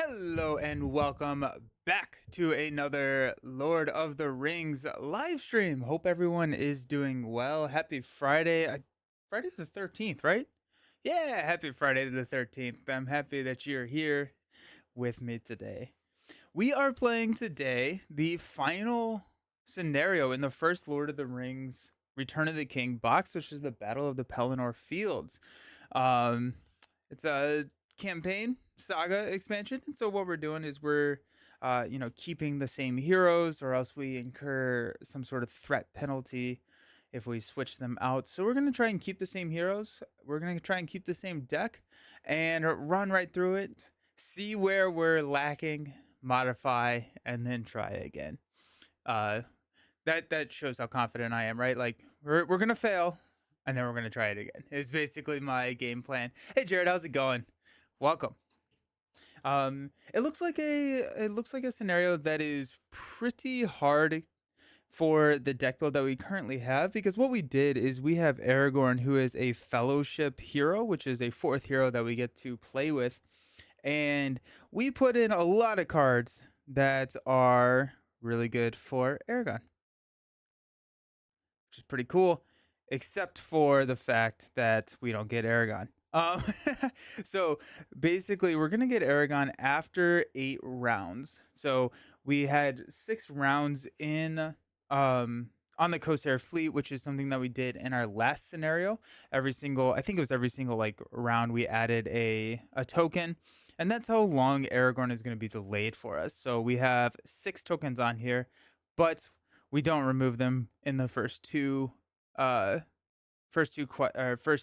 Hello and welcome back to another Lord of the Rings live stream. Hope everyone is doing well. Happy Friday. Friday the 13th, right? Yeah, happy Friday the 13th. I'm happy that you're here with me today. We are playing today the final scenario in the first Lord of the Rings Return of the King box, which is the Battle of the Pelennor Fields. Um, it's a campaign saga expansion, and so what we're doing is we're, keeping the same heroes, or else we incur some sort of threat penalty if we switch them out. So we're gonna try and keep the same heroes. We're gonna try and keep the same deck, and run right through it. See where we're lacking, modify, and then try again. Uh, that shows how confident I am, right? Like we're gonna fail, and then we're gonna try it again. It's basically my game plan. Hey Jared, how's it going? Welcome. It looks like a scenario that is pretty hard for the deck build that we currently have, because what we did is we have Aragorn, who is a fellowship hero, which is a fourth hero that we get to play with, and we put in a lot of cards that are really good for Aragorn, which is pretty cool, except for the fact that we don't get Aragon. So basically, we're gonna get Aragon after 8 rounds. So we had 6 rounds in on the Corsair fleet, which is something that we did in our last scenario. I think it was every single like round we added a token. And that's how long Aragorn is going to be delayed for us. So we have 6 tokens on here, but we don't remove them in the uh first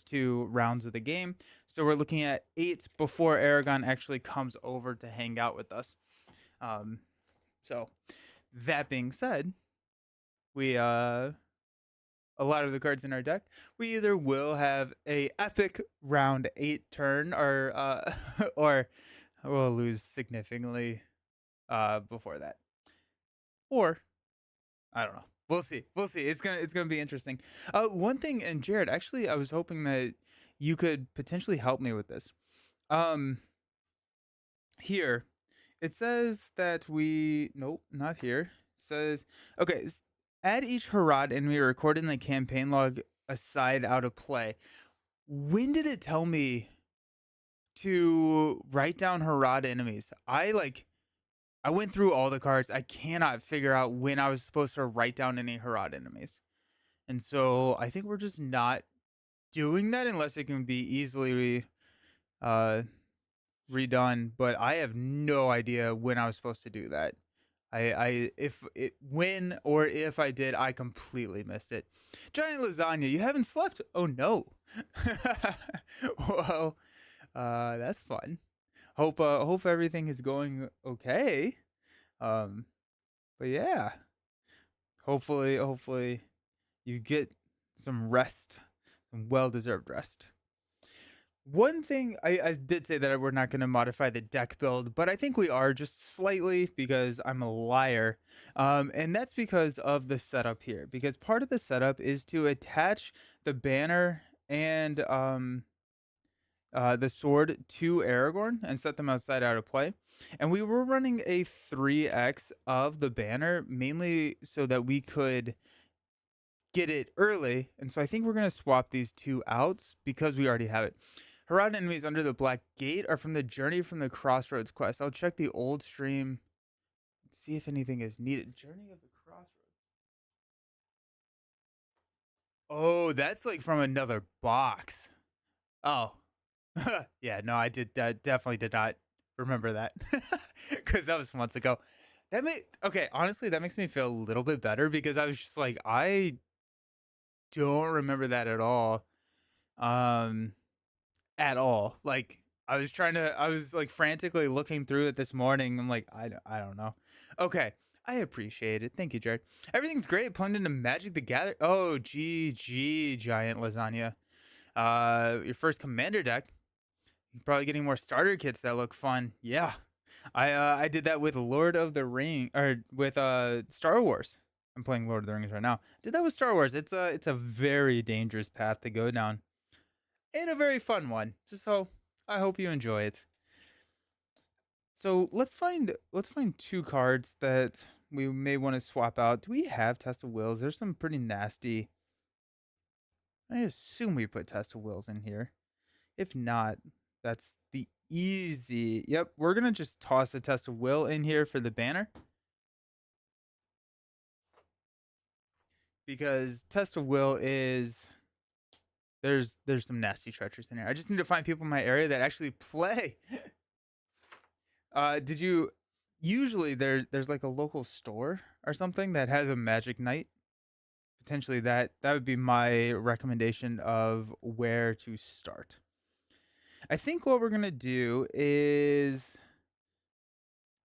two rounds of the game. So we're looking at 8 before Aragon actually comes over to hang out with us. So that being said, we a lot of the cards in our deck, we either will have a epic round 8 turn, or we'll lose significantly before that. Or I don't know. We'll see. We'll see. It's gonna be interesting. One thing, and Jared, actually, I was hoping that you could potentially help me with this. Um, Here, it says that we nope, not here. It says okay. Add each Harad enemy recorded in the campaign log aside out of play. When did it tell me to write down Harad enemies? I went through all the cards. I cannot figure out when I was supposed to write down any Harad enemies. And so I think we're just not doing that unless it can be easily uh, redone. But I have no idea when I was supposed to do that. When or if I did, I completely missed it. Giant lasagna, you haven't slept? Oh no. Well, that's fun. Hope everything is going okay. Um, but yeah, hopefully you get some rest, some well-deserved rest. One thing I did say that we're not going to modify the deck build, but I think we are just slightly because I'm a liar. And that's because of the setup here. Because part of the setup is to attach the banner and the sword to Aragorn and set them outside out of play. And we were running a 3x of the banner mainly so that we could get it early. And so I think we're going to swap these two out because we already have it. Harad enemies under the Black Gate are from the Journey from the Crossroads quest. I'll check the old stream, see if anything is needed. Journey of the Crossroads. Oh, that's like from another box. Oh, yeah, no, I did definitely did not remember that because that was months ago. Okay, honestly, that makes me feel a little bit better because I was just like, I don't remember that at all. Um, at all. Like I was like frantically looking through it this morning. I'm like, I don't know. Okay, I appreciate it. Thank you, Jared. Everything's great. Plugged into Magic the Gather. Oh, GG, giant lasagna. Your first commander deck. You're probably getting more starter kits that look fun. Yeah, I did that with Lord of the Ring or with Star Wars. I'm playing Lord of the Rings right now. Did that with Star Wars. It's a very dangerous path to go down, and a very fun one. So I hope you enjoy it. So let's find two cards that we may want to swap out. Do we have Test of Wills? There's some pretty nasty. I assume we put Test of Wills in here. If not, that's the easy. Yep, we're gonna just toss a Test of Will in here for the banner. Because Test of Will is there's some nasty treacherous in here. I just need to find people in my area that actually play. Did you usually there's like a local store or something that has a Magic Knight? Potentially that would be my recommendation of where to start. I think what we're gonna do is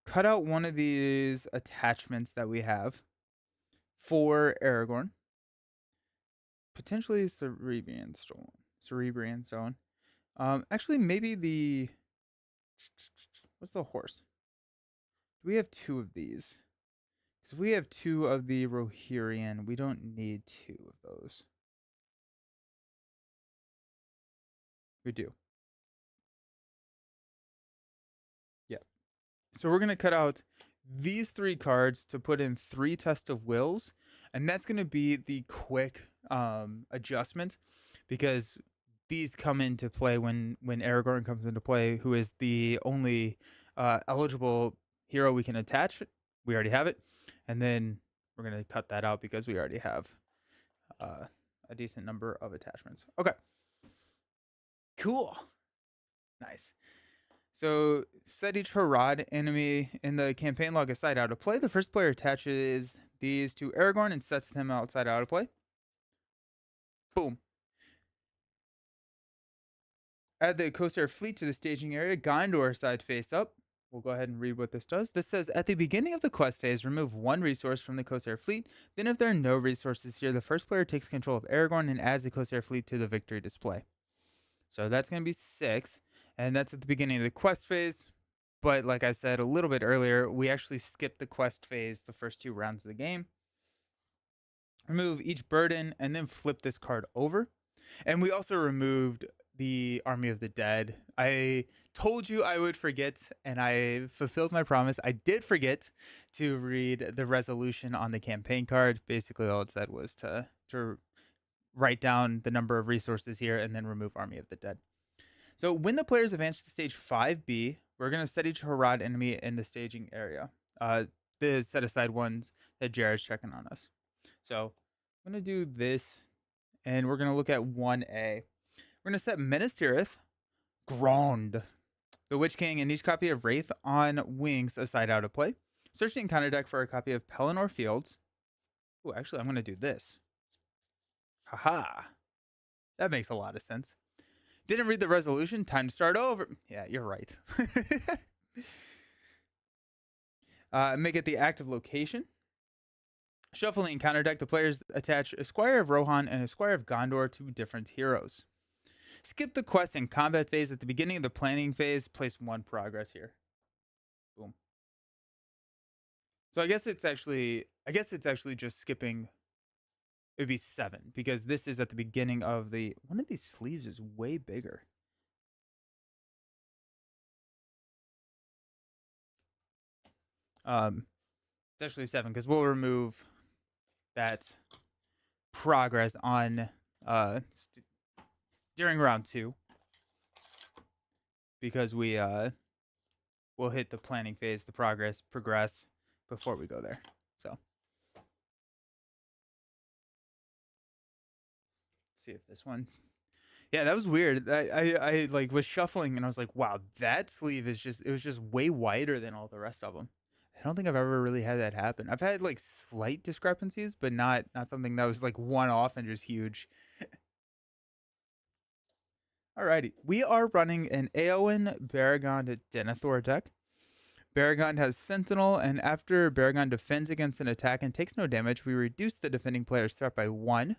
cut out one of these attachments that we have for Aragorn. Potentially Cerebrian Stone. Cerebrian Stone. Actually, maybe the what's the horse? Do we have two of these? Because if we have two of the Rohirrian, we don't need two of those. We do. Yeah. So we're gonna cut out these three cards to put in three Test of Wills, and that's gonna be the quick adjustment because these come into play when Aragorn comes into play, who is the only eligible hero we can attach. We already have it, and then we're gonna cut that out because we already have a decent number of attachments. Okay, cool, nice. So set each Harad enemy in the campaign log aside out of play. The first player attaches these to Aragorn and sets them outside out of play. Boom. Add the Corsair fleet to the staging area, Gondor side face up. We'll go ahead and read what this does. This says, at the beginning of the quest phase, remove one resource from the Corsair fleet. Then if there are no resources here, the first player takes control of Aragorn and adds the Corsair fleet to the victory display. So that's going to be 6. And that's at the beginning of the quest phase. But like I said a little bit earlier, we actually skipped the quest phase the first 2 rounds of the game. Remove each burden and then flip this card over. And we also removed the Army of the Dead. I told you I would forget, and I fulfilled my promise. I did forget to read the resolution on the campaign card. Basically, all it said was to write down the number of resources here and then remove Army of the Dead. So when the players advance to stage 5B, we're going to set each Harad enemy in the staging area. The set aside ones that Jared's checking on us. So I'm going to do this, and we're going to look at 1A. We're going to set Minas Tirith, Grond, the Witch King, and each copy of Wraith on Wings aside out of play. Search the encounter deck for a copy of Pelennor Fields. Oh, actually, I'm going to do this. Haha. That makes a lot of sense. Didn't read the resolution. Time to start over. Yeah, you're right. Make it the active location. Shuffle the encounter deck. The players attach a Squire of Rohan and a Squire of Gondor to different heroes. Skip the quest and combat phase at the beginning of the planning phase. Place 1 progress here. Boom. So I guess it's actually just skipping. It would be 7 because this is at the beginning of the. One of these sleeves is way bigger. It's actually 7 because we'll remove that progress on during round 2 because we will hit the planning phase, the progress before we go there. So let's see if this one. Yeah, that was weird. I like was shuffling and I was like, wow, that sleeve is it was just way wider than all the rest of them. I don't think I've ever really had that happen. I've had like slight discrepancies, but not something that was like one off and just huge. Alrighty, we are running an Eowyn, Baragond, Denethor deck. Baragond has Sentinel, and after Baragond defends against an attack and takes no damage, we reduce the defending player's threat by 1.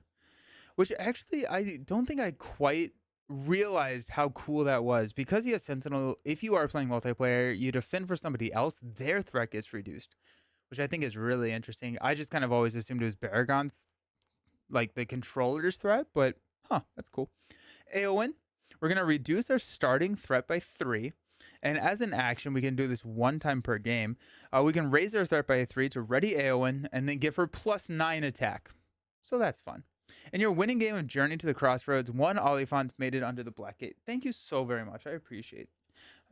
Which actually, I don't think I quite realized how cool that was. Because he has Sentinel, if you are playing multiplayer, you defend for somebody else, their threat gets reduced. Which I think is really interesting. I just kind of always assumed it was Baragond's, like the controller's threat, but that's cool. Eowyn, we're going to reduce our starting threat by 3. And as an action, we can do this one time per game. We can raise our threat by a 3 to ready Eowyn and then give her +9 attack. So that's fun. In your winning game of Journey to the Crossroads, one Oliphant made it under the Black Gate. Thank you so very much. I appreciate it.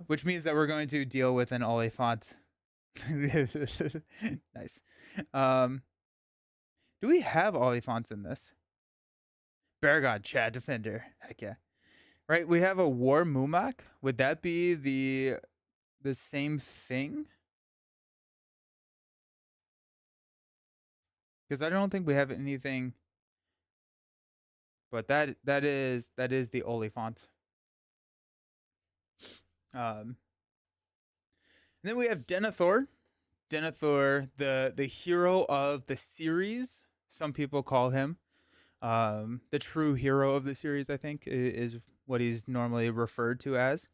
Which means that we're going to deal with an Oliphant. Nice. Do we have Oliphants in this? Baragon, Chad Defender. Heck yeah. Right, we have a War Mumak. Would that be the same thing? Because I don't think we have anything. But that is the Oliphant. And then we have Denethor. Denethor, the hero of the series. Some people call him the true hero of the series. I think is what he's normally referred to as.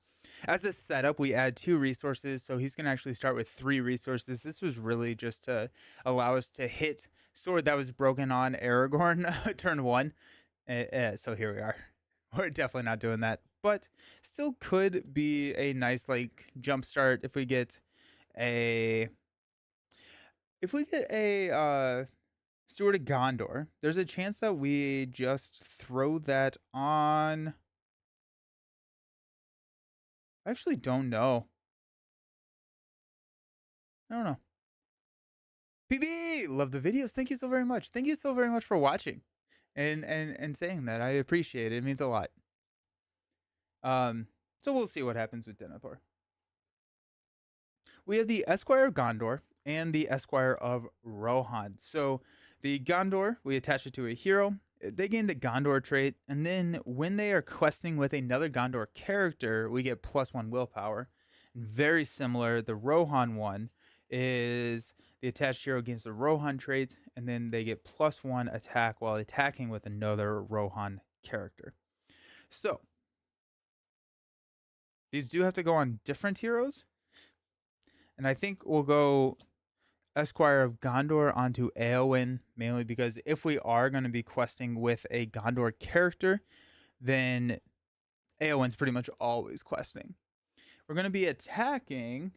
As a setup, we add 2 resources, so he's going to actually start with 3 resources. This was really just to allow us to hit sword that was broken on Aragorn turn 1. So here we are. We're definitely not doing that, but still could be a nice like jump start if we get a Steward of Gondor. There's a chance that we just throw that on. I actually don't know. I don't know. PB, love the videos. Thank you so very much. Thank you so very much for watching and saying that. I appreciate it. It means a lot. So we'll see what happens with Denethor. We have the Esquire of Gondor and the Esquire of Rohan. So the Gondor, we attach it to a hero. They gain the Gondor trait, and then when they are questing with another Gondor character, we get +1 willpower. Very similar, the Rohan one is the attached hero gains the Rohan trait, and then they get +1 attack while attacking with another Rohan character. So these do have to go on different heroes, and I think we'll go Esquire of Gondor onto Eowyn, mainly because if we are going to be questing with a Gondor character, then Eowyn's pretty much always questing. We're going to be attacking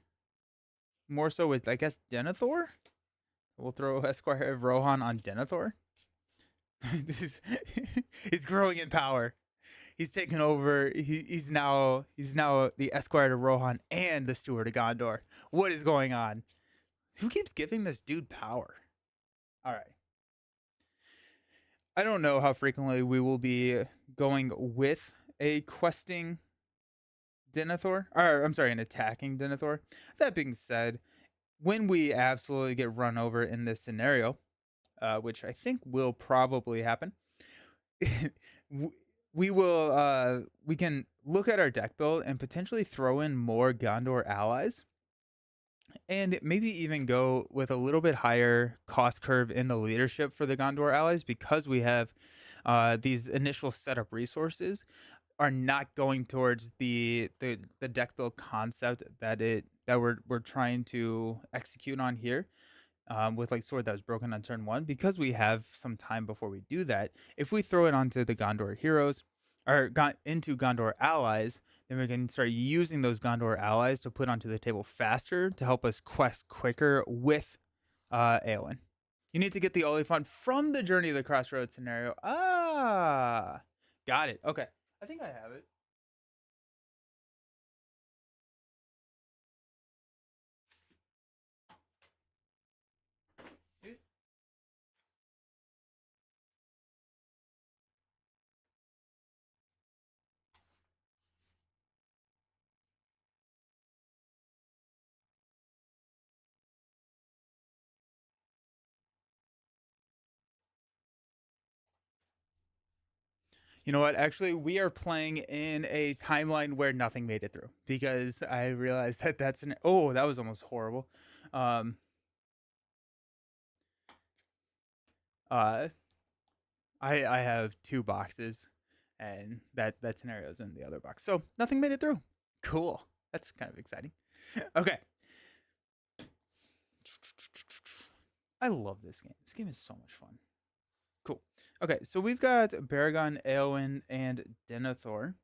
more so with, I guess, Denethor. We'll throw Esquire of Rohan on Denethor. He's growing in power. He's taken over. He's now the Esquire of Rohan and the Steward of Gondor. What is going on? Who keeps giving this dude power? All right. I don't know how frequently we will be going with a questing Denethor. Or, I'm sorry, an attacking Denethor. That being said, when we absolutely get run over in this scenario, which I think will probably happen, we can look at our deck build and potentially throw in more Gondor allies. And maybe even go with a little bit higher cost curve in the leadership for the Gondor allies, because we have these initial setup resources are not going towards the deck build concept that we're trying to execute on here. With like sword that was broken on turn 1, because we have some time before we do that. If we throw it onto the Gondor heroes or into Gondor allies, then we can start using those Gondor allies to put onto the table faster to help us quest quicker with Eowyn. You need to get the Oliphant from the Journey of the Crossroads scenario. Ah, got it. Okay, I think I have it. You know what? Actually, we are playing in a timeline where nothing made it through, because I realized that that's an. Oh, that was almost horrible. Um, uh, I have 2 boxes, and that scenario is in the other box, so nothing made it through. Cool. That's kind of exciting. Okay. I love this game. This game is so much fun. Cool. Okay, so we've got Baragon, Eowyn, and Denethor.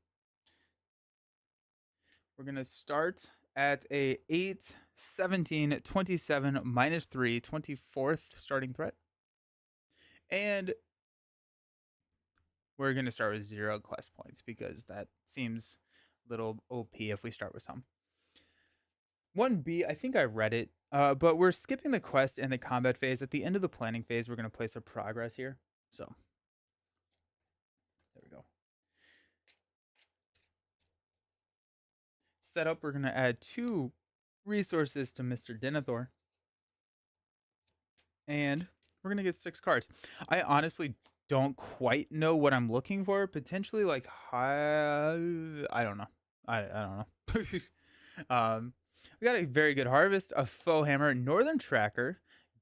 We're gonna start at a 8, 17, 27, -3, 24th starting threat. And we're going to start with 0 quest points because that seems a little OP if we start with some. 1B, I think I read it, but we're skipping the quest and the combat phase. At the end of the planning phase, we're going to place a progress here. So, there we go. Setup, we're going to add 2 resources to Mr. Denethor. And we're going to get 6 cards. I honestly don't quite know what I'm looking for. Potentially like high, I don't know. I don't know. We got a very good harvest, a foe hammer, northern tracker,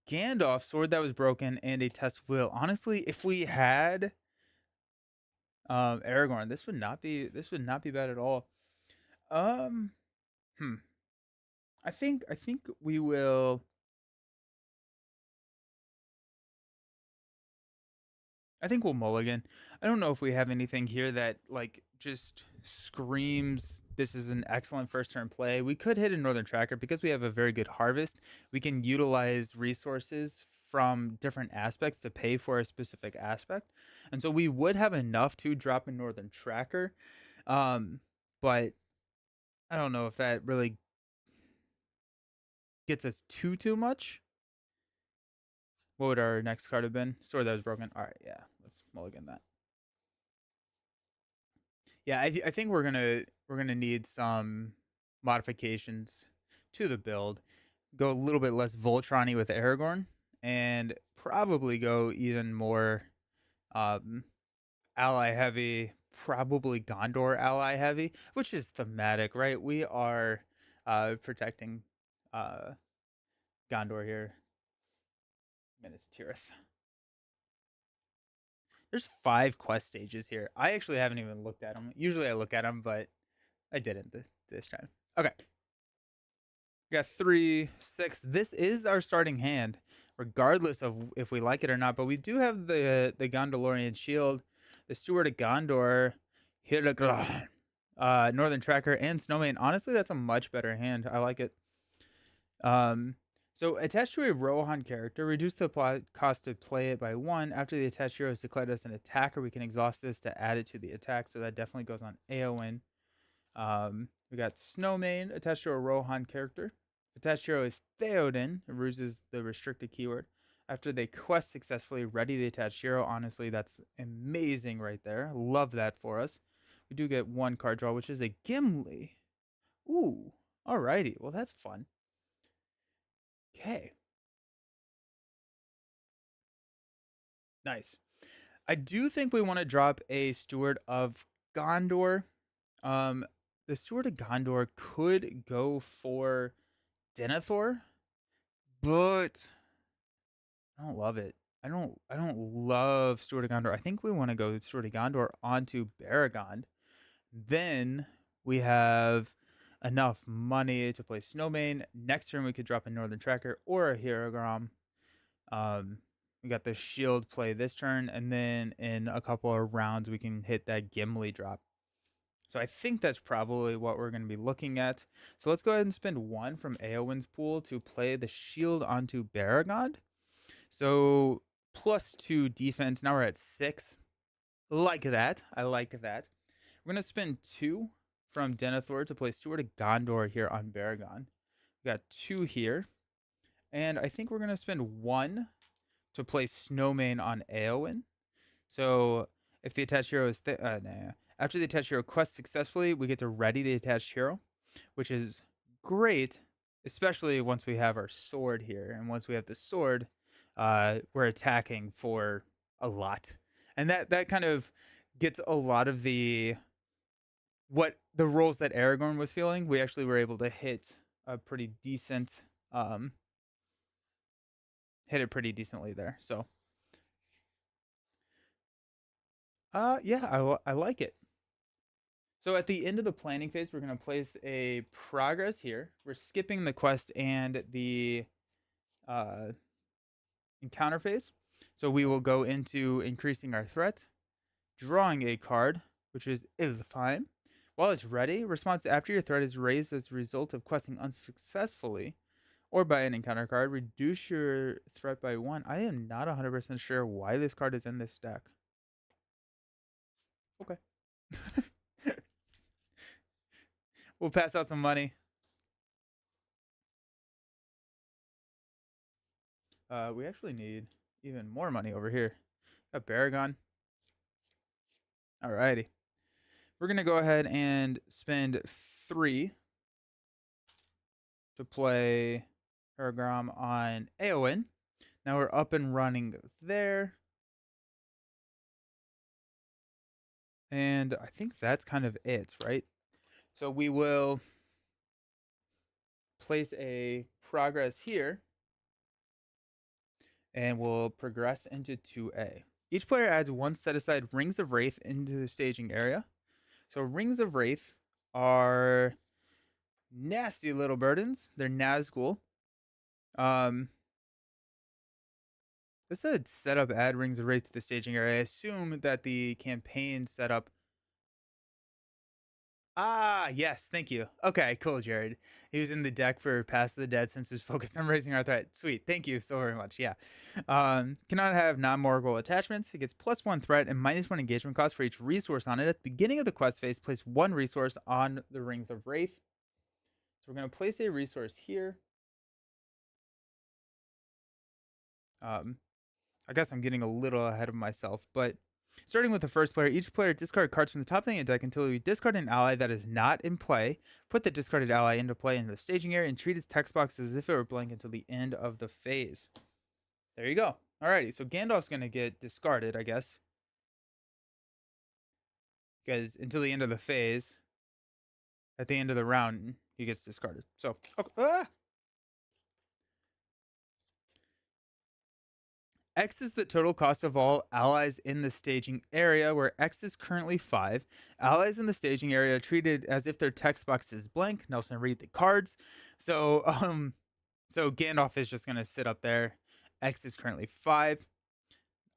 Gandalf sword that was broken, and a test of will. Honestly, if we had Aragorn, this would not be bad at all. Um hmm. I think we will I think we'll mulligan. I don't know if we have anything here that like just screams this is an excellent first turn play. We could hit a northern tracker because we have a very good harvest. We can utilize resources from different aspects to pay for a specific aspect. And so we would have enough to drop a northern tracker. But I don't know if that really gets us too much. What would our next card have been? Sword that was broken. All right, yeah, let's mulligan that. Yeah, I think we're gonna need some modifications to the build. Go a little bit less Voltron-y with Aragorn, and probably go even more um, ally heavy. Probably Gondor ally heavy, which is thematic, right? We are protecting uh, Gondor here. Minas Tirith. There's 5 quest stages here. I actually haven't even looked at them. Usually I look at them, but I didn't this time. Okay. We got 3, 6. This is our starting hand, regardless of if we like it or not. But we do have the Gondorian shield, the Steward of Gondor, Northern Tracker, and Snowman. Honestly, that's a much better hand. I like it. So attached to a Rohan character, reduce the cost to play it by 1. After the attached hero is declared as an attacker, we can exhaust this to add it to the attack. So that definitely goes on Eowyn. We got Snowman attached to a Rohan character. Attached hero is Theoden. It uses the restricted keyword. After they quest successfully, ready the attached hero. Honestly, that's amazing right there. Love that for us. We do get 1 card draw, which is a Gimli. Ooh, alrighty. Well, that's fun. Okay. Nice. I do think we want to drop a Steward of Gondor. Um, the Steward of Gondor could go for Denethor, but I don't love it. I don't love Steward of Gondor. I think we want to go Steward of Gondor onto Baragond. Then we have enough money to play Snowman. Next turn we could drop a Northern Tracker or a Hierogram. We got the shield play this turn, and then in a couple of rounds we can hit that Gimli drop. So I think that's probably what we're going to be looking at. So let's go ahead and spend 1 from Eowyn's pool to play the shield onto Baragond. So +2 defense. Now we're at 6. Like that. I like that. We're going to spend 2 from Denethor to play Steward of Gondor here on Baragond. We got 2 here. And I think we're going to spend 1 to play Snowman on Eowyn. So if the attached hero is after the attached hero quests successfully, we get to ready the attached hero, which is great, especially once we have our sword here. And once we have the sword, we're attacking for a lot, and that kind of gets a lot of the roles that Aragorn was feeling. We actually were able to hit a pretty decent hit it pretty decently there. So yeah, I like it. So at the end of the planning phase, we're going to place a progress here. We're skipping the quest and the uh, encounter phase. So we will go into increasing our threat, drawing a card, which is Ilfheim. While it's ready, response after your threat is raised as a result of questing unsuccessfully or by an encounter card, reduce your threat by 1. I am not 100% sure why this card is in this deck. Okay. We'll pass out some money. We actually need even more money over here. Got Baragon. Alrighty. We're going to go ahead and spend 3 to play Aragorn on Eowyn. Now we're up and running there. And I think that's kind of it, right? So we will place a progress here and we'll progress into 2A. Each player adds 1 set aside Rings of Wraith into the staging area. So Rings of Wraith are nasty little burdens. They're Nazgul. This said setup add Rings of Wraith to the staging area. I assume that the campaign setup. Ah, yes, thank you. Okay, cool, Jared. He was in the deck for Pass of the Dead since he was focused on raising our threat. Sweet, thank you so very much. Yeah. Cannot have non-Morgul attachments. It gets +1 threat and -1 engagement cost for each resource on it. At the beginning of the quest phase, place 1 resource on the Rings of Wraith. So we're going to place a resource here. I guess I'm getting a little ahead of myself, but starting with the first player, each player discard cards from the top of the deck until you discard an ally that is not in play. Put the discarded ally into play in the staging area and treat its text box as if it were blank until the end of the phase. There you go. Alrighty, so Gandalf's going to get discarded, I guess. Because until the end of the phase, at the end of the round, he gets discarded. So, okay. X is the total cost of all allies in the staging area, where X is currently 5. Allies in the staging area are treated as if their text box is blank. Nelson, read the cards. So Gandalf is just going to sit up there. X is currently 5.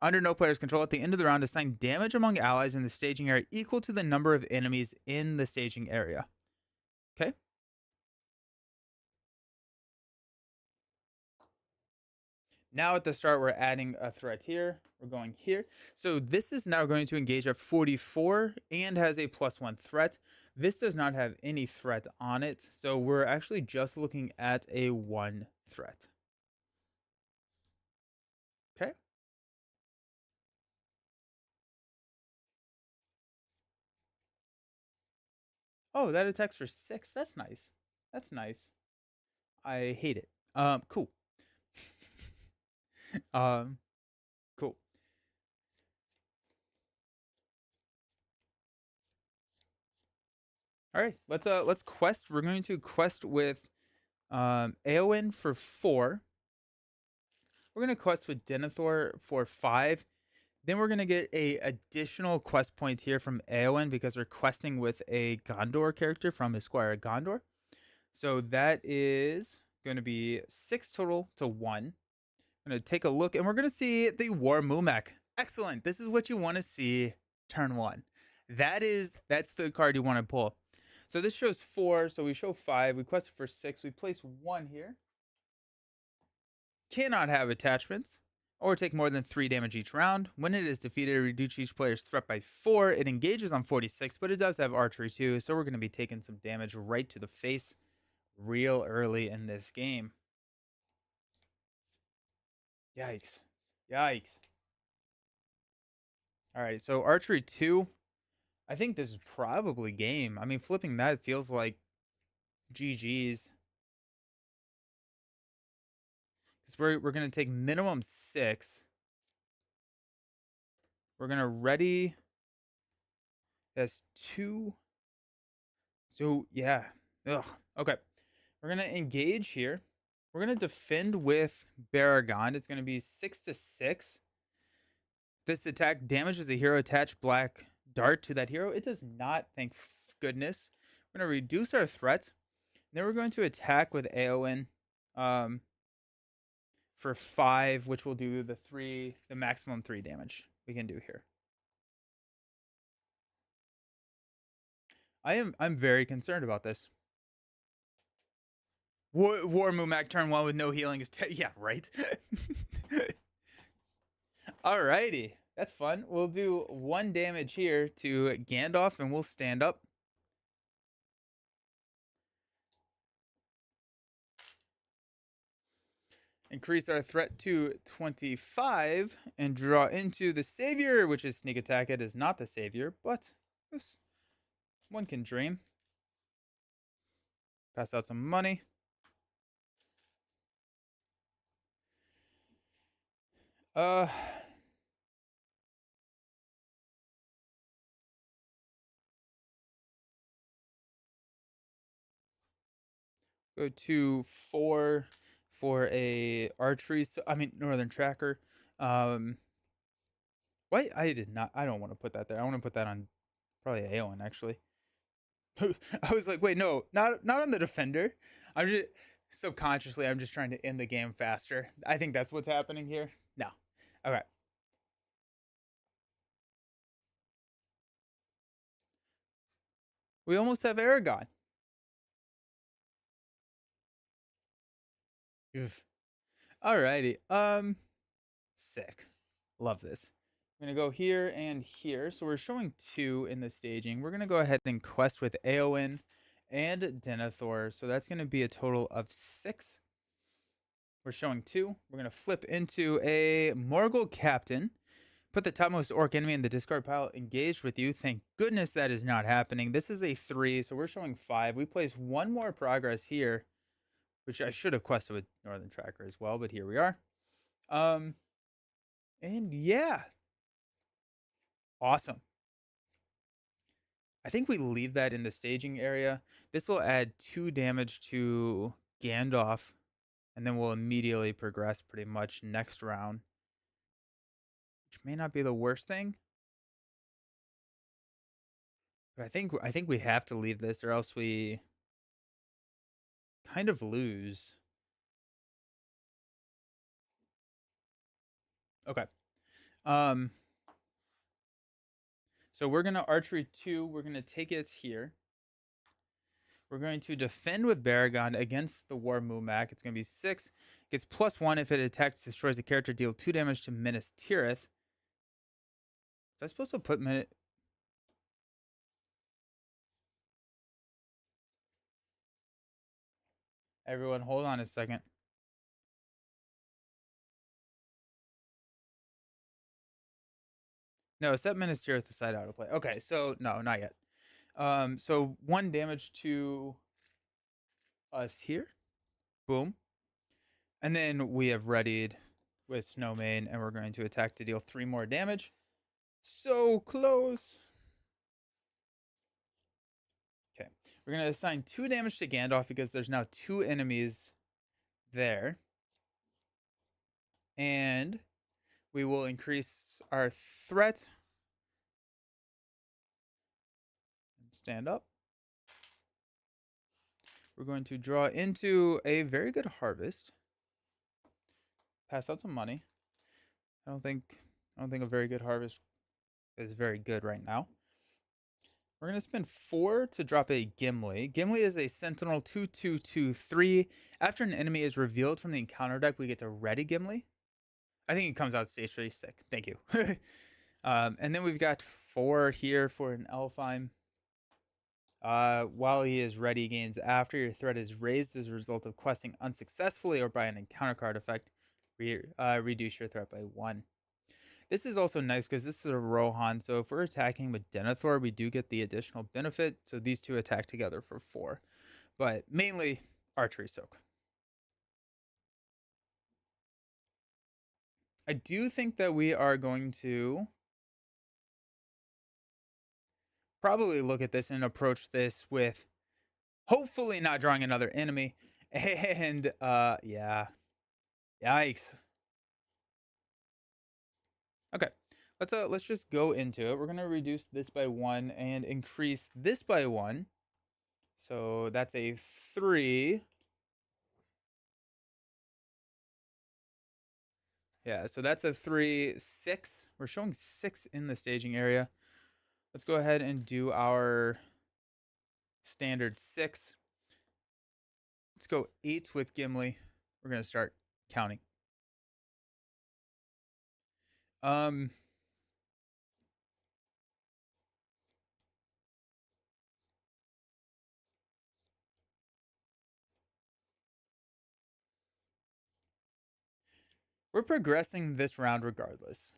Under no player's control, at the end of the round, assign damage among allies in the staging area equal to the number of enemies in the staging area. Okay. Now at the start, we're adding a threat here. We're going here. So this is now going to engage at 44 and has a +1 threat. This does not have any threat on it. So we're actually just looking at a 1 threat. Okay. Oh, that attacks for 6. That's nice. That's nice. I hate it. Cool. Cool. All right, let's quest. We're going to quest with Eowyn for 4. We're gonna quest with Denethor for 5. Then we're gonna get a additional quest point here from Eowyn because we're questing with a Gondor character from Esquire Gondor. So that is going to be 6 total to 1. I'm gonna take a look and we're gonna see the War Mumek. Excellent. This is what you want to see turn 1. That's the card you want to pull. So this shows 4, so we show 5. We quested for 6. We place 1 here. Cannot have attachments or take more than 3 damage each round. When it is defeated, reduce each player's threat by 4. It engages on 46, but it does have archery too, so we're going to be taking some damage right to the face real early in this game. Yikes. Yikes. All right, so archery 2. I think this is probably game. I mean, flipping that feels like GG's. Because we're going to take minimum 6. We're going to ready as 2. So, yeah. Ugh. Okay. We're going to engage here. We're going to defend with Baragon. It's going to be 6 to 6. This attack damages a hero attached black dart to that hero. It does not, thank goodness. We're going to reduce our threat. Then we're going to attack with Eowyn for 5, which will do the maximum 3 damage we can do here. I'm very concerned about this. War Mumak turn 1 with no healing is yeah, right. Alrighty, that's fun. We'll do 1 damage here to Gandalf, and we'll stand up. Increase our threat to 25 and draw into the Savior, which is sneak attack. It is not the Savior, but this one can dream. Pass out some money. Uh, Go to 4 for a archery. I mean, Northern Tracker. Why I did not. I don't want to put that there. I want to put that on probably Aowen actually. I was like, wait, no, not on the defender. I'm just subconsciously, I'm just trying to end the game faster. I think that's what's happening here. No, okay. We almost have Aragorn. Alrighty. Sick. Love this. I'm gonna go here and here. So we're showing 2 in the staging. We're gonna go ahead and quest with Eowyn and Denethor. So that's gonna be a total of 6. We're showing 2. We're gonna flip into a Morgul Captain. Put the topmost orc enemy in the discard pile engaged with you. Thank goodness that is not happening. This is a 3, so we're showing 5. We place 1 more progress here, which I should have quested with Northern Tracker as well, but here we are. And yeah, awesome. I think we leave that in the staging area. This will add 2 damage to Gandalf, and then we'll immediately progress pretty much next round, which may not be the worst thing. But I think we have to leave this, or else we kind of lose. Okay. Um. So we're gonna archery 2. We're gonna take it here. We're going to defend with Baragon against the War Mumak. It's gonna be 6. Gets +1 if it attacks, destroys the character, deal 2 damage to Minas Tirith. Was I supposed to put Minas? Everyone, hold on a second. No, set Minas Tirith aside out of play. Okay, so no, not yet. So 1 damage to us here. Boom. And then we have readied with Snowmane, and we're going to attack to deal 3 more damage. So close. Okay. We're going to assign 2 damage to Gandalf because there's now 2 enemies there. And we will increase our threat. Stand up. We're going to draw into a very good harvest. Pass out some money. I don't think a very good harvest is very good right now. We're going to spend 4 to drop a Gimli. Gimli is a Sentinel 2/2/2/3. After an enemy is revealed from the encounter deck, we get to ready Gimli. I think it comes out stage 3 sick. Thank you. And then we've got 4 here for an Elfheim. While he is ready, gains after your threat is raised as a result of questing unsuccessfully or by an encounter card effect, reduce your threat by 1. This is also nice because this is a Rohan, so if we're attacking with Denethor, we do get the additional benefit. So these 2 attack together for 4, but mainly archery soak. I do think that we are going to probably look at this and approach this with hopefully not drawing another enemy. And yeah, yikes. Okay, let's just go into it. We're gonna reduce this by 1 and increase this by 1. So that's a 3. Yeah, so that's a 3, 6. We're showing 6 in the staging area. Let's go ahead and do our standard 6. Let's go 8 with Gimli. We're going to start counting. Um, we're progressing this round regardless,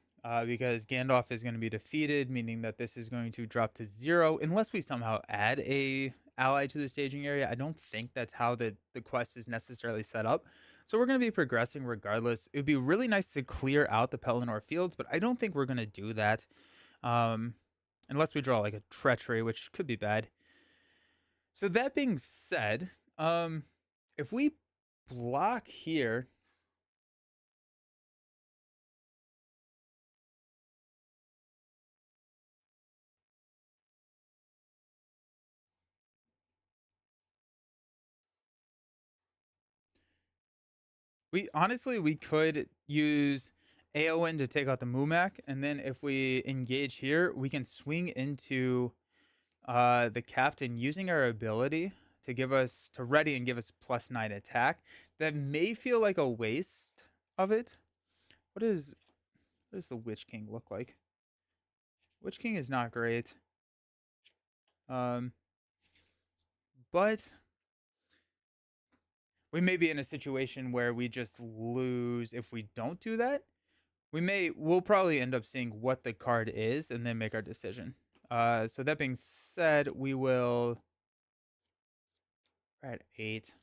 because Gandalf is going to be defeated, meaning that this is going to drop to 0 unless we somehow add a ally to the staging area. I don't think that's how the quest is necessarily set up. So we're going to be progressing regardless. It would be really nice to clear out the Pelennor fields, but I don't think we're going to do that, um, unless we draw like a treachery, which could be bad. So that being said, if we block here, we could use Aowen to take out the Mumak, and then if we engage here, we can swing into the captain using our ability to give us to ready and give us +9 attack. That may feel like a waste of it. What does the Witch King look like? Witch King is not great. Um, but we may be in a situation where we just lose if we don't do that. We'll probably end up seeing what the card is and then make our decision. So that being said, we're at 8.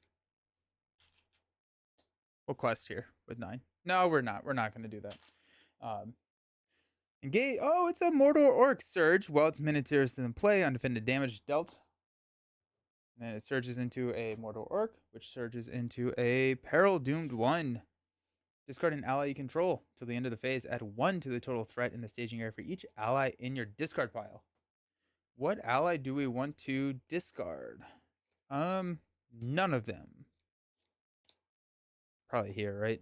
We'll quest here with 9. No, we're not. We're not going to do that. Engage. Oh, it's a Mordor Orc Surge. Well, it's Minotaurs in play. Undefended damage dealt. And then it surges into a Mordor Orc, which surges into a Peril Doomed 1. Discard an ally you control till the end of the phase. Add 1 to the total threat in the staging area for each ally in your discard pile. What ally do we want to discard? None of them. Probably here, right?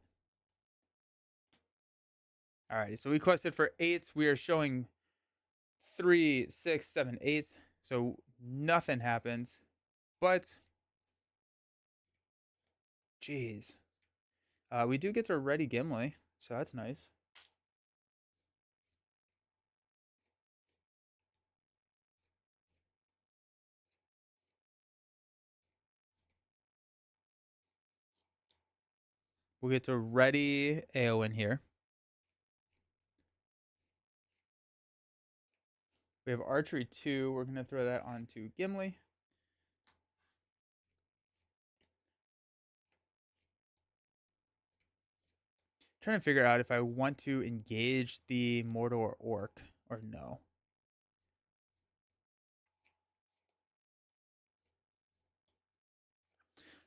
Alrighty, so we quested for 8s. We are showing 3, 6, 7, 8s. So nothing happens. But, jeez. We do get to ready Gimli, so that's nice. We'll get to ready Aowen here. We have archery 2. We're going to throw that onto Gimli. Trying to figure out if I want to engage the Mordor Orc or no.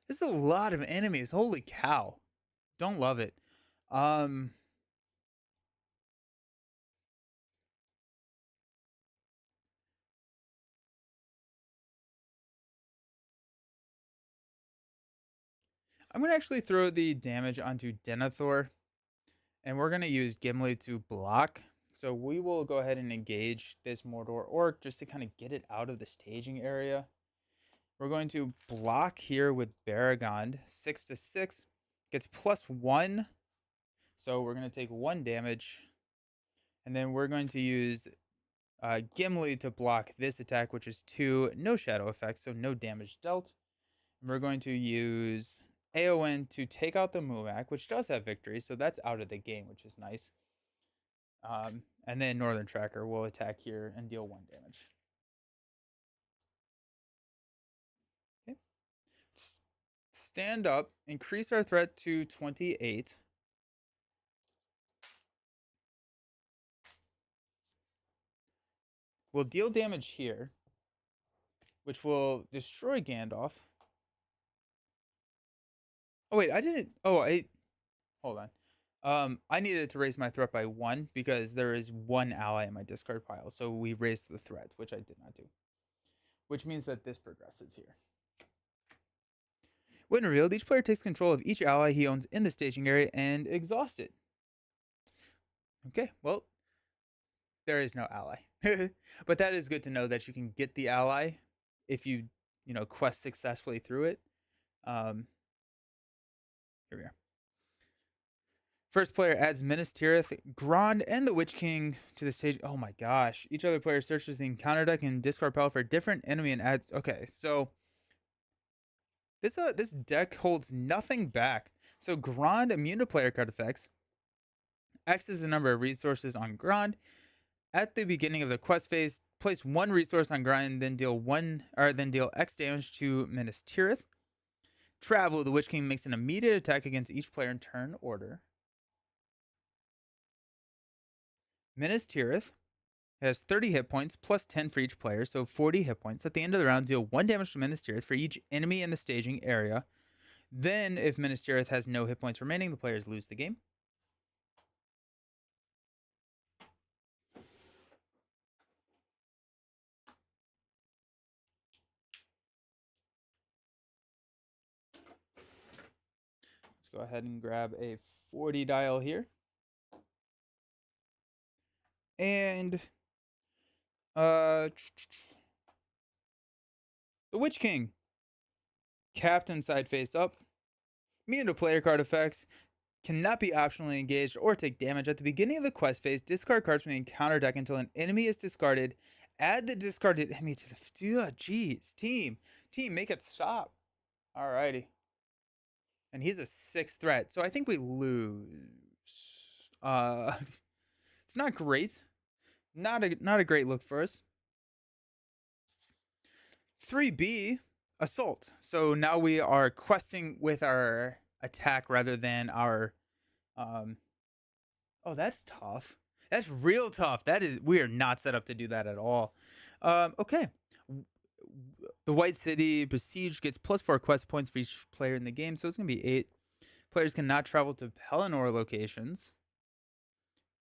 This is a lot of enemies. Holy cow. Don't love it. I'm going to actually throw the damage onto Denethor, and we're going to use Gimli to block. So we will go ahead and engage this Mordor Orc just to kind of get it out of the staging area. We're going to block here with Baragond. 6 to 6. Gets +1. So we're going to take 1 damage. And then we're going to use Gimli to block this attack, which is 2. No shadow effects, so no damage dealt. And we're going to use Aowen to take out the Mumak, which does have victory, so that's out of the game, which is nice. And then Northern Tracker will attack here and deal 1 damage. Okay. Stand up, increase our threat to 28. We'll deal damage here, which will destroy Gandalf. Oh, wait, I didn't. Hold on. I needed to raise my threat by 1 because there is 1 ally in my discard pile. So we raised the threat, which I did not do. Which means that this progresses here. When revealed, each player takes control of each ally he owns in the staging area and exhausts it. Okay, well, there is no ally. But that is good to know that you can get the ally if you quest successfully through it. Here we are. First player adds Minas Tirith, Grond, and the Witch King to the stage. Oh my gosh. Each other player searches the encounter deck and discard pile for a different enemy and adds. Okay, so this deck holds nothing back. So Grond, immune to player card effects. X is the number of resources on Grond. At the beginning of the quest phase, place one resource on Grond, then deal X damage to Minas Tirith. Travel, the Witch King makes an immediate attack against each player in turn order. Minas Tirith has 30 hit points plus 10 for each player, so 40 hit points. At the end of the round, deal 1 damage to Minas Tirith for each enemy in the staging area. Then, if Minas Tirith has no hit points remaining, the players lose the game. Let's go ahead and grab a 40 dial here. And the Witch King. Captain side face up. Immune to player card effects. Cannot be optionally engaged or take damage. At the beginning of the quest phase, discard cards from the encounter deck until an enemy is discarded. Add the discarded enemy to the. Jeez, team, make it stop. Alrighty. And he's a 6 threat, so I think we lose. It's not great. Not a great look for us. 3B, assault. So now we are questing with our attack rather than our oh, that's tough. That's real tough. We are not set up to do that at all. Okay. The White City Besieged gets +4 quest points for each player in the game, so it's going to be 8. Players cannot travel to Pelennor locations.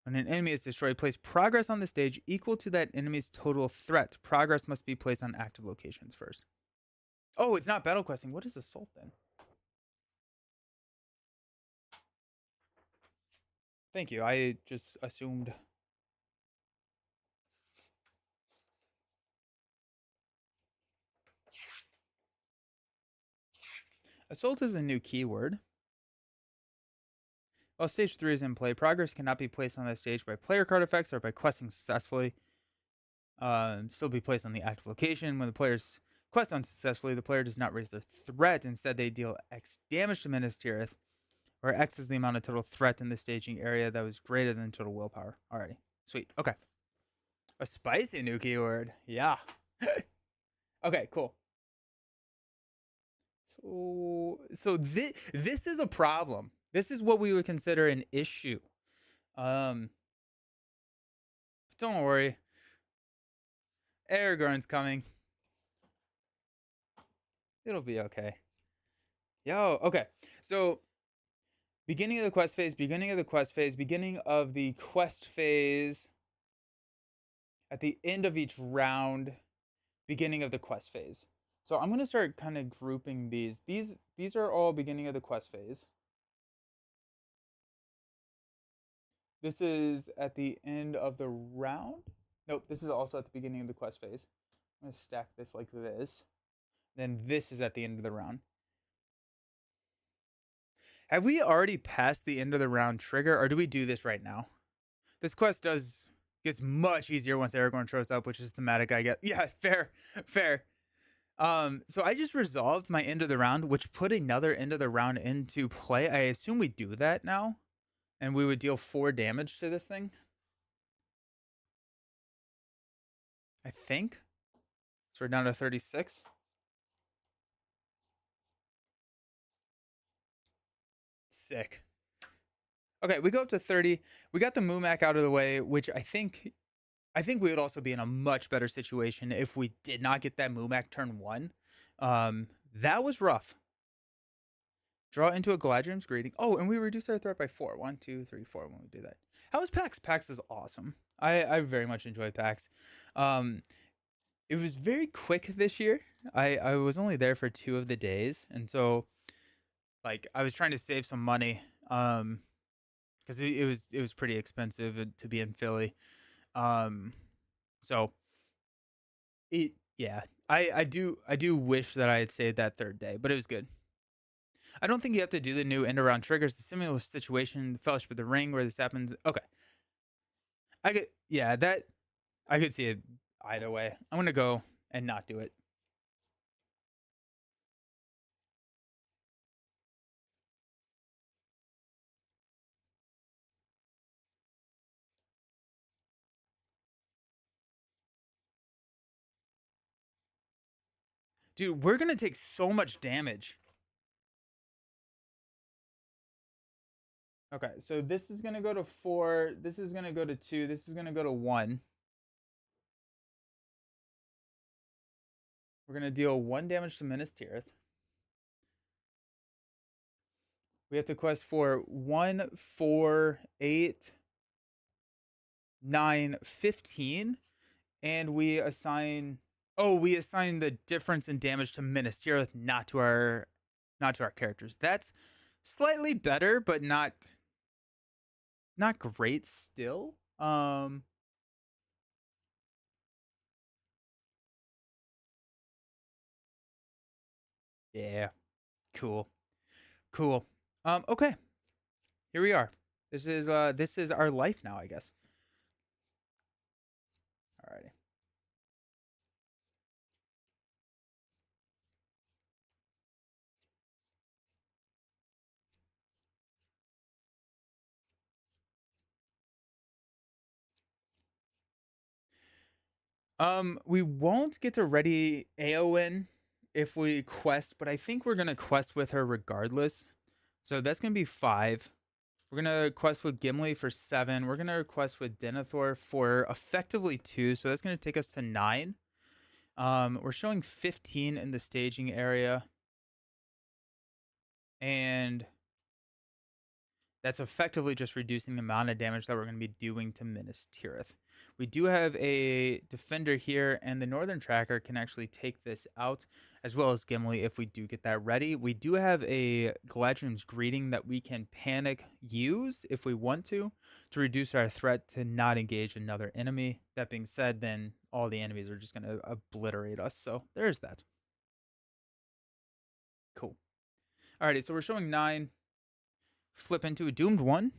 When an enemy is destroyed, place progress on the stage equal to that enemy's total threat. Progress must be placed on active locations first. Oh, it's not battle questing. What is assault then? Thank you. I just assumed. Assault is a new keyword. While stage 3 is in play, progress cannot be placed on the stage by player card effects or by questing successfully. Still be placed on the active location. When the players quest unsuccessfully, the player does not raise their threat. Instead, they deal X damage to Minas Tirith, where X is the amount of total threat in the staging area that was greater than total willpower. Alrighty. Sweet. Okay. A spicy new keyword. Yeah. Okay, cool. So this is a problem. This is what we would consider an issue. Don't worry. Aragorn's coming. It'll be okay. Yo, okay. So beginning of the quest phase, beginning of the quest phase. At the end of each round, beginning of the quest phase. So I'm gonna start kind of grouping these. These are all beginning of the quest phase. This is at the end of the round. Nope, this is also at the beginning of the quest phase. I'm gonna stack this like this. Then this is at the end of the round. Have we already passed the end of the round trigger, or do we do this right now? This quest gets much easier once Aragorn shows up, which is thematic, I guess. Yeah, fair. So I just resolved my end of the round, which put another end of the round into play. I assume we do that now, and we would deal 4 damage to this thing. I think. So we're down to 36. Sick. Okay, we go up to 30. We got the Mumak out of the way, which I think we would also be in a much better situation if we did not get that Mumak turn 1. That was rough. Draw into a Galadriel's Greeting. Oh, and we reduced our threat by 4. 1, 2, 3, 4 when we do that. How was PAX? PAX was awesome. I very much enjoyed PAX. It was very quick this year. I was only there for 2 of the days, and so like I was trying to save some money because it was pretty expensive to be in Philly. So yeah, I do wish that I had saved that third day, but it was good. I don't think you have to do the new end around triggers. The similar situation, Fellowship of the Ring, where this happens. Okay, I could, yeah, that I could see it either way. I'm gonna go and not do it. Dude, we're gonna take so much damage. Okay, so this is gonna go to 4. This is gonna go to 2. This is gonna go to 1. We're gonna deal 1 damage to Minas Tirith. We have to quest for 1, 4, 8, 9, 15, and we assign. Oh, we assign the difference in damage to Minas Tirith, not to our characters. That's slightly better, but not great still. Yeah, cool. Cool. Okay. Here we are. This is our life now, I guess. Alrighty. We won't get to ready Aowen if we quest, but I think we're gonna quest with her regardless. So that's gonna be 5. We're gonna quest with Gimli for 7. We're gonna quest with Denethor for effectively 2. So that's gonna take us to 9. We're showing 15 in the staging area, and that's effectively just reducing the amount of damage that we're going to be doing to Minas Tirith. We do have a defender here, and the Northern Tracker can actually take this out, as well as Gimli if we do get that ready. We do have a Galadriel's Greeting that we can panic use if we want to reduce our threat to not engage another enemy. That being said, then all the enemies are just going to obliterate us. So there's that. Cool. Alrighty, so we're showing 9. Flip into a Doomed 1.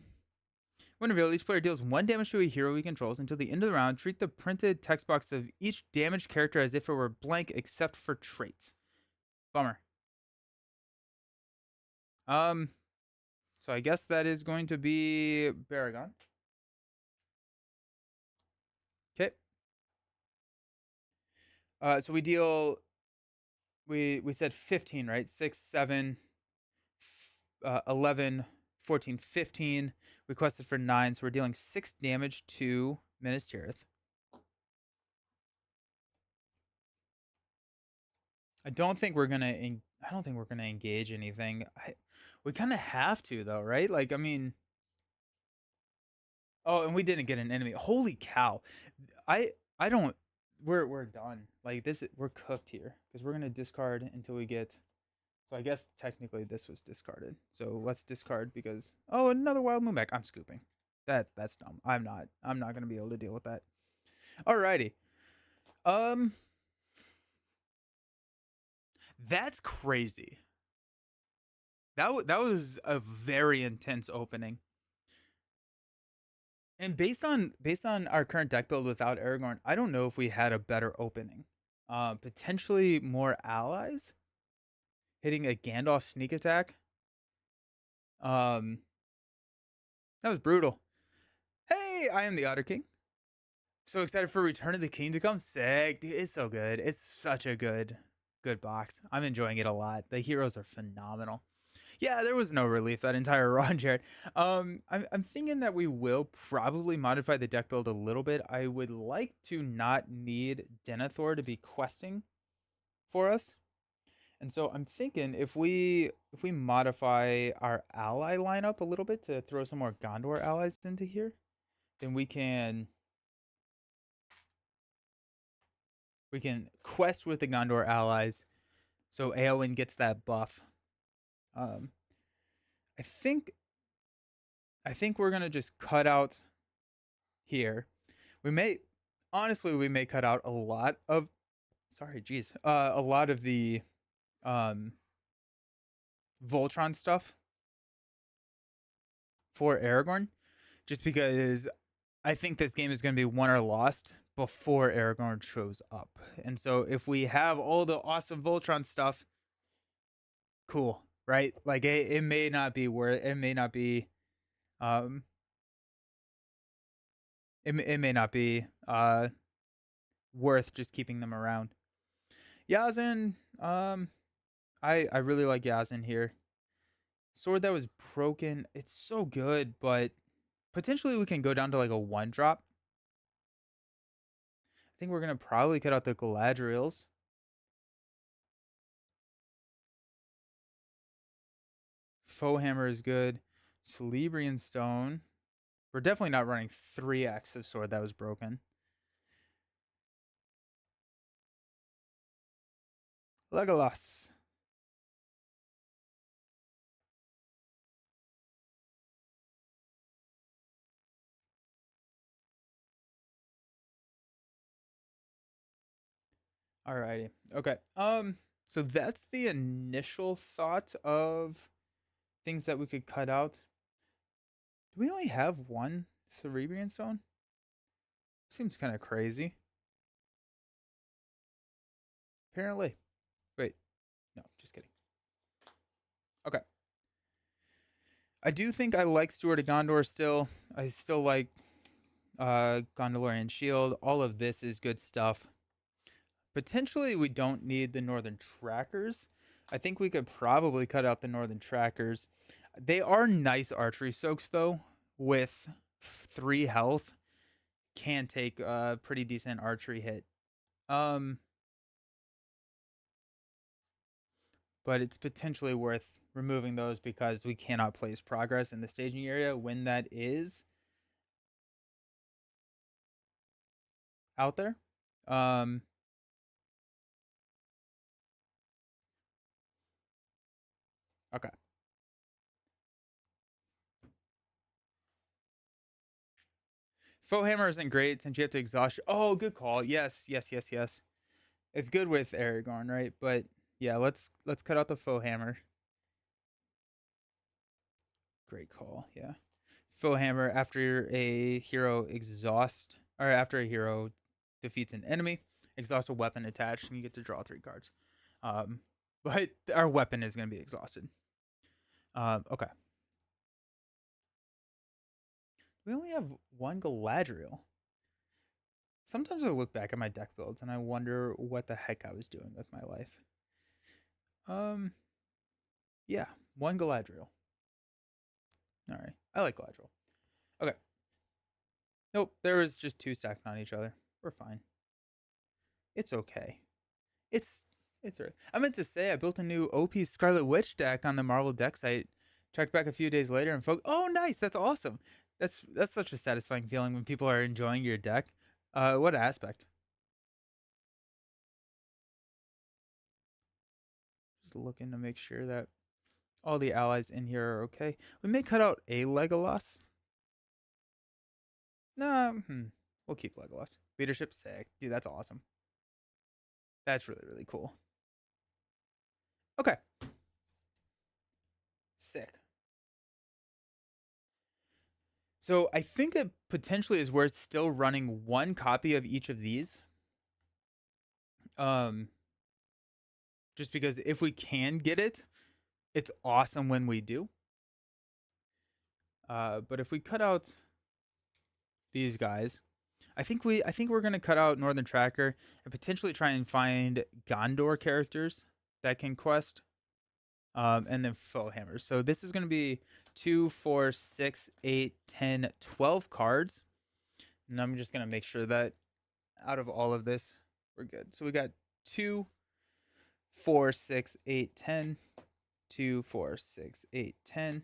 When revealed, each player deals 1 damage to a hero he controls until the end of the round. Treat the printed text box of each damaged character as if it were blank except for traits. Bummer. Um, so I guess that is going to be Baragon. Okay. So we said 15, right? 6, 7, 11, 14, 15. We quested for 9, so we're dealing 6 damage to Minas Tirith. I don't think we're gonna. I don't think we're gonna engage anything. We kind of have to though, right? Like, I mean, oh, and we didn't get an enemy. Holy cow! I I don't. We're done. Like this, we're cooked here because we're gonna discard until we get. So I guess technically this was discarded. So let's discard because another wild moonback. I'm scooping. That's dumb. I'm not gonna be able to deal with that. Alrighty. Um, that's crazy. That was a very intense opening. And based on our current deck build without Aragorn, I don't know if we had a better opening. Potentially more allies hitting a Gandalf sneak attack. Um, that was brutal. Hey, I am the Otter King. So excited for Return of the King to come. Sick, dude, it's so good. It's such a good box. I'm enjoying it a lot. The heroes are phenomenal. Yeah, there was no relief that entire run, Jared. I'm thinking that we will probably modify the deck build a little bit. I would like to not need Denethor to be questing for us, and so I'm thinking if we modify our ally lineup a little bit to throw some more Gondor allies into here, then we can quest with the Gondor allies, so Eowyn gets that buff. Um, I think I think we're gonna just cut out here. We may honestly we may cut out a lot of sorry, geez, a lot of the um Voltron stuff for Aragorn, just because I think this game is going to be won or lost before Aragorn shows up. And so if we have all the awesome Voltron stuff, cool, right? Like it may not be worth it may not be um it may not be worth just keeping them around. Yazin, I really like Yazin here. Sword that was broken, it's so good, but potentially we can go down to like a one drop. I think we're gonna probably cut out the Galadriels. Faux hammer is good. Celebrian stone. We're definitely not running 3x of sword that was broken. Legolas. Alrighty. Okay. So that's the initial thought of things that we could cut out. Do we only have one Cerebrian stone? Seems kind of crazy. Apparently. Wait. No, just kidding. Okay. I do think I like Steward of Gondor still. I still like Gondorian Shield. All of this is good stuff. Potentially, we don't need the Northern Trackers. I think we could probably cut out the Northern Trackers. They are nice archery soaks, though, with 3 health. Can take a pretty decent archery hit. Um, but it's potentially worth removing those because we cannot place progress in the staging area when that is out there. Um, okay. Faux hammer isn't great since you have to exhaust. Oh, good call. Yes, yes, yes, yes. It's good with Aragorn, right? But yeah, let's cut out the faux hammer. Great call. Yeah. Faux hammer after a hero exhaust or after a hero defeats an enemy, exhaust a weapon attached, and you get to draw 3 cards. Um, but our weapon is going to be exhausted. Okay. We only have one Galadriel. Sometimes I look back at my deck builds and I wonder what the heck I was doing with my life. Um, yeah, one Galadriel. All right, I like Galadriel. Okay. Nope, there was just 2 stacked on each other. We're fine. It's okay. It's it's alright. I meant to say I built a new OP Scarlet Witch deck on the Marvel deck site. Checked back a few days later and oh nice, that's awesome. That's such a satisfying feeling when people are enjoying your deck. What aspect? Just looking to make sure that all the allies in here are okay. We may cut out a Legolas. No, we'll keep Legolas. Leadership sick. Dude, that's awesome. That's really, really cool. Okay. Sick. So I think it potentially is worth still running one copy of each of these. Um, just because if we can get it, it's awesome when we do. But if we cut out these guys, I think we're gonna cut out Northern Tracker and potentially try and find Gondor characters that can quest. And then faux hammers. So this is gonna be 2, 4, 6, 8, 10, 12 cards. And I'm just gonna make sure that out of all of this, we're good. So we got 2, 4, 6, 8, 10, 2, 4, 6, 8, 10,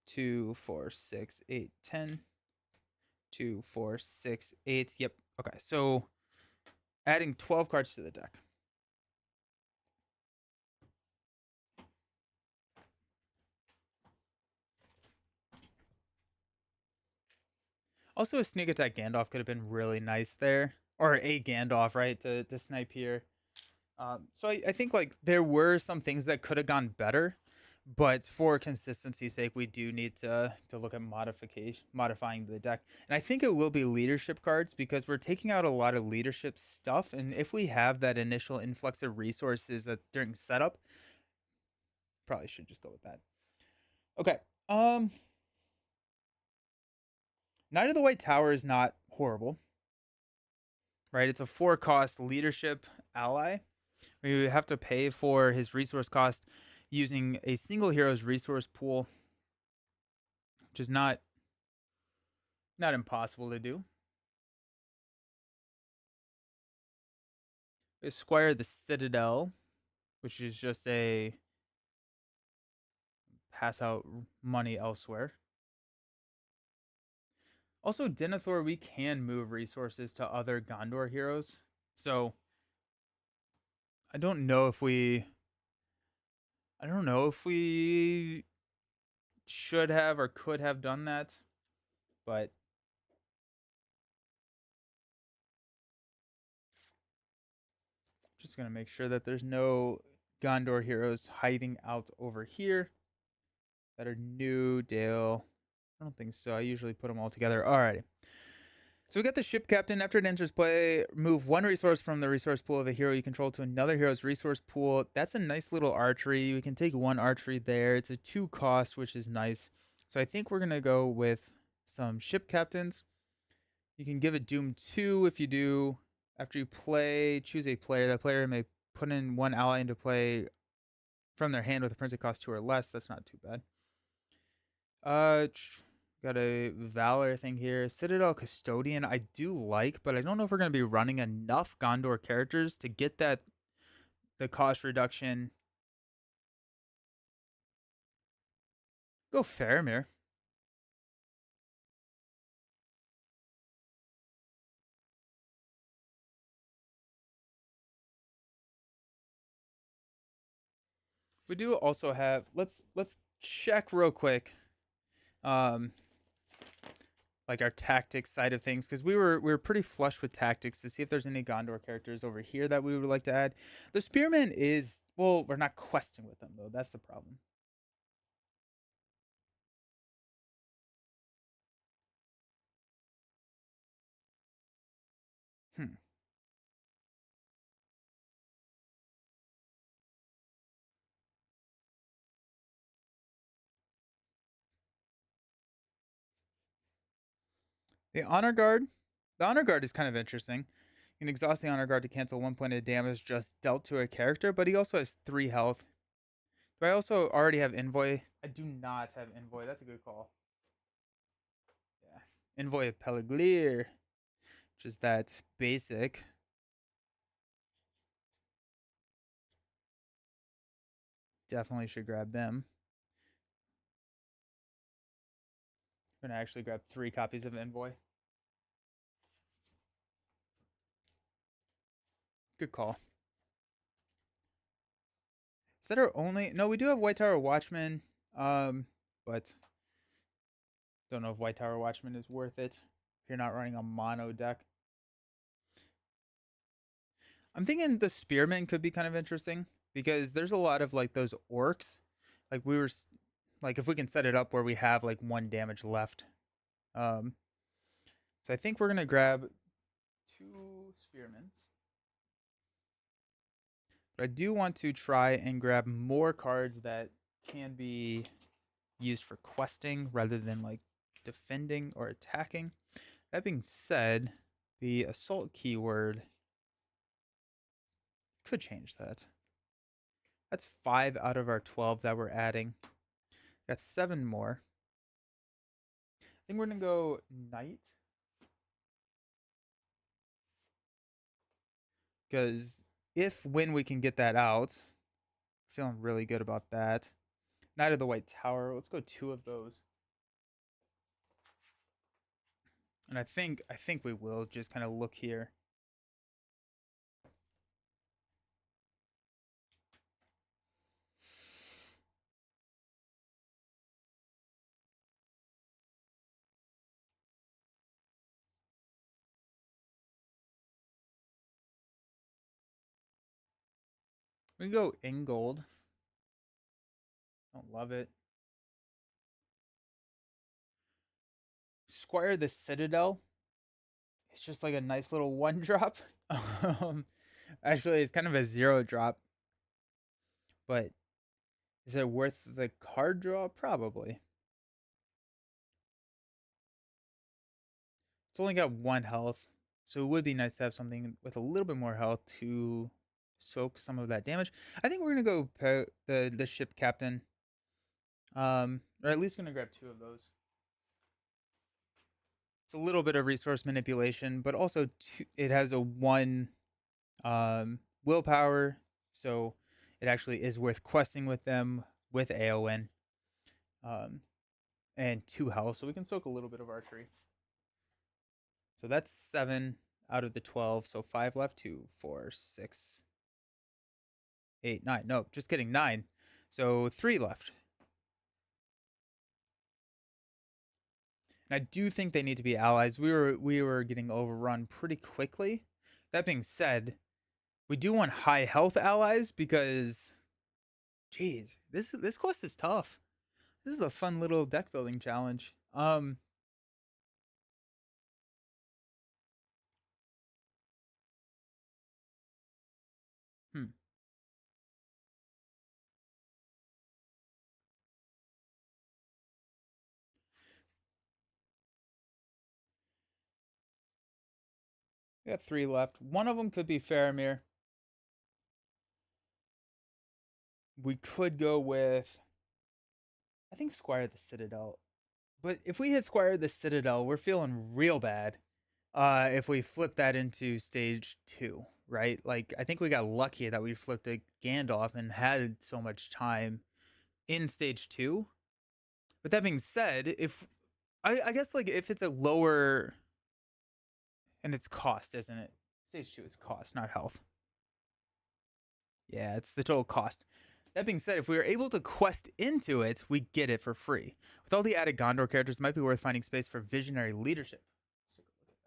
2, 4, 6, 8, 10, 2, 4, 6, 8. Yep. Okay. So adding 12 cards to the deck. Also, a sneak attack Gandalf could have been really nice there. or a Gandalf, right, to snipe here. So I think like there were some things that could have gone better, but for consistency's sake, we do need to look at modifying the deck. And I think it will be leadership cards because we're taking out a lot of leadership stuff. And if we have that initial influx of resources during setup, probably should just go with that. Okay. Knight of the White Tower is not horrible, right? It's a 4 cost leadership ally. We have to pay for his resource cost using a single hero's resource pool, which is not impossible to do. Esquire the Citadel, which is just a pass out money elsewhere. Also, Denethor, we can move resources to other Gondor heroes. So I don't know if we should have or could have done that, but just gonna make sure that there's no Gondor heroes hiding out over here that are new. Dale, I don't think so. I usually put them all together. Alrighty. So we got the ship captain. After it enters play, move 1 resource from the resource pool of a hero you control to another hero's resource pool. That's a nice little archery. We can take 1 archery there. It's a 2 cost, which is nice. So I think we're gonna go with some ship captains. You can give it Doom 2 if you do. After you play, choose a player. That player may put in 1 ally into play from their hand with a printed cost 2 or less. That's not too bad. Uh, got a Valor thing here. Citadel Custodian, I do like, but I don't know if we're going to be running enough Gondor characters to get the cost reduction. Go Faramir. We do also have let's check real quick. Um, like our tactics side of things because we were pretty flush with tactics to see if there's any Gondor characters over here that we would like to add. The Spearman is well, we're not questing with them though. That's the problem. Hmm. The honor guard. The honor guard is kind of interesting. You can exhaust the honor guard to cancel 1 point of damage just dealt to a character, but he also has 3 health. Do I also already have Envoy? I do not have Envoy. That's a good call. Yeah. Envoy of Pelaglir, which is that basic. Definitely should grab them. I'm gonna actually grab 3 copies of Envoy. Good call. Is that our only? No, we do have White Tower Watchman. But don't know if White Tower Watchman is worth it if you're not running a mono deck. I'm thinking the Spearman could be kind of interesting because there's a lot of like those orcs. Like we were, like if we can set it up where we have like 1 damage left. Um, so I think we're gonna grab 2 Spearmans. But I do want to try and grab more cards that can be used for questing rather than like defending or attacking. That being said, the assault keyword could change that. That's 5 out of our 12 that we're adding. Got 7 more. I think we're gonna go knight because if when we can get that out, feeling really good about that. Knight of the White Tower. Let's go 2 of those. And I think we will just kind of look here. We can go in gold. Don't love it. Squire the Citadel. It's just like a nice little one drop. um, Actually, it's kind of a zero drop, but is it worth the card draw? Probably. It's only got one health, so it would be nice to have something with a little bit more health to soak some of that damage. I think we're gonna go the ship captain, or at least gonna grab two of those. It's a little bit of resource manipulation, but also it has a one willpower, so it actually is worth questing with them with AON, um, and two health, so we can soak a little bit of archery. So that's 7 out of the 12. So 5 left. 2, 4, 6, 8, 9. No, just kidding. 9. So 3 left. And I do think they need to be allies. We were getting overrun pretty quickly. That being said, we do want high health allies because, geez, this quest is tough. This is a fun little deck building challenge. Hmm. We got 3 left. One of them could be Faramir. We could go with, I think, Squire the Citadel. But if we hit Squire the Citadel, we're feeling real bad. If we flip that into stage 2, right? Like, I think we got lucky that we flipped a Gandalf and had so much time in stage 2. But that being said, if I guess like if it's a lower, and it's cost, isn't it? Stage 2 is cost, not health. Yeah, it's the total cost. That being said, if we were able to quest into it, we get it for free. With all the added Gondor characters, it might be worth finding space for visionary leadership. Let's take a look at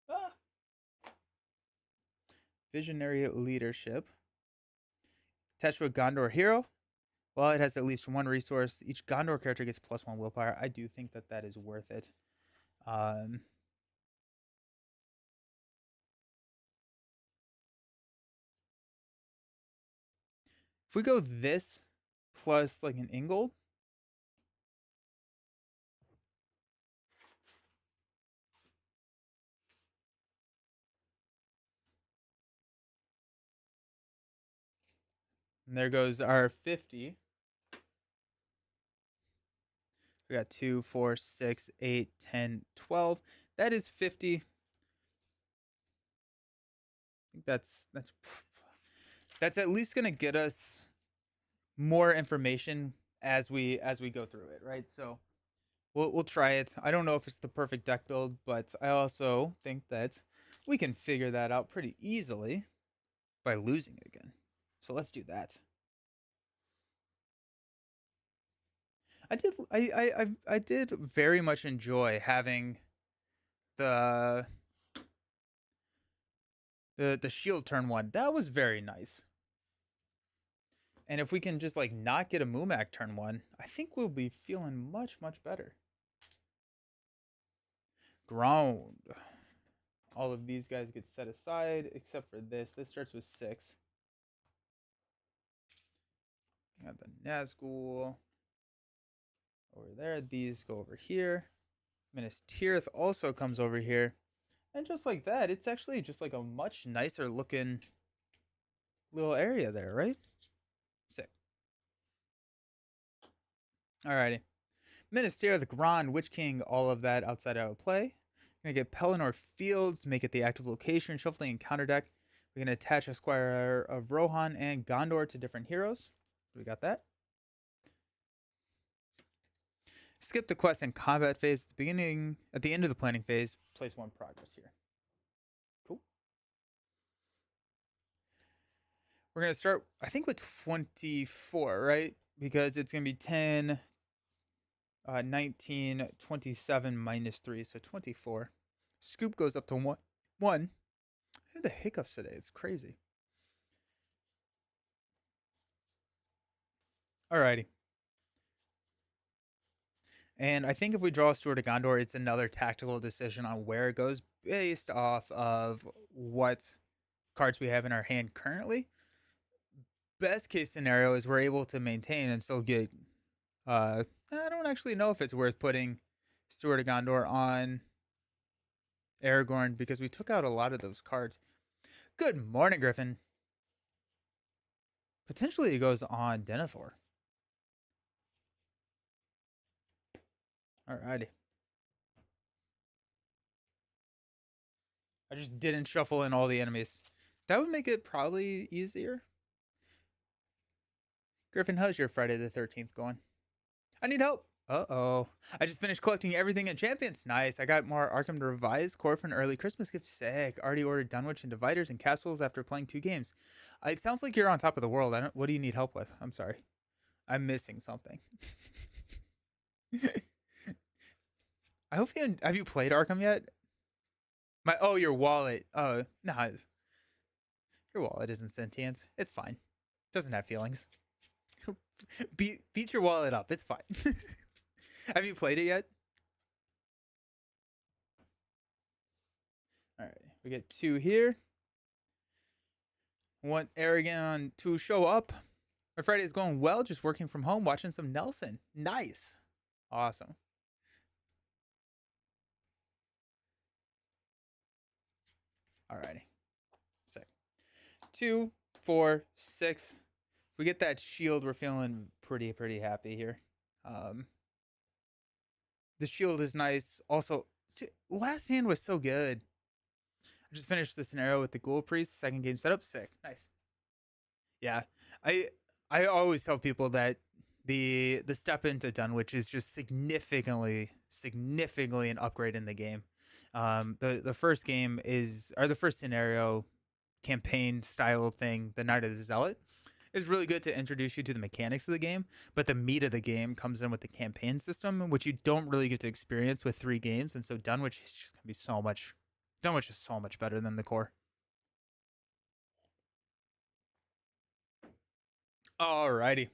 that one. Visionary leadership. Attached to a Gondor hero. Well, it has at least one resource. Each Gondor character gets +1 willpower. I do think that that is worth it. Um, if we go this plus like an Ingold, and there goes our 50. We got 2, 4, 6, 8, 10, 12. That is 50. I think that's at least gonna get us more information as we go through it, right? So we'll try it. I don't know if it's the perfect deck build, but I also think that we can figure that out pretty easily by losing it again. So let's do that. I did very much enjoy having the the shield turn 1. That was very nice. And if we can just like not get a Mumak turn 1, I think we'll be feeling much better. Ground. All of these guys get set aside except for this. This starts with 6. We got the Nazgul over there. These go over here. Minas Tirith also comes over here. And just like that, it's actually just like a much nicer looking little area there, right? Sick. Alrighty. Minas Tirith, Grand, Witch King, all of that outside out of play. We're going to get Pelennor Fields, make it the active location, shuffling and counter deck. We're going to attach a Squire of Rohan and Gondor to different heroes. We got that. Skip the quest and combat phase at the beginning. At the end of the planning phase, place 1 progress here. Cool. We're going to start, I think, with 24, right? Because it's going to be 10, 19, 27 minus 3, so 24. Scoop goes up to 1. I have the hiccups today. It's crazy. Alrighty. And I think if we draw a Steward of Gondor, it's another tactical decision on where it goes based off of what cards we have in our hand currently. Best case scenario is we're able to maintain and still get. I don't actually know if it's worth putting Steward of Gondor on Aragorn because we took out a lot of those cards. Good morning, Griffin. Potentially it goes on Denethor. Alrighty. I just didn't shuffle in all the enemies. That would make it probably easier. Griffin, how's your Friday the 13th going? I need help. Uh-oh. I just finished collecting everything at Champions. Nice. I got more Arkham to Revise core for an early Christmas gift. Sick. Already ordered Dunwich and Dividers and Castles after playing 2 games. It sounds like you're on top of the world. What do you need help with? I'm sorry. I'm missing something. I hope you have you played Arkham yet? Your wallet. Nah. Your wallet isn't sentient. It's fine. Doesn't have feelings. Beat your wallet up. It's fine. Have you played it yet? All right. We get 2 here. Want Aragorn to show up. My Friday is going well. Just working from home, watching some Nelson. Nice. Awesome. Alrighty. Sick. 2, 4, 6. If we get that shield, we're feeling pretty happy here. The shield is nice. Also, last hand was so good. I just finished the scenario with the Ghoul Priest. Second game setup. Sick. Nice. Yeah. I always tell people that the step into Dunwich is just significantly an upgrade in the game. The first game the first scenario campaign style thing, the Night of the Zealot, is really good to introduce you to the mechanics of the game, but the meat of the game comes in with the campaign system, which you don't really get to experience with 3 games, and so Dunwich is just gonna be so much. Dunwich is so much better than the core. Alrighty.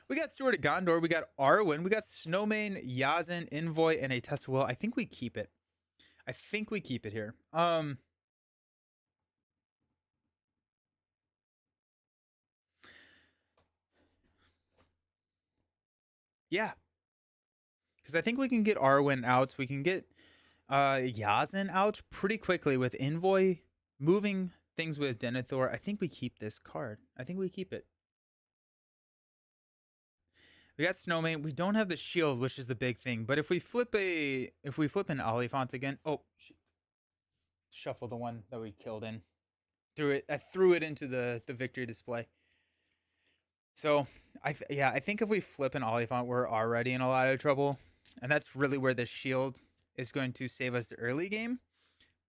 We got Steward of Gondor, we got Arwen, we got Snowmane, Yazin, Envoy, and a Test Will. I think we keep it. I think we keep it here. Yeah. Because I think we can get Arwen out. We can get Yazin out pretty quickly with Envoy moving things with Denethor. I think we keep this card. I think we keep it. We got Snowmane. We don't have the shield, which is the big thing. But if we flip an Oliphant again, shuffle the one that we killed in. I threw it into the victory display. So I think if we flip an Oliphant, we're already in a lot of trouble, and that's really where the shield is going to save us early game.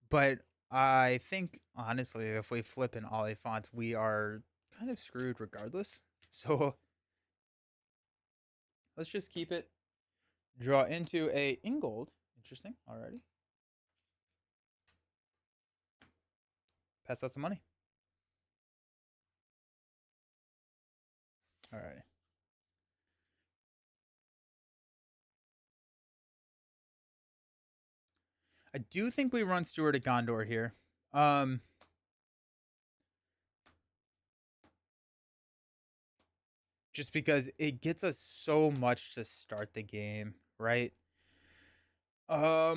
But I think honestly, if we flip an Oliphant, we are kind of screwed regardless. So let's just keep it. Draw into a Ingold. Interesting. Alrighty. Pass out some money. Alrighty. I do think we run Steward of Gondor here. Just because it gets us so much to start the game, right? I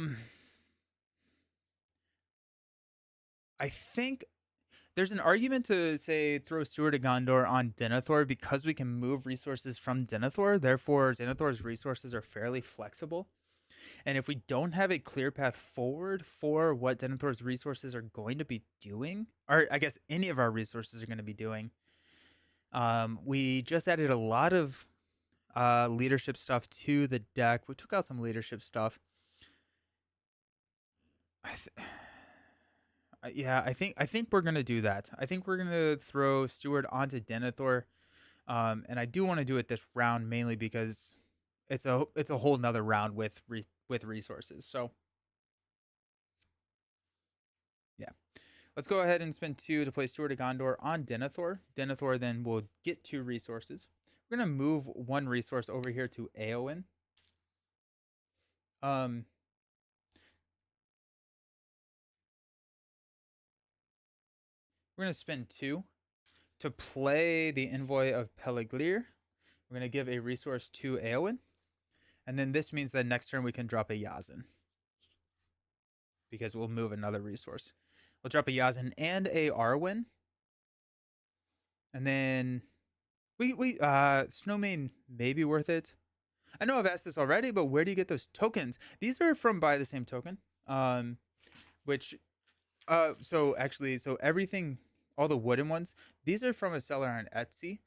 think there's an argument to say throw Steward of Gondor on Denethor because we can move resources from Denethor. Therefore, Denethor's resources are fairly flexible. And if we don't have a clear path forward for what Denethor's resources are going to be doing, or I guess any of our resources are going to be doing, we just added a lot of leadership stuff to the deck. We took out some leadership stuff. I think we're gonna do that. I think we're gonna throw Steward onto Denethor, and I do want to do it this round mainly because it's a whole nother round with resources. So yeah, let's go ahead and spend 2 to play Steward of Gondor on Denethor. Denethor then will get 2 resources. We're we're gonna move one resource over here to Eowyn. Um, we're gonna spend 2 to play the Envoy of Peliglir. We're gonna give a resource to Eowyn, and then this means that next turn we can drop a Yazin because we'll move another resource. We'll drop a Yazin and a Arwen, and then we Snowmane may be worth it. I know I've asked this already, but where do you get those tokens? These are from Buy the Same Token, which so actually, so everything, all the wooden ones, these are from a seller on Etsy,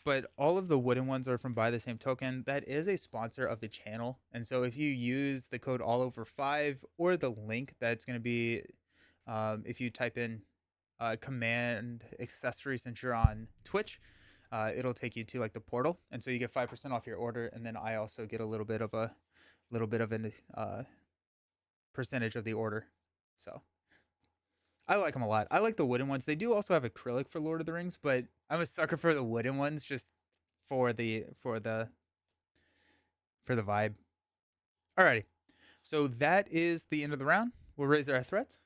but all of the wooden ones are from Buy the Same Token. That is a sponsor of the channel, and so if you use the code allover5 or the link that's going to be, if you type in command accessory since you're on Twitch, it'll take you to like the portal, and so you get 5% off your order, and then I also get a little bit of a percentage of the order. So I like them a lot. I like the wooden ones. They do also have acrylic for Lord of the Rings, but I'm a sucker for the wooden ones just for the vibe. Alrighty. So that is the end of the round. We'll raise our threat.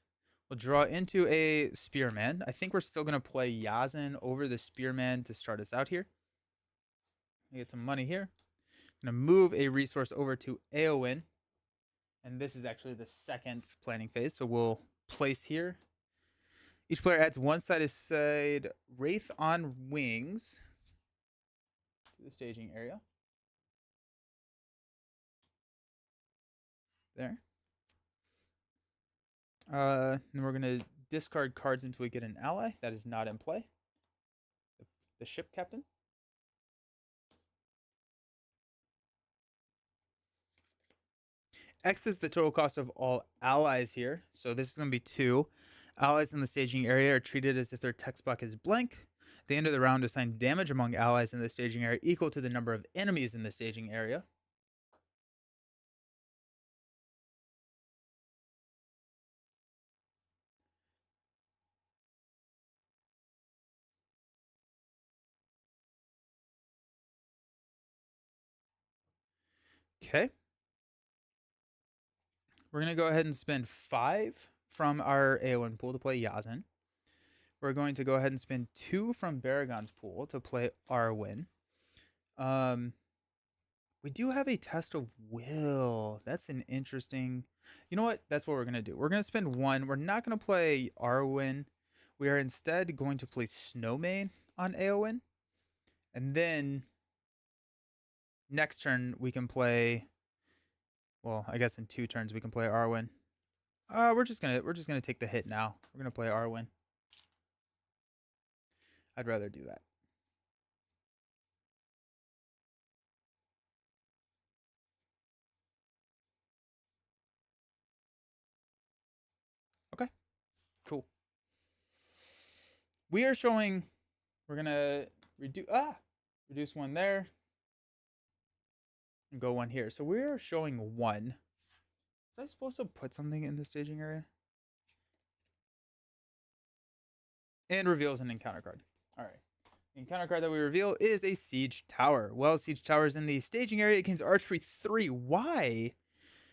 We'll draw into a Spearman. I think we're still going to play Yazin over the Spearman to start us out here. We get some money here. I'm going to move a resource over to Eowyn. And this is actually the second planning phase. So we'll place here. Each player adds one side Wraith on Wings to the staging area. There. Then we're going to discard cards until we get an ally. That is not in play. The ship captain. X is the total cost of all allies here. So this is going to be 2. Allies in the staging area are treated as if their text box is blank. At the end of the round, assign damage among allies in the staging area equal to the number of enemies in the staging area. Okay. We're going to go ahead and spend 5 from our Eowyn pool to play Yazin. We're going to go ahead and spend 2 from Baragon's pool to play Arwen. We do have a test of will. That's an interesting... You know what? That's what we're going to do. We're going to spend 1. We're not going to play Arwen. We are instead going to play Snowmane on Eowyn. And then next turn we can play... Well, I guess in 2 turns we can play Arwen. We're just gonna take the hit now. We're gonna play Arwen. I'd rather do that. Okay, cool. We are showing. We're gonna reduce 1 there, and go 1 here. So we are showing 1. Was I supposed to put something in the staging area? And reveals an encounter card. All right. The encounter card that we reveal is a Siege Tower. Well, Siege Tower is in the staging area. It gains Archery 3. Why?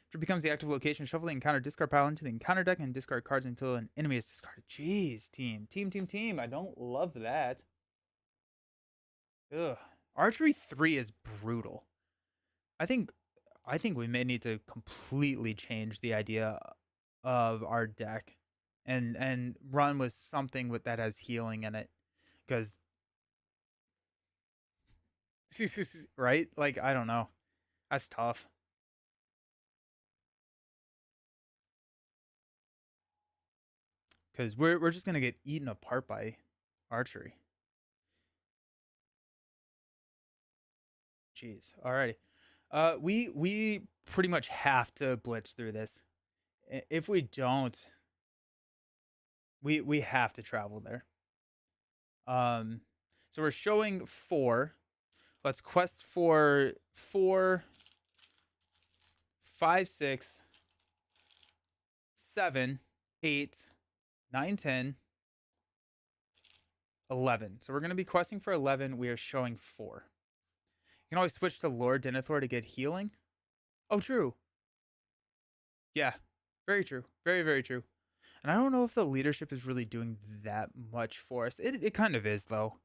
After it becomes the active location, shuffle the encounter discard pile into the encounter deck and discard cards until an enemy is discarded. Jeez, team. I don't love that. Ugh. Archery 3 is brutal. I think we may need to completely change the idea of our deck and run with something that has healing in it, because right, like, I don't know, that's tough, because we're just gonna get eaten apart by archery. Jeez. Alrighty. We pretty much have to blitz through this. If we don't, we have to travel there. So we're showing 4. Let's quest for 4, 5, 6, 7, 8, 9, 10, 11. So we're going to be questing for 11. We are showing 4. can always switch to Lord Denethor to get healing. Oh, true. Yeah, very true. Very, very true. And I don't know if the leadership is really doing that much for us. It kind of is, though.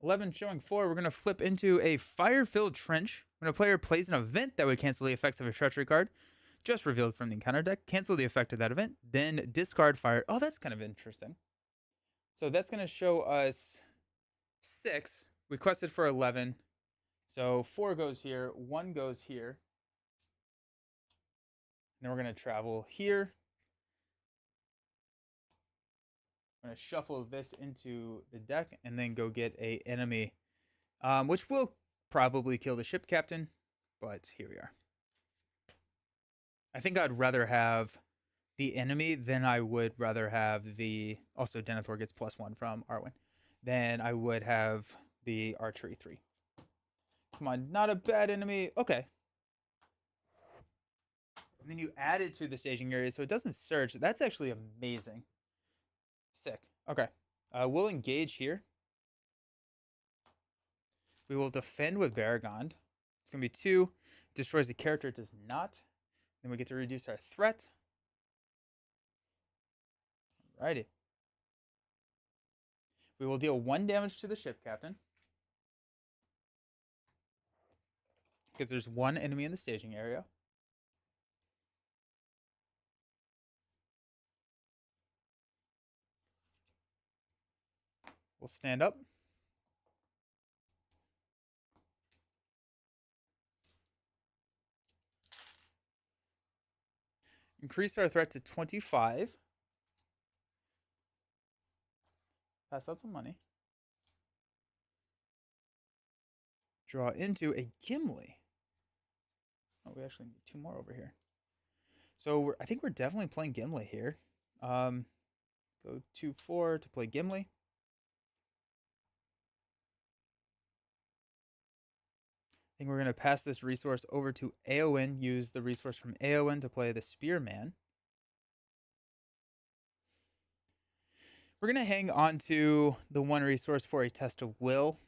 11 showing 4. We're going to flip into a Fire-Filled Trench. When a player plays an event that would cancel the effects of a treachery card, just revealed from the encounter deck, cancel the effect of that event, then discard fire. Oh, that's kind of interesting. So that's going to show us 6. We quested for 11. So 4 goes here, 1 goes here. Then we're going to travel here. I'm going to shuffle this into the deck and then go get a enemy, which will probably kill the ship captain, but here we are. I think I'd rather have the enemy than I would rather have the, also Denethor gets +1 from Arwen, than I would have the archery 3. Come on, not a bad enemy. Okay. And then you add it to the staging area so it doesn't surge. That's actually amazing. Sick. Okay. We'll engage here. We will defend with Varagond. It's going to be 2. Destroys the character. It does not. Then we get to reduce our threat. Alrighty. We will deal 1 damage to the ship captain, because there's 1 enemy in the staging area. We'll stand up. Increase our threat to 25. Pass out some money. Draw into a Gimli. Oh, we actually need 2 more over here. So I think we're definitely playing Gimli here. Go 2-4 to play Gimli. I think we're going to pass this resource over to Eowyn, use the resource from Eowyn to play the Spearman. We're going to hang on to the 1 resource for a test of will.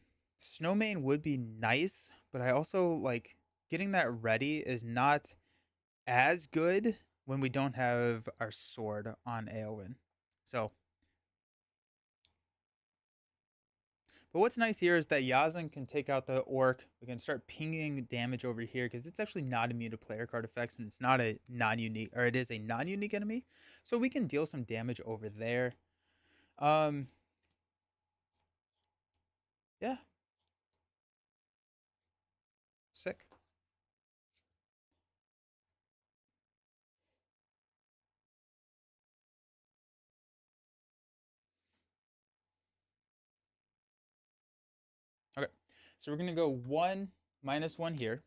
Snowmane would be nice, but I also like getting that ready is not as good when we don't have our sword on Eowyn. So, but what's nice here is that Yazan can take out the orc. We can start pinging damage over here because it's actually not immune to player card effects, and it's not a non-unique, or it is a non-unique enemy. So we can deal some damage over there. Yeah. Sick. Okay. So we're gonna go 1 -1 here.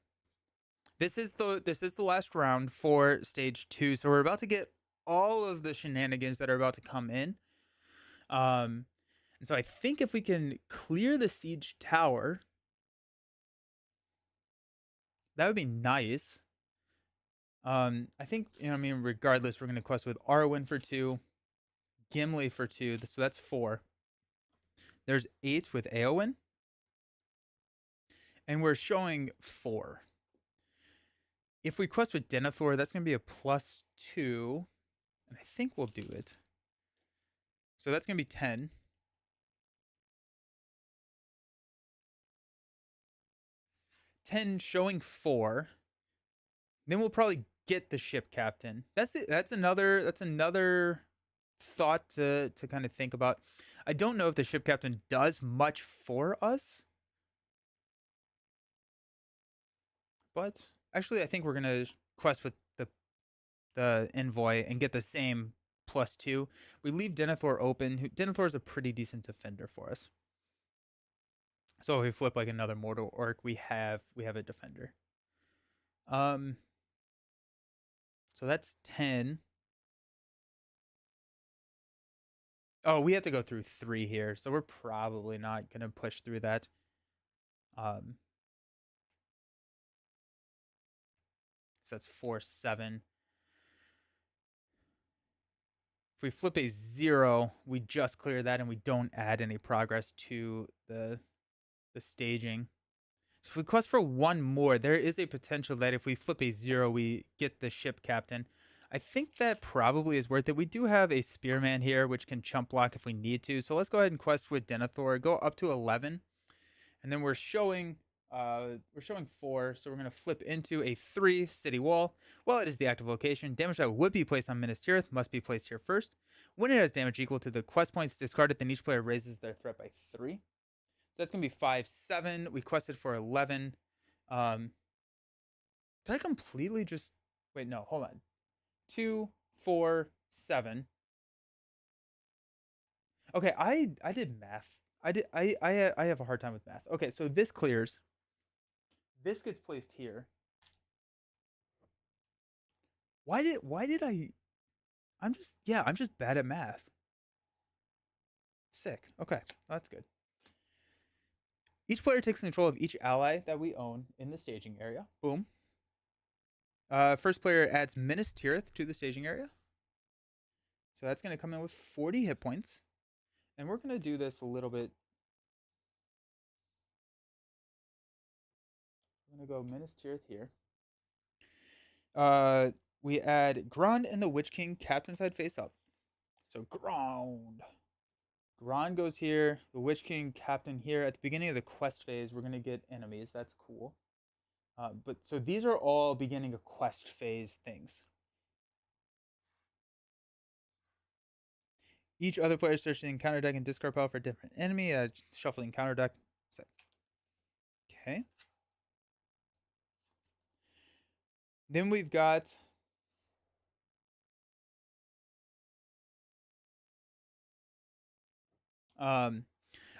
This is the last round for stage 2. So we're about to get all of the shenanigans that are about to come in. And so I think if we can clear the siege tower, that would be nice. I think, I mean, regardless, we're gonna quest with Arwen for 2, Gimli for 2, so that's 4. There's 8 with Eowyn, and we're showing 4. If we quest with Denethor, that's gonna be a +2, and I think we'll do it. So that's gonna be 10. 10 showing 4. Then we'll probably get the ship captain. That's another thought to kind of think about. I don't know if the ship captain does much for us, but actually I think we're gonna quest with the envoy and get the same +2. We leave Denethor open. Denethor is a pretty decent defender for us. So if we flip like another mortal orc, we have a defender. So that's 10. Oh, we have to go through 3 here, so we're probably not gonna push through that. So that's 4, 7. If we flip a 0, we just clear that and we don't add any progress to the staging. So if we quest for one more, there is a potential that if we flip a 0, we get the ship captain. I think that probably is worth it. We do have a spearman here, which can chump block if we need to. So let's go ahead and quest with Denethor. Go up to 11, and then we're showing 4. So we're gonna flip into a 3 city wall. Well, it is the active location. Damage that would be placed on Minas Tirith must be placed here first. When it has damage equal to the quest points discarded, then each player raises their threat by 3. That's going to be 5, 7. We quested for 11. Um, did I completely just... Wait, no, hold on. 2, 4, 7. Okay, I did math. I have a hard time with math. Okay, so this clears. This gets placed here. Why did I... I'm just bad at math. Sick. Okay, that's good. Each player takes control of each ally that we own in the staging area. Boom. First player adds Minas Tirith to the staging area. So that's going to come in with 40 hit points. And we're going to do this a little bit. I'm going to go Minas Tirith here. We add Grond and the Witch King captain side face up. So Grond. Grond goes here. The Witch King captain here. At the beginning of the quest phase, we're going to get enemies. That's cool. But so these are all beginning of quest phase things. Each other player searches the encounter deck and discard pile for a different enemy. Shuffle the encounter deck. Okay. Then we've got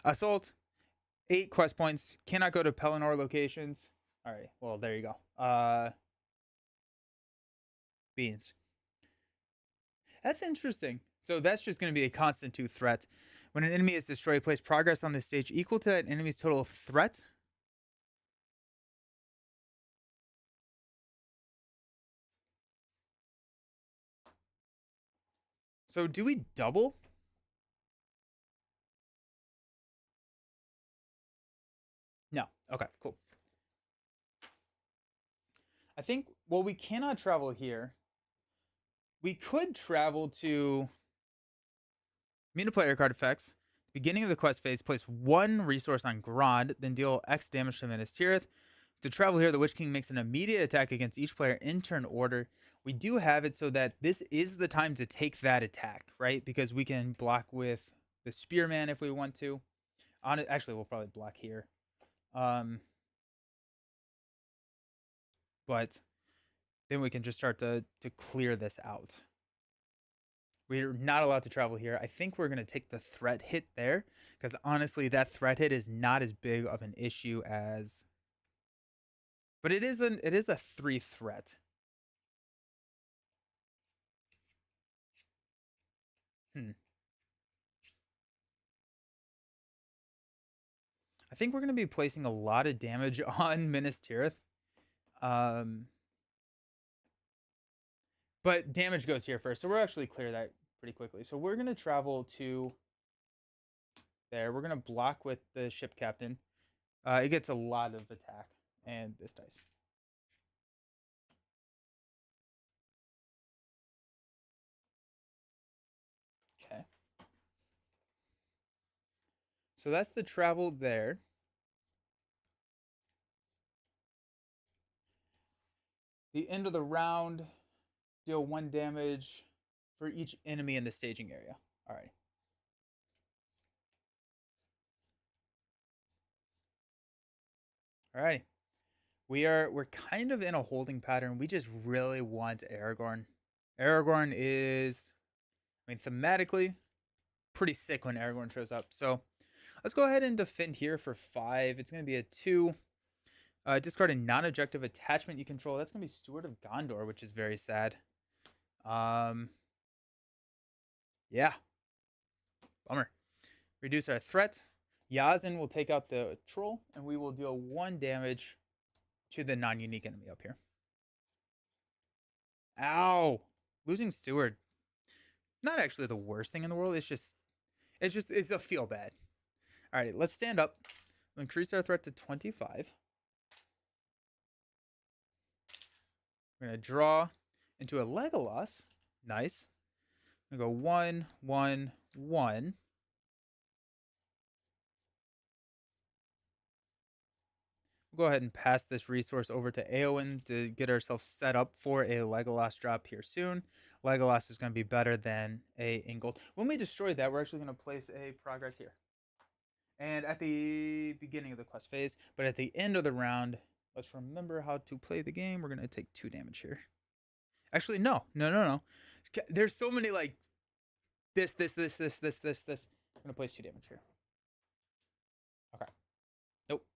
Assault. 8 quest points. Cannot go to Pelennor locations. All right. Well, there you go. Beans. That's interesting. So that's just going to be a constant 2 threat. When an enemy is destroyed, place progress on this stage equal to that enemy's total threat. So do we double? No. Okay, cool. I think, well, we cannot travel here. We could travel to Mina player card effects. Beginning of the quest phase, place 1 resource on Grond, then deal X damage to Minas Tirith. To travel here, the Witch King makes an immediate attack against each player in turn order. We do have it so that this is the time to take that attack, right? Because we can block with the Spearman if we want to. On it, actually, we'll probably block here. But then we can just start to clear this out. We're not allowed to travel here. I think we're going to take the threat hit there because honestly, that threat hit is not as big of an issue as... But it is a 3 threat. I think we're going to be placing a lot of damage on Minas Tirith. But damage goes here first, so we'll actually clear that pretty quickly. So we're going to travel to there. We're going to block with the ship captain. It gets a lot of attack, and this dice. Okay. So that's the travel there. The end of the round, deal 1 damage for each enemy in the staging area. All right. All right. We're kind of in a holding pattern. We just really want Aragorn. Aragorn is, I mean, thematically pretty sick when Aragorn shows up. So let's go ahead and defend here for 5. It's going to be a 2. Discard a non-objective attachment you control. That's going to be Steward of Gondor, which is very sad. Yeah. Bummer. Reduce our threat. Yazin will take out the troll, and we will deal 1 damage to the non-unique enemy up here. Ow! Losing Steward. Not actually the worst thing in the world. It's a feel bad. All right, let's stand up. Increase our threat to 25. We're gonna draw into a Legolas. Nice. I'm gonna go 1, 1, 1. We'll go ahead and pass this resource over to Eowyn to get ourselves set up for a Legolas drop here soon. Legolas is going to be better than a Ingold. When we destroy that, we're actually going to place a progress here. And at the beginning of the quest phase, but at the end of the round, let's remember how to play the game. We're going to take 2 damage here. Actually, no. There's so many like this. I'm going to place 2 damage here. Okay. Nope.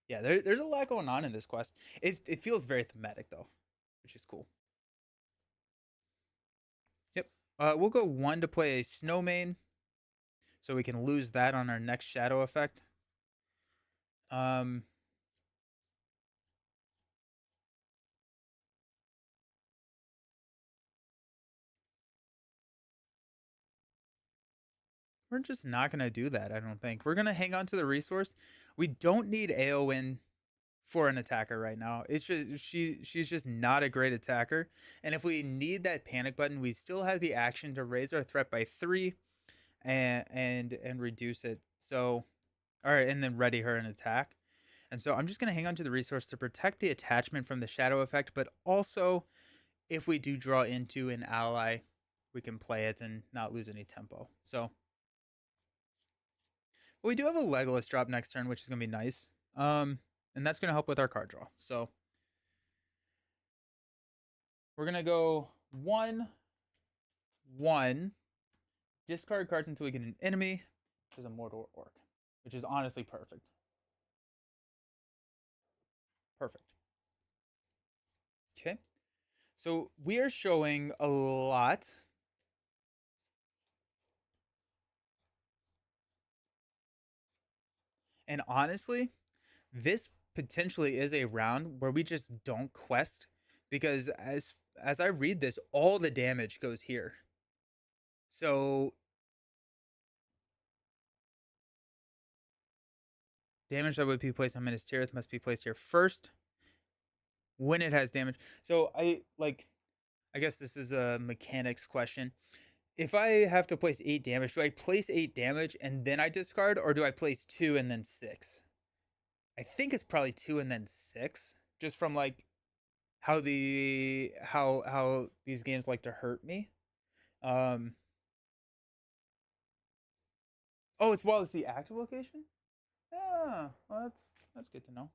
Yeah, there's a lot going on in this quest. It feels very thematic though, which is cool. Yep. We'll go 1 to play a Snowmane, so we can lose that on our next shadow effect. We're just not gonna do that. I don't think we're gonna hang on to the resource. We don't need Eowyn for an attacker right now. It's just she's just not a great attacker. And if we need that panic button, we still have the action to raise our threat by 3 and reduce it. So, all right, and then ready her an attack. And so I'm just going to hang on to the resource to protect the attachment from the shadow effect, but also if we do draw into an ally, we can play it and not lose any tempo. So we do have a Legolas drop next turn, which is going to be nice. And that's going to help with our card draw. So we're going to go 1, 1, discard cards until we get an enemy, which is a Mordor Orc, which is honestly perfect. Perfect. Okay. So we are showing a lot. And honestly, this potentially is a round where we just don't quest, because as I read this, all the damage goes here. So damage that would be placed on Minas Tirith must be placed here first when it has damage. So I guess this is a mechanics question. If I have to place 8 damage, do I place 8 damage and then I discard, or do I place 2 and then 6? I think it's probably 2 and then 6, just from like how these games like to hurt me. Um oh, it's while it's the active location? Yeah, well, that's good to know.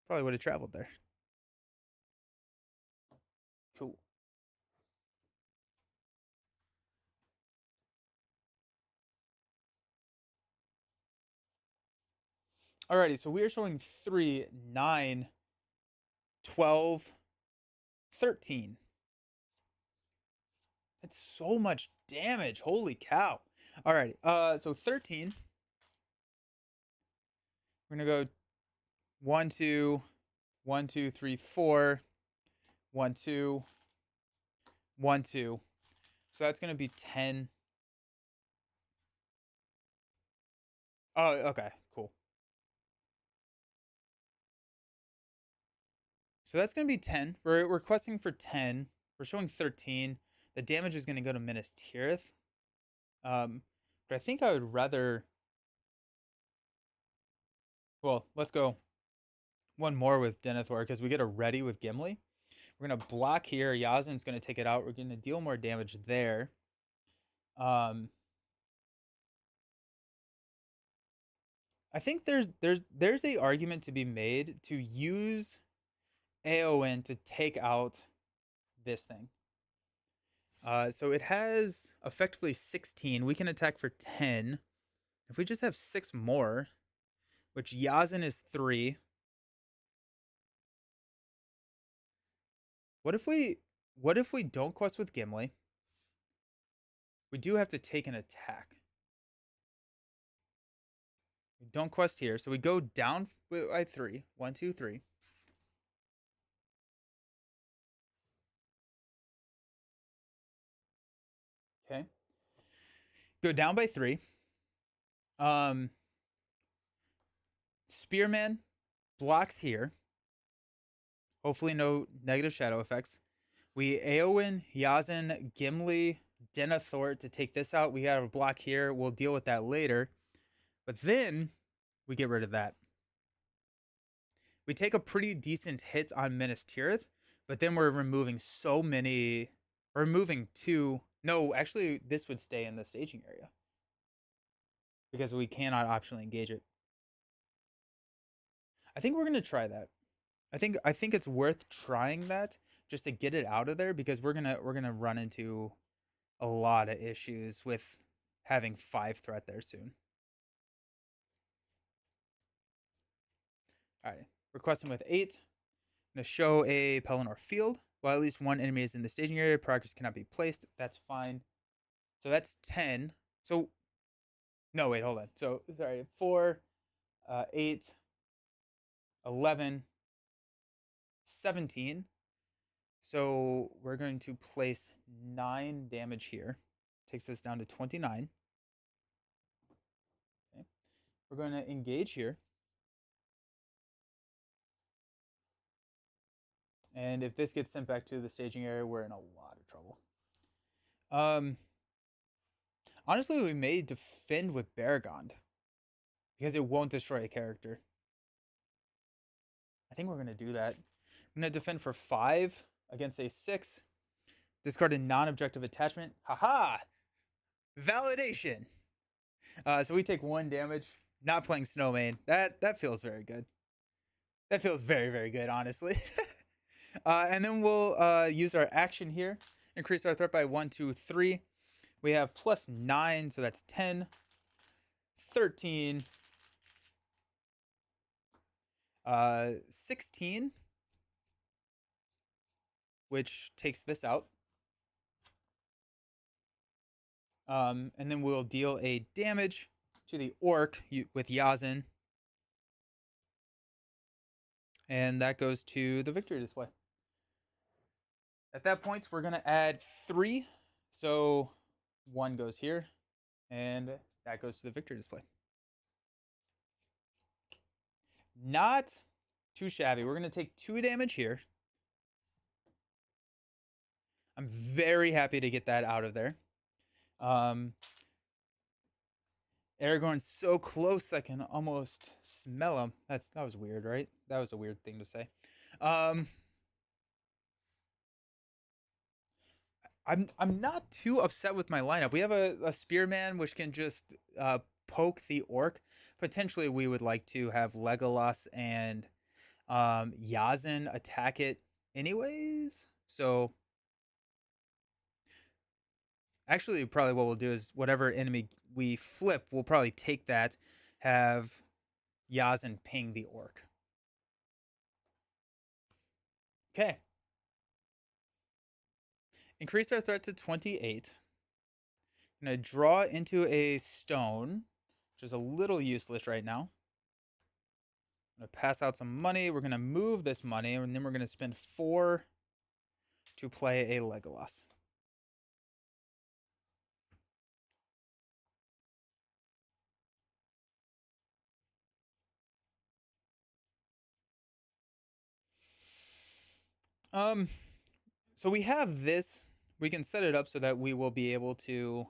Probably would have traveled there. Cool. Alrighty, so we are showing 3, 9, 12, 13. That's so much damage. Holy cow. Alrighty, so 13. We're gonna go 1, 2, 1, 2, 3, 4, 1, 2, 1, 2. So that's gonna be 10. Oh, okay, cool. So that's gonna be 10. We're requesting for 10. We're showing 13. The damage is gonna go to Minas Tirith. But I think I would rather. Well, let's go one more with Denethor because we get a ready with Gimli. We're gonna block here. Yazin's gonna take it out. We're gonna deal more damage there. Um, I think there's a argument to be made to use Eowyn to take out this thing. So it has effectively 16. We can attack for 10. If we just have 6 more, which Yazin is 3. What if we don't quest with Gimli? We do have to take an attack. We don't quest here, so we go down by 3. 1, 2, 3. Go down by 3. Um, Spearman blocks here. Hopefully, no negative shadow effects. We Eowyn, Yazan, Gimli, Denethor to take this out. We have a block here. We'll deal with that later. But then we get rid of that. We take a pretty decent hit on Minas Tirith, but then we're removing so many. Removing 2. No, actually, this would stay in the staging area because we cannot optionally engage it. I think we're gonna try that. I think it's worth trying that just to get it out of there because we're gonna run into a lot of issues with having 5 threat there soon. All right, requesting with 8. I'm gonna show a Pelennor field. While at least one enemy is in the staging area, progress cannot be placed. That's fine. So that's 10. So no, wait, hold on. So sorry, 4, 8, 11, 17. So we're going to place 9 damage here. Takes us down to 29. Okay. We're going to engage here. And if this gets sent back to the staging area, we're in a lot of trouble. Honestly, we may defend with Baragond because it won't destroy a character. I think we're going to do that. I'm going to defend for 5 against a 6. Discard a non-objective attachment. Haha! Validation! So we take 1 damage. Not playing Snowmane. That feels very good. That feels very, very good, honestly. And then we'll use our action here. Increase our threat by 1, 2, 3. We have plus 9, so that's 10, 13, 16, which takes this out. And then we'll deal a damage to the orc with Yazan. And that goes to the victory display. At that point, we're going to add 3. So 1 goes here, and that goes to the victory display. Not too shabby. We're going to take 2 damage here. I'm very happy to get that out of there. Aragorn's so close I can almost smell him. That was weird, right? That was a weird thing to say. I'm not too upset with my lineup. We have a spearman which can just poke the orc. Potentially, we would like to have Legolas and Yazan attack it anyways. So actually, probably what we'll do is whatever enemy we flip, we'll probably take that, have Yazan ping the orc. Okay. Increase our threat to 28. I'm going to draw into a stone, which is a little useless right now. I'm going to pass out some money. We're going to move this money, and then we're going to spend 4 to play a Legolas. So we have this. We can set it up so that we will be able to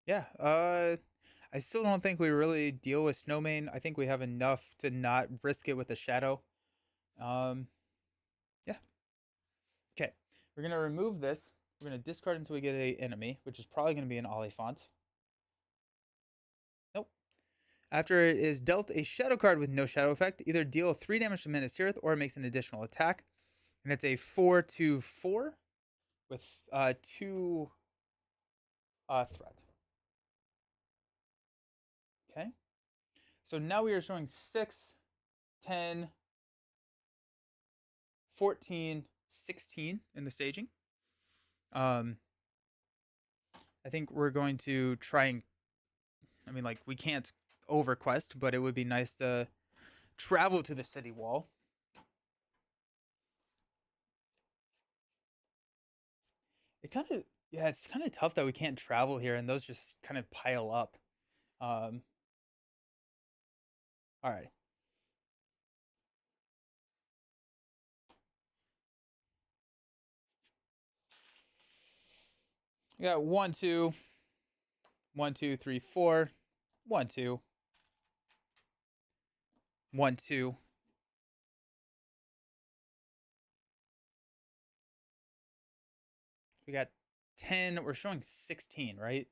yeah, I still don't think we really deal with Snowmane. I think we have enough to not risk it with a shadow. Yeah. Okay, we're gonna remove this. We're gonna discard until we get an enemy, which is probably gonna be an Oliphant. Nope. After it is dealt a shadow card with no shadow effect, either deal 3 damage to Minas Tirith or it makes an additional attack. And it's a 4/4 with 2 threat. Okay. So now we are showing 6, 10, 14, 16 in the staging. I think we're going to try and, I mean, like, we can't overquest, but it would be nice to travel to the city wall. It kind of, yeah, it's kind of tough that we can't travel here, and those just kind of pile up. Um, all right. We got 1, 2, 1, 2, 3, 4, 1, 2, 1, 2. We got 10. We're showing 16, right?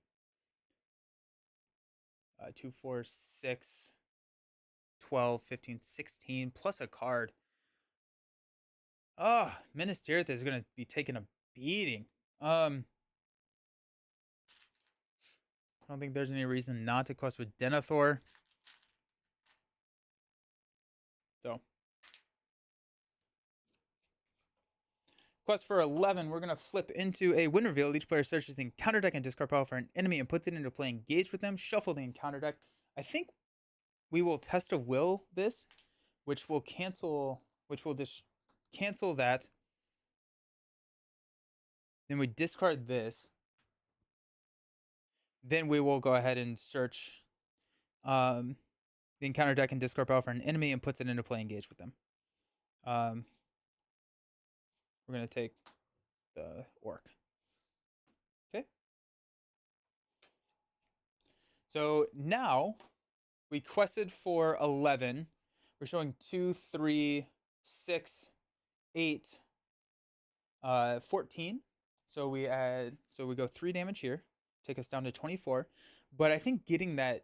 2, 4, 6, 12, 15, 16, plus a card. Oh, Minas Tirith is going to be taking a beating. I don't think there's any reason not to quest with Denethor. So, quest for 11, we're going to flip into a win reveal. Each player searches the encounter deck and discard power for an enemy and puts it into play engaged with them. Shuffle the encounter deck. I think we will Test of Will this, which will just cancel that. Then we discard this. Then we will go ahead and search the encounter deck and discard power for an enemy and puts it into play engaged with them. We're going to take the orc. Okay. So now we quested for 11. We're showing 2, 3, 6, 8, 14. So we go 3 damage here, take us down to 24. But I think getting that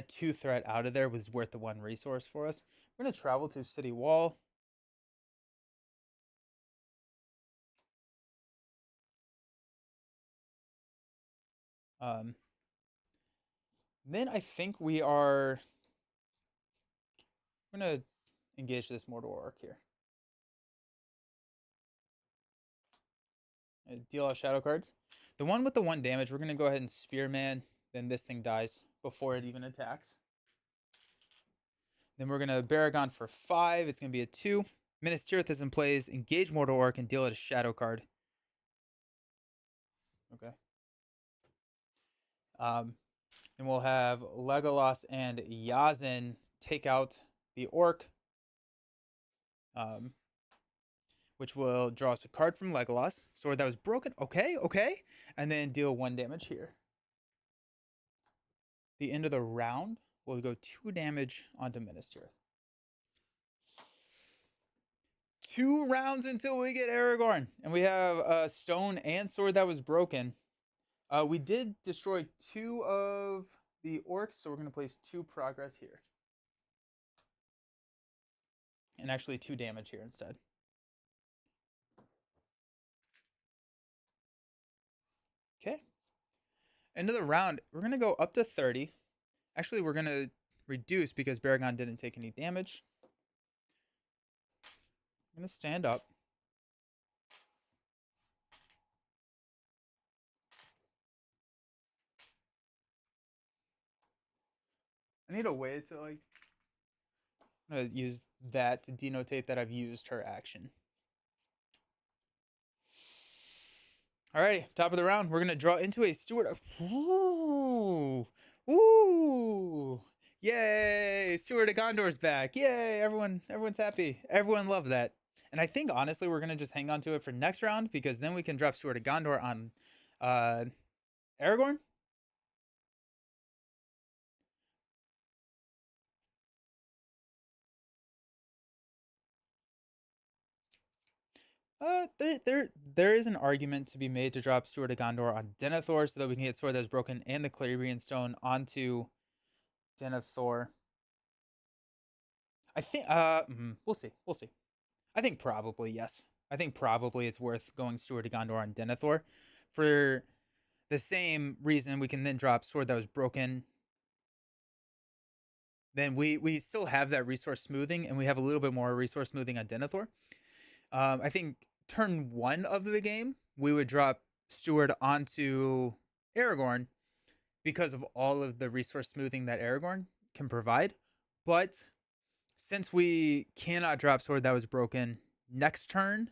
2 threat out of there was worth the 1 resource for us. We're going to travel to City Wall. Then I think we're going to engage this Mortal Orc here. Deal out shadow cards. The one with the 1 damage, we're going to go ahead and Spearman. Then this thing dies before it even attacks. Then we're going to Baragon for 5. It's going to be a 2. Minas Tirith is in plays. Engage Mortal Orc and deal it a shadow card. Okay. And we'll have Legolas and Yazin take out the orc, which will draw us a card from Legolas. Sword that was broken. Okay, okay. And then deal 1 damage here. The end of the round, we'll go 2 damage onto Minas Tirith. 2 rounds until we get Aragorn. And we have a stone and sword that was broken. We did destroy 2 of the orcs, so we're going to place 2 progress here. And actually 2 damage here instead. Okay. End of the round, we're going to go up to 30. Actually, we're going to reduce because Baragon didn't take any damage. I'm going to stand up. I need a way to I'm going to use that to denotate that I've used her action. Alrighty, top of the round, we're going to draw into a Steward of... Ooh! Ooh! Yay! Steward of Gondor's back. Yay! Everyone's happy. Everyone loved that. And I think, honestly, we're going to just hang on to it for next round because then we can drop Steward of Gondor on Aragorn. There is an argument to be made to drop Sword of Gondor on Denethor so that we can get Sword That Was Broken and the Clarion Stone onto Denethor. I think we'll see. I think probably yes. I think probably it's worth going Sword of Gondor on Denethor for the same reason. We can then drop Sword That Was Broken. Then we still have that resource smoothing, and we have a little bit more resource smoothing on Denethor. I think turn 1 of the game, we would drop Steward onto Aragorn because of all of the resource smoothing that Aragorn can provide. But since we cannot drop Sword That Was Broken next turn,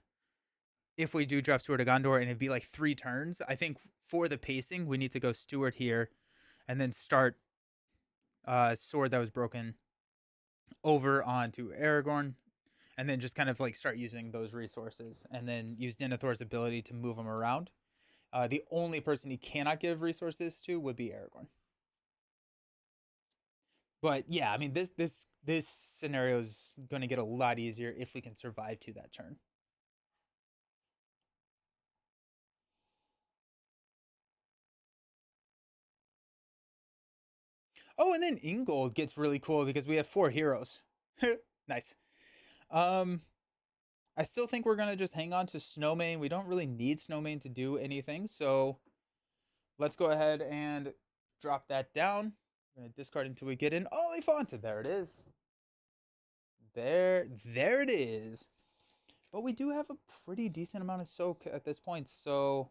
if we do drop Sword of Gondor and it'd be like 3 turns, I think for the pacing, we need to go Steward here and then start Sword That Was Broken over onto Aragorn, and then just kind of like start using those resources, and then use Denethor's ability to move them around. The only person he cannot give resources to would be Aragorn. But yeah, I mean this scenario is going to get a lot easier if we can survive to that turn. Oh, and then Ingold gets really cool because we have 4 heroes. Nice. Um, I still think we're gonna just hang on to Snowmane. We don't really need Snowmane to do anything, so let's go ahead and drop that down. I'm gonna discard until we get in Oliphant. There it is. There it is. But we do have a pretty decent amount of soak at this point, so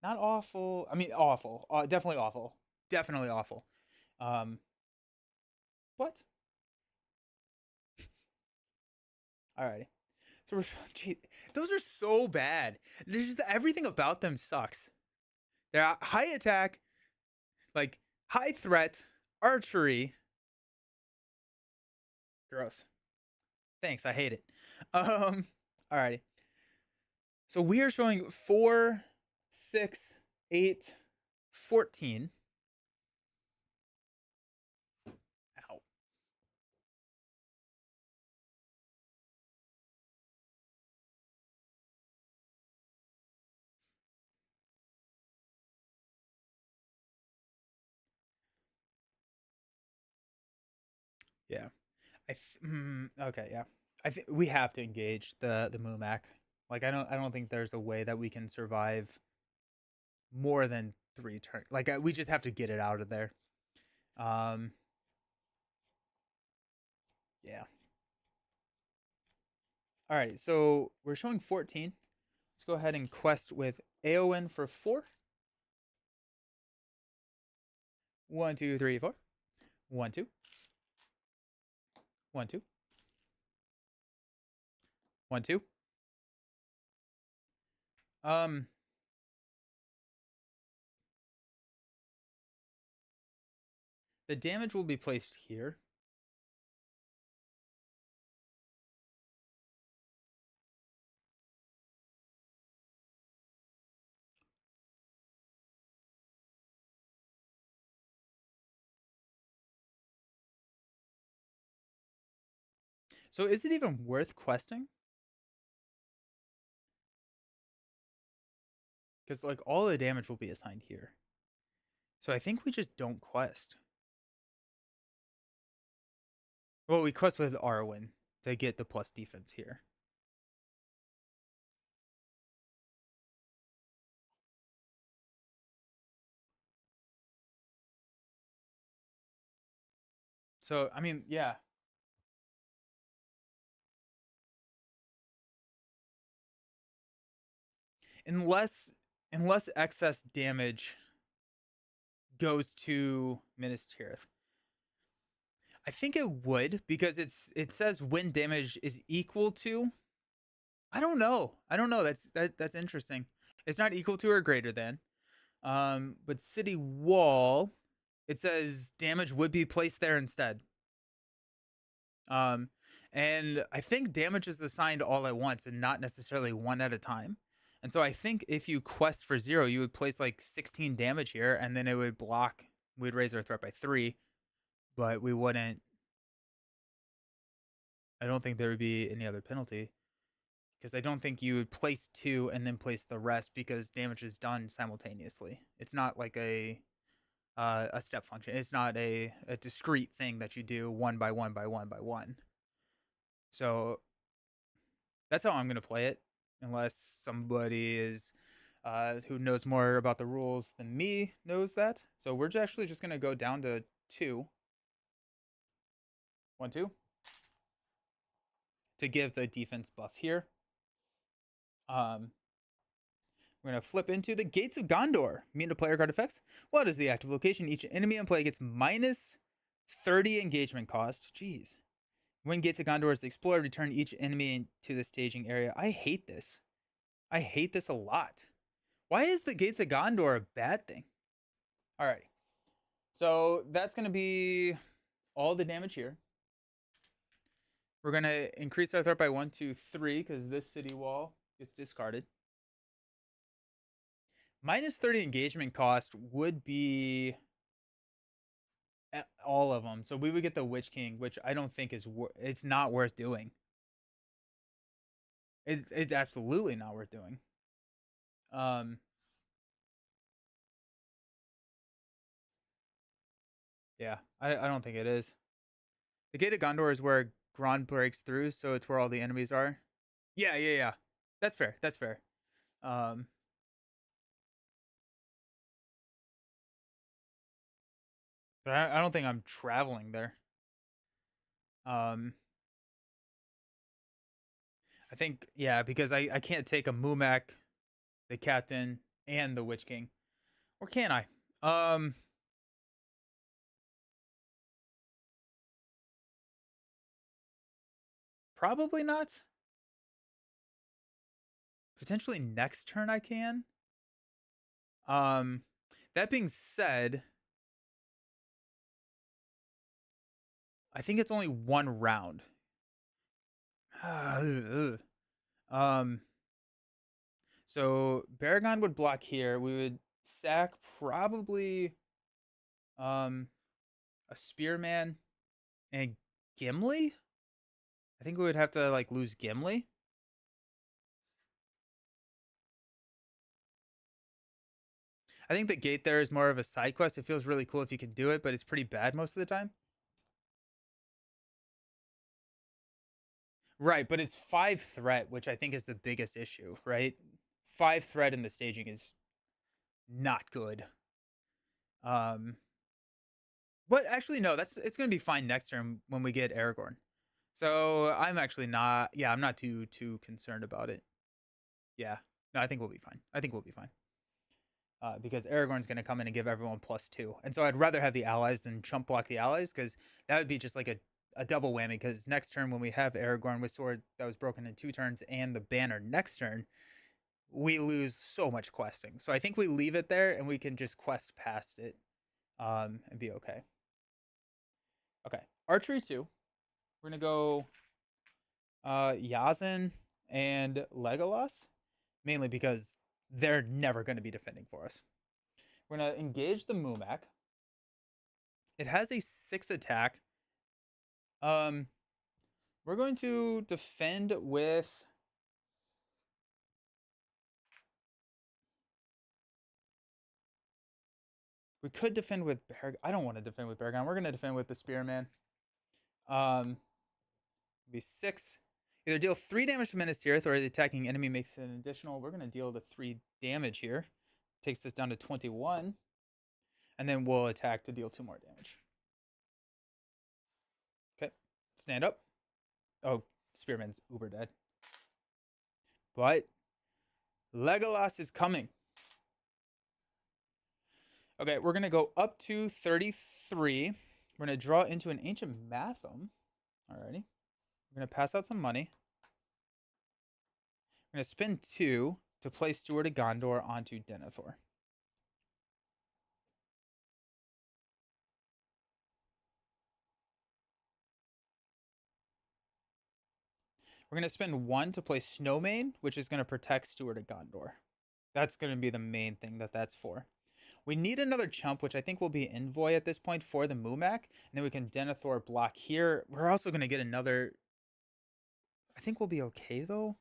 not awful. I mean, awful. Definitely awful. Definitely awful. Um, but alrighty. So we're, gee, those are so bad. There's just everything about them sucks. They're high attack, like high threat, archery. Gross. Thanks, I hate it. Alrighty. So we are showing 4, 6, 8, 14. Ow. Yeah. Okay, yeah. I think we have to engage the Mumak. Like I don't think there's a way that we can survive more than 3 turns. Like we just have to get it out of there. Um yeah. All right, so we're showing 14. Let's go ahead and quest with Aowen for 4. 1, 2, 3, 4. 1, 2. 1, 2. 1, 2. Um, the damage will be placed here. So is it even worth questing? Because like all the damage will be assigned here. So I think we just don't quest. Well, we quest with Arwen to get the plus defense here. So I mean, yeah. Unless unless excess damage goes to Minas Tirith. I think it would because it says when damage is equal to. I don't know. I don't know. That's interesting. It's not equal to or greater than. But city wall, it says damage would be placed there instead. Um, and I think damage is assigned all at once and not necessarily one at a time. And so I think if you quest for 0, you would place like 16 damage here, and then it would block. We'd raise our threat by 3, but we wouldn't. I don't think there would be any other penalty because I don't think you would place 2 and then place the rest because damage is done simultaneously. It's not like a step function. It's not a discrete thing that you do 1 by 1 by 1 by 1. So that's how I'm going to play it, unless somebody is who knows more about the rules than me knows that. So we're actually just going to go down to 2. 1, 2 to give the defense buff here. Um, We're going to flip into the Gates of Gondor. Mean to player card effects. What is the active location? Each enemy in play gets minus 30 engagement cost. Jeez. When Gates of Gondor is explored, return each enemy into the staging area. I hate this. I hate this a lot. Why is the Gates of Gondor a bad thing? Alrighty. So that's going to be all the damage here. We're going to increase our threat by 1, 2, 3 because this city wall gets discarded. Minus 30 engagement cost would be all of them. So we would get the Witch King, which I don't think is it's not worth doing. It's absolutely not worth doing. Yeah, I don't think it is. The Gate of Gondor is where Gron breaks through, so it's where all the enemies are. Yeah. That's fair. That's fair. But I don't think I'm traveling there. I think, yeah, because I can't take a Mumak, the Captain, and the Witch King. Or can I? Probably not. Potentially next turn I can. That being said, I think it's only one round. So Baragon would block here. We would sack probably a Spearman and Gimli. I think we would have to like lose Gimli. I think the gate there is more of a side quest. It feels really cool if you can do it, but it's pretty bad most of the time. Right, but it's 5 threat, which I think is the biggest issue, right? 5 threat in the staging is not good. But actually no, it's gonna be fine next turn when we get Aragorn. So I'm actually not. Yeah, I'm not too concerned about it. Yeah, no, I think we'll be fine. I think we'll be fine. Because Aragorn's gonna come in and give everyone +2, and so I'd rather have the allies than chump block the allies because that would be just like a double whammy. Because next turn when we have Aragorn with sword that was broken in 2 turns and the banner next turn, we lose so much questing. So I think we leave it there and we can just quest past it, and be okay. Okay, archery 2. We're gonna go Yazin and Legolas, mainly because they're never going to be defending for us. We're going to engage the Mumak. It has a 6 attack. We're going to defend with we could defend with I don't want to defend with Baragon. We're going to defend with the Spearman. Be 6. Either deal 3 damage to Minas Tirith or the attacking enemy makes an additional. We're going to deal the 3 damage here. Takes this down to 21. And then we'll attack to deal 2 more damage. Okay. Stand up. Oh, Spearman's uber dead. But Legolas is coming. Okay, we're going to go up to 33. We're going to draw into an Ancient Matham. Alrighty. We're going to pass out some money. We're going to spend 2 to play Steward of Gondor onto Denethor. We're going to spend 1 to play Snowmane, which is going to protect Steward of Gondor. That's going to be the main thing that's for. We need another chump, which I think will be Envoy at this point for the Mumak. And then we can Denethor block here. We're also going to get another. I think we'll be okay, though.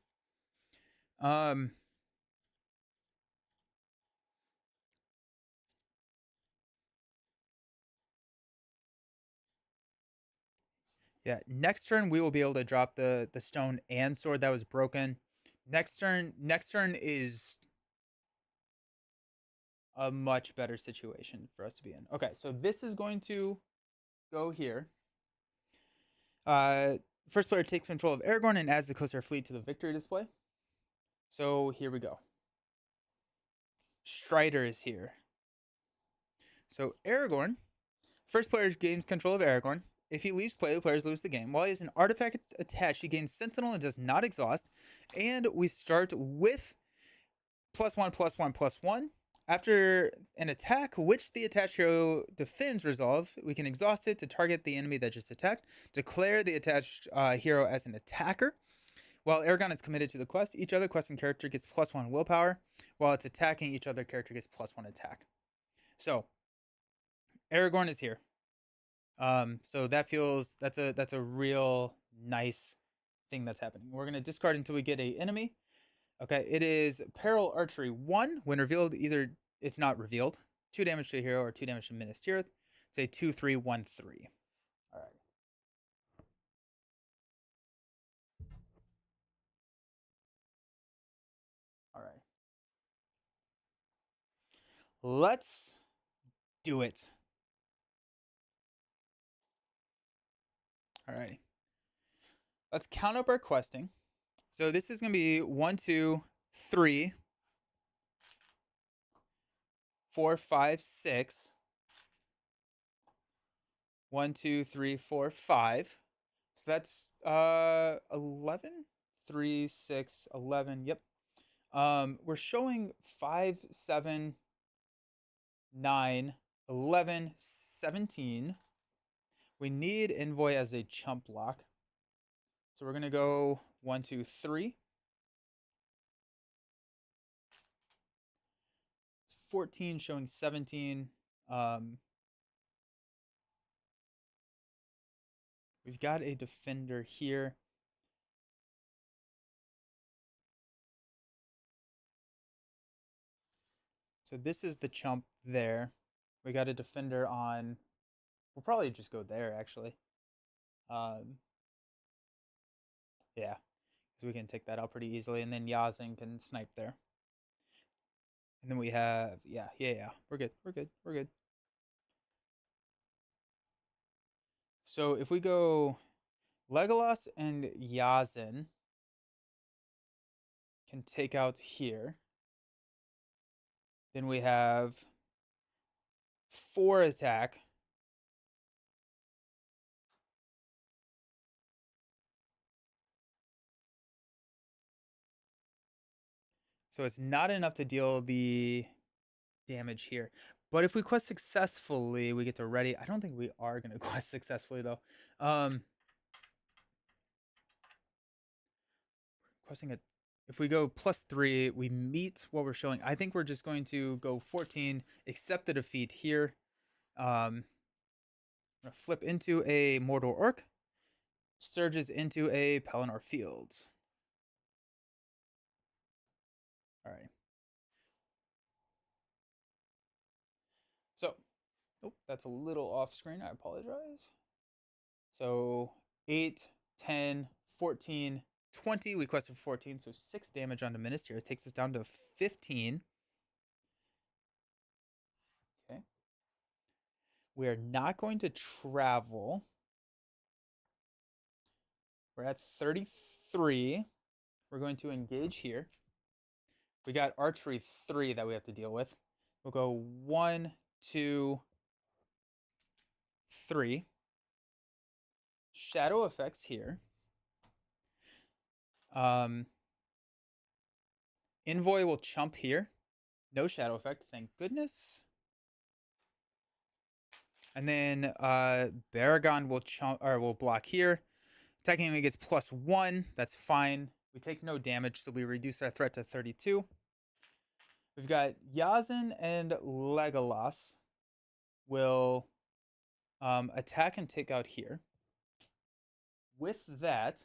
Yeah, next turn we will be able to drop the stone and sword that was broken. Next turn is a much better situation for us to be in. Okay, so this is going to go here. First player takes control of Aragorn and adds the Coastar fleet to the victory display. So here we go. Strider is here. So Aragorn, first player gains control of Aragorn. If he leaves play, the players lose the game. While he has an artifact attached, he gains Sentinel and does not exhaust. And we start with +1/+1/+1. After an attack, which the attached hero defends resolve, we can exhaust it to target the enemy that just attacked. Declare the attached hero as an attacker. While Aragorn is committed to the quest, each other questing character gets +1 willpower. While it's attacking, each other character gets +1 attack. So Aragorn is here. So that's a real nice thing that's happening. We're gonna discard until we get a enemy. Okay, it is Peril Archery 1. When revealed, either it's not revealed. 2 damage to a hero or 2 damage to Minas Tirith. It's a 2/3/1/3. All right. All right. Let's do it. All right. Let's count up our questing. So this is going to be 1, 2, 3, 4, 5, 6. 1, 2, 3, 4, 5. So that's 11, 3, 6, 11. Yep. We're showing 5, 7, 9, 11, 17. We need Envoy as a chump block. So we're going to go 1, 2, 3. 14 showing 17. We've got a defender here. So this is the chump there. We got a defender on. We'll probably just go there, actually. Yeah, because we can take that out pretty easily, and then Yazin can snipe there. And then we have, yeah. We're good. So if we go Legolas and Yazin can take out here. Then we have 4 attack. So it's not enough to deal the damage here. But if we quest successfully, we get to ready. I don't think we are going to quest successfully, though. Questing it. If we go +3, we meet what we're showing. I think we're just going to go 14, accept the defeat here. I'm going to flip into a Mordor Orc. Surges into a Pelennor Field. All right. So, oh, that's a little off screen. I apologize. So 8, 10, 14, 20. We quested 14, so 6 damage onto Minas Tirith. It takes us down to 15. Okay. We are not going to travel. We're at 33. We're going to engage here. We got archery 3 that we have to deal with. We'll go 1, 2, 3. Shadow effects here. Envoy will chump here. No shadow effect, thank goodness. And then Baragon will chump or will block here. Attacking enemy gets +1. That's fine. We take no damage, so we reduce our threat to 32. We've got Yazin and Legolas will attack and take out here. With that,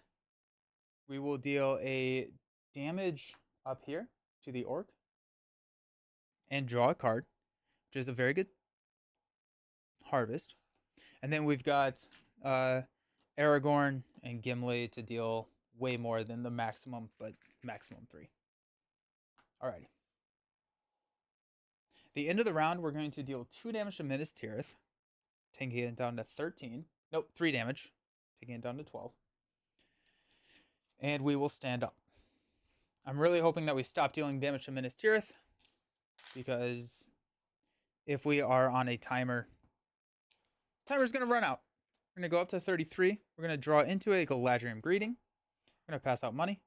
we will deal a damage up here to the orc and draw a card, which is a very good harvest. And then we've got Aragorn and Gimli to deal way more than the maximum, but maximum 3. Alrighty. The end of the round, we're going to deal 2 damage to Minas Tirith, taking it down to 13. Nope, 3 damage, taking it down to 12. And we will stand up. I'm really hoping that we stop dealing damage to Minas Tirith. because if we are on a timer, timer's going to run out. We're going to go up to 33. We're going to draw into a Galadriel Greeting. We're going to pass out money.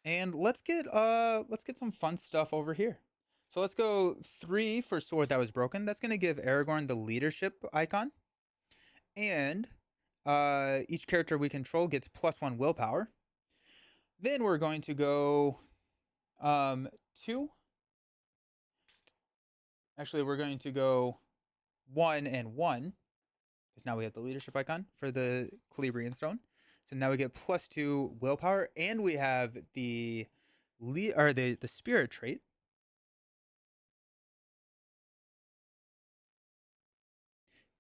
And let's get some fun stuff over here. So let's go 3 for Sword That Was Broken. That's going to give Aragorn the leadership icon. And each character we control gets +1 willpower. Then we're going to go 2. Actually, we're going to go 1 and 1. Because now we have the leadership icon for the Celebrian Stone. So now we get +2 willpower, and we have the spirit trait.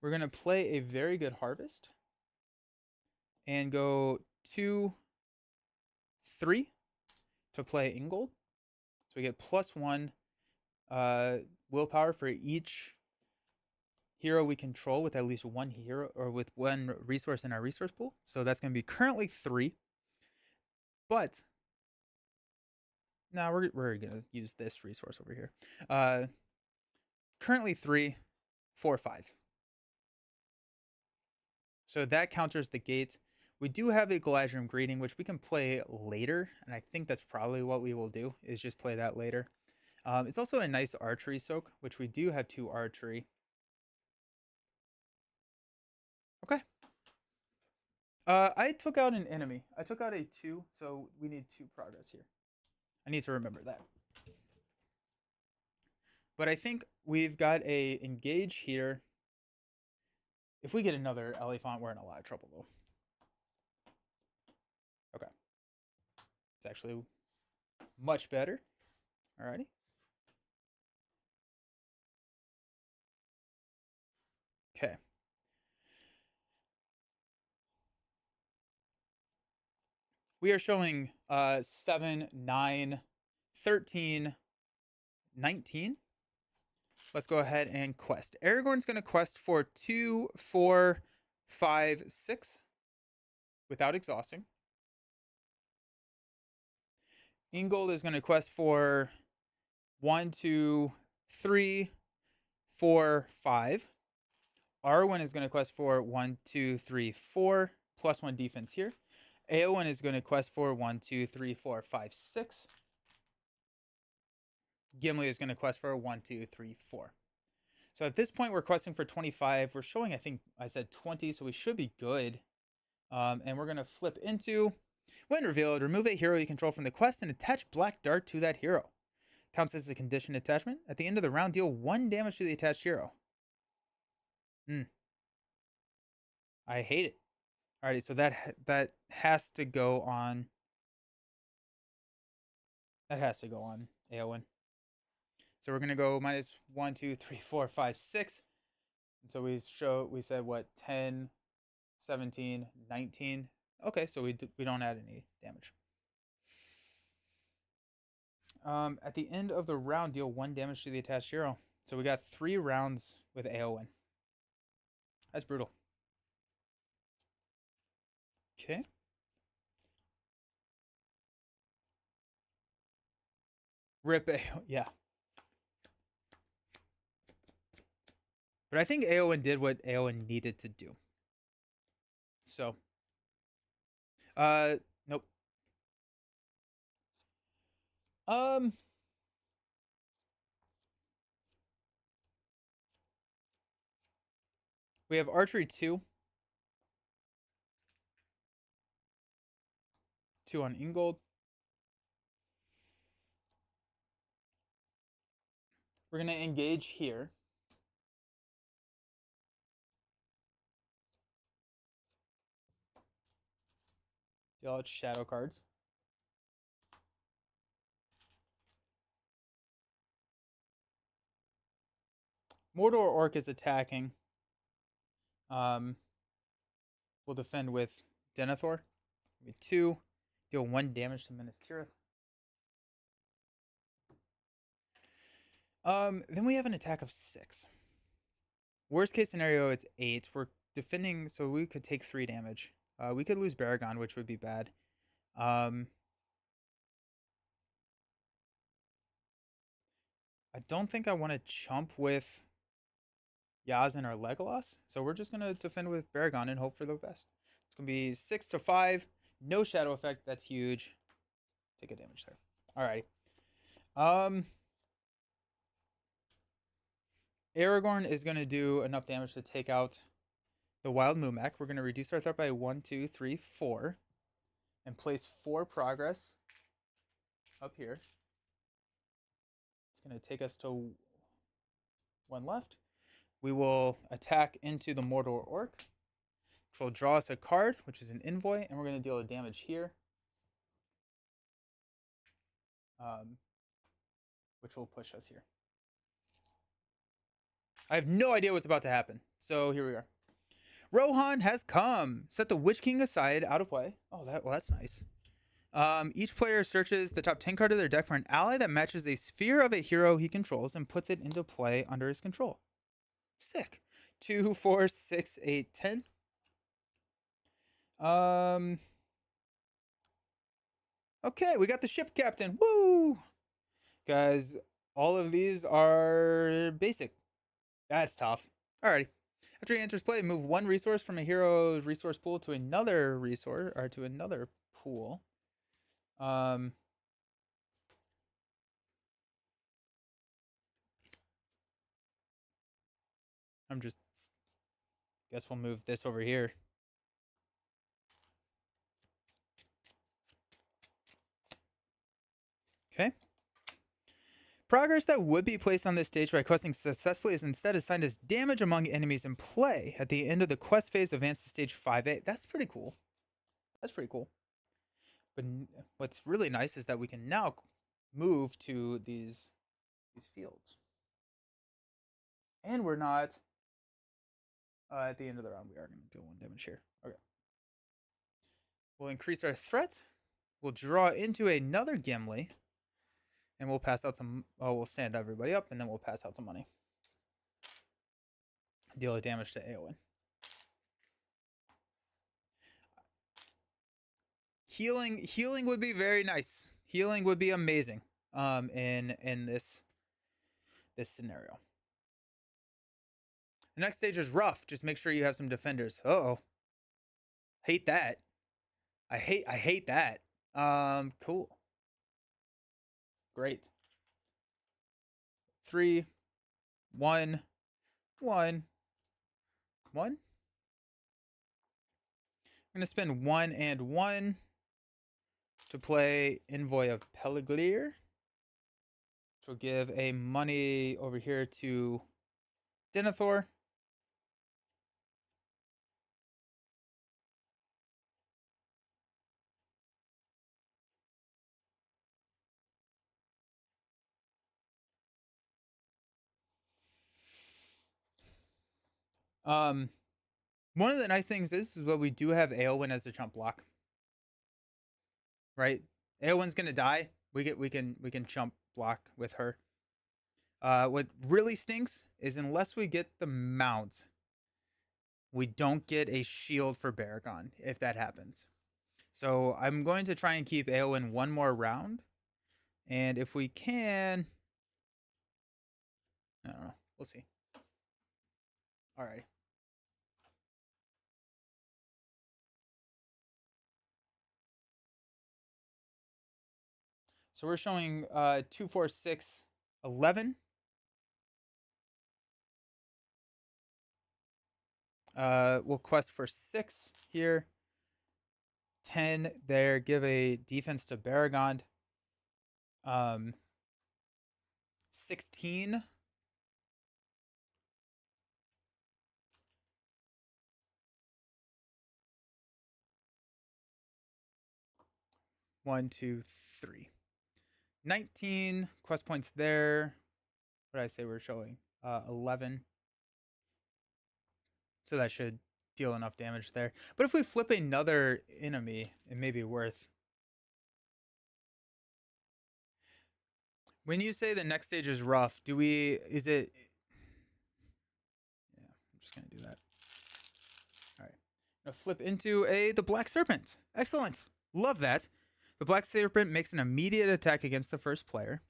We're gonna play a very good harvest and go 2, 3 to play Ingold. So we get +1 willpower for each hero we control with at least one hero or with one resource in our resource pool. So that's going to be currently 3. But now we're going to use this resource over here. Currently 3, 4, 5. So that counters the gate. We do have a Galadriel Greeting, which we can play later, and I think that's probably what we will do, is just play that later. It's also a nice archery soak, which we do have 2 archery. Okay. I took out an enemy. I took out a 2, so we need 2 progress here. I need to remember that. But I think we've got a engage here. If we get another Elephant, we're in a lot of trouble, though. Okay. It's actually much better. Alrighty. Okay. We are showing 7, 9, 13, 19. Let's go ahead and quest. Aragorn's going to quest for 2, 4, 5, 6 without exhausting. Ingold is going to quest for 1, 2, 3, 4, 5. Arwen is going to quest for 1, 2, 3, 4, +1 defense here. Eowyn is going to quest for 1, 2, 3, 4, 5, 6. Gimli is going to quest for 1, 2, 3, 4. So at this point, we're questing for 25. We're showing, I think I said 20, so we should be good. And we're going to flip into, when revealed, remove a hero you control from the quest and attach Black Dart to that hero. Counts as a conditioned attachment. At the end of the round, deal 1 damage to the attached hero. I hate it. Alrighty, so that has to go on. That has to go on Eowyn. So we're gonna go -1, 2, 3, 4, 5, 6. And so we said what, 10, 17, 19. Okay, so we don't add any damage. At the end of the round, deal 1 damage to the attached hero. So we got 3 rounds with Eowyn. That's brutal. Okay. Rip Eowyn, yeah. But I think Eowyn did what Eowyn needed to do. So, nope. We have archery 2. 2 on Ingold. We're gonna engage here. Deal out shadow cards. Mordor Orc is attacking. We'll defend with Denethor. 2. Deal 1 damage to Minas Tirith. Then we have an attack of 6. Worst case scenario, it's 8. We're defending, so we could take 3 damage. We could lose Baragon, which would be bad. I don't think I want to chump with Yazin or Legolas, so we're just gonna defend with Baragon and hope for the best. It's gonna be 6 to 5, no shadow effect. That's huge. Take a damage there. All right. Aragorn is gonna do enough damage to take out the Wild Moomac. We're gonna reduce our threat by 1, 2, 3, 4, and place 4 progress up here. It's gonna take us to 1 left. We will attack into the Mordor Orc, which will draw us a card, which is an Envoy, and we're going to deal a damage here, which will push us here. I have no idea what's about to happen, so here we are. Rohan has come. Set the Witch King aside, out of play. Oh, that's nice. Each player searches the top 10 card of their deck for an ally that matches a sphere of a hero he controls and puts it into play under his control. Sick. 2, 4, 6, 8, 10. Okay, we got the ship captain. Woo! Guys, all of these are basic. That's tough. Alrighty. After he enters play, move 1 resource from a hero's resource pool to another resource or to another pool. I'm just guess we'll move this over here. Okay. Progress that would be placed on this stage by questing successfully is instead assigned as damage among enemies in play. At the end of the quest phase, advance to stage 5A. That's pretty cool. That's pretty cool. But what's really nice is that we can now move to these fields. And we're not at the end of the round. We are going to deal 1 damage here. Okay. We'll increase our threat. We'll draw into another Gimli. And we'll pass out some... Oh, we'll stand everybody up, and then we'll pass out some money. Deal a damage to Eowyn. Healing would be very nice. Healing would be amazing. In this scenario. The next stage is rough. Just make sure you have some defenders. Uh-oh. Hate that. I hate that. Cool. Great. 3, 1, 1, 1. I'm gonna spend 1 and 1 to play Envoy of Peliglir, which will give a money over here to Denethor. One of the nice things is what we do have Eowyn as a chump block. Right? Eowyn's gonna die. We can chump block with her. What really stinks is unless we get the mount, we don't get a shield for Baragon if that happens. So I'm going to try and keep Eowyn 1 more round. And if we can... I don't know. We'll see. Alright. So we're showing 2, 4, 6, 11. We'll quest for 6 here. 10 there. Give a defense to Baragon. 16. One, 2, 3. 19 quest points there. What did I say we're showing? 11. So that should deal enough damage there. But if we flip another enemy, it may be worth. When you say the next stage is rough, is it... Yeah, I'm just going to do that. All right. Gonna flip into the Black Serpent. Excellent. Love that. The Black Serpent makes an immediate attack against the first player.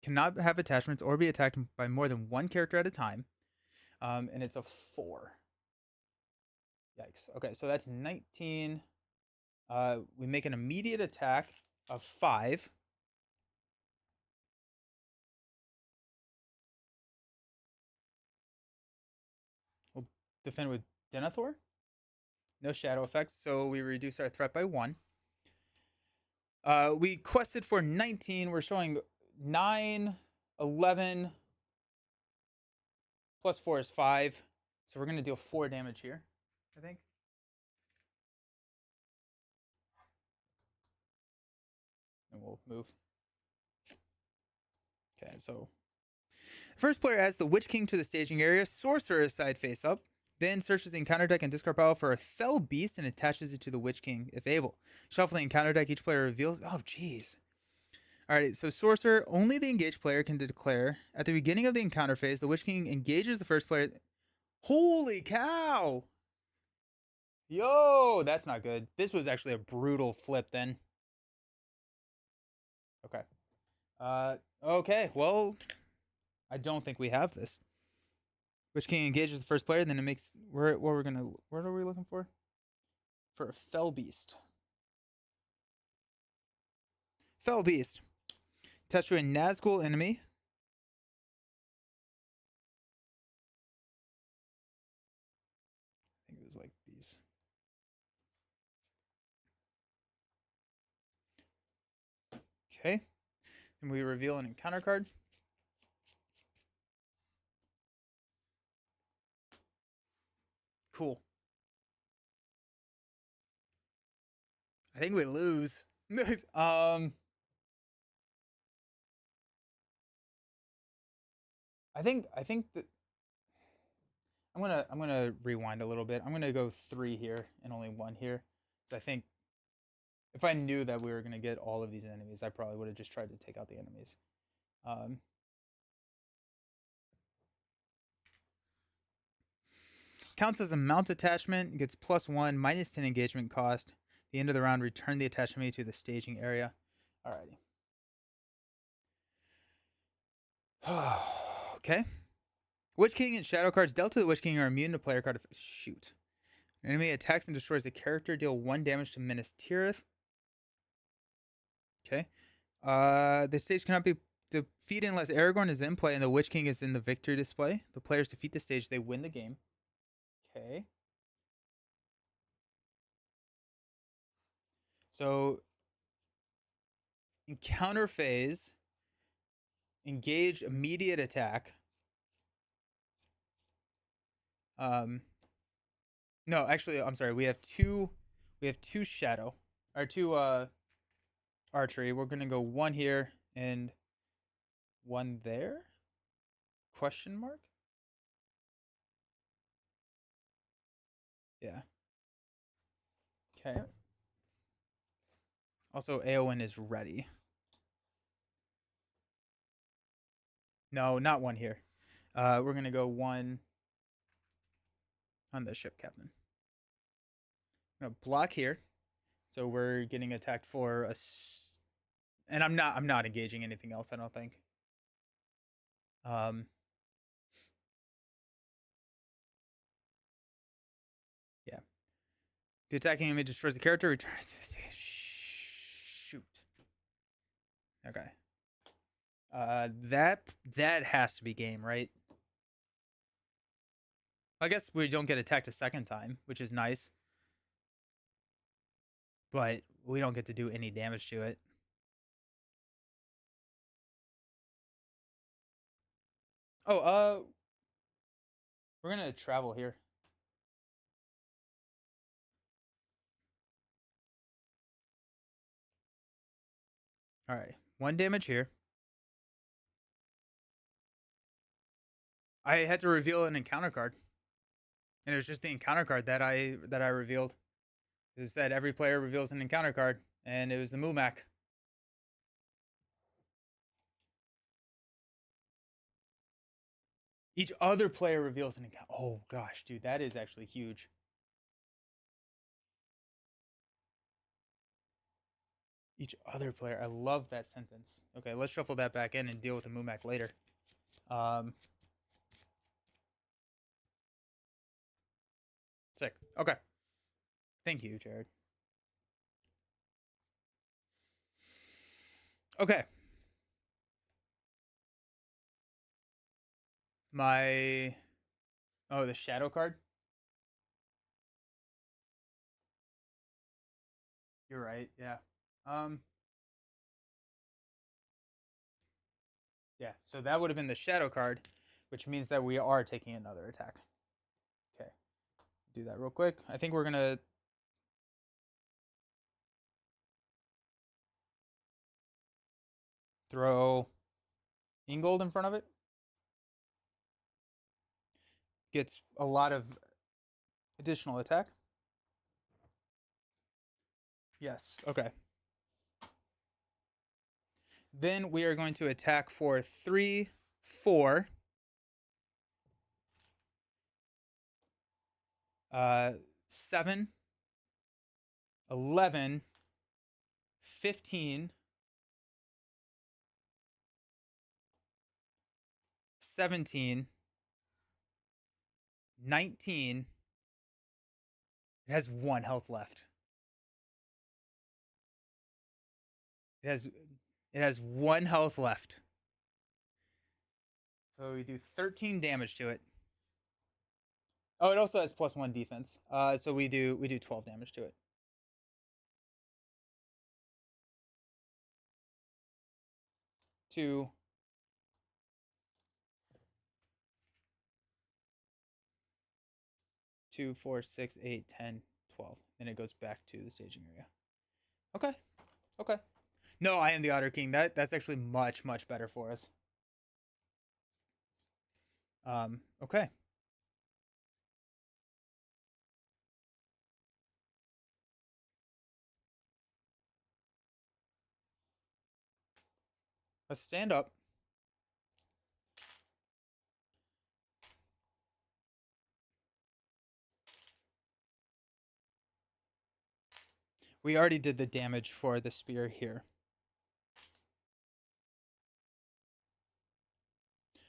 Cannot have attachments or be attacked by more than one character at a time. And it's a 4. Yikes. Okay, so that's 19. We make an immediate attack of 5. We'll defend with Denethor. No shadow effects, so we reduce our threat by 1. We quested for 19. We're showing 9, 11, plus 4 is 5. So we're going to deal 4 damage here, I think. And we'll move. Okay, so first player adds the Witch King to the staging area, Sorcerer side face up, then searches the encounter deck and discard pile for a Fell Beast and attaches it to the Witch King if able. Shuffling encounter deck, each player reveals. Oh, jeez. Alright, so Sorcerer, only the engaged player can declare. At the beginning of the encounter phase, the Witch King engages the first player. Holy cow! Yo, that's not good. This was actually a brutal flip then. Okay. Okay, well, I don't think we have this. Witch King engages the first player, then it makes what are we looking for? For a Fell Beast. Fell Beast. Attach to a Nazgul enemy. I think it was like these. Okay. Then we reveal an encounter card. Cool. I think we lose. I think that I'm gonna rewind a little bit. I'm gonna go 3 here and only 1 here. So I think if I knew that we were gonna get all of these enemies, I probably would have just tried to take out the enemies. Counts as a mount attachment. Gets +1, -10 engagement cost. The end of the round, return the attachment to the staging area. Alrighty. Okay. Witch King and Shadow cards dealt to the Witch King are immune to player card. Shoot. An enemy attacks and destroys a character. Deal 1 damage to Minas Tirith. Okay. The stage cannot be defeated unless Aragorn is in play and the Witch King is in the victory display. The players defeat the stage, they win the game. Okay. So, encounter phase, engage immediate attack. No, actually, I'm sorry. We have two shadow or 2 archery. We're gonna go 1 here and 1 there? Question mark? Yeah. Okay. Also, Aowen is ready. No, not 1 here. We're gonna go 1 on the ship captain. I'm gonna block here, so we're getting attacked for and I'm not engaging anything else. I don't think. Um. Yeah. The attacking enemy destroys the character. Returns to the stage. Shoot. Okay. That has to be game, right? I guess we don't get attacked a second time, which is nice. But we don't get to do any damage to it. Oh, we're gonna travel here. All right, 1 damage here. I had to reveal an encounter card, and it was just the encounter card that I revealed. It said every player reveals an encounter card, and it was the Mumak. Each other player reveals an encounter. Oh gosh, dude, that is actually huge. Each other player. I love that sentence. Okay, let's shuffle that back in and deal with the Moomac later. Sick. Okay. Thank you, Jared. Okay. My the shadow card. You're right. Yeah. Um yeah, so that would have been the shadow card, which means that we are taking another attack. Okay. Do that real quick. I think we're going to throw Ingold in front of it. Gets a lot of additional attack. Yes. Okay. Then we are going to attack for 3, 4, 7, 11, 15, 17, 19. It has 1 health left. It has 1 health left. So we do 13 damage to it. Oh, it also has +1 defense. So we do 12 damage to it. Two, 2, 4, 6, 8, 10, 12. Then it goes back to the staging area. Okay. Okay. No, I am the Otter King. That's actually much, much better for us. Okay. Let's stand up. We already did the damage for the spear here.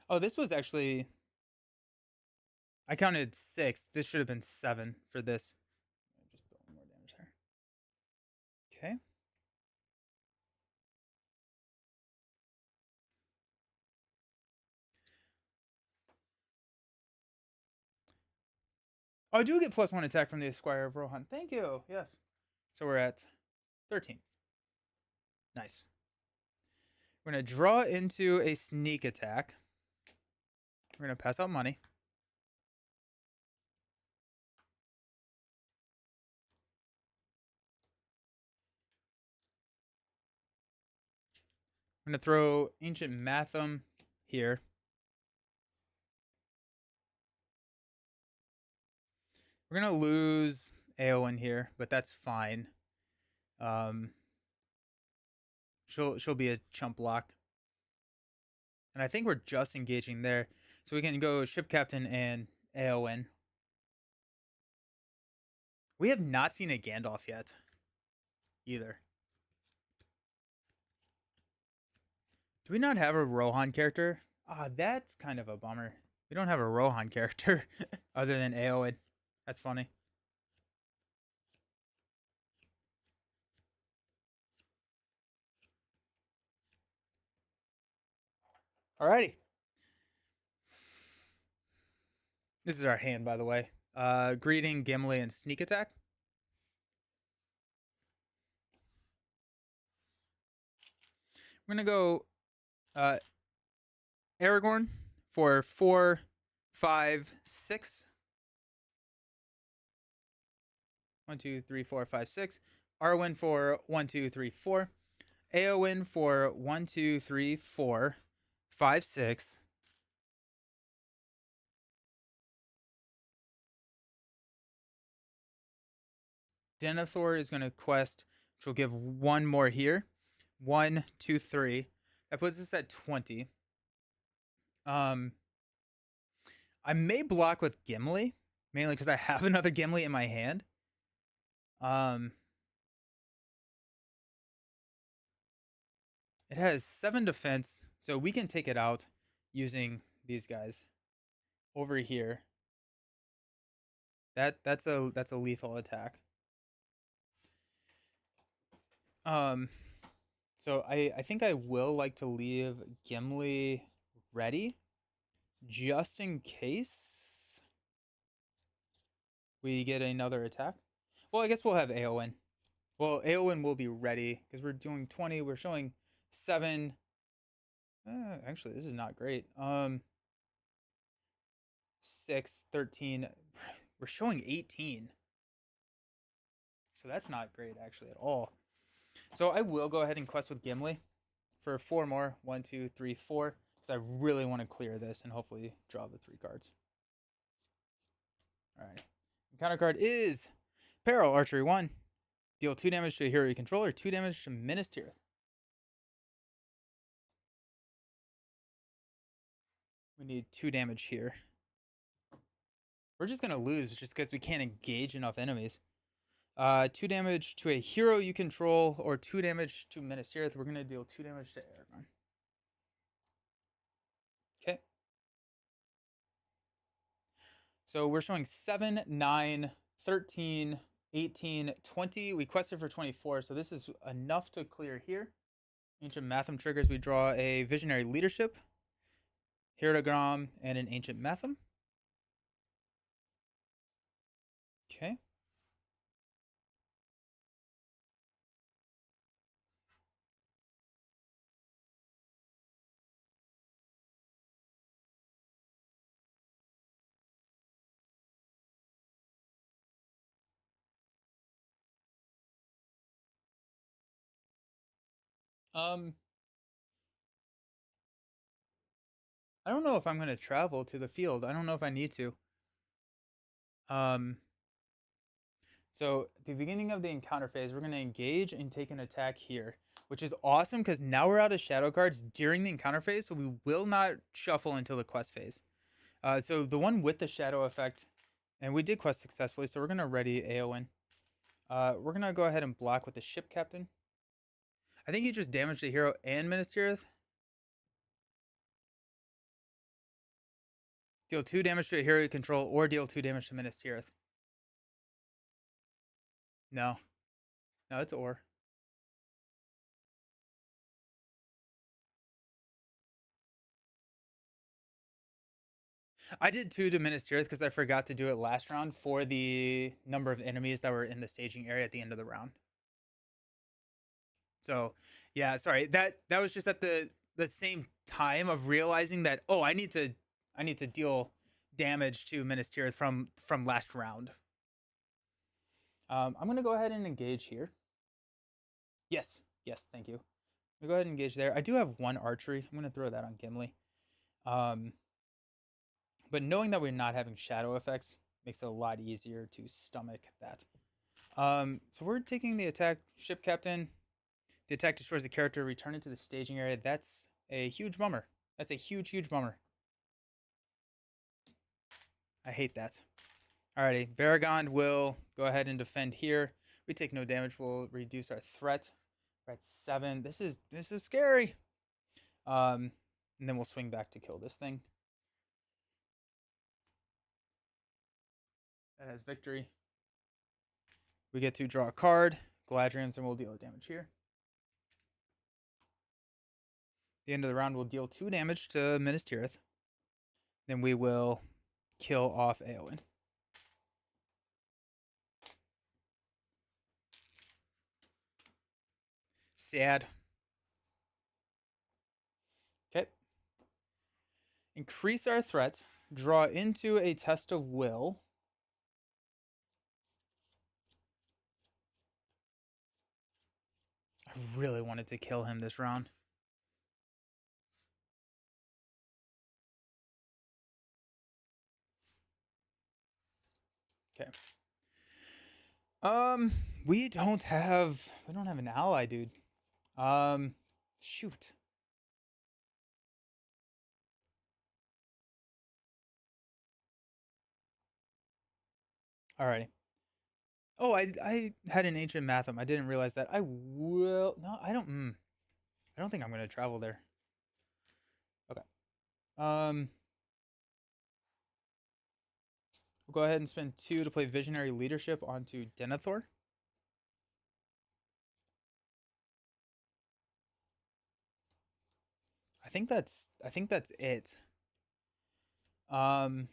Oh, this was actually... I counted 6. This should have been 7 for this. Just throw more damage there. Okay. Oh, I do get +1 attack from the Esquire of Rohan. Thank you. Yes. So we're at 13. Nice. We're going to draw into a sneak attack. We're going to pass out money. I'm going to throw Ancient Matham here. We're going to lose Eowyn here, but that's fine. She'll be a chump block. And I think we're just engaging there. So we can go Ship Captain and Eowyn. We have not seen a Gandalf yet. Either. Do we not have a Rohan character? Ah, that's kind of a bummer. We don't have a Rohan character other than Eowyn. That's funny. Alrighty. This is our hand, by the way. Greeting, Gimli, and Sneak Attack. We're going to go Aragorn for 4, 5, 6. 1, 2, 3, 4, 5, 6. Arwen for 1, 2, 3, 4. Eowyn for 1, 2, 3, 4, 5, 6. Denethor is going to quest, which will give 1 more here. 1, 2, 3. That puts us at 20. I may block with Gimli, mainly because I have another Gimli in my hand. It has 7 defense, so we can take it out using these guys over here. That's a lethal attack. Um, so I think I will like to leave Gimli ready just in case we get another attack. Well, I guess we'll have Aowen. Well, Aowen will be ready because we're doing 20. We're showing 7. Actually, this is not great. 6, 13. We're showing 18. So that's not great actually at all. So I will go ahead and quest with Gimli for 4 more. 1, 2, 3, 4. Because I really want to clear this and hopefully draw the 3 cards. Alright. Counter card is Peril, Archery 1. Deal 2 damage to a hero you control or 2 damage to Minas Tirith. We need 2 damage here. We're just going to lose just because we can't engage enough enemies. 2 damage to a hero you control or 2 damage to Minas Tirith. We're going to deal 2 damage to Aragorn. Okay. So we're showing 7, 9, 13, 18, 20. We quested for 24, so this is enough to clear here. Ancient Matham triggers. We draw a Visionary Leadership, Herodogram, and an Ancient Matham. Okay. Um, I don't know if I'm going to travel to the field. I don't know if I need to. Um, so at the beginning of the encounter phase, we're going to engage and take an attack here, which is awesome because now we're out of shadow cards during the encounter phase, so we will not shuffle until the quest phase. So the one with the shadow effect, and we did quest successfully, so we're going to ready Aowen. We're going to go ahead and block with the ship captain. I think you just damaged the hero and Minas Tirith. Deal 2 damage to a hero you control or deal 2 damage to Minas Tirith. No. No, it's or. I did 2 to Minas Tirith because I forgot to do it last round for the number of enemies that were in the staging area at the end of the round. So, yeah, sorry. That was just at the same time of realizing that I need to deal damage to Minas Tirith from last round. I'm gonna go ahead and engage here. Yes, yes, thank you. I'm gonna go ahead and engage there. I do have 1 archery. I'm gonna throw that on Gimli. Um, but knowing that we're not having shadow effects makes it a lot easier to stomach that. So we're taking the attack, ship captain. The attack destroys the character, return it to the staging area. That's a huge bummer. That's a huge, huge bummer. I hate that. Alrighty, Baragond will go ahead and defend here. We take no damage. We'll reduce our threat. We're at 7. This is scary. And then we'll swing back to kill this thing. That has victory. We get to draw a card, Galadriel's, and we'll deal damage here. At the end of the round, we'll deal 2 damage to Minas Tirith. Then we will kill off Aowen. Sad. Okay. Increase our threat. Draw into a test of will. I really wanted to kill him this round. Okay. We don't have an ally, dude. Shoot. Alrighty. Oh, I had an ancient Matham. I didn't realize that. I will. No, I don't. I don't think I'm going to travel there. Okay. Um, we'll go ahead and spend 2 to play Visionary Leadership onto Denethor. I think that's it. Um,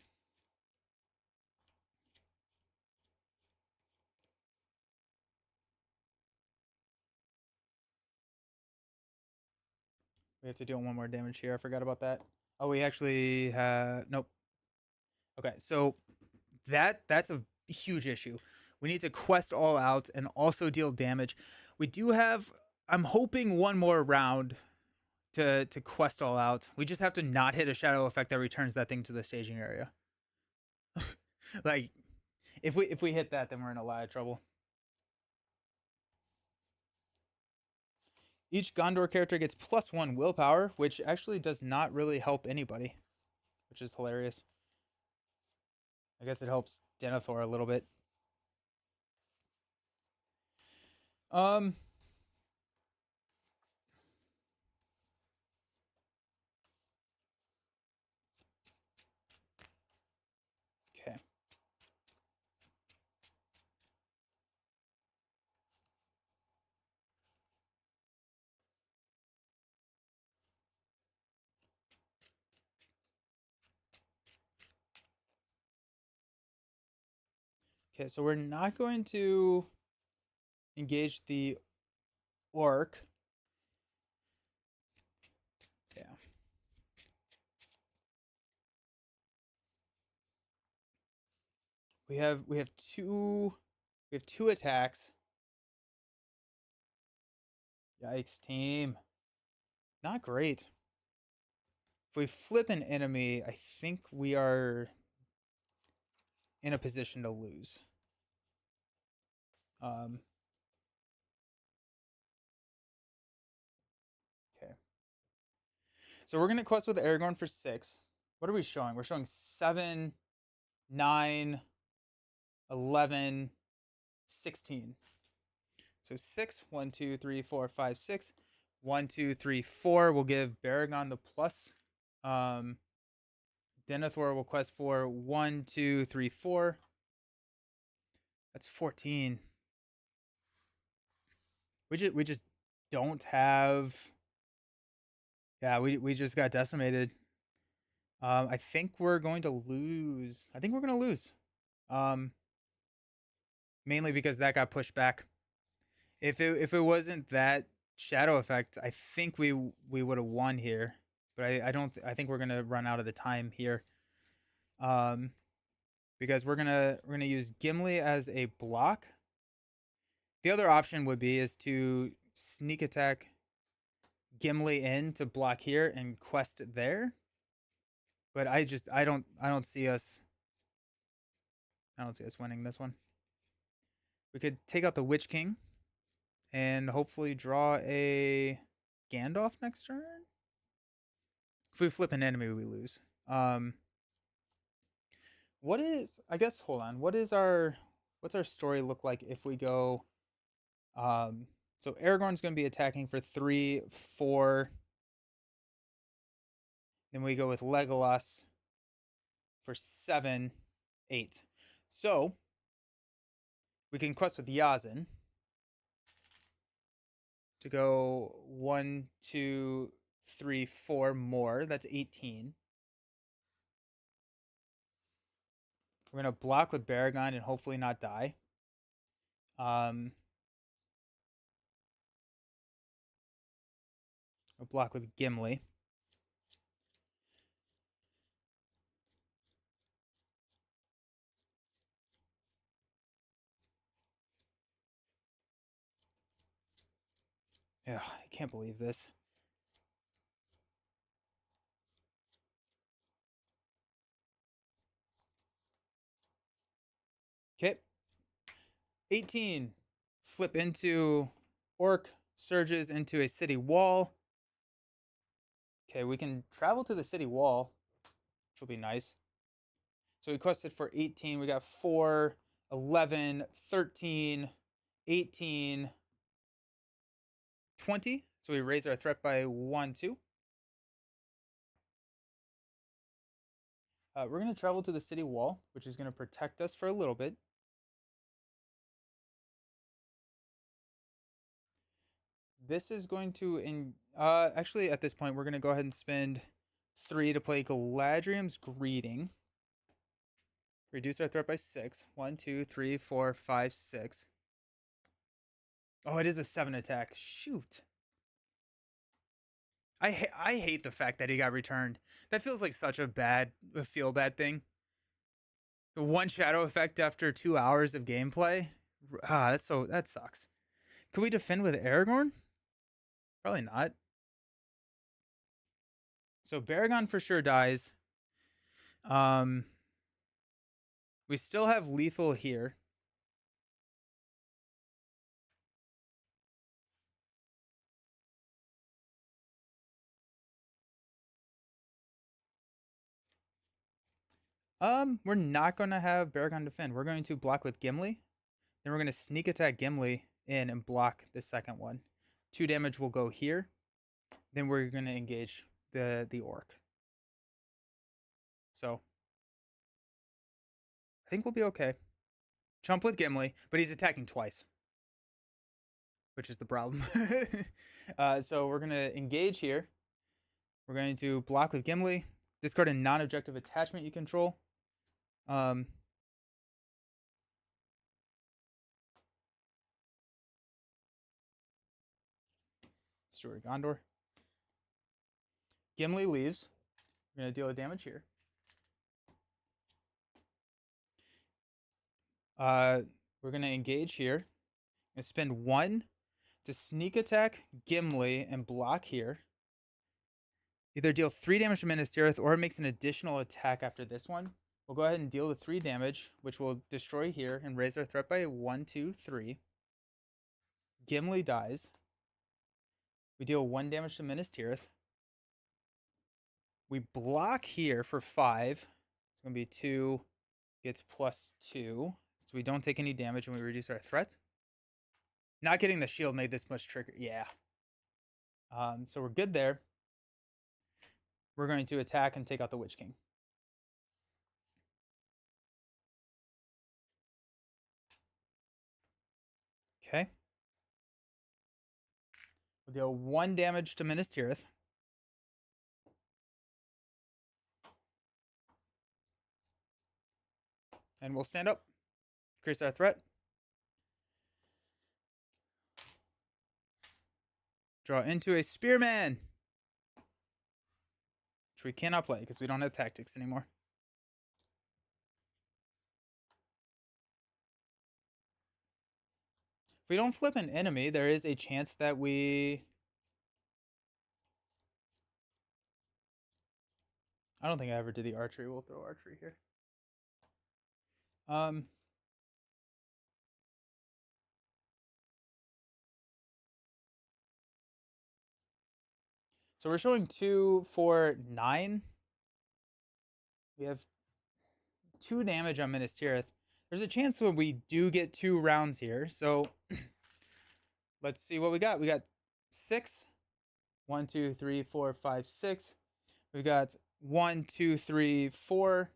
we have to deal one more damage here. I forgot about that. Oh, we actually have nope. Okay, so that's a huge issue. We need to quest all out and also deal damage. We do have. I'm hoping one more round to quest all out. We just have to not hit a shadow effect that returns that thing to the staging area. Like if we hit that, then we're in a lot of trouble. Each Gondor character gets +1 willpower, which actually does not really help anybody, which is hilarious. I guess it helps Denethor a little bit. Um, okay. Okay, so we're not going to engage the orc. Yeah. We have two attacks. Yikes, team. Not great. If we flip an enemy, I think we are in a position to lose. Um, okay. So we're going to quest with Aragorn for 6. What are we showing? We're showing 7, 9, 11, 16. So 6, 1, 2, 3, 4, 5, 6. 1, 2, 3, 4. We'll give Baragon the plus. Denethor will quest for 1, 2, 3, 4. That's 14. We just don't have. Yeah, we just got decimated. I think we're going to lose. I think we're going to lose. Um, mainly because that got pushed back. If it wasn't that shadow effect, I think we would have won here. But I don't. I think we're gonna run out of the time here. Um, because we're gonna use Gimli as a block. The other option would be is to sneak attack Gimli in to block here and quest there. But I don't see us winning this one. We could take out the Witch King and hopefully draw a Gandalf next turn. If we flip an enemy, we lose. What is? I guess. Hold on. What's our story look like if we go? So Aragorn's going to be attacking for 3, 4. Then we go with Legolas for 7, 8. So we can quest with Yazin to go 1, 2, 3, 4 more. That's 18. We're gonna block with Baragon and hopefully not die. Um, we'll block with Gimli. Ugh, I can't believe this. Okay, 18. Flip into Orc, surges into a city wall. Okay, we can travel to the city wall, which will be nice. So we quested for 18. We got 4, 11, 13, 18, 20. So we raise our threat by 1, 2. We're going to travel to the city wall, which is going to protect us for a little bit. This is going to, actually at this point, we're going to go ahead and spend 3 to play Galadriel's Greeting. Reduce our threat by 6. 1, 2, 3, 4, 5, 6. Oh, it is a 7 attack. Shoot. I hate the fact that he got returned. That feels like such a feel bad thing. The 1 shadow effect after 2 hours of gameplay. That sucks. Can we defend with Aragorn? Probably not. So Baragon for sure dies. We still have lethal here. We're not going to have Baragon defend. We're going to block with Gimli. Then we're going to sneak attack Gimli in and block the second one. 2 damage will go here. Then we're going to engage the orc. So I think we'll be okay. Chump with Gimli, but he's attacking twice, which is the problem. So we're going to engage here. We're going to block with Gimli. Discard a non-objective attachment you control. Steward Gondor. Gimli leaves. We're going to deal a damage here. We're going to engage here. I'm going to spend 1 to sneak attack Gimli and block here. Either deal 3 damage to Minas Tirith or it makes an additional attack after this one. We'll go ahead and deal the 3 damage, which will destroy here and raise our threat by 1, 2, 3. Gimli dies. We deal 1 damage to Minas Tirith. We block here for 5. It's going to be 2, gets plus 2. So we don't take any damage and we reduce our threat. Not getting the shield made this much trigger. Yeah. So we're good there. We're going to attack and take out the Witch King. Okay. We'll deal 1 damage to Minas Tirith. And we'll stand up. Increase our threat. Draw into a Spearman. Which we cannot play because we don't have tactics anymore. If we don't flip an enemy, there is a chance that we... I don't think I ever did the archery. We'll throw archery here. So we're showing 2, 4, 9. We have 2 damage on Minas Tirith. There's a chance when we do get 2 rounds here. So let's see what we got. We got 6. 1, 2, 3, 4, 5, 6. We've got 1, 2, 3, 4.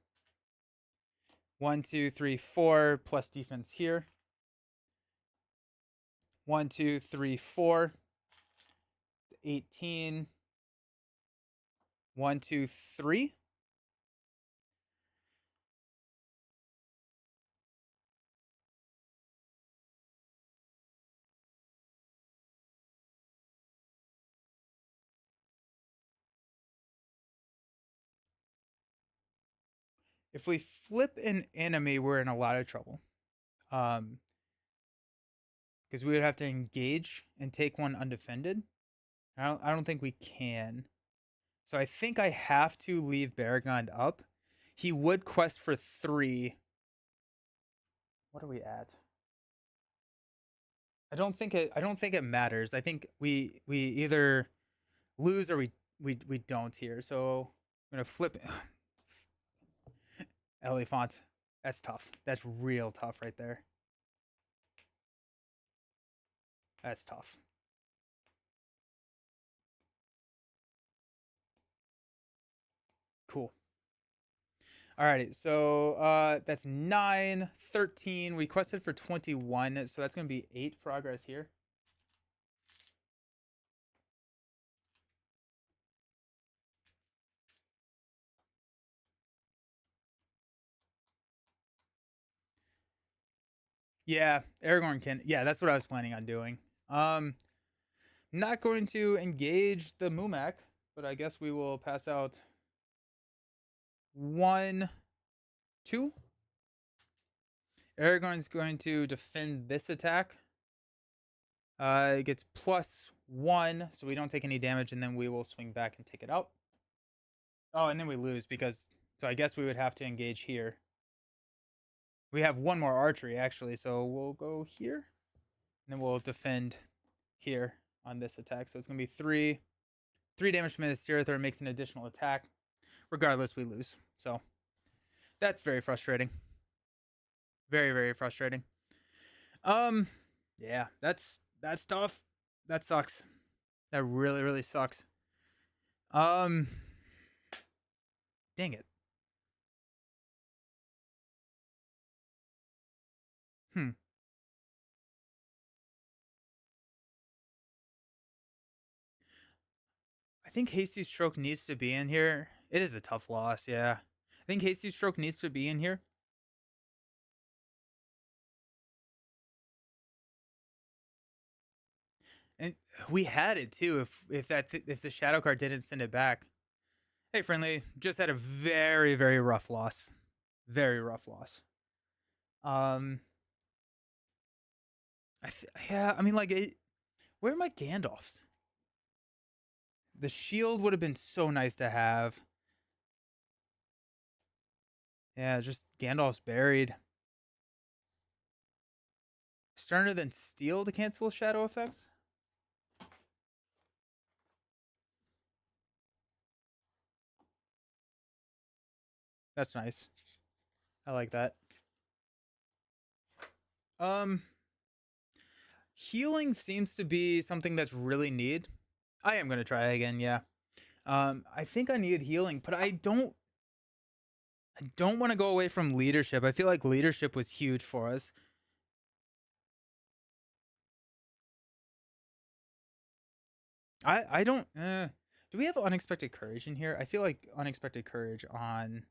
1, 2, 3, 4 plus defense here. 1, 2, 3, 4. 18. 1, 2, 3. If we flip an enemy, we're in a lot of trouble. Because we would have to engage and take one undefended. I don't think we can. So I think I have to leave Baragon up. He would quest for 3. What are we at? I don't think it matters. I think we either lose or we don't here. So I'm gonna flip it. Elephant. That's tough. That's real tough right there. That's tough. Alrighty, so that's 9, 13. We quested for 21, so that's gonna be 8 progress here. Yeah, Aragorn can. Yeah, that's what I was planning on doing. Um, Not going to engage the Mumak, but I guess we will pass out 1, 2. Aragorn's going to defend this attack. It gets +1, so we don't take any damage, and then we will swing back and take it out. Oh, and then we lose because. So I guess we would have to engage here. We have one more archery actually, so we'll go here, and then we'll defend here on this attack. So it's gonna be 3 damage from Ministeriathor makes an additional attack. Regardless, we lose. So that's very frustrating. Very, very frustrating. Um, yeah, that's tough. That sucks. That really, really sucks. Um, Dang it. Hmm. I think Hasty Stroke needs to be in here. It is a tough loss, yeah. I think Hasty Stroke needs to be in here. And we had it too if the shadow card didn't send it back. Hey friendly, just had a very, very rough loss. Very rough loss. Um yeah, I mean like where are my Gandalfs? The shield would have been so nice to have. Yeah, just Gandalf's buried. Sterner than steel to cancel shadow effects? That's nice. I like that. Um Healing seems to be something that's really needed. I am gonna try again, yeah. I think I need healing, but I don't want to go away from leadership. I feel like leadership was huge for us. I don't. Do we have unexpected courage in here? I feel like unexpected courage on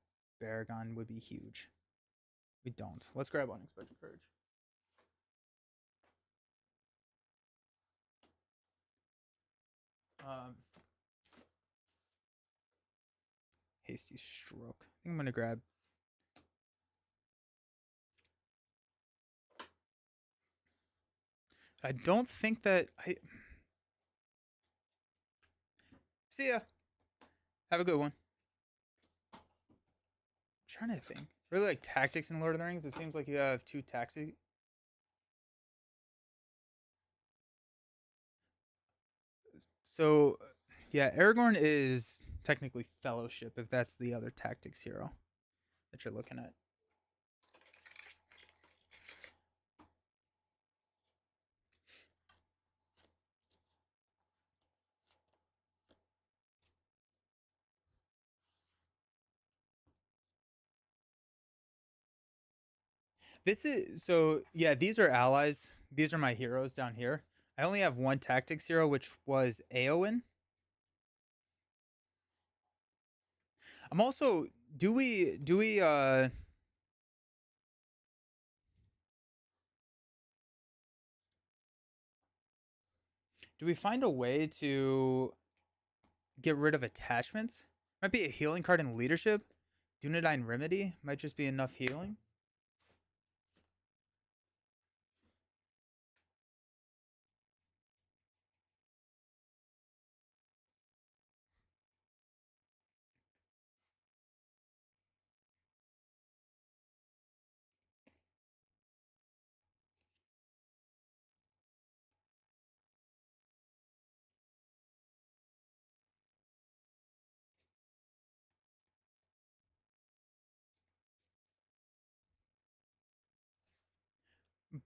Baragon would be huge. We don't. Let's grab unexpected courage. Um, Hasty stroke. I think I'm gonna grab. I don't think that I. See ya. Have a good one. I'm trying to think. Really like tactics in Lord of the Rings. It seems like you have 2 tactics. So, yeah, Aragorn is technically Fellowship if that's the other tactics hero that you're looking at. This is so yeah, these are allies. These are my heroes down here. I only have one tactics hero, which was Eowyn. I'm also do we find a way to get rid of attachments? Might be a healing card in leadership. Dunedain Remedy might just be enough healing.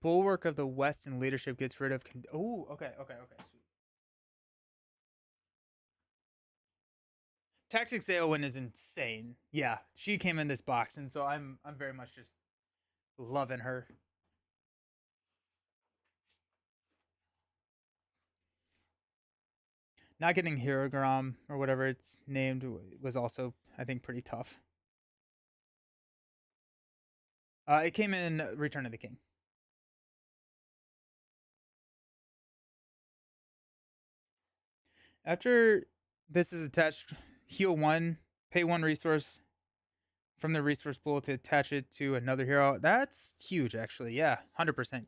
Bulwark of the West in leadership gets rid of. Oh, okay, okay, okay. Sweet. Tactics Aowen is insane. Yeah, she came in this box, and so I'm very much just loving her. Not getting Hirogram or whatever it's named was also, I think, pretty tough. It came in Return of the King. After this is attached, heal one, pay one resource from the resource pool to attach it to another hero. That's huge, actually. Yeah, 100%.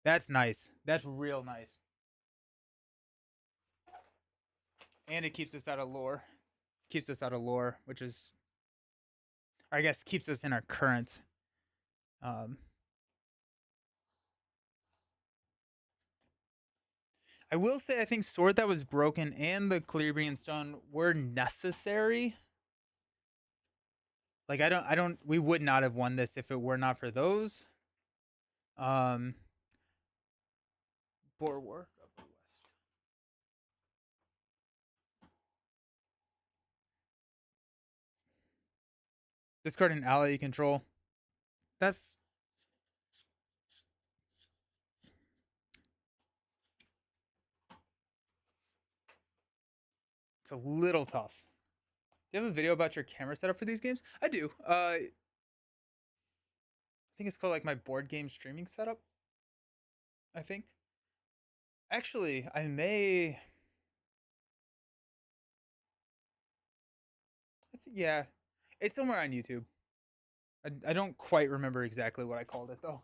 That's nice. That's real nice. And it keeps us out of lore. Keeps us out of lore, which is, or I guess, keeps us in our current. Um, I will say, I think Sword That Was Broken and the Calibrian Stone were necessary. Like I don't, we would not have won this if it were not for those. Um, Bulwark of the West. Discard an ally you control. That's it's a little tough. Do you have a video about your camera setup for these games? I do. I think it's called like my board game streaming setup. I think. Actually, I may. Yeah, it's somewhere on YouTube. I don't quite remember exactly what I called it though.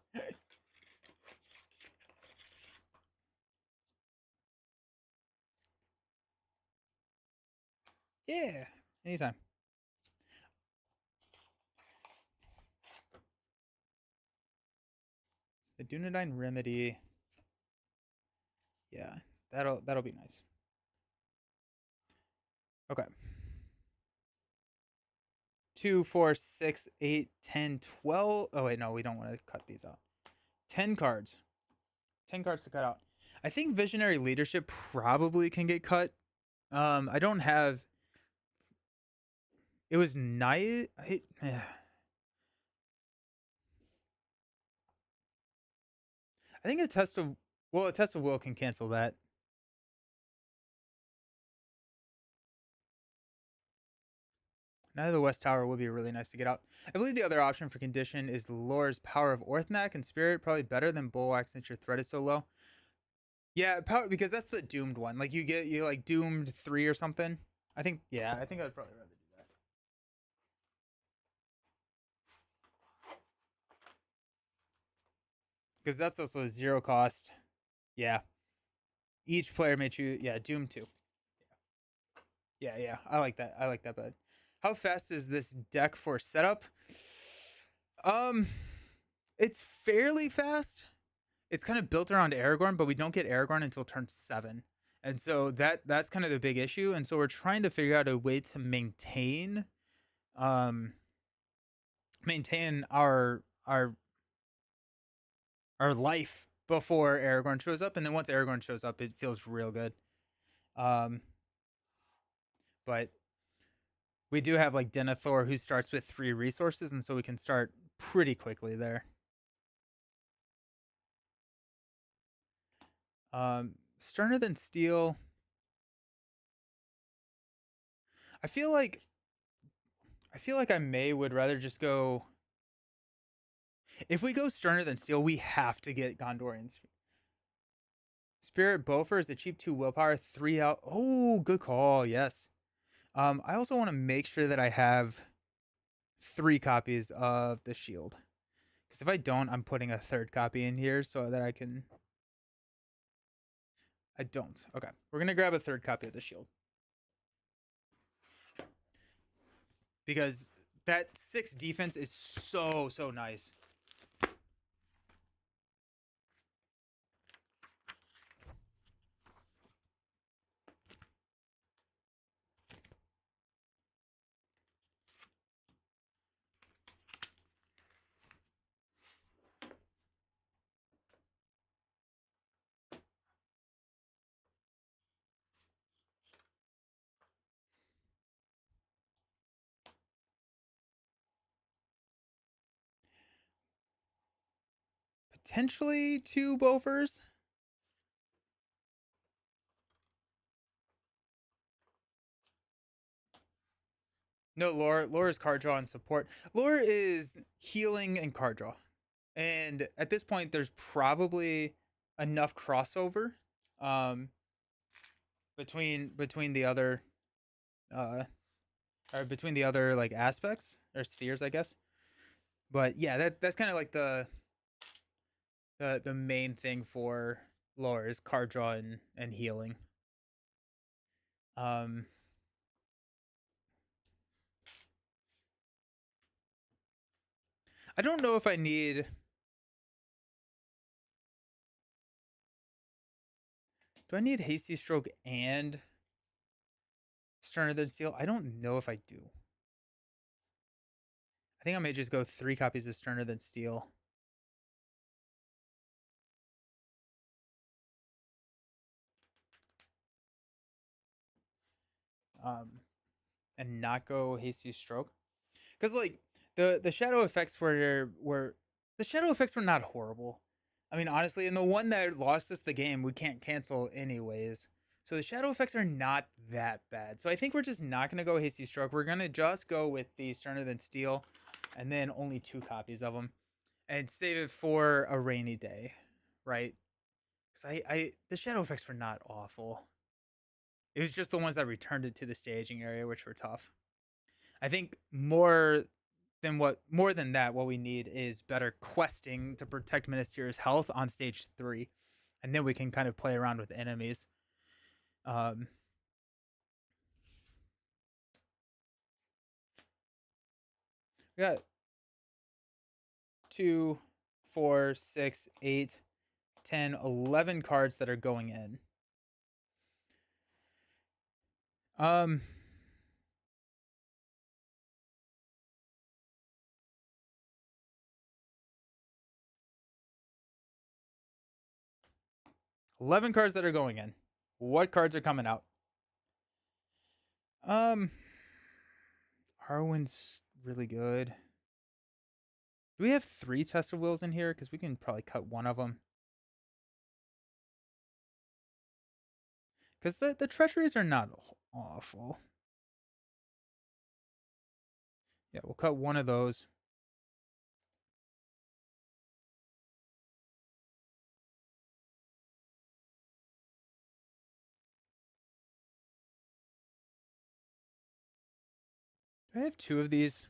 Yeah, anytime. The Dunedain Remedy. Yeah, that'll be nice. Okay. 2, 4, 6, 8, 10, 12. Oh wait, no, we don't want to cut these out. 10 cards. 10 cards to cut out. I think Visionary Leadership probably can get cut. I don't have. It was night. I think a test of a test of will can cancel that. Neither the West Tower would be really nice to get out. I believe the other option for condition is Lore's Power of Orthnak and Spirit, probably better than Bulwark since your threat is so low. Yeah, power because that's the doomed one. Like you like doomed 3 or something. I think I think I'd probably rather do that. Because that's also a 0 cost. Yeah. Each player may choose Doom 2. Yeah. I like that. I like that bed. How fast is this deck for setup? Um it's fairly fast. It's kind of built around Aragorn, but we don't get Aragorn until turn 7. And so that's kind of the big issue. And so we're trying to figure out a way to um maintain our life before Aragorn shows up, and then once Aragorn shows up, it feels real good. Um, but we do have like Denethor, who starts with 3 resources, and so we can start pretty quickly there. Sterner Than Steel. I feel like I may would rather just go. If we go Sterner Than Steel, we have to get Gondorian Spirit. Bofer is a cheap 2 willpower, 3 out. Oh, good call. Yes. I also want to make sure that I have 3 copies of the shield. Because if I don't, I'm putting a 3rd copy in here so that I can. I don't. Okay. We're going to grab a 3rd copy of the shield. Because that 6 defense is so nice. potentially 2 Bofers. No, Lore is card draw and support. Lore is healing and card draw. And at this point, there's probably enough crossover um, between the other uh, or between the other like aspects or spheres, I guess. But yeah, that's kind of like the main thing for lore is card draw and healing. Um, I don't know if I need. Do I need hasty stroke and sterner than steel? I don't know if I do. I think I may just go 3 copies of sterner than steel. Um, and not go hasty stroke because like the shadow effects were the shadow effects were not horrible. I mean, honestly, in the one that lost us the game, we can't cancel anyways. So the shadow effects are not that bad. So I think we're just not gonna go hasty stroke. We're gonna just go with the sterner than steel, and then only 2 copies of them, and save it for a rainy day, right? Because I the shadow effects were not awful. It was just the ones that returned it to the staging area, which were tough. I think more than that, what we need is better questing to protect Minister's health on stage 3, and then we can kind of play around with enemies. Um, we got 2, 4, 6, 8, 10, 11 cards that are going in. Um, 11 cards that are going in. What cards are coming out? Um, Arwen's really good. Do we have 3 test of wills in here? Because we can probably cut one of them. Because the treacheries are not awful. Yeah, we'll cut one of those. Do I have 2 of these?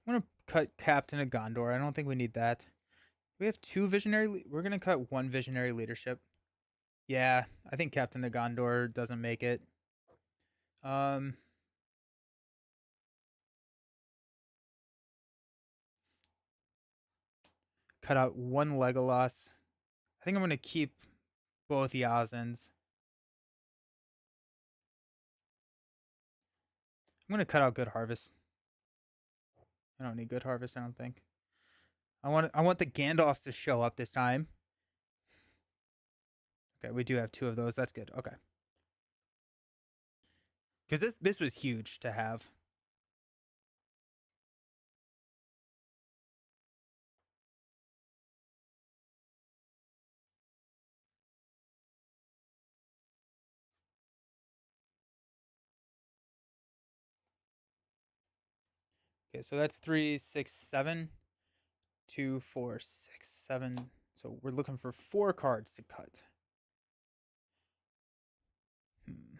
I'm gonna cut Captain of Gondor. I don't think we need that. We have 2 visionary. We're gonna cut 1 visionary leadership. Yeah, I think Captain of Gondor doesn't make it. Um, cut out 1 Legolas. I think I'm gonna keep both Yazans. I'm gonna cut out Good Harvest. I don't need Good Harvest. I don't think. I want the Gandalfs to show up this time. Okay, we do have 2 of those. That's good. Okay, because this was huge to have. Okay, so that's 3, 6, 7, 2, 4, 6, 7. So we're looking for 4 cards to cut. Hmm.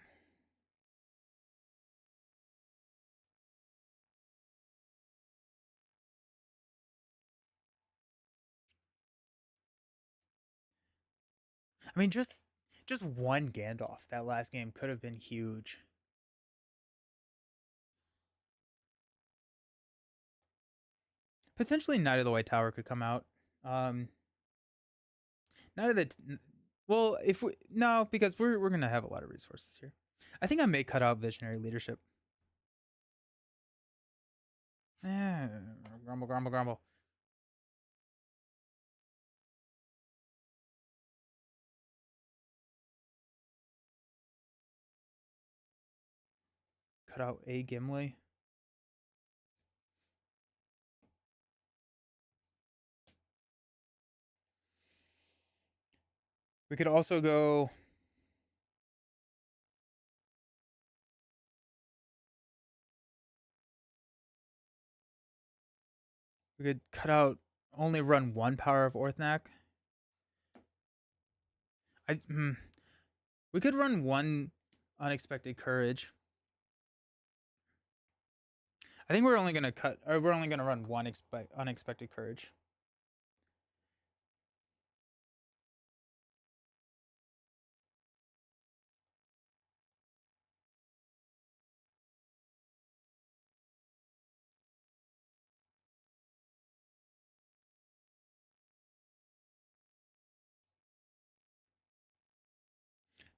I mean, just one Gandalf that last game could have been huge. Potentially, Knight of the White Tower could come out. Um, Knight of the well, if we no, because we're gonna have a lot of resources here. I think I may cut out Visionary Leadership. Eh, grumble, grumble, grumble. cut out a Gimli. We could also go. We could cut out, only run one power of Orthnak. I we could run one unexpected courage. I think we're only gonna cut, or we're only gonna run one unexpected courage.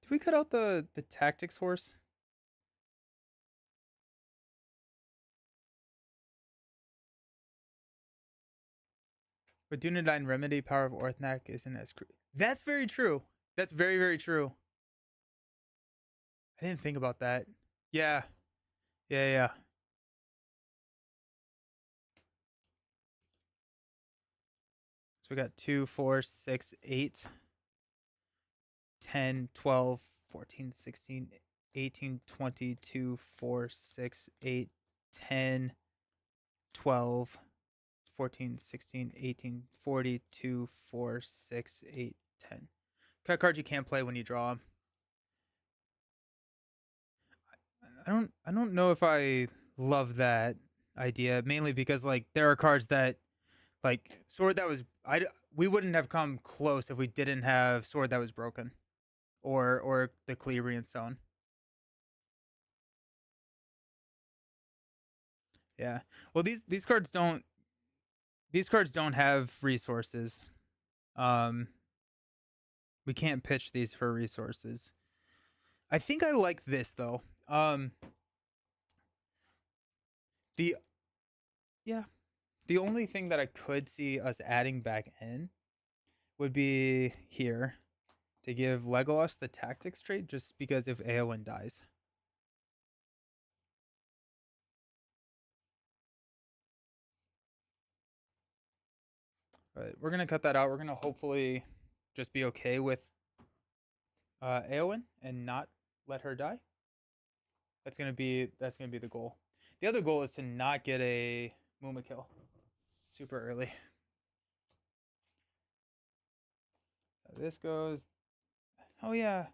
Did we cut out the tactics horse? But Dunedain Remedy, power of Orthnak isn't as. That's very true. That's very, very true. I didn't think about that. Yeah. Yeah, yeah. So we got 2, 4, 6, 8, 10, 12, 14, 16, 18, 20, 2, 4, 6, 8, 10, 12, 14, 16, 18, 42, 4, 6, 8, 10. Cut cards you can't play when you draw them. I don't know if I love that idea, mainly because like there are cards that like sword that was we wouldn't have come close if we didn't have sword that was broken or the Clebrian stone. Yeah. Well, these cards don't have resources. Um we can't pitch these for resources. I think I like this though. The yeah, the only thing that I could see us adding back in would be here to give Legolas the tactics trait just because if Eowyn dies. But we're gonna cut that out. We're gonna hopefully just be okay with Eowyn and not let her die. That's gonna be the goal. The other goal is to not get a Muma kill super early. This goes. Oh yeah,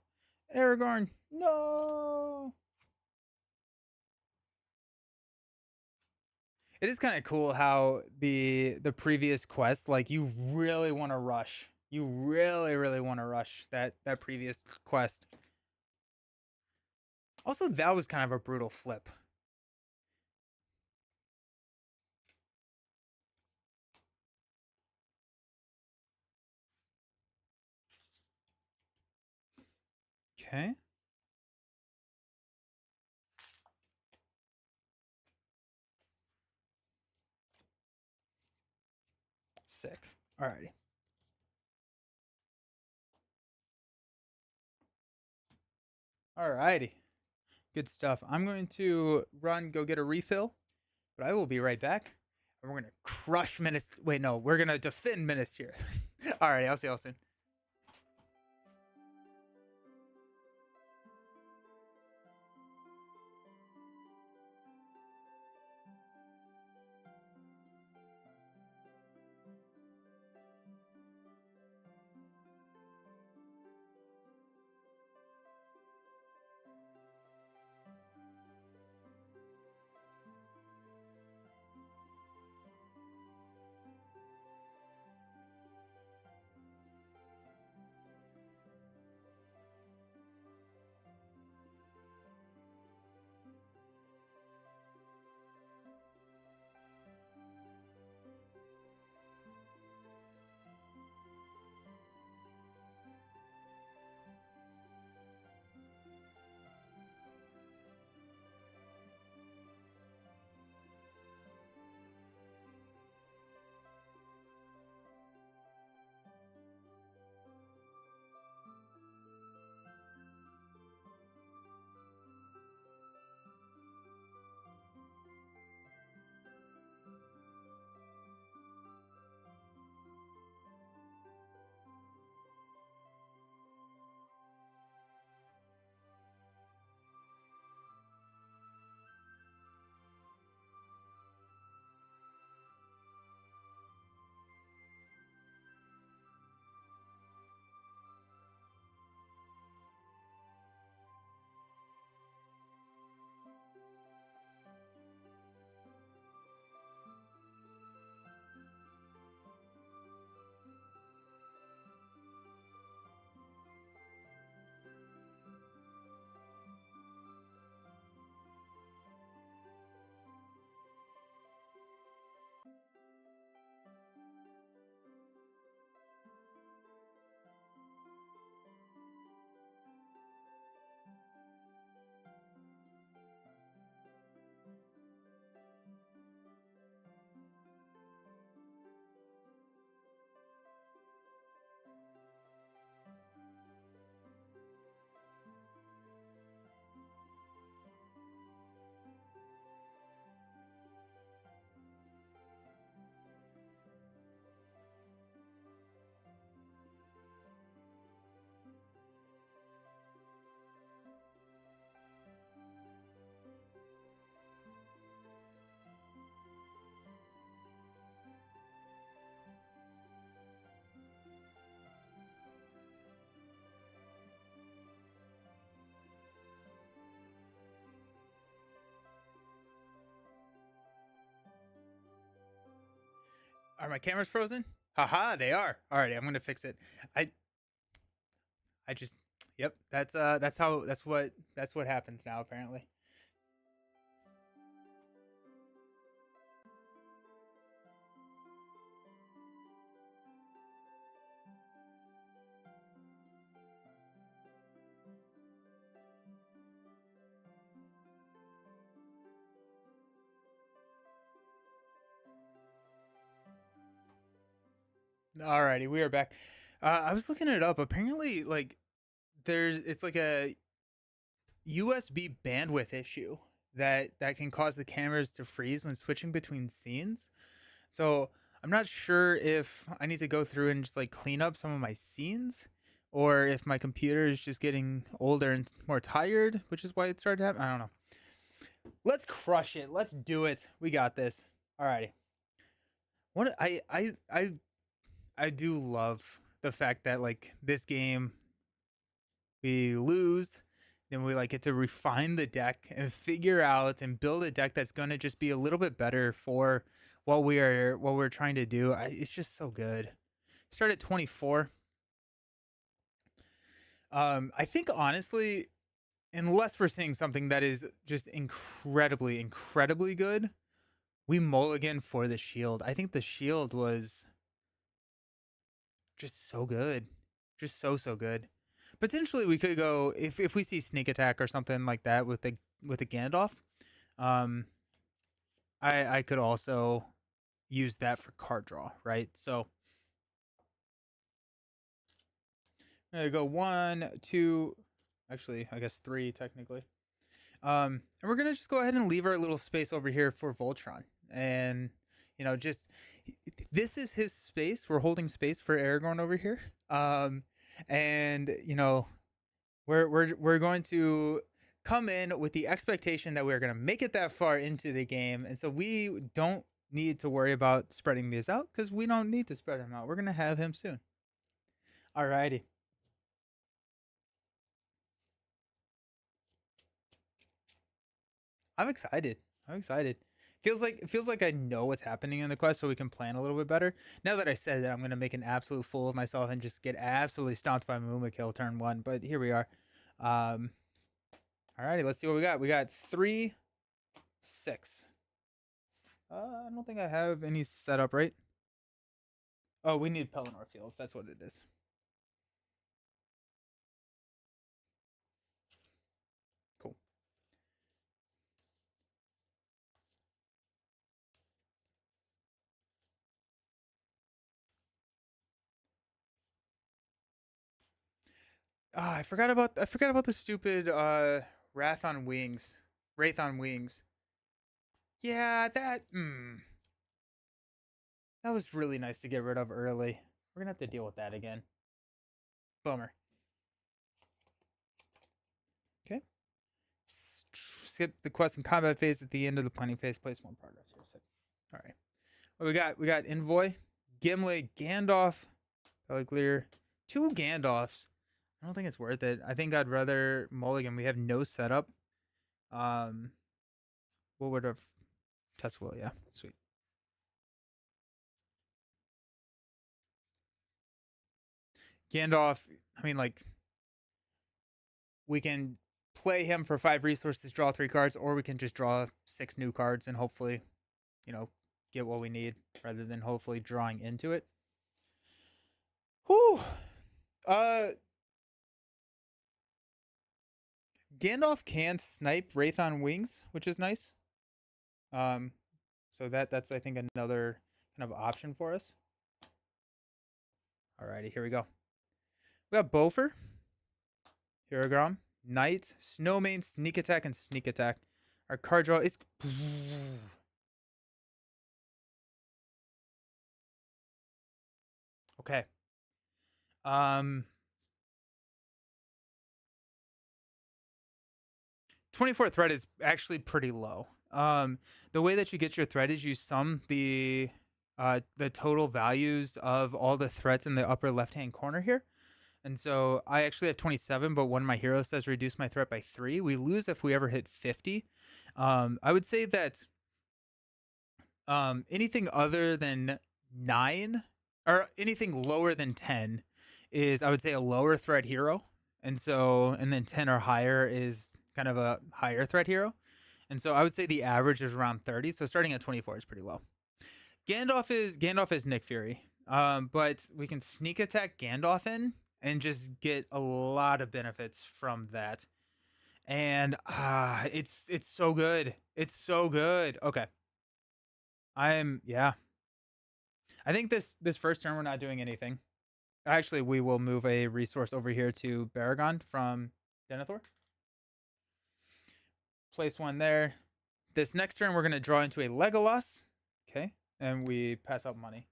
Aragorn. No. It is kind of cool how the previous quest, like you really want to rush. You really want to rush that previous quest. Also, that was kind of a brutal flip. Okay. Sick. Alrighty. Alrighty. Good stuff. I'm going to run, go get a refill, but I will be right back. And we're gonna crush Minas. Wait, no, we're gonna defend Minas here. Alrighty, I'll see y'all soon. Are my cameras frozen? Haha, they are. Alrighty, I'm gonna fix it. I I just yep, that's what happens now apparently. Alrighty, we are back. I was looking it up. Apparently, like it's like a USB bandwidth issue that can cause the cameras to freeze when switching between scenes. So I'm not sure if I need to go through and just like clean up some of my scenes, or if my computer is just getting older and more tired, which is why it started happening. I don't know. Let's crush it. Let's do it. We got this. Alrighty. What I do love the fact that like this game we lose, then we like get to refine the deck and figure out and build a deck that's gonna just be a little bit better for what we're trying to do. It's just so good. Start at 24. I think honestly, unless we're seeing something that is just incredibly good, we mulligan for the shield. I think the shield was just so good, just so good. Potentially, we could go if we see sneak attack or something like that with the Gandalf. Um, I could also use that for card draw, right? So I'm gonna go 1, 2, actually I guess 3 technically. And we're gonna just go ahead and leave our little space over here for Voltron, and just this is his space. We're holding space for Aragorn over here. And we're going to come in with the expectation that we're going to make it that far into the game, and so we don't need to worry about spreading these out because we don't need to spread him out. We're going to have him soon. Alrighty. I'm excited. I'm excited. It feels like I know what's happening in the quest, so we can plan a little bit better. Now that I said that, I'm gonna make an absolute fool of myself and just get absolutely stomped by Mumakil turn 1. But here we are. Alrighty, let's see what we got. We got 3, 6. I don't think I have any set up, right? Oh, we need Pelennor Fields. That's what it is. Cool. I forgot about the stupid Wrath on Wings. Wraith on Wings. Yeah, that was really nice to get rid of early. We're gonna have to deal with that again. Bummer. Okay. Skip the quest and combat phase at the end of the planning phase. Place 1 progress here. So, all right. What we got? We got Envoy, Gimli, Gandalf, Peligleer, 2 Gandalfs. I don't think it's worth it. I think I'd rather mulligan. We have no setup. What would have test will? Yeah, sweet. Gandalf. I mean, like, we can play him for 5 resources, draw 3 cards, or we can just draw 6 new cards and hopefully, get what we need rather than hopefully drawing into it. Whew. Gandalf can snipe Wraith on Wings, which is nice. So that's I think another kind of option for us. Alrighty, here we go. We got Bofer, Aragorn, Knight, Snowmane, Sneak Attack, and Sneak Attack. Our card draw is okay. 24 threat is actually pretty low. The way that you get your threat is you sum the total values of all the threats in the upper left hand corner here. And so I actually have 27, but one of my heroes says reduce my threat by 3. We lose if we ever hit 50. I would say that anything other than 9 or anything lower than 10 is, I would say, a lower threat hero. And then 10 or higher is kind of a higher threat hero. And so I would say the average is around 30. So starting at 24 is pretty low. Gandalf is Nick Fury. But we can sneak attack Gandalf in and just get a lot of benefits from that. And it's so good. It's so good. Okay. Yeah. I think this first turn we're not doing anything. Actually, we will move a resource over here to Baragon from Denethor. Place one there. This next turn we're gonna draw into a Legolas. Okay. And we pass out money.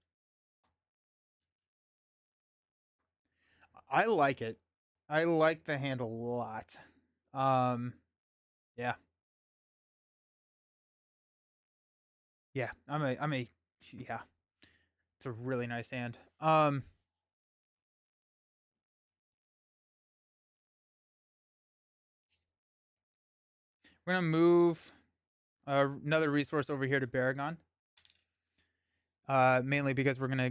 I like it. I like the hand a lot. Yeah. Yeah. Yeah. It's a really nice hand. We're gonna move another resource over here to Baragon. Mainly because we're gonna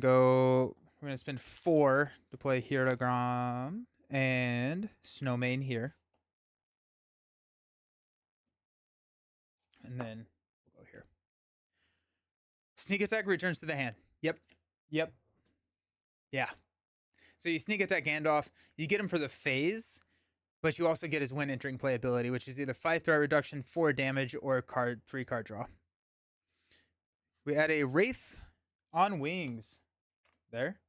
spend 4 to play Hierogram and Snowmane here. And then we'll go here. Sneak attack returns to the hand. Yep. Yep. Yeah. So you sneak attack Gandalf, you get him for the phase, but you also get his win entering play ability, which is either 5 threat reduction, 4 damage, or 3 card draw. We add a Wraith on Wings there.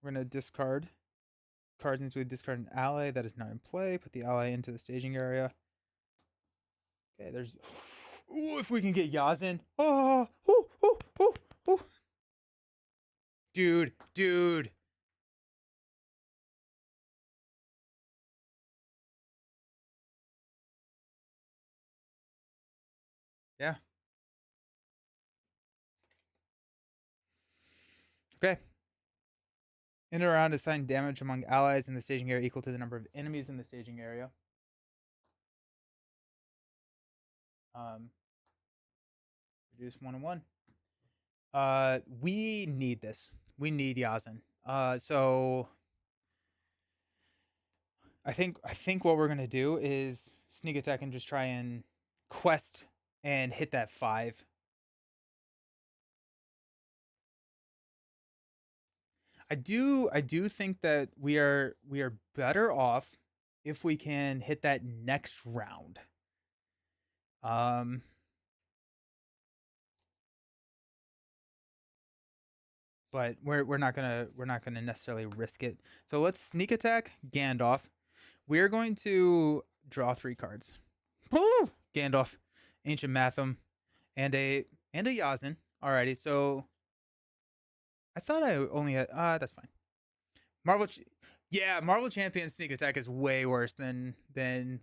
We're going to discard cards into a discard an ally that is not in play. Put the ally into the staging area. Okay, there's. Ooh, if we can get Yazin. Oh, ooh, ooh, ooh, ooh. Dude. Yeah. Okay. In and around, assign damage among allies in the staging area equal to the number of enemies in the staging area. Reduce 1 and 1. We need this. We need Yazin. So I think what we're gonna do is sneak attack and just try and quest and hit that 5. I do think that we are better off if we can hit that next round. Um but we're not gonna necessarily risk it. So let's sneak attack Gandalf. We're going to draw 3 cards. Gandalf, Ancient Matham, and a Yazin. Alrighty, so I thought I only had that's fine. Marvel yeah, Marvel Champions Sneak Attack is way worse than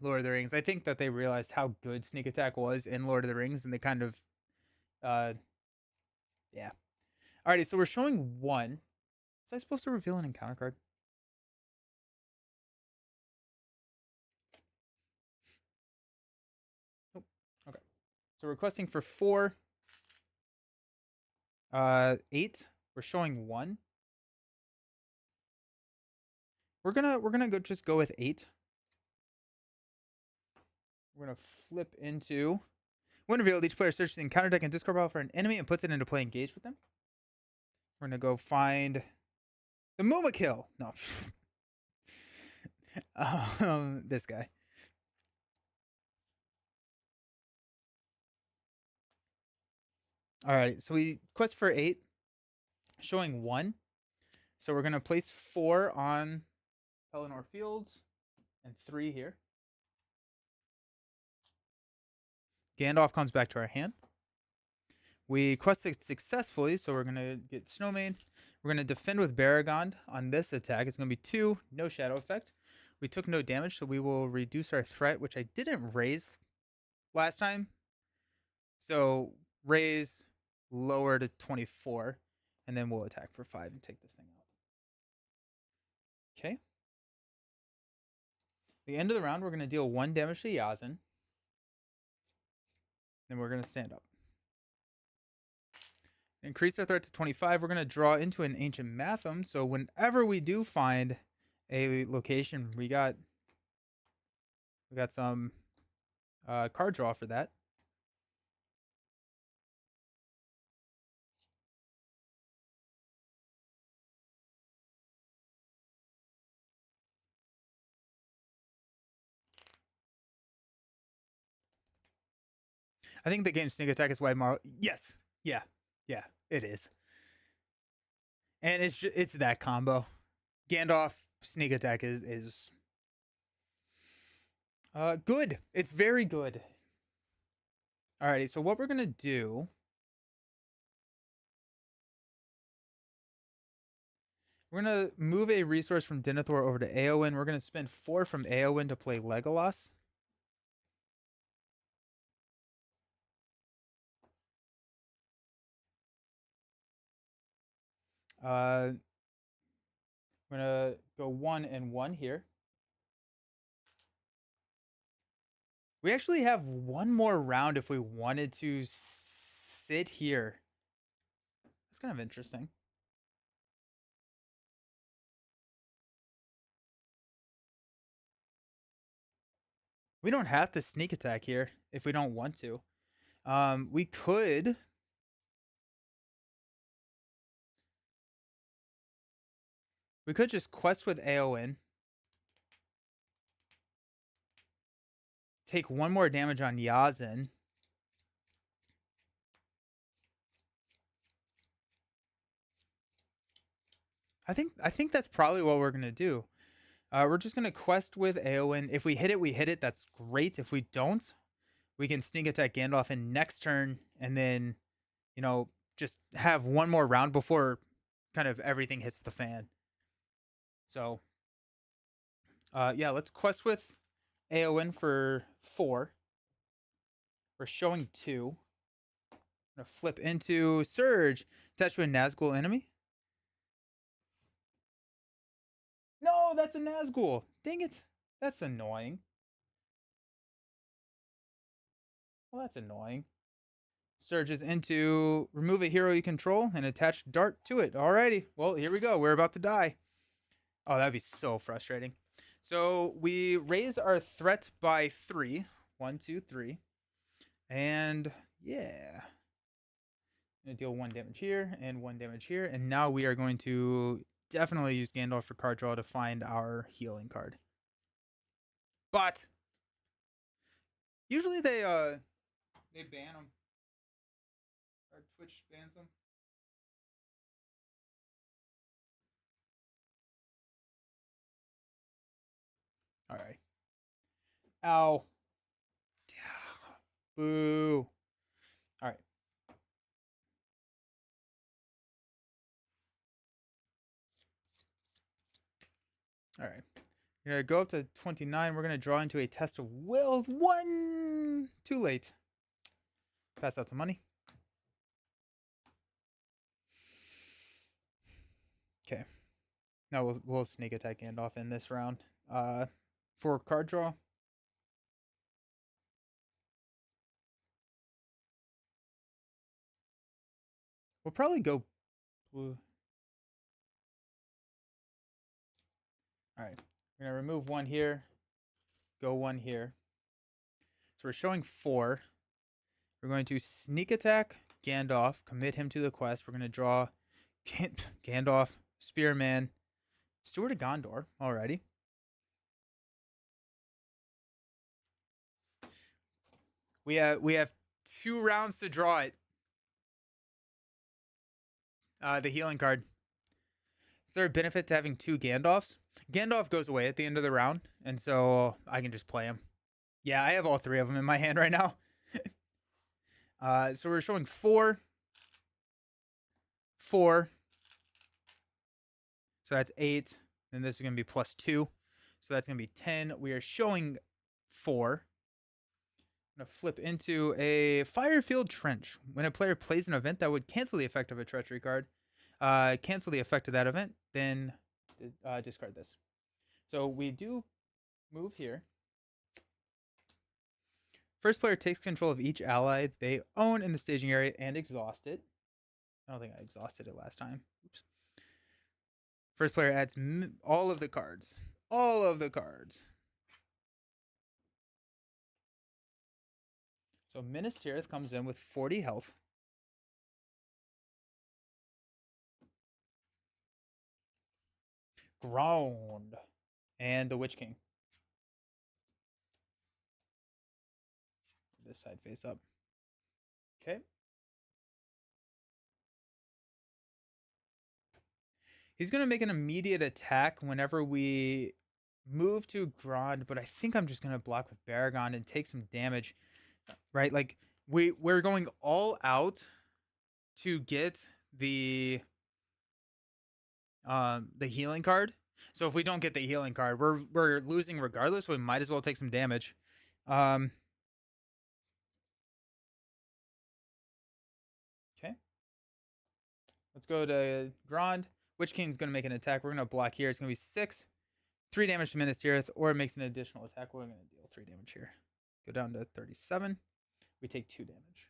Lord of the Rings. I think that they realized how good Sneak Attack was in Lord of the Rings, and they kind of uh yeah. Alrighty, so we're showing 1. Was I supposed to reveal an encounter card? Nope. Okay. So requesting for 4. 8. We're showing 1. We're gonna just go with 8. We're gonna flip into when revealed, each player searches the encounter deck and discard pile for an enemy and puts it into play engaged with them. We're gonna go find the Mumakil. No. This guy. Alright, so we quest for 8, showing 1. So we're gonna place 4 on Pelennor Fields and 3 here. Gandalf comes back to our hand. We quested successfully, so we're going to get Snowmane. We're going to defend with Baragon on this attack. It's going to be 2, no shadow effect. We took no damage, so we will reduce our threat, which I didn't raise last time. So raise lower to 24, and then we'll attack for 5 and take this thing out. Okay. The end of the round, we're going to deal 1 damage to Yazin. Then we're going to stand up. Increase our threat to 25. We're going to draw into an Ancient Matham. So whenever we do find a location, we got some card draw for that. I think the game Sneak Attack is why Mar. Yes, yeah, yeah, it is, and it's that combo. Gandalf Sneak Attack is good. It's very good. Alrighty, so what we're gonna do? We're gonna move a resource from Denethor over to Eowyn. We're gonna spend 4 from Eowyn to play Legolas. I'm gonna go 1 and 1 here. We actually have one more round if we wanted to sit here. That's kind of interesting. We don't have to sneak attack here if we don't want to. We could. We could just quest with Eowyn. Take 1 more damage on Yazin. I think that's probably what we're gonna do. We're just gonna quest with Eowyn. If we hit it, we hit it. That's great. If we don't, we can sneak attack Gandalf in next turn, and then, just have 1 more round before kind of everything hits the fan. So, yeah, let's quest with Eowyn for 4. We're showing 2. I'm gonna flip into Surge, attached to a Nazgul enemy. No, that's a Nazgul. Dang it. That's annoying. Well, that's annoying. Surges into remove a hero you control and attach dart to it. Alrighty. Well, here we go. We're about to die. Oh, that'd be so frustrating. So we raise our threat by 3. 1, 2, 3. And yeah. I'm gonna deal 1 damage here and 1 damage here. And now we are going to definitely use Gandalf for card draw to find our healing card. But usually they ban them. Or Twitch bans them. All right. Ow. Boo. All right. All right. We're going to go up to 29. We're going to draw into a test of will. 1. Too late. Pass out some money. Okay. Now we'll sneak attack Gandalf in this round. For card draw. We'll probably go blue. All right. We're going to remove 1 here. Go 1 here. So we're showing 4. We're going to sneak attack Gandalf, commit him to the quest. We're going to draw Gandalf, Spearman, Steward of Gondor. Alrighty. We have 2 rounds to draw it. The healing card. Is there a benefit to having 2 Gandalfs? Gandalf goes away at the end of the round, and so I can just play him. Yeah, I have all 3 of them in my hand right now. So we're showing 4. 4. So that's 8. And this is going to be plus 2. So that's going to be 10. We are showing 4. I'm going to flip into a Firefield Trench. When a player plays an event that would cancel the effect of a treachery card, cancel the effect of that event, then discard this. So we do move here. First player takes control of each ally they own in the staging area and exhaust it. I don't think I exhausted it last time. Oops. First player adds all of the cards. All of the cards. So Minas Tirith comes in with 40 health. Ground. And the Witch King. This side face up. Okay. He's going to make an immediate attack whenever we move to Grand, but I think I'm just going to block with Baragon and take some damage, right? Like, we're going all out to get the healing card. So if we don't get the healing card, we're losing regardless. So we might as well take some damage. Okay. Let's go to Grand. Witch King's going to make an attack. We're going to block here. It's going to be 6. 3 damage to Minas Tirith, or it makes an additional attack. We're going to deal 3 damage here. Go down to 37. We take 2 damage.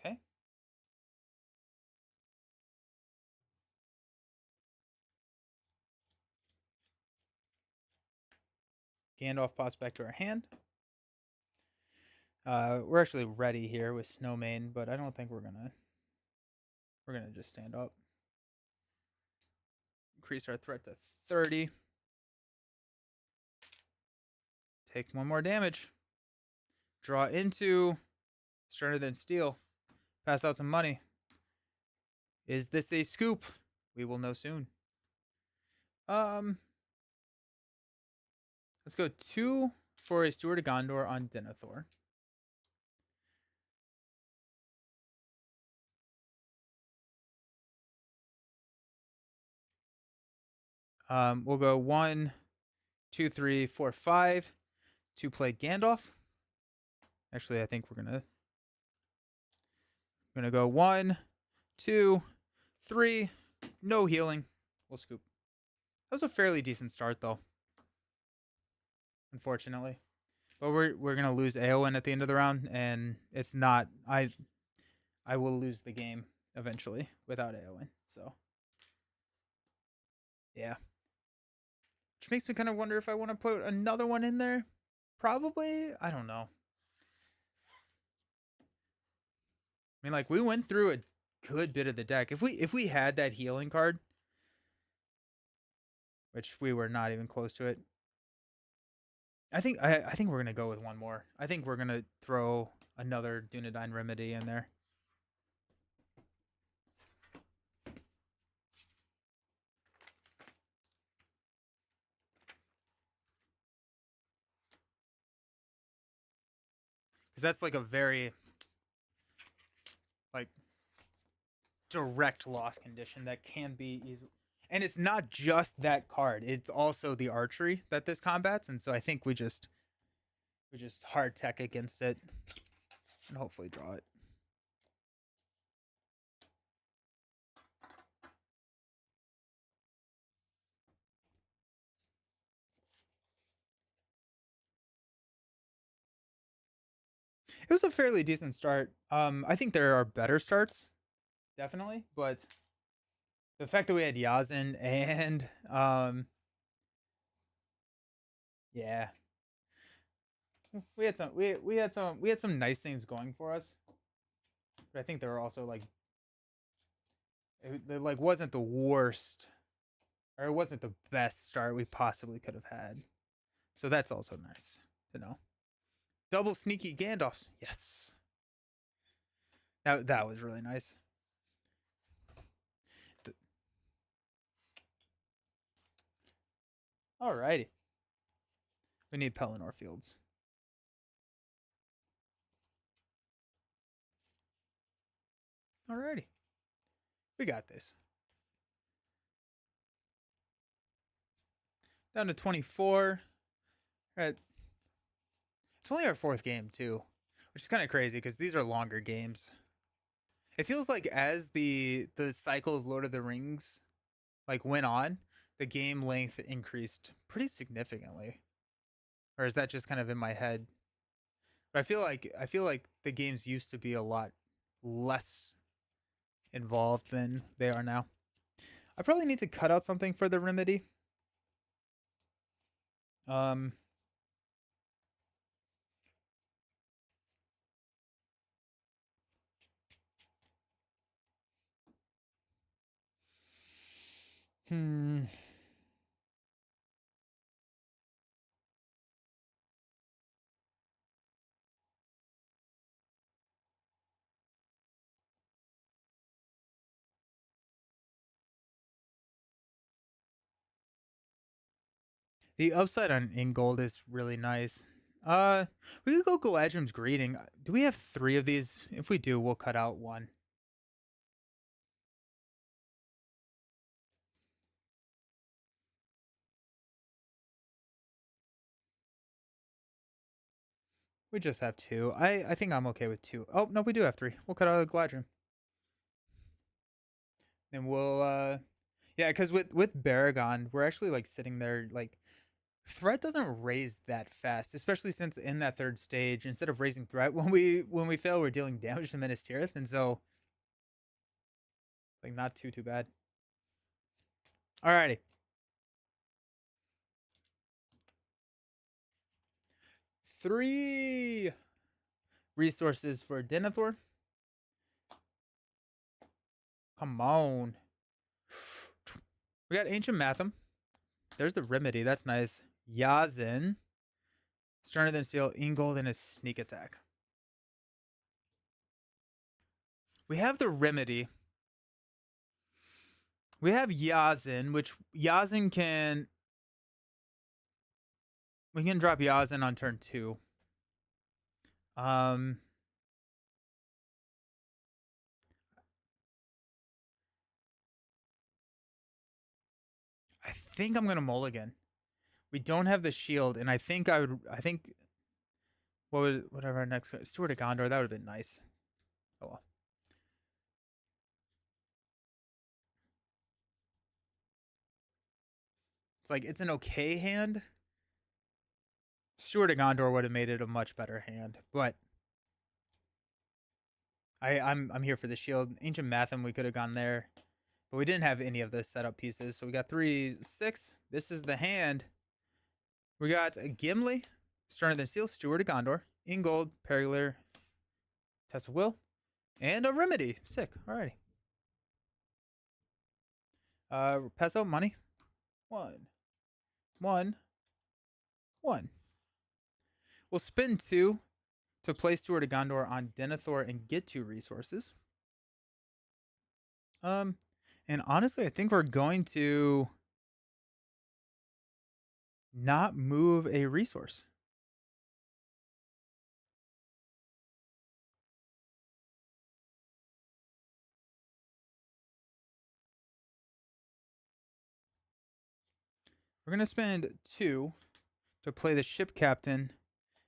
Okay. Gandalf pops back to our hand. We're actually ready here with Snowmane, but I don't think we're gonna just stand up. Increase our threat to 30. Take 1 more damage. Draw into Sterner Than Steel. Pass out some money. Is this a scoop? We will know soon. Let's go 2 for a Steward of Gondor on Denethor. We'll go 1, 2, 3, 4, 5 to play Gandalf. Actually, I think we're gonna go 1, 2, 3. No healing. We'll scoop. That was a fairly decent start, though. Unfortunately, but we're gonna lose Eowyn at the end of the round, and it's not. I will lose the game eventually without Eowyn. So yeah, which makes me kind of wonder if I want to put another one in there. Probably. I don't know. I mean, like, we went through a good bit of the deck. If we had that healing card, which we were not even close to it, I think we're gonna go with one more. I think we're gonna throw another Dunedain Remedy in there. Because that's like a very like direct loss condition that can be easy. And it's not just that card; it's also the archery that this combats. And so I think we just hard tech against it and hopefully draw it. It was a fairly decent start. I think there are better starts, definitely, but the fact that we had Yazin and yeah, we had some nice things going for us, but I think there were also like it like wasn't the worst, or it wasn't the best start we possibly could have had. So that's also nice to know. Double sneaky Gandalfs, yes. That was really nice. Alrighty. We need Pelennor Fields. Alrighty. We got this. Down to 24. Right. It's only our 4th game, too, which is kind of crazy because these are longer games. It feels like as the cycle of Lord of the Rings like went on, the game length increased pretty significantly. Or is that just kind of in my head? But I feel like the games used to be a lot less involved than they are now. I probably need to cut out something for the remedy. Um, hmm. The upside on Ingold is really nice. Uh, we could go Galadrim's Greeting. Do we have three of these? If we do, we'll cut out one. We just have two. I think I'm okay with two. Oh no, we do have three. We'll cut out Galadrim, and we'll yeah, because with Baragon, we're actually like sitting there like threat doesn't raise that fast, especially since in that third stage, instead of raising threat when we fail, we're dealing damage to Minas Tirith, and so like not too bad. Alrighty, 3 resources for Denethor. Come on, we got Ancient Matham. There's the remedy. That's nice. Yazin, stronger than steel. Ingold and a sneak attack. We have the remedy. We have Yazin, which Yazin can. We can drop Yazin on turn 2. Um, I think I'm gonna mulligan. We don't have the shield, and I think I would. I think whatever our next Steward of Gondor, that would have been nice. Oh well. It's like it's an okay hand. Steward of Gondor would have made it a much better hand, but I'm here for the shield. Ancient Matham, we could have gone there, but we didn't have any of the setup pieces, so we got 3-6. This is the hand. We got a Gimli, stronger than steel. Steward of Gondor, Ingold, Perigler, Test of Will, and a remedy. Sick. Alrighty. Pass out money. One, one, one. We'll spend 2 to play Steward of Gondor on Denethor and get 2 resources. Um, and honestly, I think we're going to not move a resource. We're gonna spend 2 to play the ship captain,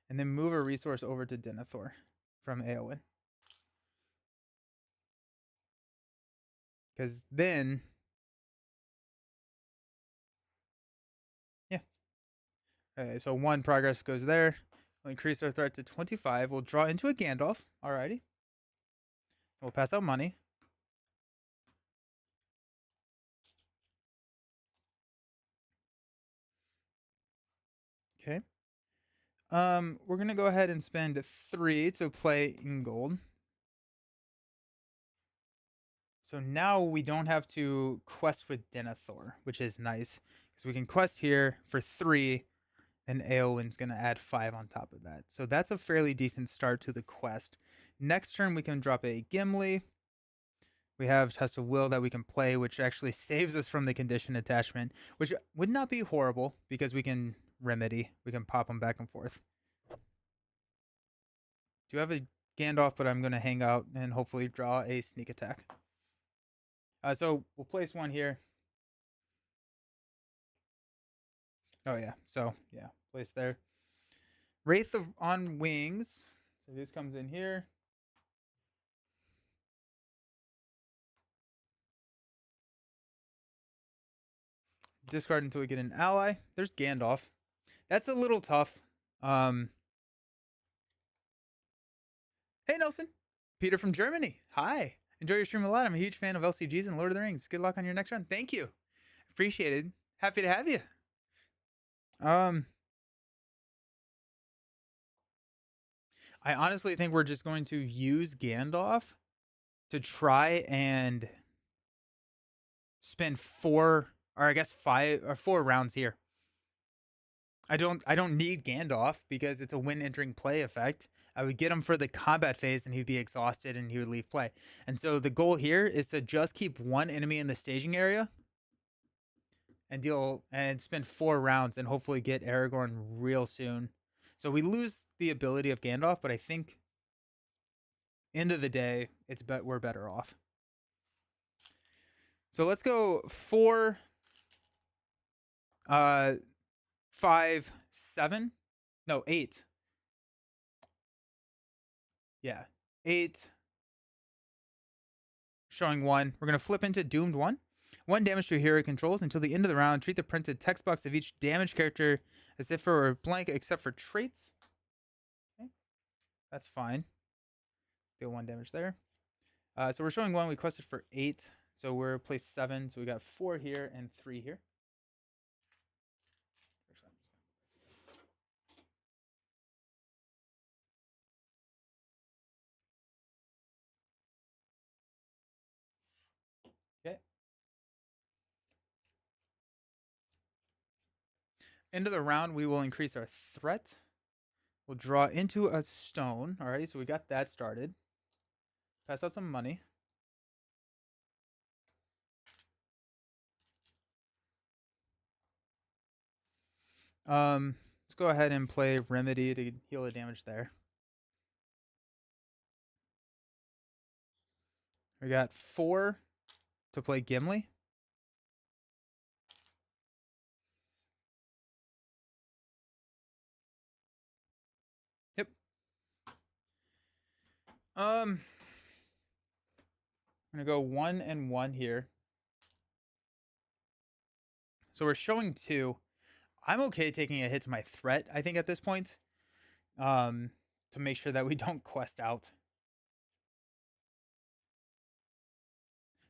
and then move a resource over to Denethor from Eowyn. Because then, yeah. Okay, so 1 progress goes there. We'll increase our threat to 25. We'll draw into a Gandalf. Alrighty. We'll pass out money. Okay. We're gonna go ahead and spend 3 to play Ingold. So now we don't have to quest with Denethor, which is nice because we can quest here for 3, and Eowyn's gonna add 5 on top of that. So that's a fairly decent start to the quest. Next turn we can drop a Gimli. We have Test of Will that we can play, which actually saves us from the condition attachment, which would not be horrible because we can remedy. We can pop them back and forth. Do have a Gandalf, but I'm going to hang out and hopefully draw a sneak attack. So we'll place 1 here. Oh yeah, so yeah, place there. Wraith on Wings. So this comes in here. Discard until we get an ally. There's Gandalf. That's a little tough. Um, Hey, Nelson. Peter from Germany. Hi. Enjoy your stream a lot. I'm a huge fan of LCGs and Lord of the Rings. Good luck on your next run. Thank you. Appreciate it. Happy to have you. Um, I honestly think we're just going to use Gandalf to try and spend 4, or I guess 5 or 4 rounds here. I don't need Gandalf because it's a win entering play effect. I would get him for the combat phase and he'd be exhausted and he would leave play. And so the goal here is to just keep one enemy in the staging area and deal and spend 4 rounds and hopefully get Aragorn real soon. So we lose the ability of Gandalf, but I think end of the day, we're better off. So let's go 4, 5, 7. No, 8. Yeah, 8. Showing 1. We're going to flip into Doomed 1. 1 damage to hero controls until the end of the round. Treat the printed text box of each damaged character as if it were blank except for traits. Okay, that's fine. Deal 1 damage there. So we're showing 1. We quested for 8. So we're placed 7. So we got 4 here and 3 here. Okay. End of the round, we will increase our threat. We'll draw into a stone. Alrighty, so we got that started. Pass out some money. Let's go ahead and play Remedy to heal the damage there. We got 4 to play Gimli. Yep. I'm gonna go 1 and 1 here. So we're showing 2. I'm okay taking a hit to my threat, I think, at this point. To make sure that we don't quest out.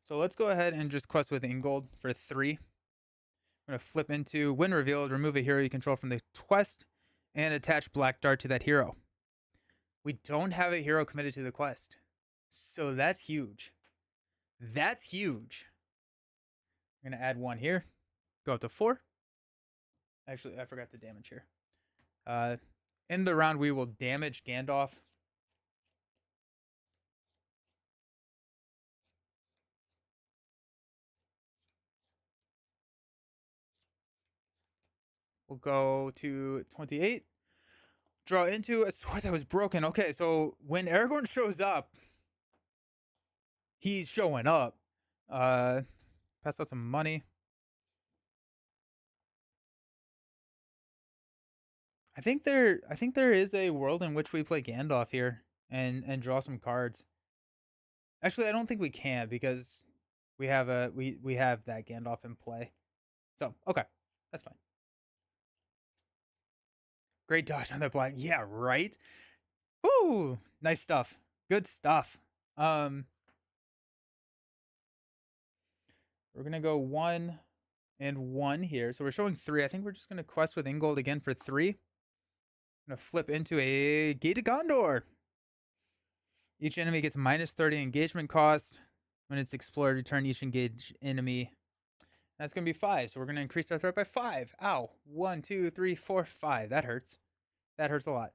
So let's go ahead and just quest with Ingold for 3. I'm going to flip into when revealed, remove a hero you control from the quest, and attach Black Dart to that hero. We don't have a hero committed to the quest. So that's huge. That's huge. I'm going to add 1 here. Go up to 4. Actually, I forgot the damage here. In the round, we will damage Gandalf. We'll go to 28. Draw into a sword that was broken. Okay, so when Aragorn shows up, he's showing up. Pass out some money. I think there is a world in which we play Gandalf here and draw some cards. Actually, I don't think we can because we have we have that Gandalf in play. So okay, that's fine. Great dodge on that black. Yeah, right. Ooh, nice stuff. Good stuff. We're gonna go 1 and 1 here. So we're showing 3. I think we're just gonna quest with Ingold again for 3. I'm gonna flip into a Gate of Gondor. Each enemy gets minus 30 engagement cost. When it's explored, return each engaged enemy. That's gonna be 5. So we're gonna increase our threat by 5. Ow. 1, 2, 3, 4, 5. That hurts. That hurts a lot.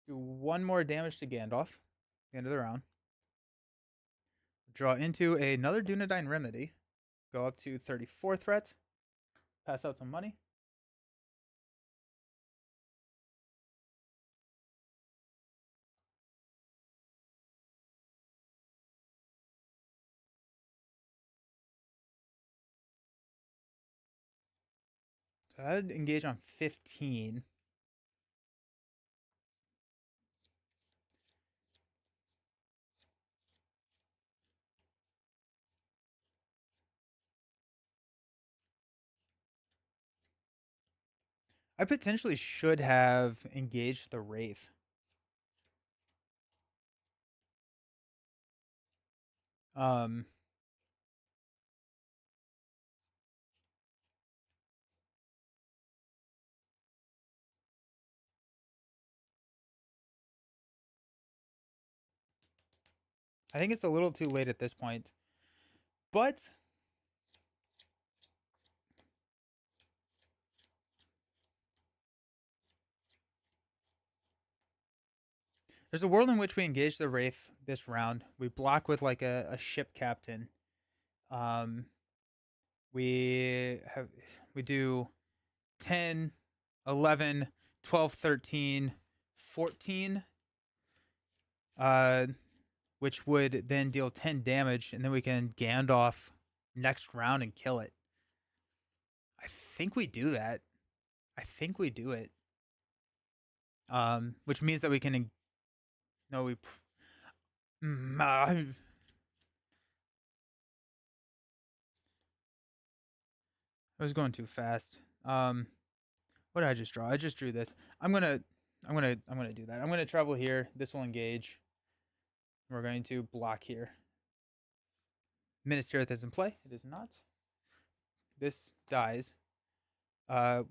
Do 1 more damage to Gandalf. End of the round. Draw into another Dunedain Remedy. Go up to 34 threat. Pass out some money. So I'd engage on 15. I potentially should have engaged the Wraith. Um, I think it's a little too late at this point. But there's a world in which we engage the Wraith this round. We block with like a ship captain. Um, we have we do 10, 11, 12, 13, 14, which would then deal 10 damage, and then we can Gandalf next round and kill it. I think we do that. I think we do it. Which means that we can. No, we. I was going too fast. What did I just draw? I just drew this. I'm gonna do that. I'm gonna travel here. This will engage. We're going to block here. Minas Tirith is in play. It is not. This dies.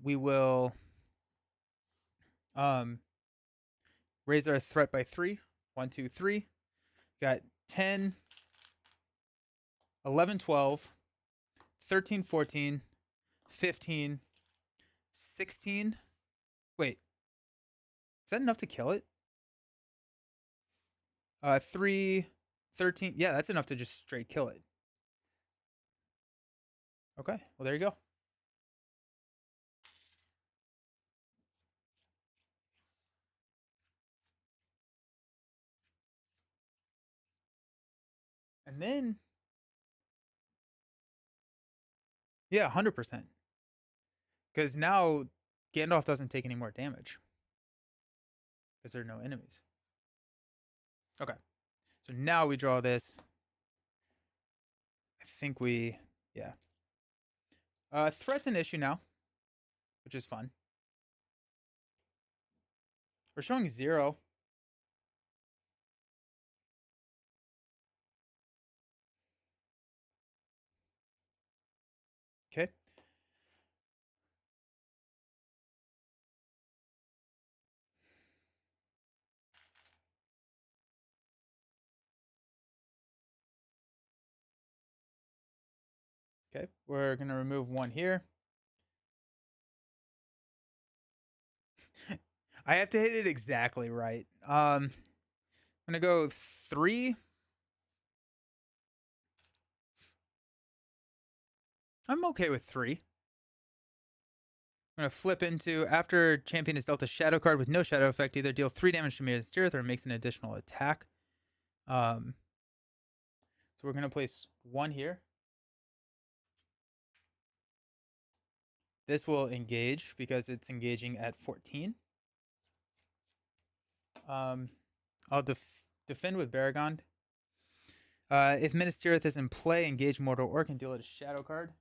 We will raise our threat by 3. 1, 2, 3. Got 10, 11, 12, 13, 14, 15, 16. Wait, is that enough to kill it? 3, 13. Yeah, that's enough to just straight kill it. Okay, well, there you go. And then, yeah, 100%. Because now Gandalf doesn't take any more damage. Because there are no enemies. Okay. So now we draw this. I think yeah. Threat's an issue now, which is fun. We're showing 0. Okay. Okay. We're going to remove 1 here. I have to hit it exactly right. I'm going to go 3. I'm okay with 3. I'm going to flip into, after champion is dealt a shadow card with no shadow effect, either deal 3 damage to Minas Tirith or makes an additional attack. So we're going to place 1 here. This will engage because it's engaging at 14. I'll defend with Baragond. If Minas Tirith is in play, engage mortal orc and deal it a shadow card.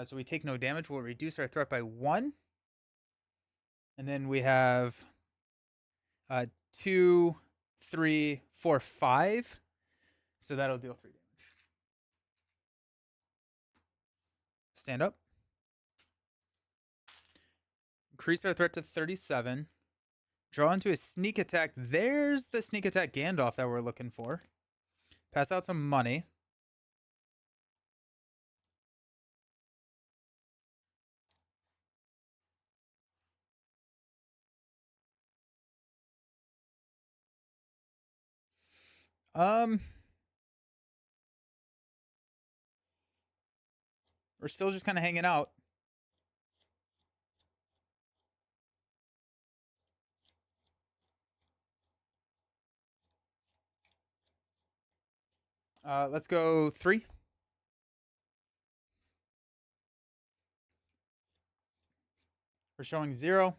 So we take no damage. We'll reduce our threat by 1. And then we have 2, 3, 4, 5. So that'll deal 3 damage. Stand up. Increase our threat to 37. Draw into a sneak attack. There's the sneak attack Gandalf that we're looking for. Pass out some money. We're still just kind of hanging out. Let's go 3. We're showing 0.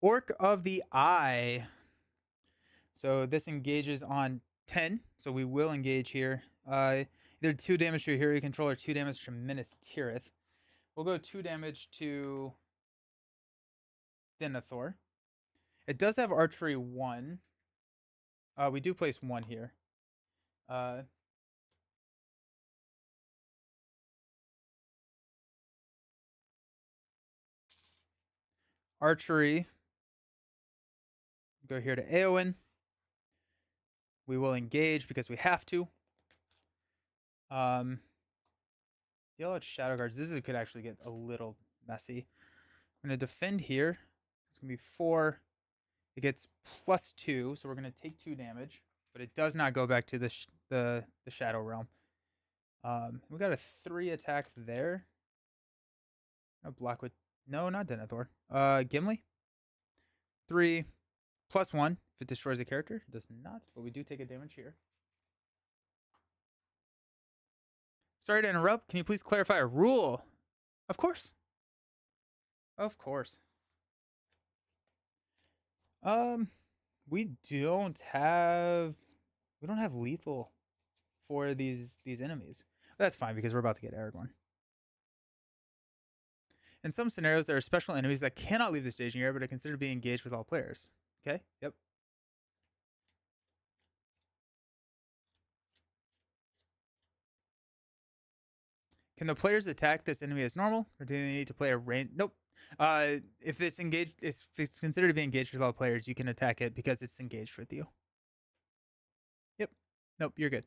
Orc of the Eye. So this engages on 10. So we will engage here. Either 2 damage to a hero you control or 2 damage to Minas Tirith. We'll go 2 damage to Denethor. It does have archery 1. We do place 1 here. Uh, archery. Go here to Eowyn. We will engage because we have to. Deal out shadow cards. This could actually get a little messy. I'm going to defend here. It's going to be 4. It gets +2, so we're going to take 2 damage, but it does not go back to the Shadow Realm. We got a 3 attack there. No block with no, not Denethor. Gimli. 3 +1 if it destroys a character. It does not, but we do take a damage here. Sorry to interrupt. Can you please clarify a rule? Of course. Of course. We don't have lethal for these enemies. That's fine because we're about to get Aragorn. In some scenarios, there are special enemies that cannot leave the staging area but are considered to be engaged with all players. Okay? Yep. Can the players attack this enemy as normal, or do they need to play a range? Nope. If it's engaged, if it's considered to be engaged with all players, you can attack it because it's engaged with you. Yep. Nope, you're good.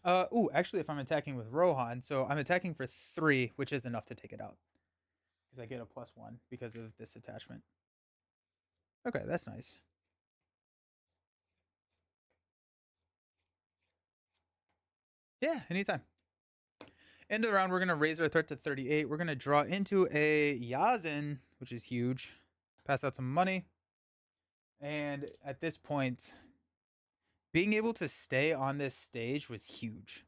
Actually, if I'm attacking with Rohan, so I'm attacking for 3, which is enough to take it out. Because I get a +1 because of this attachment. Okay, that's nice. Yeah, anytime. End of the round, we're going to raise our threat to 38. We're going to draw into a Yazin, which is huge. Pass out some money. And at this point, being able to stay on this stage was huge.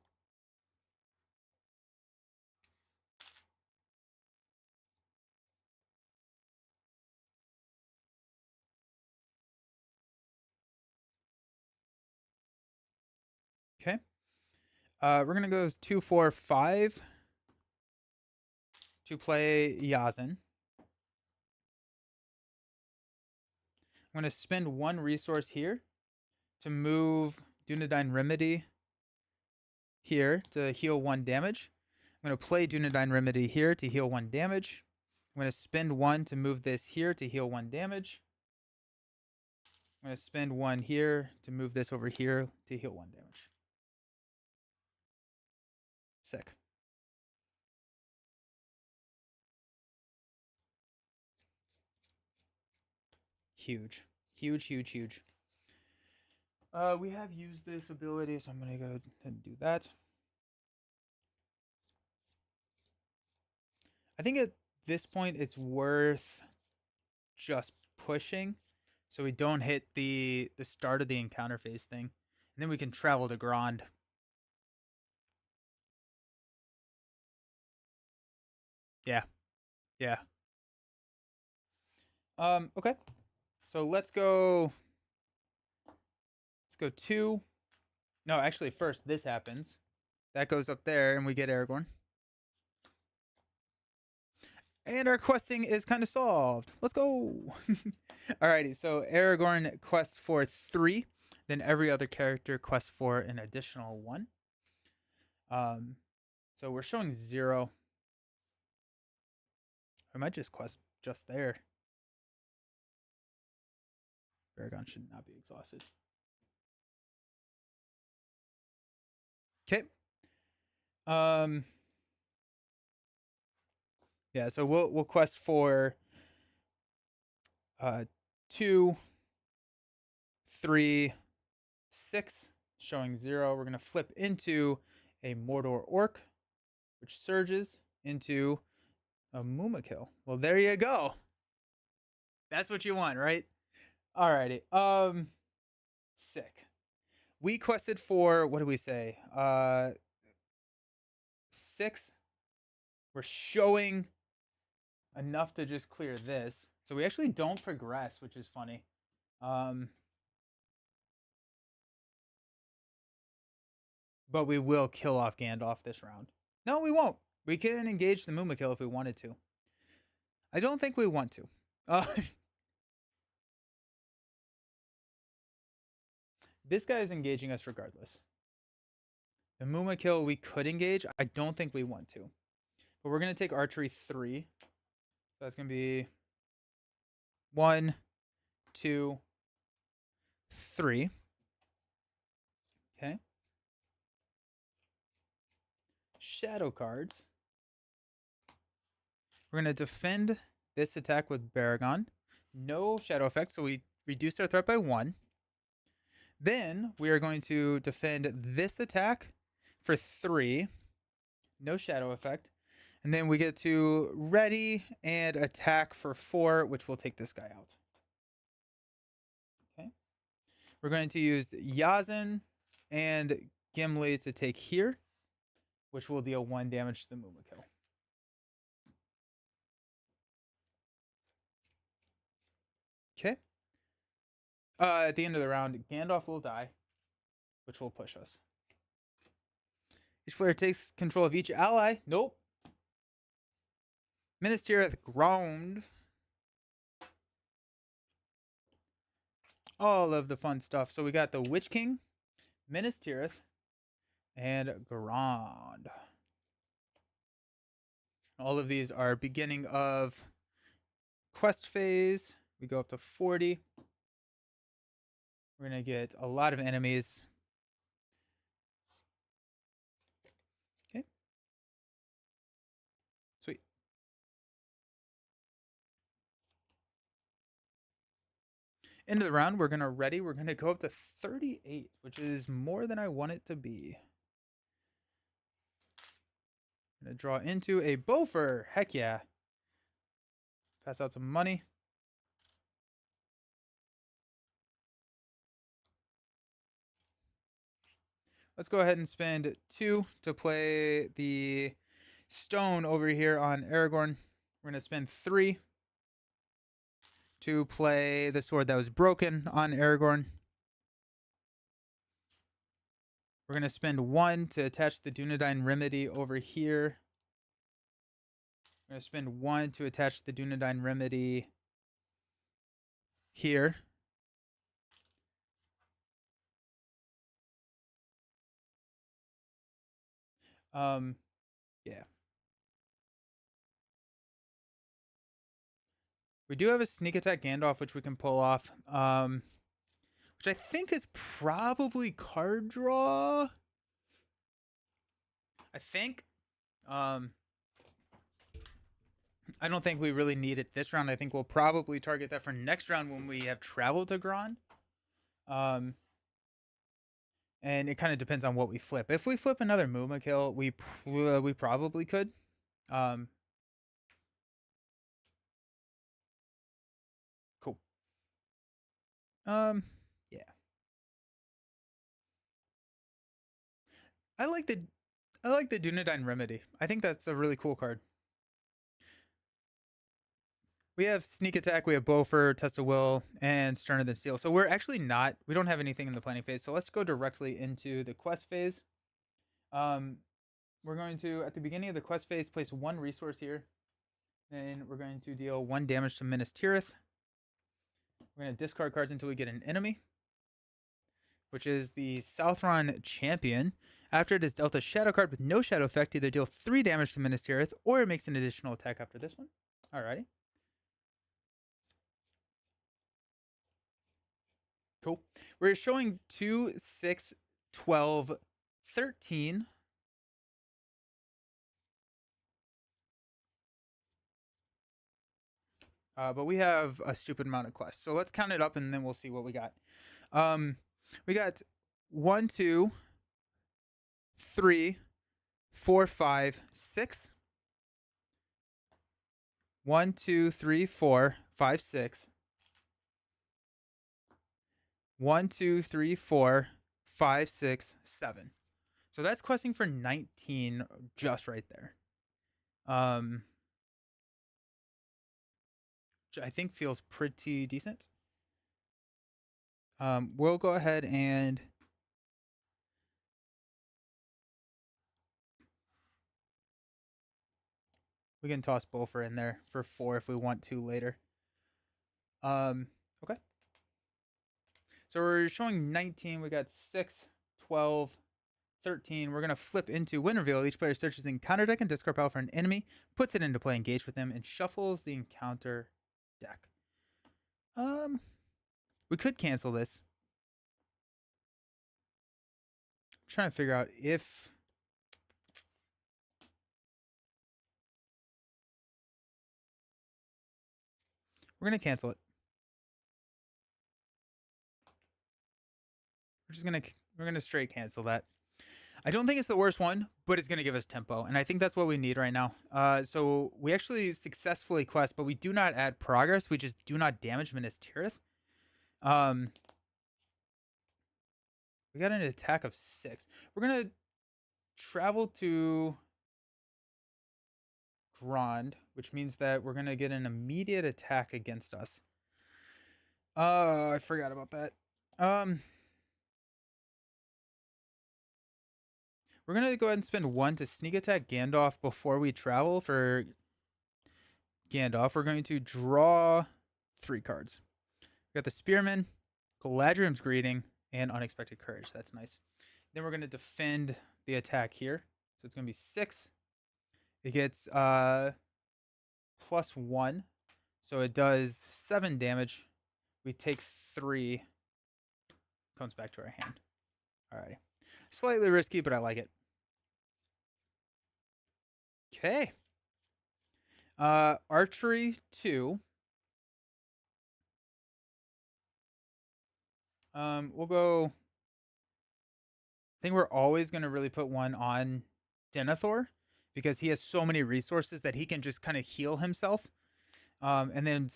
Okay. We're going to go 2, 4, 5 to play Yazin. I'm going to spend 1 resource here to move Dunedain Remedy here to heal 1 damage. I'm going to play Dunedain Remedy here to heal 1 damage. I'm going to spend 1 to move this here to heal 1 damage. I'm going to spend 1 here to move this over here to heal 1 damage. Sick. Huge. Huge, huge, huge. We have used this ability, so I'm going to go ahead and do that. I think at this point it's worth just pushing so we don't hit the start of the encounter phase thing. And then we can travel to Grand. Yeah. Yeah. Okay. So let's go 2. No, actually first this happens. That goes up there and we get Aragorn. And our questing is kind of solved. Let's go. Alrighty, so Aragorn quests for 3. Then every other character quests for an additional 1. So we're showing 0. I might just quest just there. Aragorn should not be exhausted. Okay. Yeah, so we'll quest for 2, 3, 6, showing 0. We're gonna flip into a Mordor Orc, which surges into a Mumakil. Well, there you go. That's what you want, right? Alrighty. Sick. We quested for, what did we say? 6. We're showing enough to just clear this. So we actually don't progress, which is funny. but we will kill off Gandalf this round. No, we won't. We can engage the Mumakil if we wanted to. I don't think we want to. This guy is engaging us regardless. The Mumakil we could engage. I don't think we want to. But we're going to take archery 3. So that's going to be 1, 2, 3. Okay. Shadow cards. We're going to defend this attack with Baragon. No shadow effect, so we reduce our threat by 1. Then we are going to defend this attack for 3. No shadow effect. And then we get to ready and attack for 4, which will take this guy out. Okay. We're going to use Yazin and Gimli to take here, which will deal 1 damage to the Mumakil. Okay. At the end of the round, Gandalf will die, which will push us. Each player takes control of each ally. Nope. Minas Tirith groaned. All of the fun stuff. So we got the Witch King, Minas Tirith, and Grand. All of these are beginning of quest phase. We go up to 40. We're going to get a lot of enemies. Okay. Sweet. End of the round, we're going to ready. We're going to go up to 38, which is more than I want it to be. I'm going to draw into a Bofer. Heck yeah. Pass out some money. Let's go ahead and spend 2 to play the stone over here on Aragorn. We're going to spend 3 to play the sword that was broken on Aragorn. We're going to spend 1 to attach the Dunedain Remedy over here. We're going to spend 1 to attach the Dunedain Remedy here. Yeah. We do have a sneak attack Gandalf, which we can pull off. Which I think is probably card draw. I think. I don't think we really need it this round. I think we'll probably target that for next round when we have traveled to Grand. And it kind of depends on what we flip. If we flip another Mumakil, we probably could. Cool. Yeah. I like the Dunedain Remedy. I think that's a really cool card. We have Sneak Attack, we have Bofer, Test of Will, and Sterner Than Steel. So we're actually not, we don't have anything in the planning phase. So let's go directly into the quest phase. We're going to, at the beginning of the quest phase, place 1 resource here. Then we're going to deal 1 damage to Minas Tirith. We're going to discard cards until we get an enemy, which is the Southron Champion. After it is dealt a shadow card with no shadow effect, either deal 3 damage to Minas Tirith, or it makes an additional attack after this one. Alrighty. Cool. We're showing 2, 6, 12, 13. But we have a stupid amount of quests. So let's count it up and then we'll see what we got. We got 1, 2, 3, 4, 5, 6. 1, 2, 3, 4, 5, 6. 1, 2, 3, 4, 5, 6, 7. So that's questing for 19 just right there. Which I think feels pretty decent. We'll go ahead and We can toss Bofer in there for 4 if we want to later. Okay. So we're showing 19. We got 6, 12, 13. We're going to flip into Win Reveal. Each player searches the encounter deck and discard power for an enemy, puts it into play, engage with them, and shuffles the encounter deck. We could cancel this. I'm trying to figure out if we're going to cancel it. We're gonna straight cancel that. I don't think it's the worst one, but it's gonna give us tempo, and I think that's what we need right now. So we actually successfully quest, but we do not add progress. We just do not damage Minas Tirith. We got an attack of 6. We're gonna travel to Grond, which means that we're gonna get an immediate attack against us. I forgot about that. We're going to go ahead and spend 1 to sneak attack Gandalf before we travel for Gandalf. We're going to draw 3 cards. We got the Spearman, Galadriel's Greeting, and Unexpected Courage. That's nice. Then we're going to defend the attack here. So it's going to be 6. It gets +1. So it does 7 damage. We take 3. Comes back to our hand. All right. Slightly risky, but I like it. Okay. Archery 2. We'll go. I think we're always going to really put 1 on Denethor because he has so many resources that he can just kind of heal himself. And then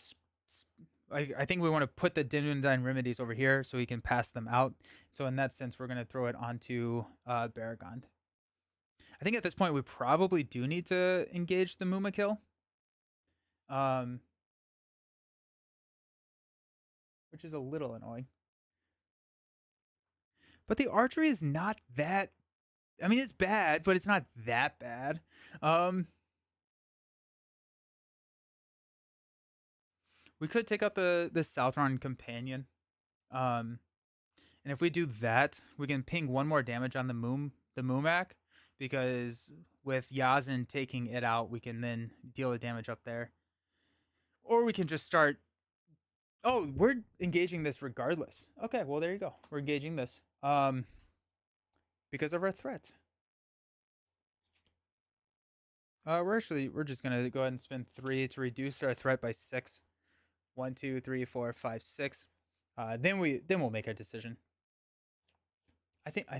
I think we want to put the Dinundine remedies over here so he can pass them out. So in that sense, we're going to throw it onto Baragond. I think at this point we probably do need to engage the Mumakil. Which is a little annoying. But the archery is not that. I mean, it's bad, but it's not that bad. We could take out the Southron Companion. And if we do that, we can ping 1 more damage on the Mumak, because with Yazin taking it out, we can then deal the damage up there. Or we can just start. Oh, we're engaging this regardless. Okay, well there you go. We're engaging this. Because of our threat. We're just gonna go ahead and spend 3 to reduce our threat by 6. 1, 2, 3, 4, 5, 6. Then we'll make our decision. I think I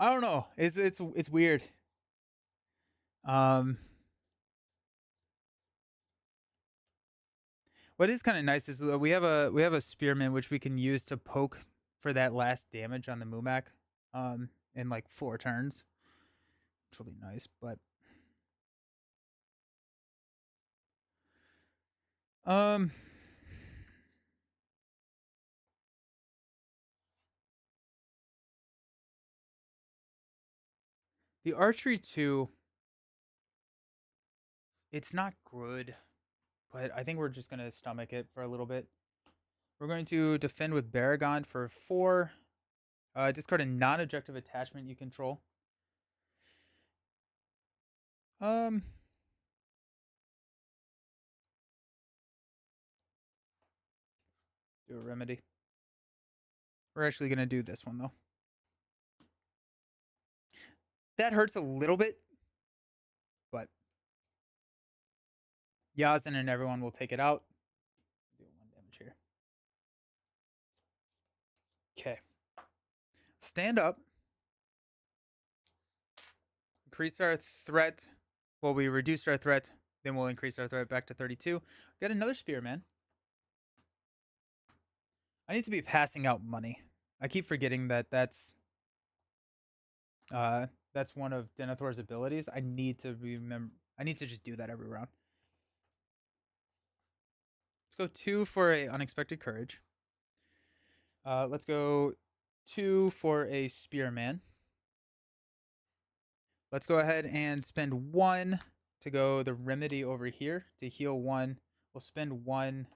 don't know. It's weird. What is kind of nice is we have a spearman which we can use to poke for that last damage on the Mumak, in like 4 turns, which will be nice. But the archery 2, it's not good, but I think we're just gonna stomach it for a little bit. We're going to defend with Baragond for 4. Discard a non-objective attachment you control. Do a remedy. We're actually gonna do this one though. That hurts a little bit, but Yazin and everyone will take it out. Do 1 damage here. Okay. Stand up. Increase our threat. Well, we reduced our threat. Then we'll increase our threat back to 32. Got another Spearman. I need to be passing out money. I keep forgetting that that's one of Denethor's abilities. I need to remember. I need to just do that every round. go 2 for a unexpected courage. Let's go 2 for a spearman. Let's go ahead and spend 1 to go the remedy over here to heal 1. We'll spend 1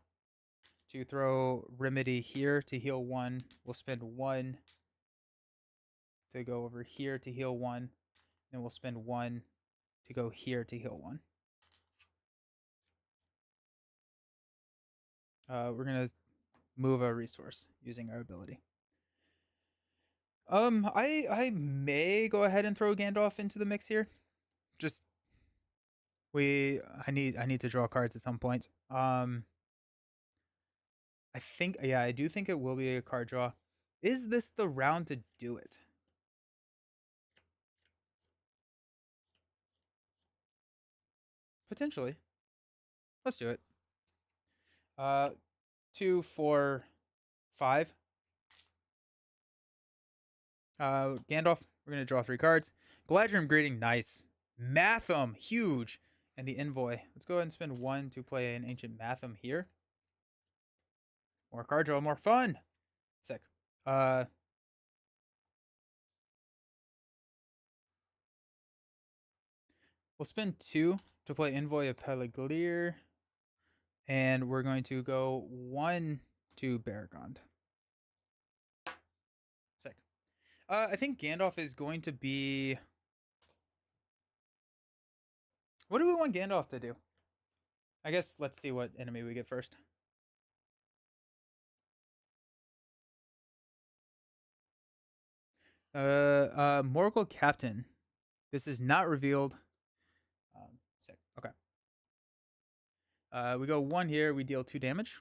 to throw remedy here to heal 1. We'll spend 1 to go over here to heal 1. And we'll spend 1 to go here to heal 1. We're going to move a resource using our ability. I may go ahead and throw Gandalf into the mix here. Just I need to draw cards at some point. I do think it will be a card draw. Is this the round to do it? Potentially. Let's do it. 2, 4, 5. Gandalf, we're gonna draw 3 cards. Galadrim Greeting, nice. Matham, huge. And the Envoy. Let's go ahead and spend 1 to play an Ancient Matham here. More card draw, more fun. Sick. We'll spend 2 to play Envoy of Peliglir. And we're going to go 1 to Baragond. Sick. I think Gandalf is going to be... What do we want Gandalf to do? I guess let's see what enemy we get first. Morgul Captain. This is not revealed. Sick. Okay. We go 1 here. We deal 2 damage.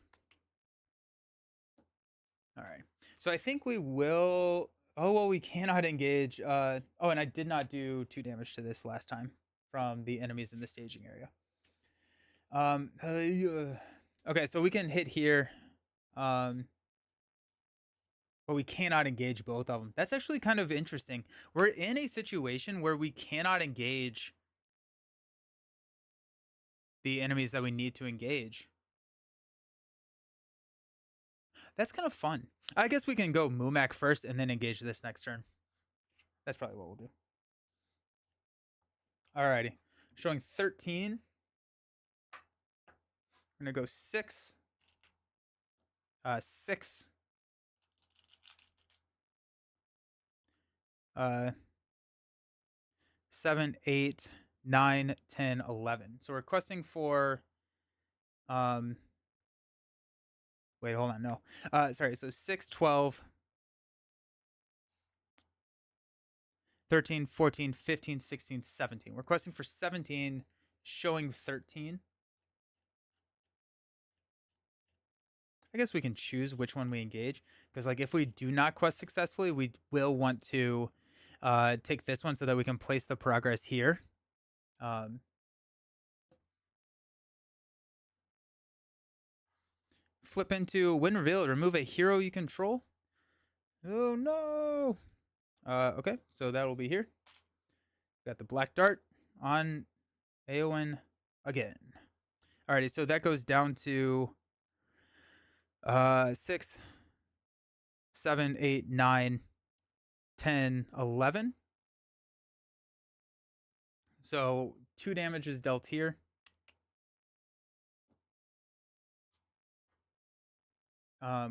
All right. So I think we will... Oh, well, we cannot engage. Oh, and I did not do 2 damage to this last time from the enemies in the staging area. Okay, so we can hit here. But we cannot engage both of them. That's actually kind of interesting. We're in a situation where we cannot engage the enemies that we need to engage. That's kind of fun. I guess we can go Mumak first and then engage this next turn. That's probably what we'll do. Alrighty. Showing 13. We're going to go 6. 6. 7, 8, 9, 10, 11. So we're requesting for... Wait, hold on. No. Sorry. So 6, 12, 13, 14, 15, 16, 17. We're requesting for 17, showing 13. I guess we can choose which one we engage. Because like if we do not quest successfully, we will want to take this one so that we can place the progress here. Flip into when revealed, remove a hero you control. Oh no. Okay, so that will be here. Got the black dart on Eowyn again. Alrighty, so that goes down to 6, 7, 8, 9, 10, 11. So 2 damage is dealt here.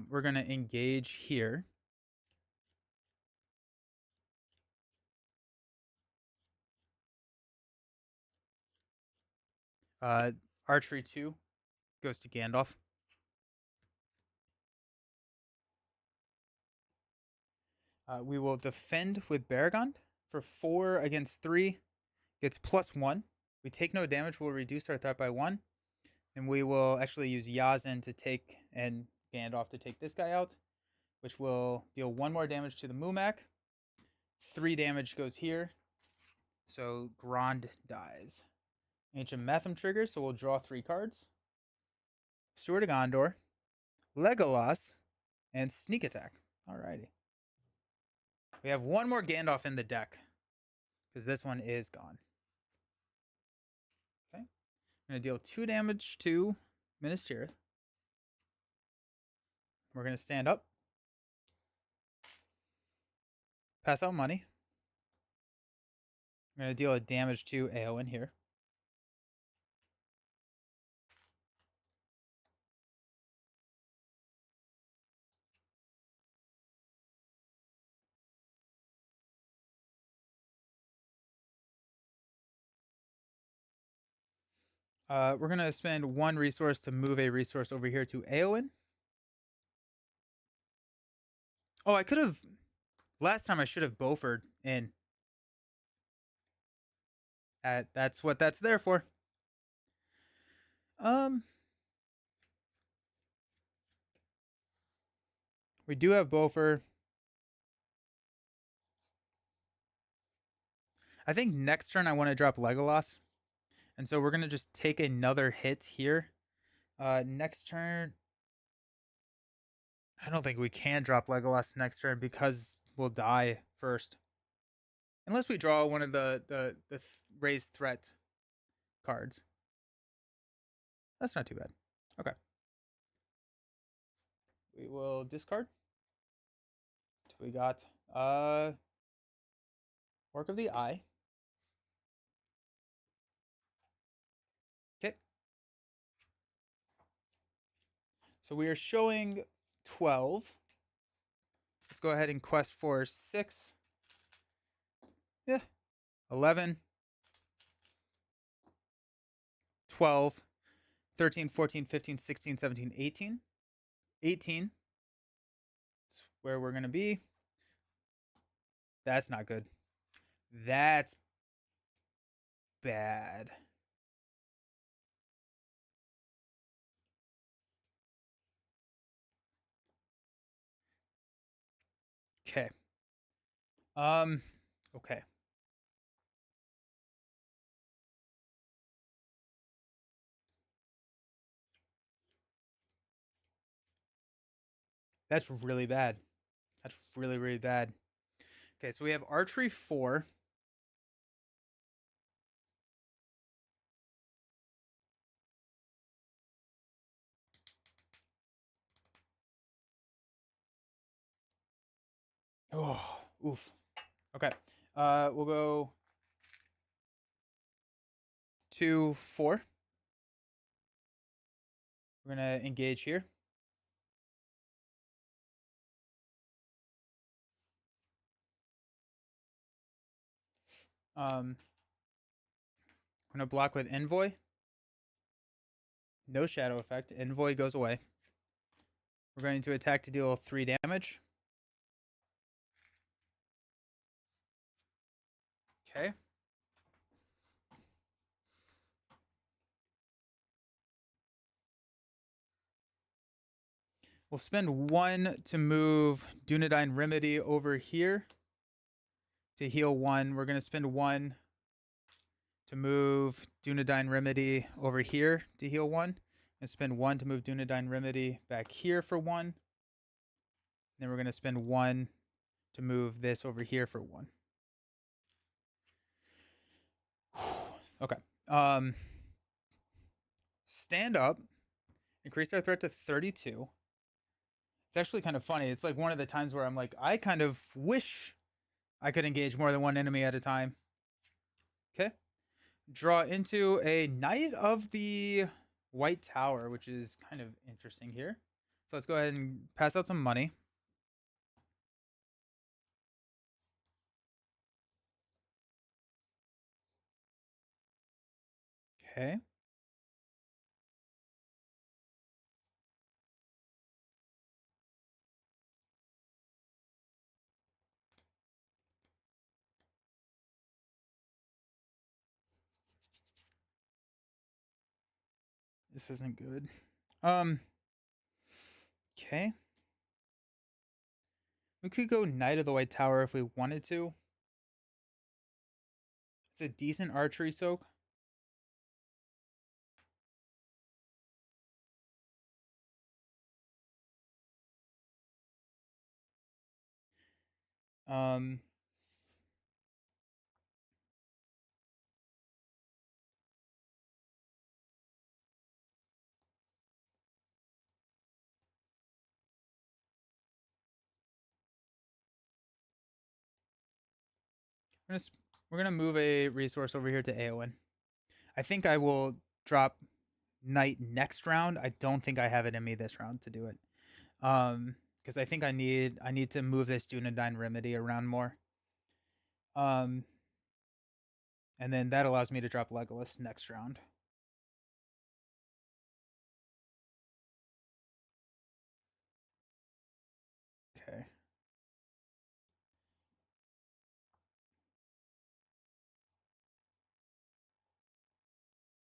We're going to engage here. Archery 2 goes to Gandalf. We will defend with Baragond for 4 against 3. Gets +1. We take no damage. We'll reduce our threat by 1. And we will actually use Yazin to take and Gandalf to take this guy out, which will deal 1 more damage to the Mumak. 3 damage goes here. So Grond dies. Ancient Matham triggers, so we'll draw 3 cards. Steward of Gondor, Legolas, and Sneak Attack. Alrighty. We have 1 more Gandalf in the deck, because this one is gone. Okay. I'm going to deal 2 damage to Minas Tirith. We're going to stand up, pass out money. I'm going to deal a damage to Éowyn here. We're going to spend one resource to move a resource over here to Éowyn. Oh, I could have... Last time I should have Beaufort in. That's what that's there for. We do have Beaufort. I think next turn I want to drop Legolas. And so we're going to just take another hit here. Next turn... I don't think we can drop Legolas next turn because we'll die first. Unless we draw one of the raised threat cards. That's not too bad. Okay. We will discard. We got Orc of the Eye. Okay. So we are showing 12. Let's go ahead and quest for 6. Yeah. 11. 12. 13, 14, 15, 16, 17, 18. 18. That's where we're going to be. That's not good. That's bad. Okay. Okay. That's really bad. That's really, really bad. Okay, so we have archery 4. Oh, oof. Okay. We'll go 2, 4. We're gonna engage here. I'm gonna block with Envoy. No shadow effect. Envoy goes away. We're going to attack to deal 3 damage. Okay. We'll spend 1 to move Dunedain Remedy over here to heal 1. We're gonna spend 1 to move Dunedain Remedy over here to heal 1. And spend 1 to move Dunedain Remedy back here for 1. Then we're gonna spend 1 to move this over here for 1. Okay. Stand up. Increase our threat to 32. It's actually kind of funny. It's like one of the times where I'm like, I kind of wish I could engage more than one enemy at a time. Okay. Draw into a Knight of the White Tower, which is kind of interesting here. So let's go ahead and pass out some money. Okay. This isn't good. Okay. We could go Knight of the White Tower if we wanted to. It's a decent archery soak. Um, We're gonna move a resource over here to Aowen. I think I will drop Knight next round. I don't think I have it in me this round to do it. Because I think I need to move this Dunedain Remedy around more. And then that allows me to drop Legolas next round. Okay.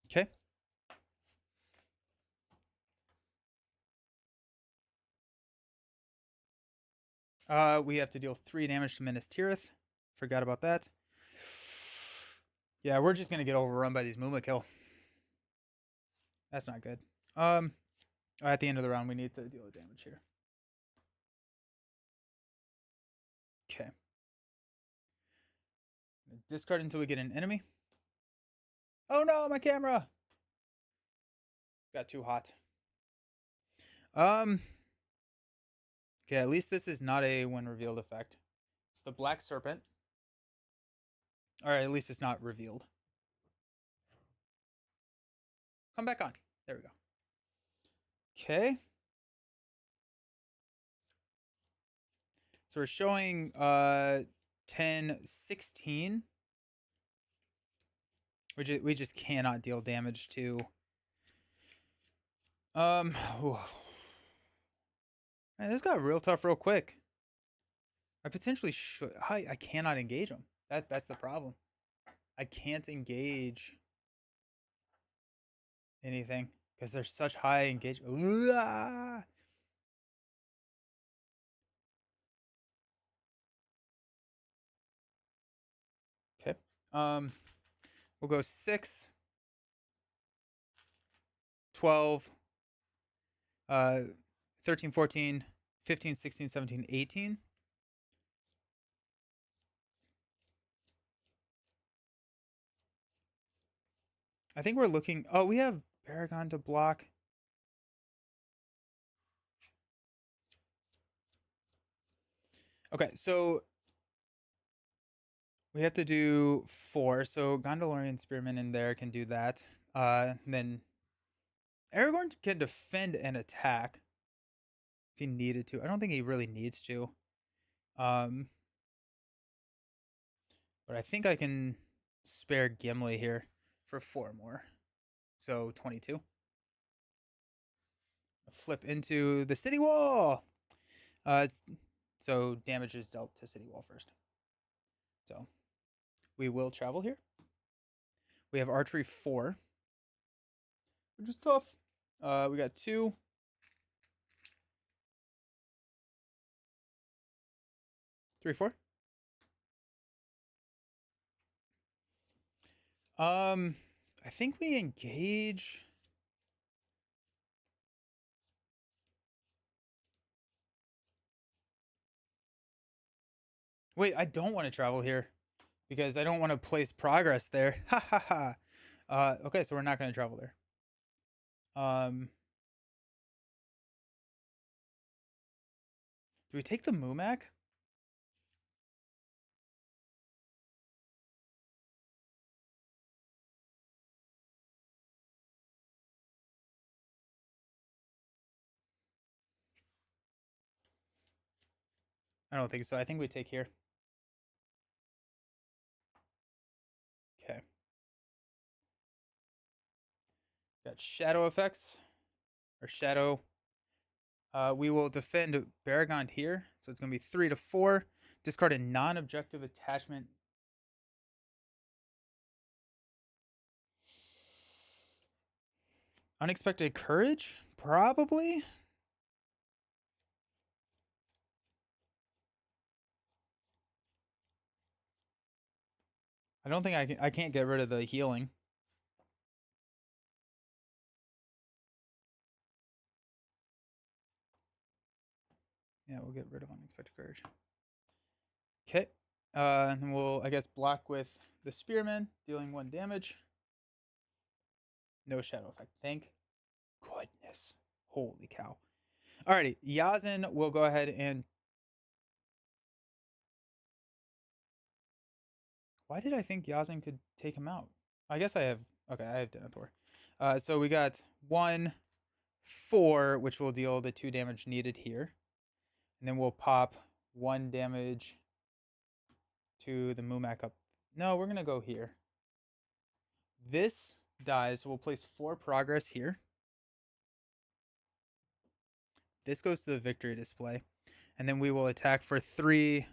Okay. We have to deal 3 damage to Minas Tirith. Forgot about that. Yeah, we're just gonna get overrun by these Mumakil. That's not good. At the end of the round, we need to deal with damage here. Okay. Discard until we get an enemy. Oh no, my camera! Got too hot. Okay, at least this is not a when revealed effect. It's the Black Serpent. Alright, at least it's not revealed. Come back on. There we go. Okay. So we're showing 10, 16. We just cannot deal damage to. Man, this got real tough real quick. I potentially should. I cannot engage them. That's the problem. I can't engage anything because there's such high engagement. Okay. We'll go 6, 12, 13, 14, 15, 16, 17, 18. I think we're looking. Oh, we have Aragorn to block. Okay, so we have to do 4. So Gondorian Spearman in there can do that. Then Aragorn can defend and attack if he needed to. I don't think he really needs to. But I think I can spare Gimli here for 4 more. So 22. Flip into the city wall. So damage is dealt to city wall first. So we will travel here. We have archery 4, which is tough. We got 2. 3, 4. I think we engage. Wait, I don't want to travel here because I don't want to place progress there. Ha ha ha. Okay, so we're not going to travel there. Do we take the Mumak? I don't think so. I think we take here. Okay. Got shadow effects. Or shadow. We will defend Baragond here. So it's going to be 3 to 4. Discard a non-objective attachment. Unexpected courage? Probably. I don't think I can't get rid of the healing. Yeah, we'll get rid of unexpected courage. Okay. And we'll, I guess, block with the Spearman, dealing 1 damage. No shadow effect. Thank goodness. Holy cow. Alrighty. Yazin will go ahead and. Why did I think Yazin could take him out? I guess I have. Okay, I have Denethor. So we got 1, 4, which will deal the 2 damage needed here, and then we'll pop 1 damage to the Mumak up. No, we're gonna go here. This dies, so we'll place 4 progress here. This goes to the victory display, and then we will attack for 3,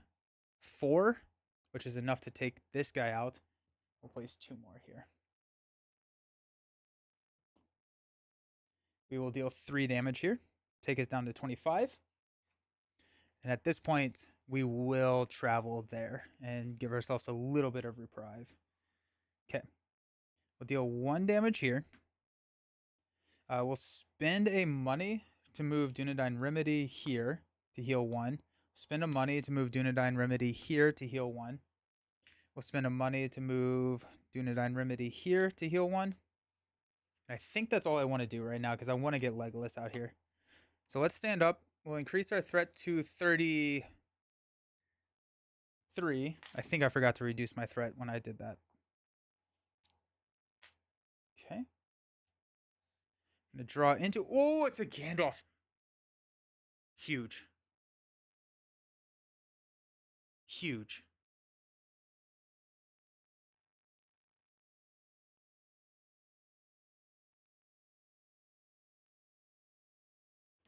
4, which is enough to take this guy out. We'll place 2 more here. We will deal 3 damage here, take us down to 25. And at this point, we will travel there and give ourselves a little bit of reprieve. Okay. We'll deal 1 damage here. We'll spend a money to move Dunedain Remedy here to heal 1. Spend a money to move Dunedain Remedy here to heal 1. We'll spend a money to move Dunedain Remedy here to heal 1. And I think that's all I want to do right now because I want to get Legolas out here. So let's stand up. We'll increase our threat to 33. I think I forgot to reduce my threat when I did that. Okay. I'm going to draw into... Oh, it's a Gandalf. Huge. Huge.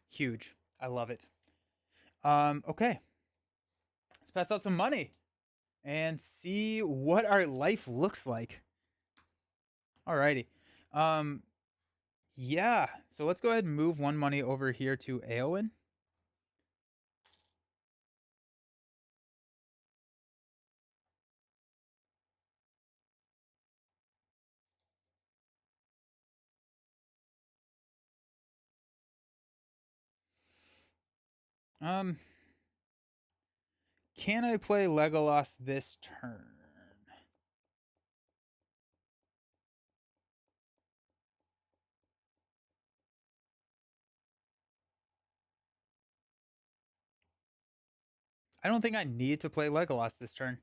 Huge. I love it. Okay. Let's pass out some money and see what our life looks like. Alrighty. Yeah. So let's go ahead and move 1 money over here to Eowyn. Can I play Legolas this turn? I don't think I need to play Legolas this turn.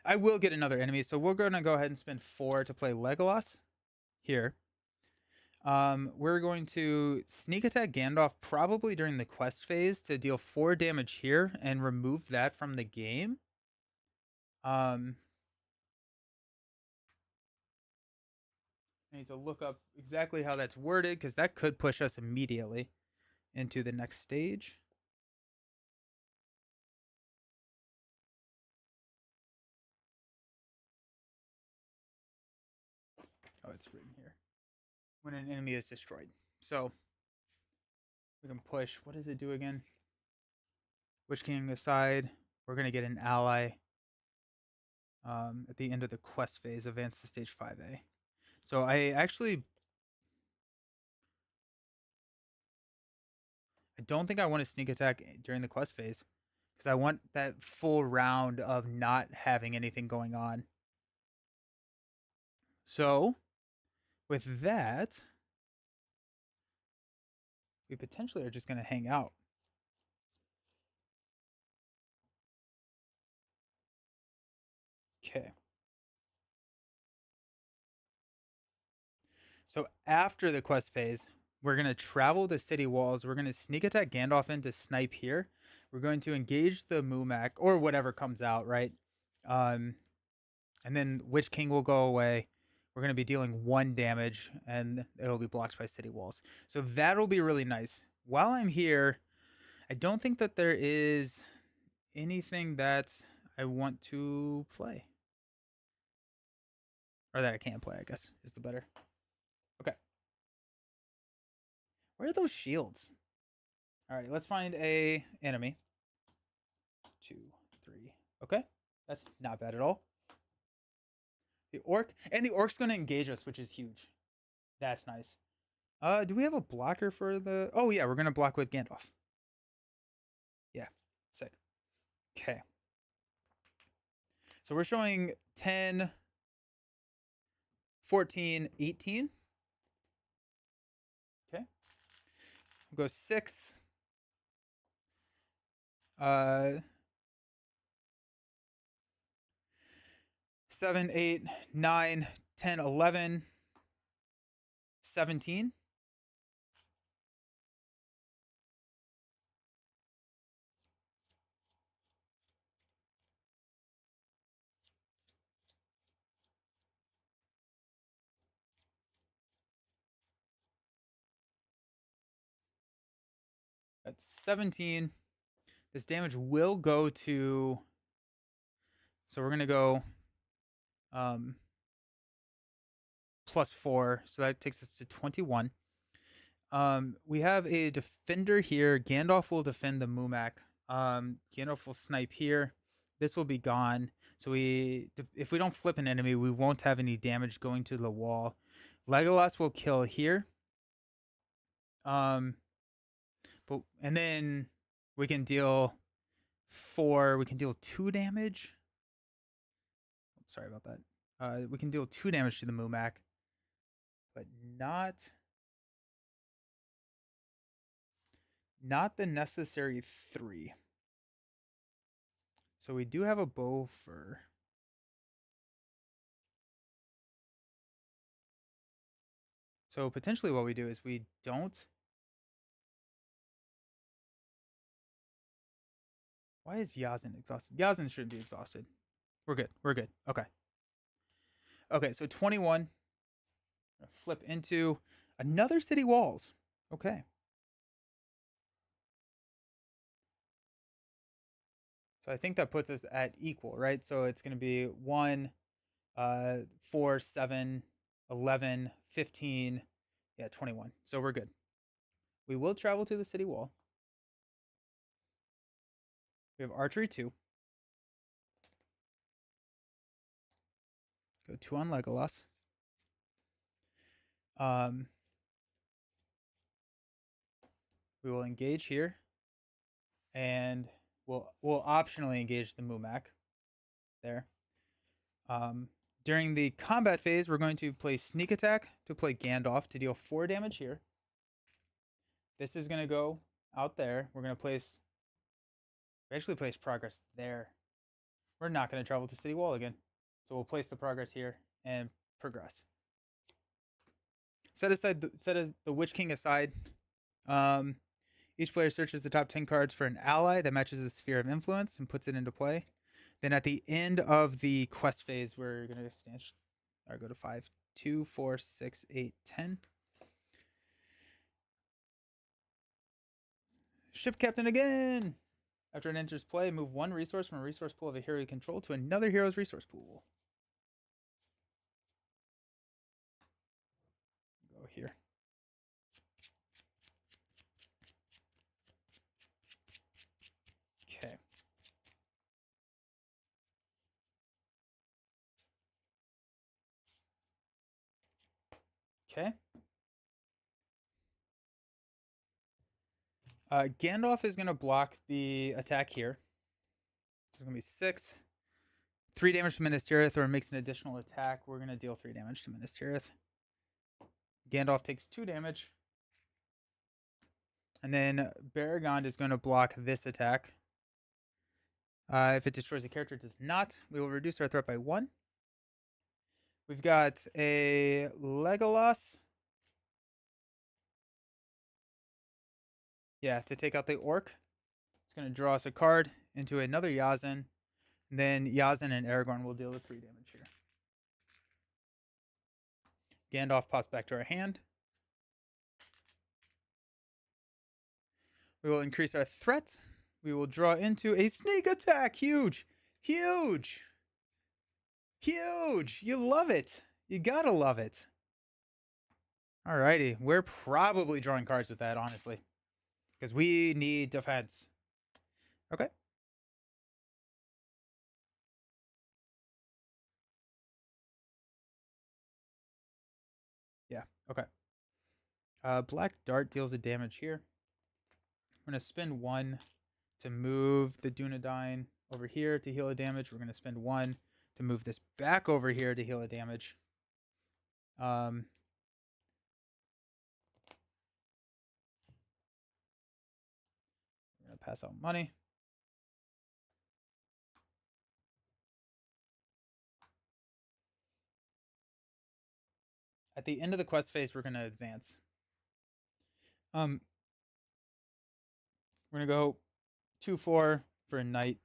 I will get another enemy, so we're going to go ahead and spend 4 to play Legolas here. We're going to sneak attack Gandalf probably during the quest phase to deal 4 damage here and remove that from the game. I need to look up exactly how that's worded because that could push us immediately into the next stage. Oh, it's written here. When an enemy is destroyed. So we can push. What does it do again? Witch King aside, we're going to get an ally at the end of the quest phase, advance to stage 5A. So I don't think I want to sneak attack during the quest phase because I want that full round of not having anything going on. So with that, we potentially are just going to hang out. Okay. So after the quest phase, we're going to travel the city walls. We're going to sneak attack Gandalf in to snipe here. We're going to engage the Mumak or whatever comes out, right? And then Witch King will go away. We're going to be dealing 1 damage and it'll be blocked by city walls. So that'll be really nice. While I'm here, I don't think that there is anything that I want to play. Or that I can't play, I guess, is the better. Okay. Where are those shields? All right, let's find a enemy. 2, 3. Okay, that's not bad at all. The orc, and the orc's going to engage us, which is huge. That's nice. Do we have a blocker for the... Oh, yeah, we're going to block with Gandalf. Yeah, sick. Okay. So we're showing 10, 14, 18. Okay. We'll go 6. 7, 8, 9, 10, 11, 17. That's 17. This damage will go to. So we're going to go um, +4. So that takes us to 21. We have a defender here. Gandalf will defend the Mumak. Gandalf will snipe here. This will be gone. So if we don't flip an enemy, we won't have any damage going to the wall. Legolas will kill here. And then we can deal 4. We can deal 2 damage. Sorry about that. We can deal 2 damage to the Mumak, but not the necessary 3. So we do have a bow fur. So potentially what we do is we don't. Why is Yazin exhausted? Yazin shouldn't be exhausted. We're good. We're good. Okay. Okay, so 21. Flip into another city walls. Okay. So I think that puts us at equal, right? So it's going to be 1, 4, 7, 11, 15. Yeah, 21. So we're good. We will travel to the city wall. We have archery 2. Go 2 on Legolas. We will engage here, and we'll optionally engage the Mumak there. During the combat phase, we're going to play sneak attack to play Gandalf to deal 4 damage here. This is going to go out there. We're going to place. We actually place progress there. We're not going to travel to City Wall again, so we'll place the progress here and progress. Set the Witch King aside. Each player searches the top 10 cards for an ally that matches a sphere of influence and puts it into play. Then at the end of the quest phase, we're going to stand or go to 5, 2, 4, 6, 8, 10. Ship captain again. After it enters play, move 1 resource from a resource pool of a hero you control to another hero's resource pool. Go here. Okay. Okay. Gandalf is going to block the attack here. There's going to be 6. 3 damage to Minas Tirith, or makes an additional attack. We're going to deal 3 damage to Minas Tirith. Gandalf takes 2 damage. And then Baragond is going to block this attack. If it destroys a character, it does not. We will reduce our threat by 1. We've got a Legolas. Yeah, to take out the orc. It's going to draw us a card into another Yazin. And then Yazin and Aragorn will deal the 3 damage here. Gandalf pops back to our hand. We will increase our threat. We will draw into a sneak attack. Huge. Huge. Huge. You love it. You gotta love it. Alrighty. We're probably drawing cards with that, honestly. Because we need defense. Okay. Yeah, okay. Black Dart deals a damage here. We're going to spend 1 to move the Dunedain over here to heal a damage. We're going to spend 1 to move this back over here to heal a damage. We're going to pass out money. At the end of the quest phase, we're gonna advance. Um, we're gonna go 2/4 for a knight.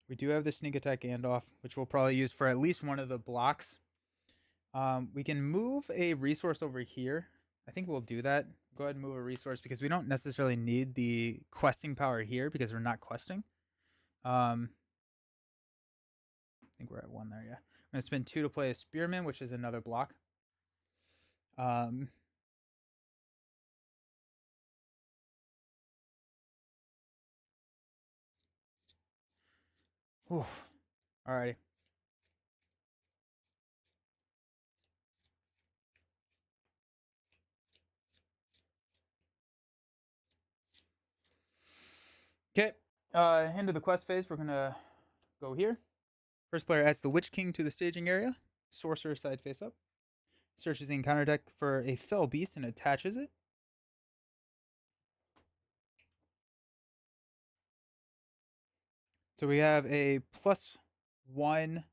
We do have the sneak attack Gandalf, which we'll probably use for at least one of the blocks. We can move a resource over here. I think we'll do that. Go ahead and move a resource because we don't necessarily need the questing power here because we're not questing. I think we're at 1 there, yeah. I'm going to spend 2 to play a Spearman, which is another block. Um, whew. Alrighty. Okay. Into the quest phase, we're going to go here. First player adds the Witch King to the staging area. Sorcerer side face up. Searches the encounter deck for a fell beast and attaches it. So we have a +1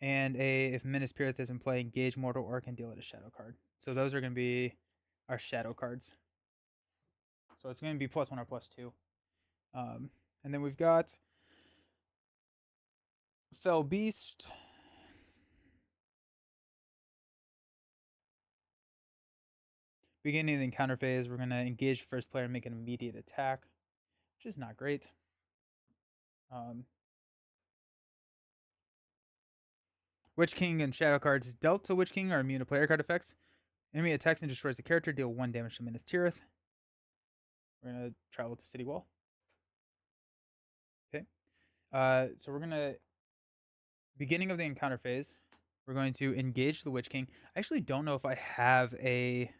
and a, if Minas Tirith is in play, engage mortal or can deal it a shadow card. So those are going to be our shadow cards. So it's going to be +1 or +2. And then we've got Fell Beast. Beginning of the encounter phase, we're going to engage first player and make an immediate attack, which is not great. Witch King and Shadow cards dealt to Witch King are immune to player card effects. Enemy attacks and destroys the character, deal 1 damage to Minas Tirith. We're going to travel to City Wall. Okay. So we're going to, beginning of the encounter phase, we're going to engage the Witch King. I actually don't know if I have a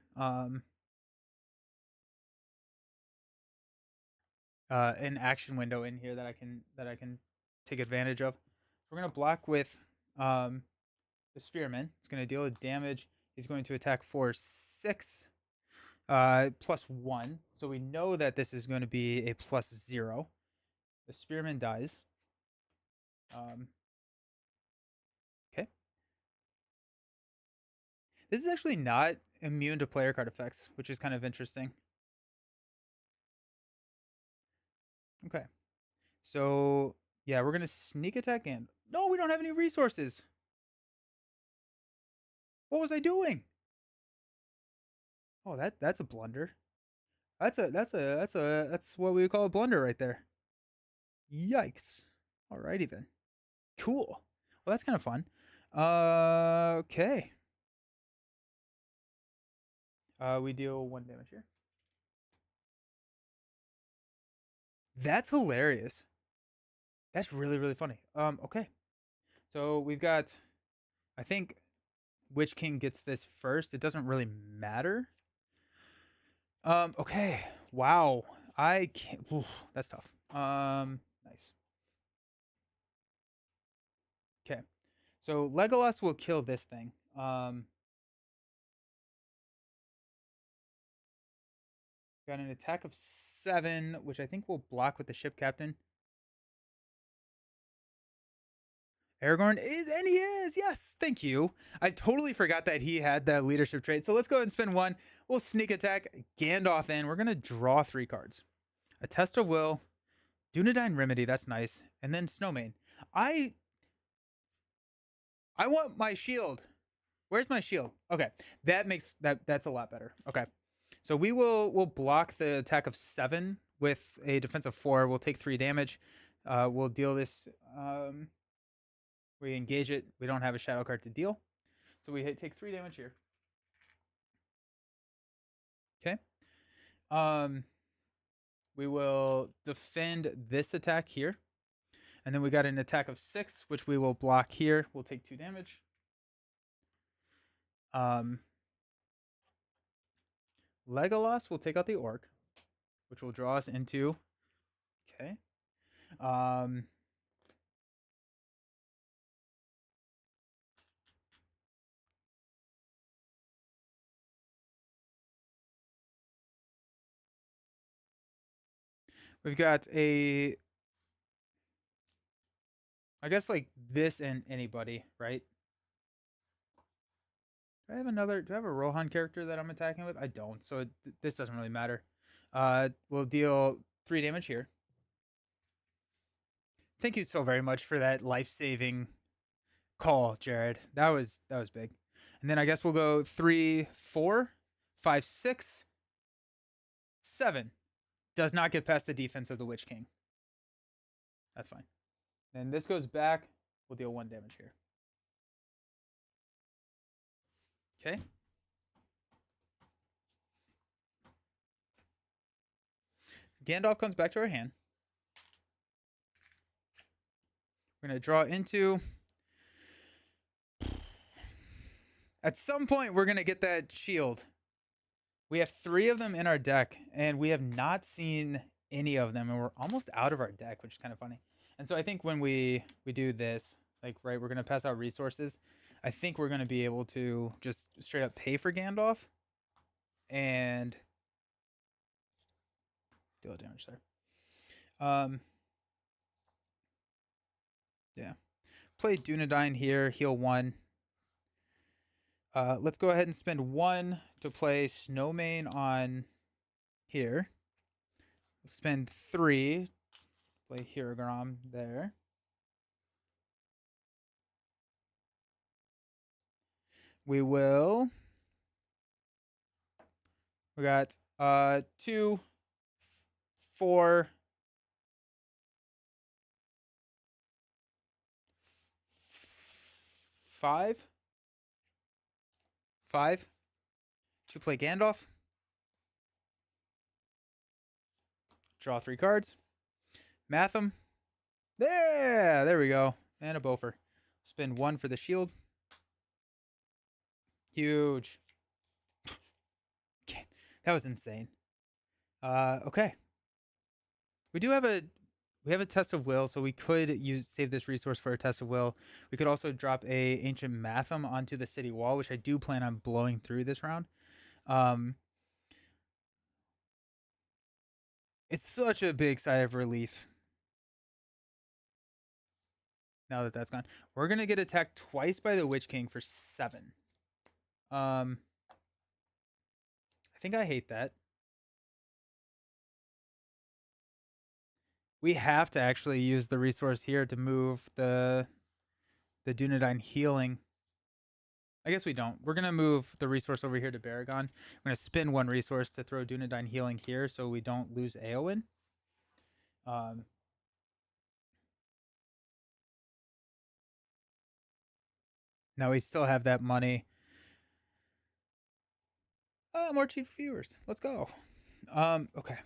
an action window in here that I can take advantage of. We're gonna block with the Spearman. It's gonna deal a damage. He's going to attack for 6 +1. So we know that this is going to be a +0. The Spearman dies. Okay. This is actually not immune to player card effects, which is kind of interesting. Okay. So yeah, we're gonna sneak attack in. No, we don't have any resources. What was I doing? Oh, that's a blunder. That's what we would call a blunder right there. Yikes. Alrighty then. Cool. Well, that's kind of fun. Okay. We deal 1 damage here. That's hilarious. That's really, really funny. Okay. So we've got, I think Witch King gets this first. It doesn't really matter. Okay. Wow. I can't. Oof, that's tough. Nice. Okay. So Legolas will kill this thing. Got an attack of 7, which I think will block with the ship captain. Aragorn is, and he is. Yes, thank you. I totally forgot that he had that leadership trait. So let's go ahead and spend 1. We'll sneak attack Gandalf in. We're gonna draw 3 cards. A Test of Will, Dunedain Remedy. That's nice, and then Snowmane. I want my shield. Where's my shield? Okay, that's a lot better. Okay, so we'll block the attack of 7 with a defense of 4. We'll take 3 damage. We'll deal this. We engage it. We don't have a shadow card to deal, so we take 3 damage here. Okay. We will defend this attack here, and then we got an attack of 6, which we will block here. We'll take 2 damage. Legolas will take out the orc, which will draw us into. Okay. We've got a I guess like this and anybody, right? Do I have another? Do I have a Rohan character that I'm attacking with? I don't, so this doesn't really matter. We'll deal 3 damage here. Thank you so very much for that life-saving call, Jared. That was big. And then I guess we'll go 3, 4, 5, 6, 7. Does not get past the defense of the Witch King. That's fine. And this goes back. We'll deal 1 damage here. Okay. Gandalf comes back to our hand. We're going to draw into. At some point, we're going to get that shield. We have 3 of them in our deck, and we have not seen any of them, and we're almost out of our deck, which is kind of funny. And so I think when we do this, like, right, we're going to pass out resources. I think we're going to be able to just straight up pay for Gandalf and deal damage there. Yeah. Play Dunedain here, heal 1. Let's go ahead and spend 1 to play Snowmane on here. We'll spend 3 to play Aragorn there. We will. We got 2, 4, 5 to play Gandalf. Draw 3 cards. Math them. There we go. And a Bofur. Spend 1 for the shield. Huge. That was insane. Okay. We have a test of will, so we could save this resource for a test of will. We could also drop a ancient Matham onto the city wall, which I do plan on blowing through this round. It's such a big sigh of relief now that that's gone. We're gonna get attacked twice by the Witch King for 7. I think I hate that. We have to actually use the resource here to move the Dunedain healing. I guess we don't. We're going to move the resource over here to Baragon. We're going to spin 1 resource to throw Dunedain healing here so we don't lose Eowyn. Now we still have that money. More cheap viewers. Let's go. Okay.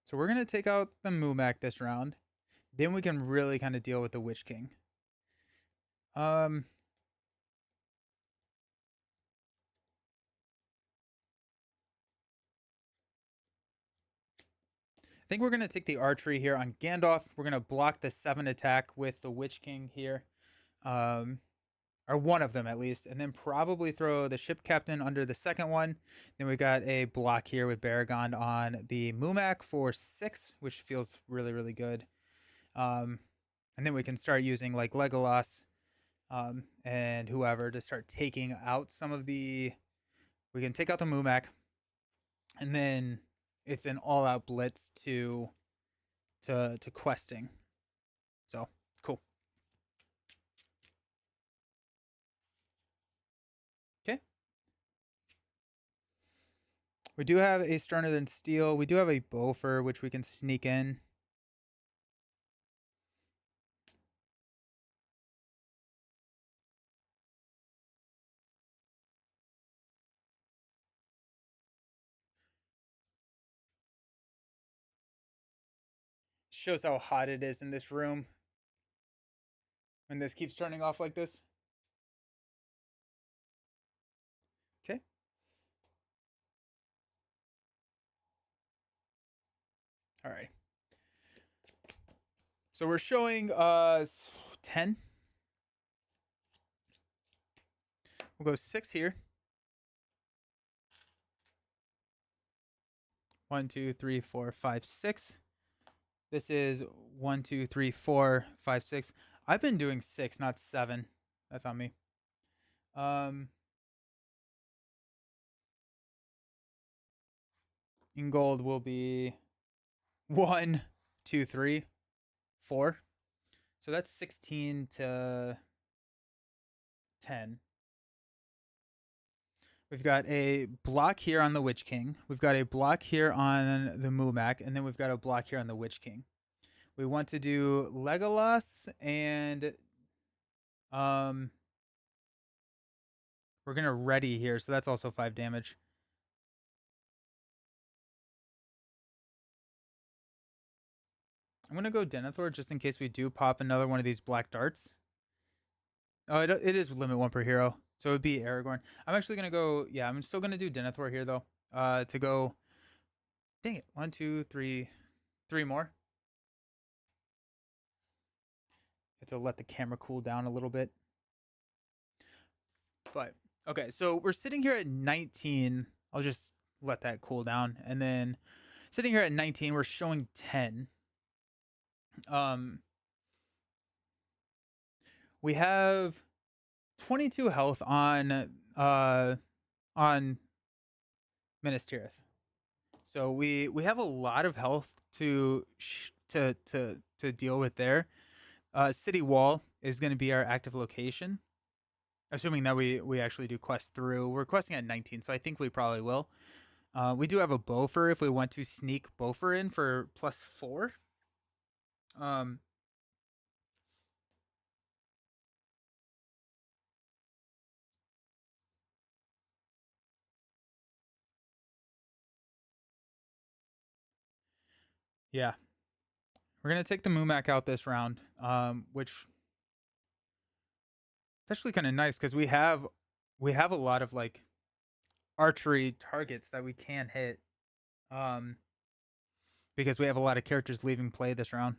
So we're going to take out the Mumak this round. Then we can really kind of deal with the Witch King. I think we're going to take the archery here on Gandalf. We're going to block the 7 attack with the Witch King here. Or one of them at least. And then probably throw the ship captain under the second one. Then we got a block here with Baragon on the Mumak for 6, which feels really, really good. And then we can start using like Legolas and whoever to start taking out some of the. We can take out the Mumak, and then it's an all-out blitz to questing. So cool. Okay. We do have a Sterner Than Steel. We do have a Bofur, which we can sneak in. Shows how hot it is in this room when this keeps turning off like this. Okay. All right. So we're showing 10. We'll go 6 here. 1, 2, 3, 4, 5, 6. This is 1, 2, 3, 4, 5, 6. I've been doing 6, not 7. That's on me. Um, in gold will be 1, 2, 3, 4. So that's 16 to 10. We've got a block here on the Witch King. We've got a block here on the Mumak, and then we've got a block here on the Witch King. We want to do Legolas, and um, we're gonna ready here, so that's also 5 damage. I'm gonna go Denethor just in case we do pop another one of these black darts. Oh, it is limit 1 per hero, so it would be Aragorn. I'm actually gonna go. Yeah, I'm still gonna do Denethor here though. To go. Dang it! 1, 2, 3 more. Have to let the camera cool down a little bit. But okay, so we're sitting here at 19. I'll just let that cool down, and then sitting here at 19, we're showing 10. Um, we have 22 health on Minas Tirith. So we have a lot of health to deal with there. City Wall is going to be our active location, assuming that we actually do quest through. We're questing at 19, so I think we probably will. We do have a Bofur if we want to sneak Bofur in for +4. Um, yeah, we're gonna take the Mumak out this round, which is actually kind of nice because we have a lot of like archery targets that we can hit. Um, because we have a lot of characters leaving play this round.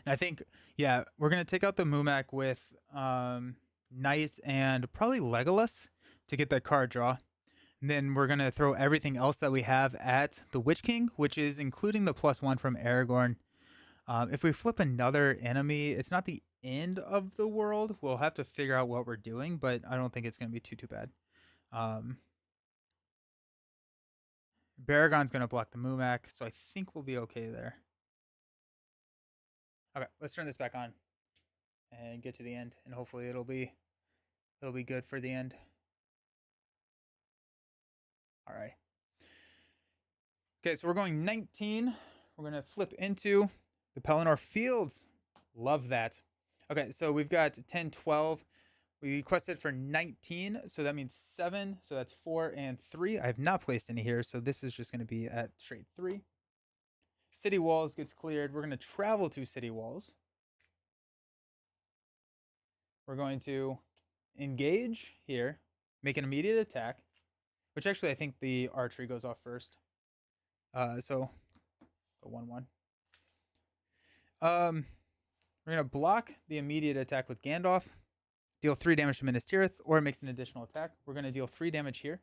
And I think, yeah, we're gonna take out the Mumak with Knight and probably Legolas to get that card draw. And then we're gonna throw everything else that we have at the Witch King, which is including the +1 from Aragorn. If we flip another enemy, it's not the end of the world. We'll have to figure out what we're doing, but I don't think it's gonna be too bad. Um, Baragon's gonna block the Mumak, so I think we'll be okay there. Okay, let's turn this back on and get to the end, and hopefully it'll be good for the end. All right. Okay, so we're going 19. We're gonna flip into the Pelennor Fields. Love that. Okay, so we've got 10, 12. We requested for 19, so that means 7. So that's 4 and 3. I have not placed any here, so this is just going to be at straight 3. City Walls gets cleared. We're going to travel to City Walls. We're going to engage here, make an immediate attack, which actually I think the archery goes off first. So go 1-1. We're going to block the immediate attack with Gandalf, deal 3 damage to Minas Tirith, or it makes an additional attack. We're going to deal 3 damage here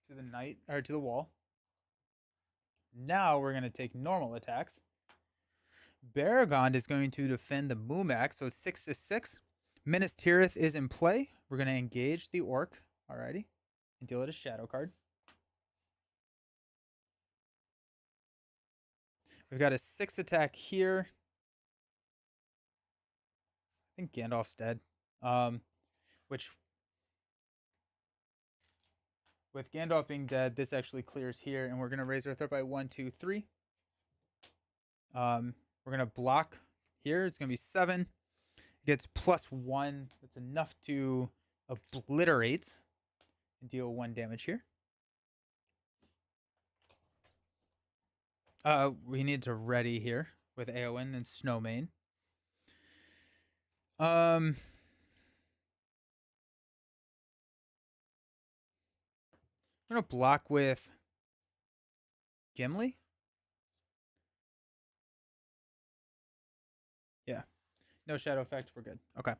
to the knight, or to the wall. Now we're going to take normal attacks. Baragon is going to defend the Mumak, so it's 6-6. Minas Tirith is in play. We're going to engage the orc, alrighty, and deal it a shadow card. We've got a 6 attack here. I think Gandalf's dead. Which, with Gandalf being dead, this actually clears here, and we're going to raise our threat by 1, 2, 3. We're going to block here. It's going to be 7. It gets +1. That's enough to obliterate and deal 1 damage here. We need to ready here with Eowyn and Snowmane. I'm gonna block with Gimli. Yeah, no shadow effect. We're good. Okay.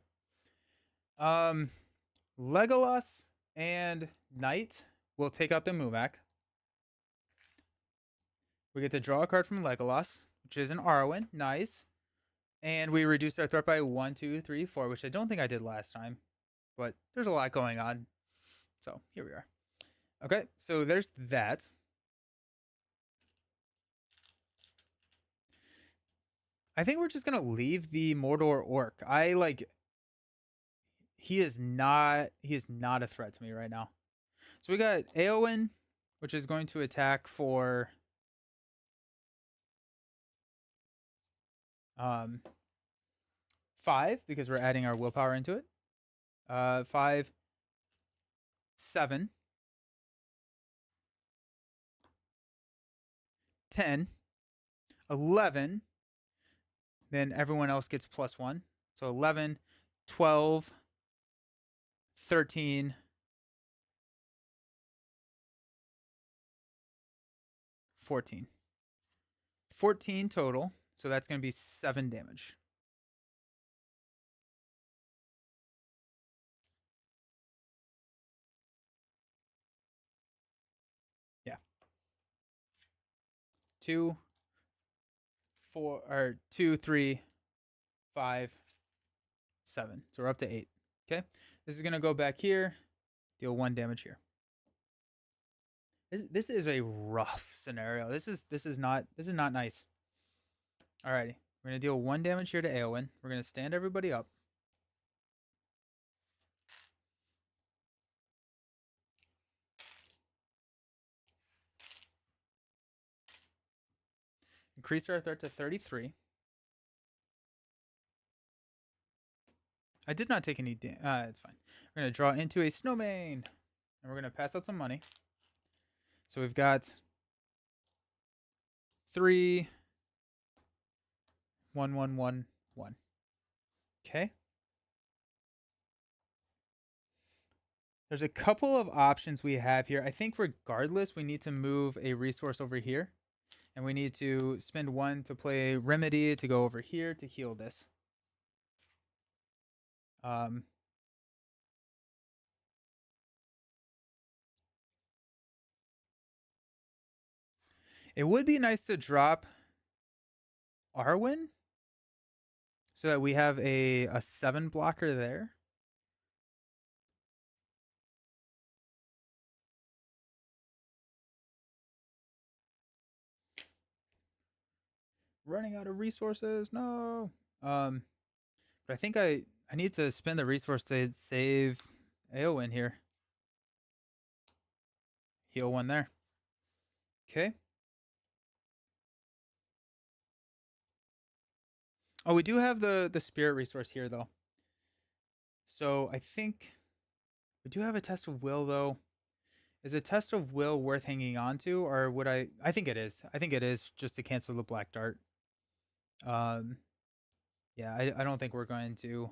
Legolas and Knight will take out the Mumak. We get to draw a card from Legolas, which is an Arwen. Nice. And we reduce our threat by 1, 2, 3, 4, which I don't think I did last time. But there's a lot going on. So here we are. Okay, so there's that. I think we're just gonna leave the Mordor orc. He is not a threat to me right now. So we got Eowyn, which is going to attack for 5 because we're adding our willpower into it. 5, 7, 10, 11. Then everyone else gets +1. So 11, 12, 13, 14. 14 total. So that's going to be 7 damage. Yeah. 2, 4, or 2, 3, 5, 7. So we're up to 8. Okay. This is going to go back here. Deal 1 damage here. This is a rough scenario. This is not nice. Alrighty. We're gonna deal 1 damage here to Eowyn. We're gonna stand everybody up. Increase our threat to 33. I did not take any damage. It's fine. We're gonna draw into a snowman. And we're gonna pass out some money. So we've got 3, 1, 1, 1, 1. Okay. There's a couple of options we have here. I think regardless, we need to move a resource over here. And we need to spend 1 to play Remedy to go over here to heal this. It would be nice to drop Arwen so that we have a 7 blocker there. Running out of resources. No. But I think I need to spend the resource to save Eowyn here. Heal 1 there. Okay. Oh, we do have the spirit resource here though. So I think we do have a test of will though. Is a test of will worth hanging on to, or would I think it is. I think it is just to cancel the black dart. Yeah, I don't think we're going to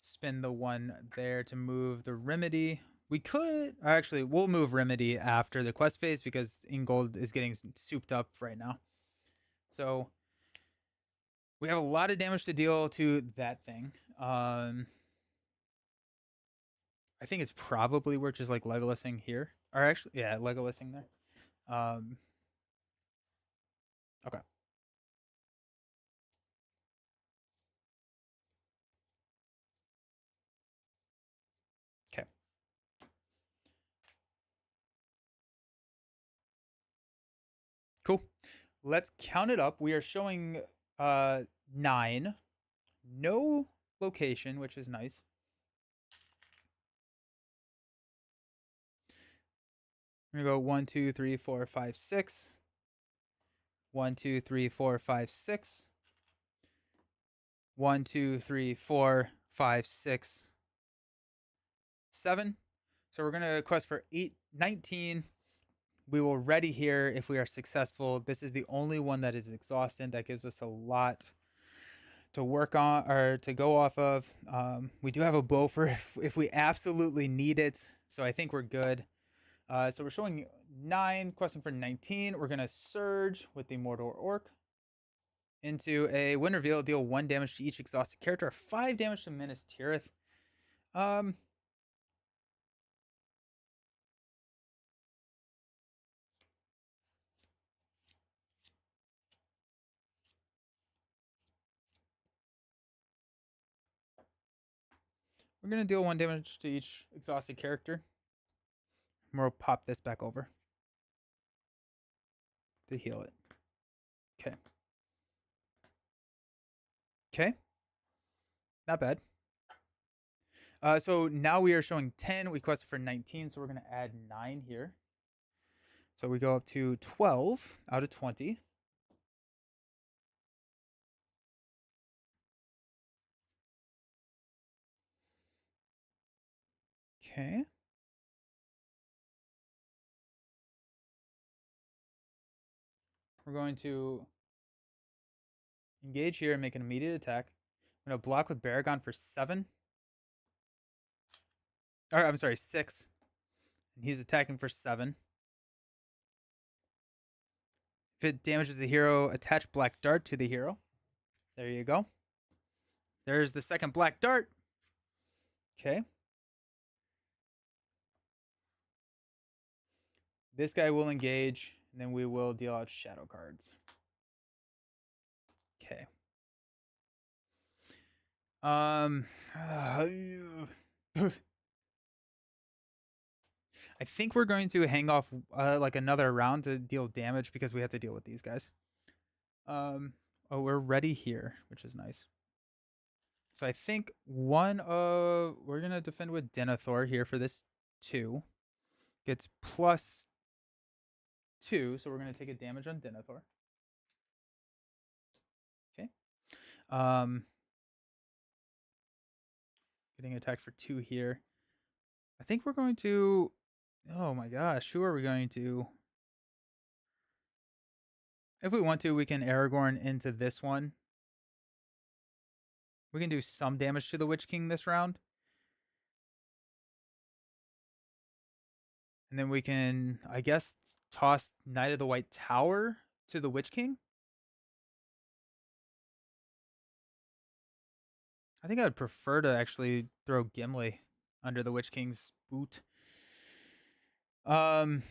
spend the 1 there to move the remedy. We could actually we'll move remedy after the quest phase because Ingold is getting souped up right now. So we have a lot of damage to deal to that thing. I think it's probably worth just like Legolasing here. Or actually, yeah, Legolasing there. Okay. Okay. Cool. Let's count it up. We are showing 9. No location, which is nice. I'm gonna go 1, 2, 3, 4, 5, 6. 1, 2, 3, 4, 5, 6. 1, 2, 3, 4, 5, 6, 7. So we're gonna quest for 8, 19. We will ready here if we are successful. This is the only one that is exhausted. That gives us a lot to work on or to go off of. We do have a bow for if we absolutely need it. So I think we're good. So we're showing 9, questing for 19. We're gonna surge with the Mordor Orc into a win reveal. Deal 1 damage to each exhausted character, 5 damage to Minas Tirith. We're gonna deal 1 damage to each exhausted character. And we'll pop this back over to heal it. Okay. Okay. Not bad. So now we are showing 10. We quested for 19, so we're going to add 9 here. So we go up to 12 out of 20. Okay. We're going to engage here and make an immediate attack. I'm going to block with Baragon for 7. Or, I'm sorry, 6. And he's attacking for 7. If it damages the hero, attach Black Dart to the hero. There you go. There's the second Black Dart. Okay. This guy will engage, and then we will deal out shadow cards. Okay. I think we're going to hang off like another round to deal damage because we have to deal with these guys. Oh, we're ready here, which is nice. So I think we're gonna defend with Denethor here for this 2. Gets +2, so we're gonna take a damage on Denethor. Okay. Getting attacked for 2 here. I think we're going to. Oh my gosh, who are we going to? If we want to, we can Aragorn into this one. We can do some damage to the Witch King this round. And then we can, I guess, toss Knight of the White Tower to the Witch King. I think I would prefer to actually throw Gimli under the Witch King's boot. Okay.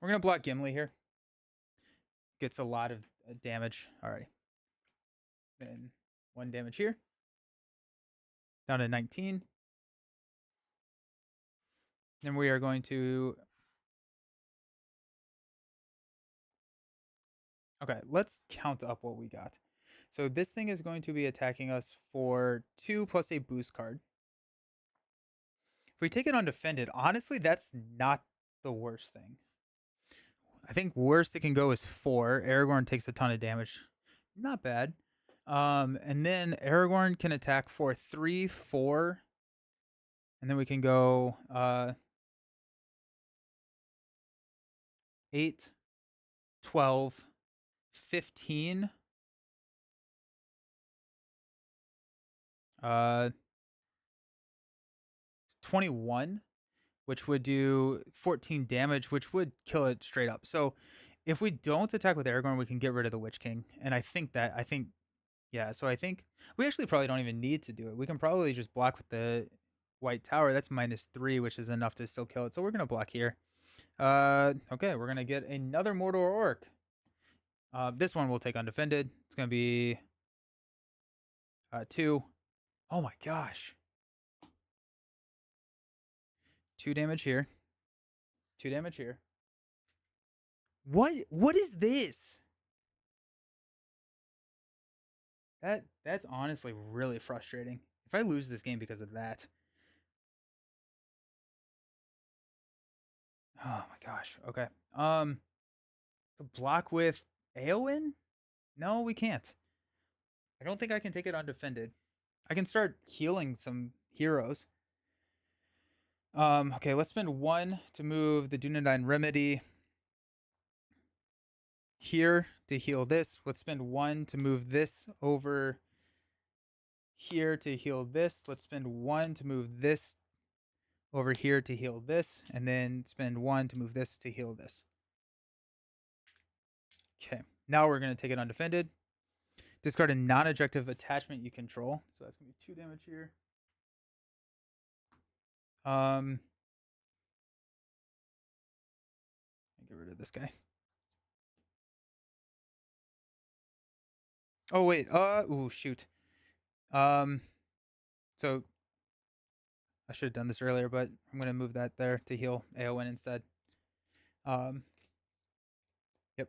We're going to block Gimli here. Gets a lot of damage. All right. Then 1 damage here. Down to 19. Then we are going to. Okay, let's count up what we got. So this thing is going to be attacking us for 2 plus a boost card. If we take it undefended, honestly, that's not the worst thing. I think worst it can go is 4. Aragorn takes a ton of damage. Not bad. And then Aragorn can attack for 3, 4. And then we can go 8, 12, 15. 21, which would do 14 damage, which would kill it straight up. So if we don't attack with Aragorn, we can get rid of the Witch King. And I think, yeah, so I think we actually probably don't even need to do it. We can probably just block with the White Tower. That's -3, which is enough to still kill it. So we're going to block here. Okay, we're going to get another Mordor Orc. This one will take undefended. It's going to be 2. Oh my gosh. 2 damage here. 2 damage here. What is this? That's honestly really frustrating. If I lose this game because of that. Oh my gosh. Okay. Block with Eowyn? No, we can't. I don't think I can take it undefended. I can start healing some heroes. Okay, let's spend 1 to move the Dunedain Remedy here to heal this. Let's spend 1 to move this over here to heal this. Let's spend 1 to move this over here to heal this, and then spend 1 to move this to heal this. Okay, now we're going to take it undefended. Discard a non-objective attachment you control. So that's going to be 2 damage here. Get rid of this guy. Oh, wait. Shoot. Um, so I should have done this earlier, but I'm gonna move that there to heal AON instead. Um, yep.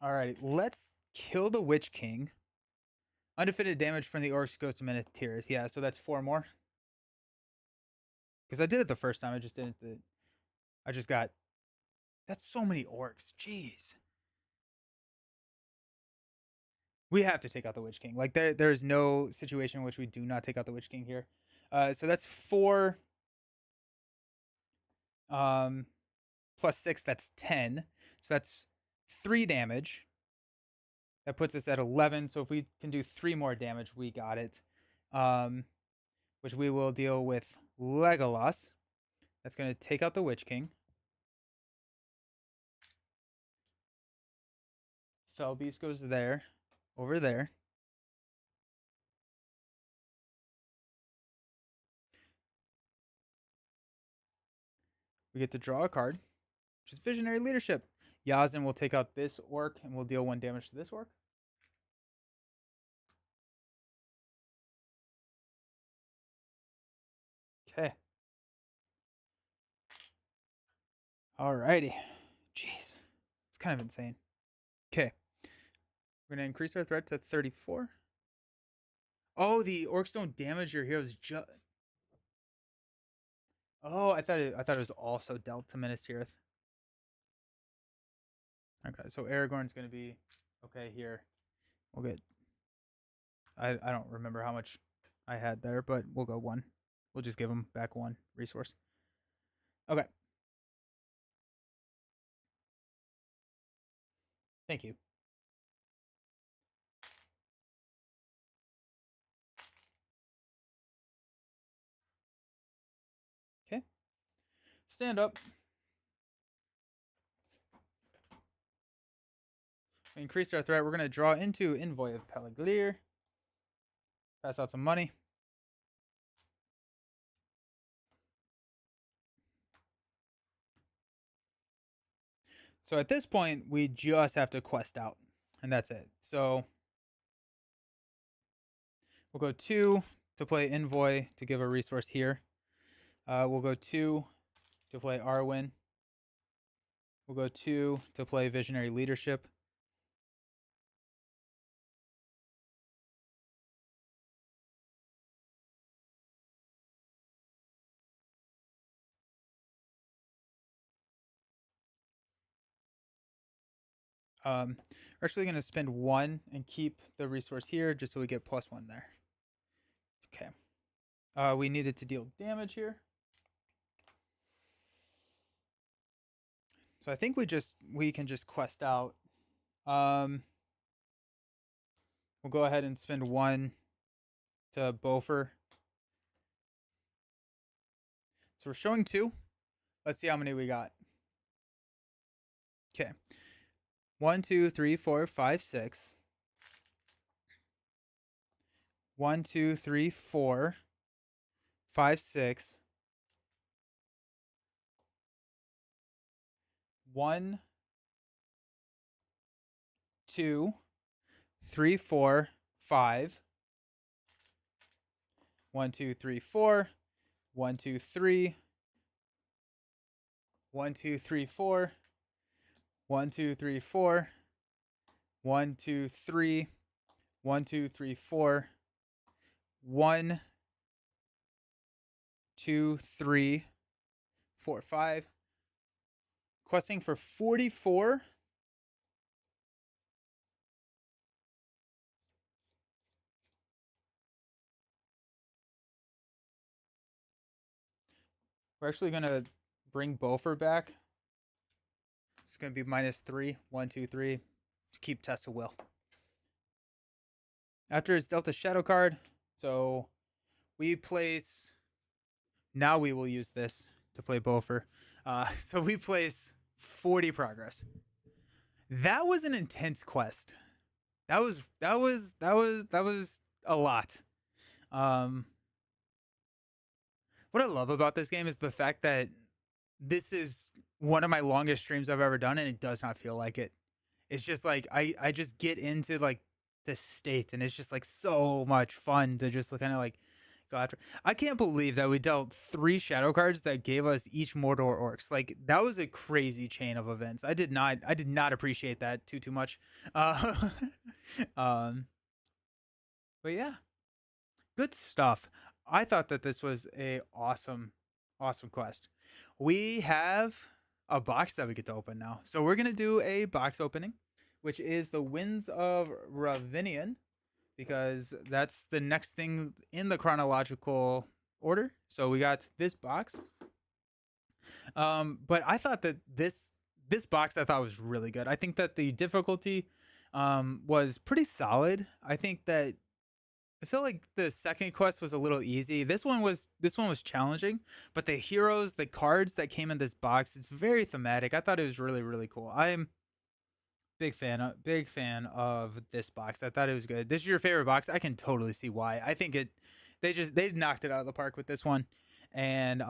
Alrighty, let's kill the Witch King. Undefeated damage from the orcs goes to Minotaurs. Yeah, so that's 4 more. Because I did it the first time, I just didn't. I just got. That's so many orcs. Jeez. We have to take out the Witch King. Like there's no situation in which we do not take out the Witch King here. So that's 4 plus 6, that's 10. So that's 3 damage. That puts us at 11. So if we can do 3 more damage, we got it. Which we will deal with Legolas. That's going to take out the Witch King. Fell Beast goes there. Over there. We get to draw a card, which is Visionary Leadership. Yazin will take out this orc and will deal 1 damage to this orc. Okay. Alrighty. Jeez. It's kind of insane. Okay. We're going to increase our threat to 34. Oh, the orcs don't damage your heroes. Oh, I thought it was also dealt to Minas Tirith. Okay, so Aragorn's going to be okay here. We'll get. I don't remember how much I had there, but we'll go 1. We'll just give him back 1 resource. Okay. Thank you. Okay. Stand up. Increase our threat. We're going to draw into Envoy of Peliglir. Pass out some money. So at this point, we just have to quest out, and that's it. So we'll go 2 to play Envoy to give a resource here. We'll go 2 to play Arwen. We'll go 2 to play Visionary Leadership. We're actually going to spend 1 and keep the resource here just so we get +1 there. Okay. We needed to deal damage here. So I think we can just quest out. We'll go ahead and spend 1 to Bofer. So we're showing 2. Let's see how many we got. Okay. 1, 2, 3, 4, 5, 6. 1, 2, 3, 4, 5, 6. 1, 2, 3, 4, 5. 1, 2, 3, 4. 1, 2, 3. 1, 2, 3, 4. 1, 2, 3, 4. 1, 2, 3. 1, 2, 3, 4. 1, 2, 3, 4, 5. Questing for 44. We're actually going to bring Bofer back. It's going to be -3. 1, 2, 3. To keep Test of Will. After it's dealt a shadow card. So we place. Now we will use this to play Bofer. So we place 40 progress. That was an intense quest. That was a lot. What I love about this game is the fact that this is one of my longest streams I've ever done, and it does not feel like it. It's just like I just get into like this state, and it's just like so much fun to just kind of like go after. I can't believe that we dealt 3 shadow cards that gave us each Mordor orcs. Like that was a crazy chain of events. I did not appreciate that too much. Uh, um, but yeah, good stuff. I thought that this was a awesome quest. We have a box that we get to open now. So we're gonna do a box opening, which is the Winds of Ravinion, because that's the next thing in the chronological order. So we got this box. But I thought that this box I thought was really good. I think that the difficulty was pretty solid. I think that I feel like the second quest was a little easy. This one was challenging, but the heroes, the cards that came in this box, it's very thematic. I thought it was really cool. I'm big fan of this box. I thought it was good. This is your favorite box. I can totally see why. I think they knocked it out of the park with this one. And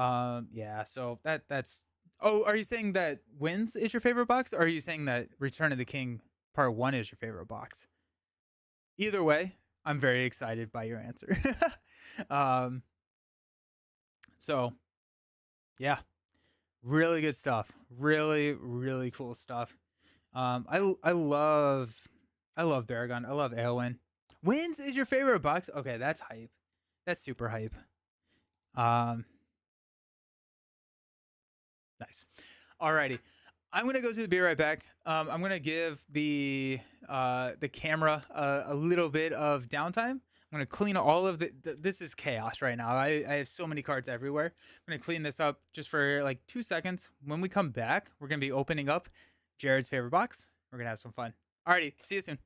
yeah, so that's oh, are you saying that Wins is your favorite box, or are you saying that Return of the King Part 1 is your favorite box? Either way, I'm very excited by your answer. um so yeah, really good stuff. Really cool stuff. I love Baragon. I love Aelwyn. Wins is your favorite box? Okay, that's hype. That's super hype. Um, nice. Alrighty. I'm gonna go to the be right back. I'm gonna give the camera a little bit of downtime. I'm gonna clean all of this is chaos right now. I have so many cards everywhere. I'm gonna clean this up just for like 2 seconds. When we come back, we're gonna be opening up Jared's favorite box. We're gonna have some fun. Alrighty, see you soon.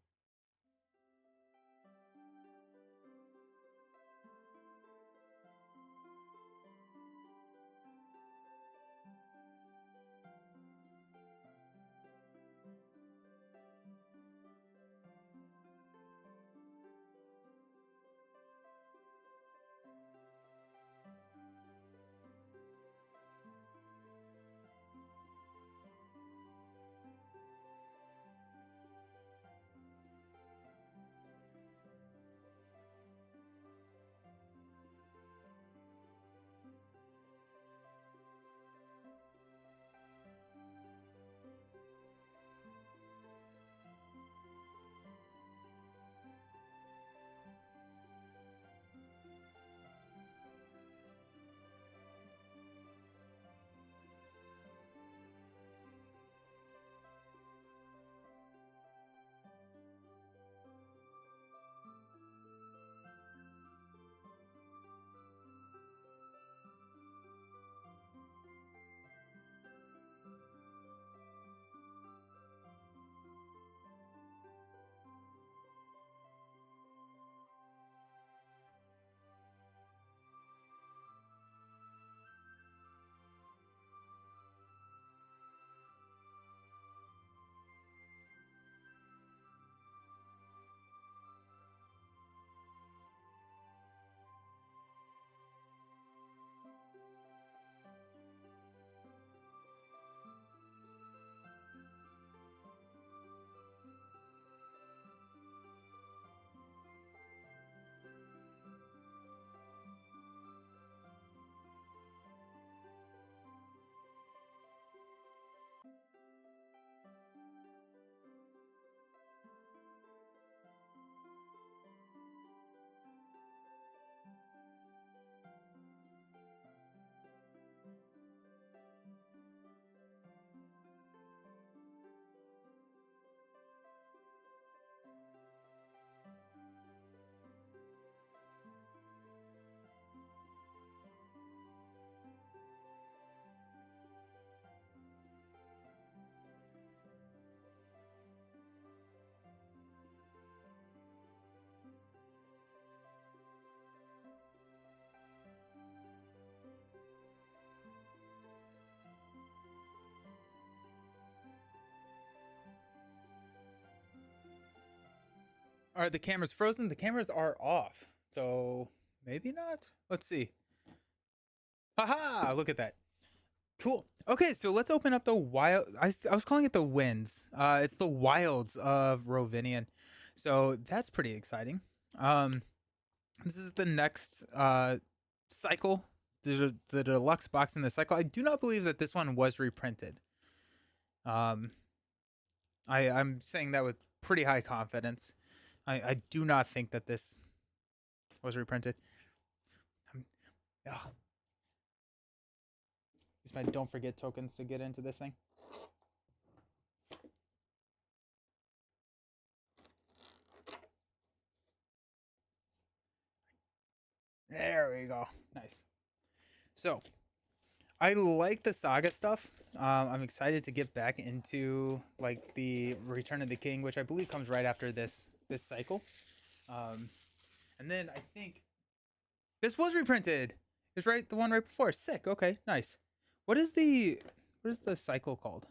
Are the cameras frozen? The cameras are off. So maybe not. Let's see. Haha! Look at that. Cool. Okay, so let's open up the wild. I was calling it the winds. It's the wilds of Rovinion. So that's pretty exciting. Um, this is the next cycle, the deluxe box in the cycle. I do not believe that this one was reprinted. Um, I'm saying that with pretty high confidence. I do not think that this was reprinted. Ugh. Use my don't forget tokens to get into this thing. There we go. Nice. So I like the saga stuff. I'm excited to get back into like the Return of the King, which I believe comes right after this cycle. Um, and then I think this was reprinted. It's right, the one right before. Sick. Okay, nice. What is the cycle called?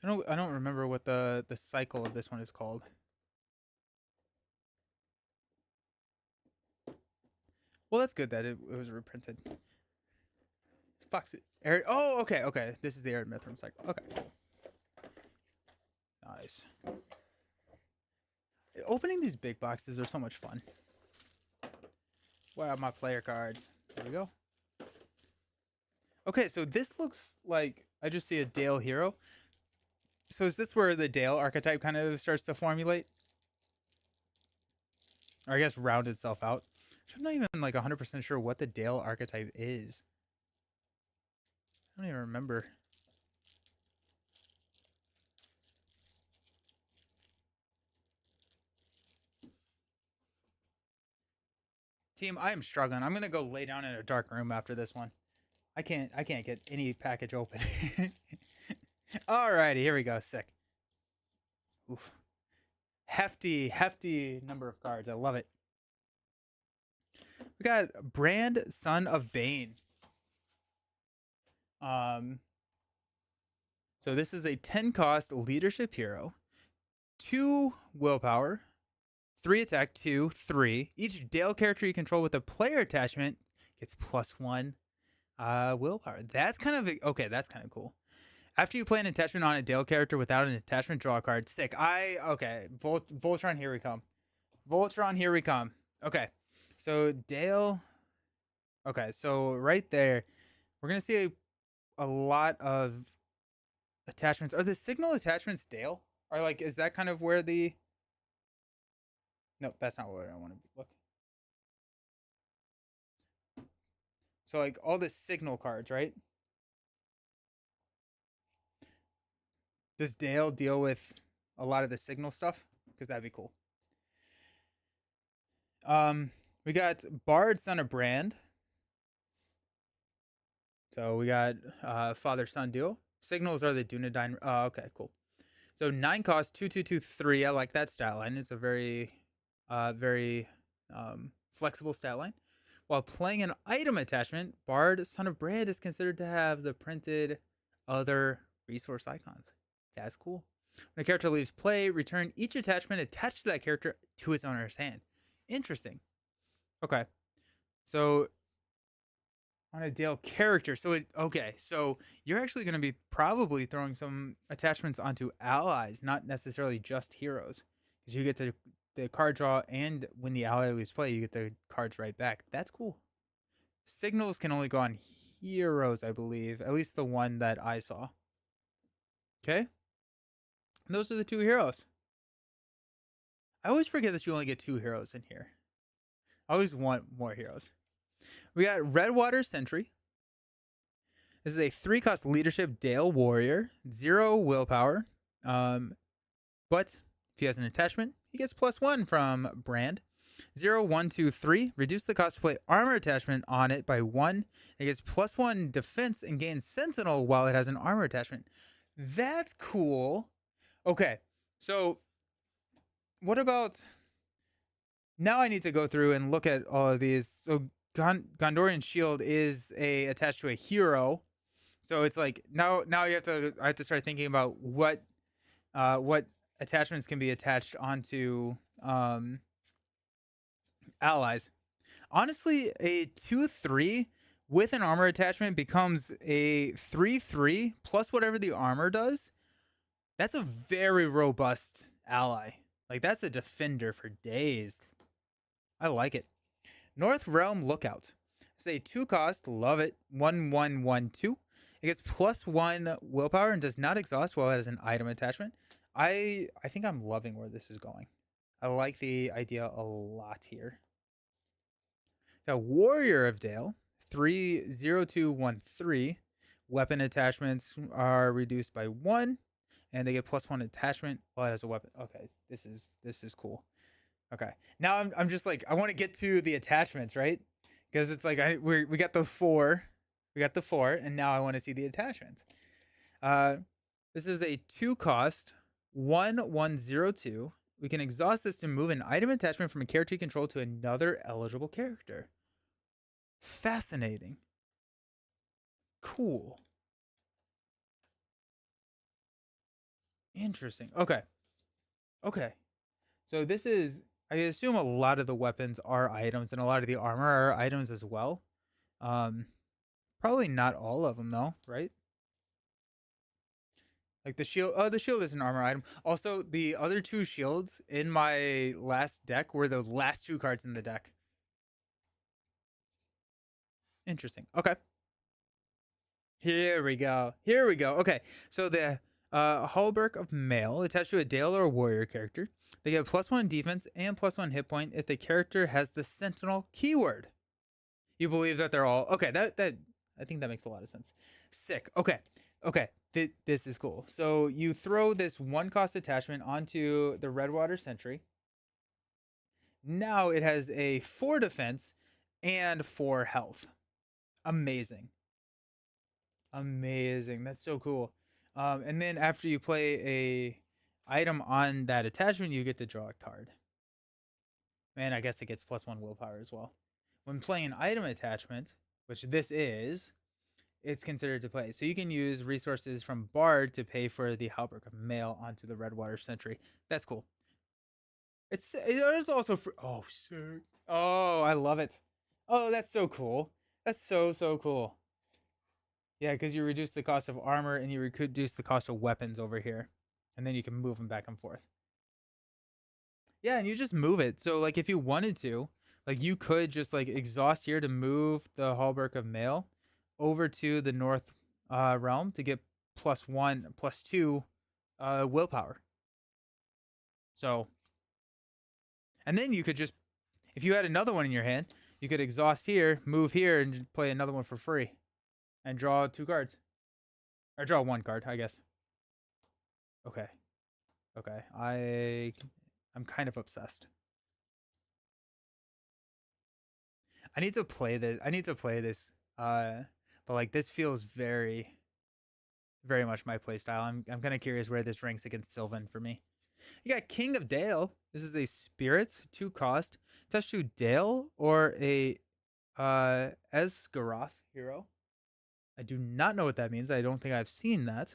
I don't remember what the cycle of this one is called. Well, that's good that it was reprinted. Fox. Oh, okay, okay. This is the Arid Mithram cycle. Okay, nice. Opening these big boxes are so much fun. Where are my player cards? There we go. Okay, so this looks like I just see a Dale hero. So is this where the Dale archetype kind of starts to formulate? Or I guess round itself out. I'm not even like 100% sure what the Dale archetype is. I don't even remember. Team, I am struggling. I'm gonna go lay down in a dark room after this one. I can't get any package open. Alrighty, here we go. Sick. Oof. Hefty number of cards. I love it. We got Brand, Son of Bane. So this is a 10 cost leadership hero, 2 willpower, 3 attack, 2, 3. Each Dale character you control with a player attachment gets +1 willpower. That's kind of okay. That's kind of cool. After you play an attachment on a Dale character without an attachment, draw a card. Sick. Okay. Voltron, here we come. Voltron, here we come. Okay. So Dale. Okay, so right there, we're gonna see a lot of attachments. Are the signal attachments Dale? Are like, is that kind of where the? No, that's not where I want to look. So like all the signal cards, right? Does Dale deal with a lot of the signal stuff? Because that'd be cool. We got Bard, Son of Brand. So we got father son duo. Signals are the Dunedain. Oh, okay, cool. So 9 cost 2 2 2 3. I like that stat line. It's a very flexible stat line. While playing an item attachment, Bard, Son of Brand is considered to have the printed other resource icons. That's cool. When a character leaves play, return each attachment attached to that character to its owner's hand. Interesting. Okay. So on a Dale character. So you're actually going to be probably throwing some attachments onto allies, not necessarily just heroes, because you get the card draw, and when the ally leaves play, you get the cards right back. That's cool. Signals can only go on heroes, I believe, at least the one that I saw. Okay, and those are the 2 heroes. I always forget that you only get 2 heroes in here. I always want more heroes. We got Redwater Sentry. This is a 3 cost leadership Dale warrior, 0 willpower. But if he has an attachment, he gets +1 from Brand. 0, 1, 2, 3. Reduce the cost to play armor attachment on it by 1. It gets +1 defense and gains Sentinel while it has an armor attachment. That's cool. Okay, so what about now? I need to go through and look at all of these. So Gondorian Shield is attached to a hero. So it's like now I have to start thinking about what attachments can be attached onto allies. Honestly, a 2/3 with an armor attachment becomes a 3/3 plus whatever the armor does. That's a very robust ally. Like, that's a defender for days. I like it. North Realm Lookout. It's a 2 cost, love it. 1/1/1/2. It gets +1 willpower and does not exhaust while it has an item attachment. I think I'm loving where this is going. I like the idea a lot here. The Warrior of Dale, 3/02/1/3. Weapon attachments are reduced by 1, and they get +1 attachment while it has a weapon. Okay, this is cool. Okay, now I'm just like, I want to get to the attachments, right? Because it's like we got the 4, and now I want to see the attachments. This is a 2 cost, 1/1/02. We can exhaust this to move an item attachment from a character you control to another eligible character. Fascinating. Cool. Interesting. Okay. So this is, I assume a lot of the weapons are items and a lot of the armor are items as well. Probably not all of them though, right? Like the shield. Oh, the shield is an armor item. Also, the other 2 shields in my last deck were the last 2 cards in the deck. Interesting. Okay. Here we go. Okay. So the Hallberg of Mail attached to a Dale or a Warrior character. They get +1 defense and +1 hit point if the character has the Sentinel keyword. You believe that they're all okay? That I think that makes a lot of sense. Sick. Okay. This is cool. So you throw this 1 cost attachment onto the Redwater Sentry. Now it has a 4 defense and 4 health. Amazing. That's so cool. And then after you play a item on that attachment, you get to draw a card. And I guess it gets +1 willpower as well. When playing an item attachment, which this is, it's considered to play. So you can use resources from Bard to pay for the Halberd of Mail onto the Redwater Sentry. That's cool. It's also free. Oh, sick. Oh, I love it. Oh, that's so cool. That's so cool. Yeah, because you reduce the cost of armor and you reduce the cost of weapons over here. And then you can move them back and forth. Yeah, and you just move it. So, like, if you wanted to, like, you could just, like, exhaust here to move the Hallberg of Mail over to the North Realm to get +1, +2 willpower. So, and then you could just, if you had another one in your hand, you could exhaust here, move here, and play another one for free. And draw 2 cards. Or draw 1 card, I guess. Okay. I'm kind of obsessed. I need to play this. But like, this feels very, very much my playstyle. I'm kind of curious where this ranks against Sylvan for me. You got King of Dale. This is a spirit, 2 cost. Touch to Dale or a Esgaroth hero. I do not know what that means. I don't think I've seen that.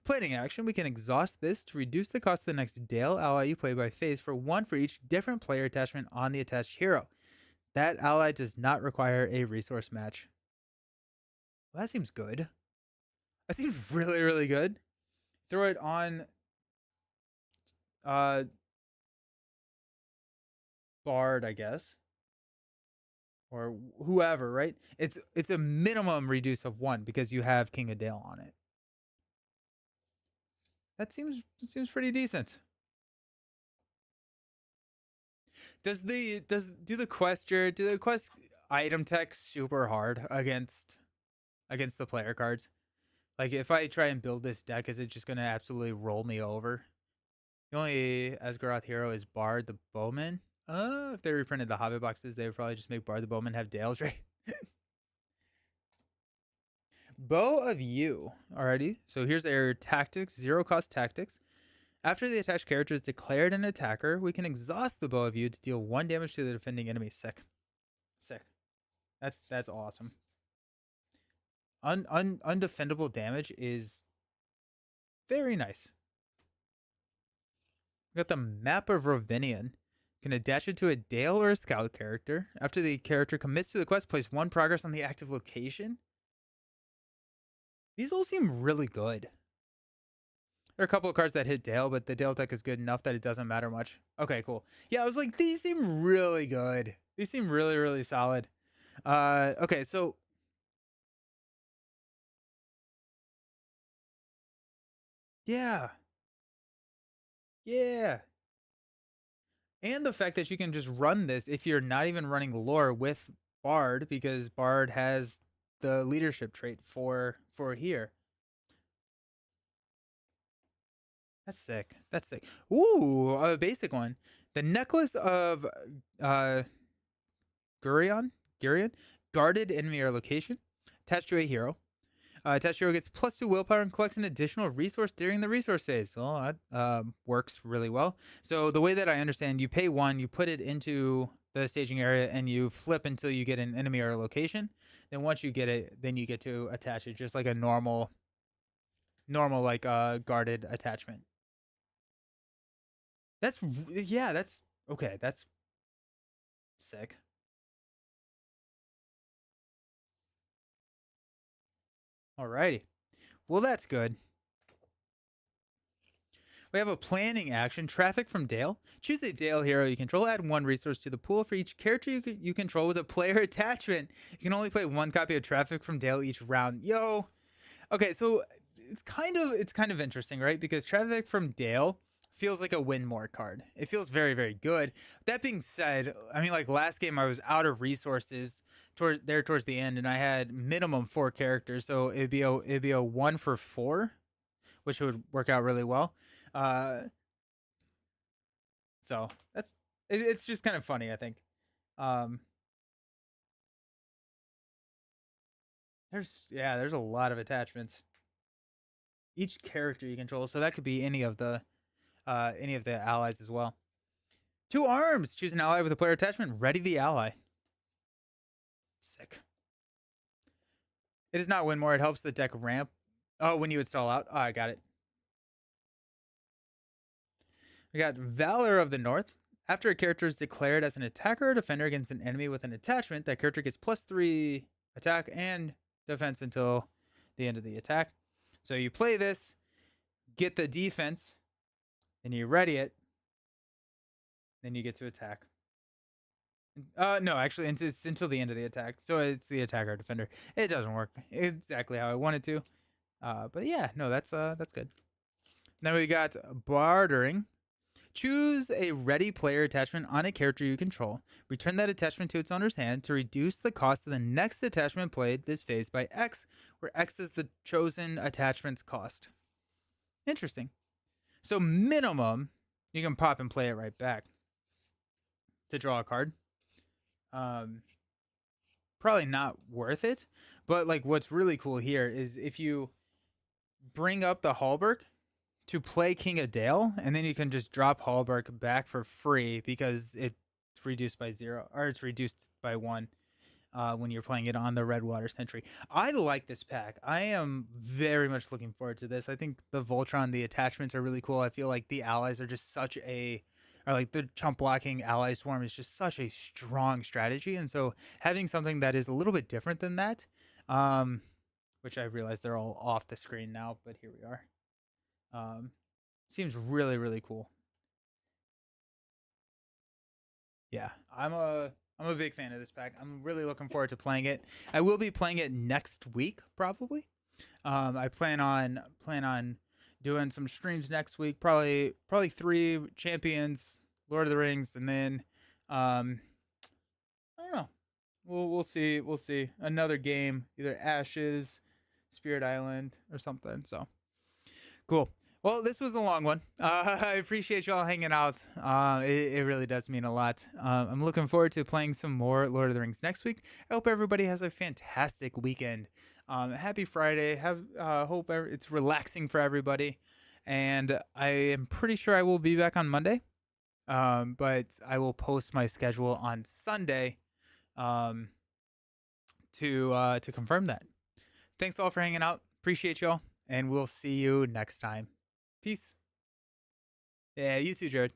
Planning action, we can exhaust this to reduce the cost of the next Dale ally you play by phase for 1 for each different player attachment on the attached hero. That ally does not require a resource match. Well, that seems good. That seems really, really good. Throw it on Bard, I guess. Or whoever, right? It's a minimum reduce of 1 because you have King of Dale on it. That seems pretty decent. Do the quest item tech super hard against the player cards? Like, if I try and build this deck, is it just gonna absolutely roll me over? The only Asgaroth hero is Bard the Bowman. If they reprinted the Hobbit boxes, they would probably just make Bard the Bowman have Dale's, right? Bow of You. Alrighty. So here's our tactics, 0 cost tactics. After the attached character is declared an attacker, we can exhaust the Bow of You to deal 1 damage to the defending enemy. Sick. That's awesome. Undefendable damage is very nice. We got the Map of Rovinion. Can attach it to a Dale or a Scout character. After the character commits to the quest, place 1 progress on the active location. These all seem really good. There are a couple of cards that hit Dale, but the Dale deck is good enough that it doesn't matter much. Okay, cool. Yeah, I was like, these seem really good. These seem really, really solid. Okay, so yeah, yeah. And the fact that you can just run this if you're not even running lore with Bard, because Bard has the leadership trait for here. That's sick. That's sick. Ooh, a basic one. The necklace of uh Gurion, guarded enemy or location, attached to a hero. Attached hero gets +2 willpower and collects an additional resource during the resource phase. Well, that works really well. So the way that I understand, you pay 1, you put it into the staging area, and you flip until you get an enemy or a location. Then once you get it, then you get to attach it just like a normal like guarded attachment. That's yeah, that's okay. That's sick. Alrighty. Well, that's good. We have a planning action, Traffic from Dale. Choose a Dale hero you control. Add 1 resource to the pool for each character you control with a player attachment. You can only play 1 copy of Traffic from Dale each round. Yo. Okay, so it's kind of interesting, right? Because Traffic from Dale feels like a win more card. It feels very, very good. That being said, I mean, like last game I was out of resources towards the end, and I had minimum 4 characters, so it'd be a 1 for 4, which would work out really well. Uh, so it's just kind of funny, I think. Um, there's a lot of attachments. Each character you control, so that could be any of the allies as well. 2 arms. Choose an ally with a player attachment. Ready the ally. Sick. It does not win more. It helps the deck ramp. Oh, when you would stall out. Oh, I got it. We got Valor of the North. After a character is declared as an attacker or defender against an enemy with an attachment, that character gets +3 attack and defense until the end of the attack. So you play this, get the defense, and you ready it, then you get to attack. No, actually, it's until the end of the attack. So it's the attacker or defender. It doesn't work exactly how I wanted to. But yeah, no, that's good. Then we got bartering. Choose a ready player attachment on a character you control. Return that attachment to its owner's hand to reduce the cost of the next attachment played this phase by X, where X is the chosen attachment's cost. Interesting. So minimum, you can pop and play it right back to draw a card. Probably not worth it, but like what's really cool here is if you bring up the Hallberg to play King of Dale, and then you can just drop Hallberg back for free because it's reduced by 0, or it's reduced by 1 when you're playing it on the Redwater Sentry. I like this pack. I am very much looking forward to this. I think the Voltron, the attachments are really cool. I feel like the allies are just or like the chump blocking ally swarm is just such a strong strategy. And so having something that is a little bit different than that, which I realize they're all off the screen now, but here we are. Seems really, really cool. Yeah, I'm a big fan of this pack. I'm really looking forward to playing it. I will be playing it next week, probably. I plan on doing some streams next week. Probably 3 champions, Lord of the Rings, and then I don't know. We'll see. We'll see. Another game, either Ashes, Spirit Island, or something. So cool. Well, this was a long one. I appreciate y'all hanging out. It really does mean a lot. I'm looking forward to playing some more Lord of the Rings next week. I hope everybody has a fantastic weekend. Happy Friday. Hope it's relaxing for everybody. And I am pretty sure I will be back on Monday. But I will post my schedule on Sunday to confirm that. Thanks all for hanging out. Appreciate y'all. And we'll see you next time. Peace. Yeah, you too, Jared.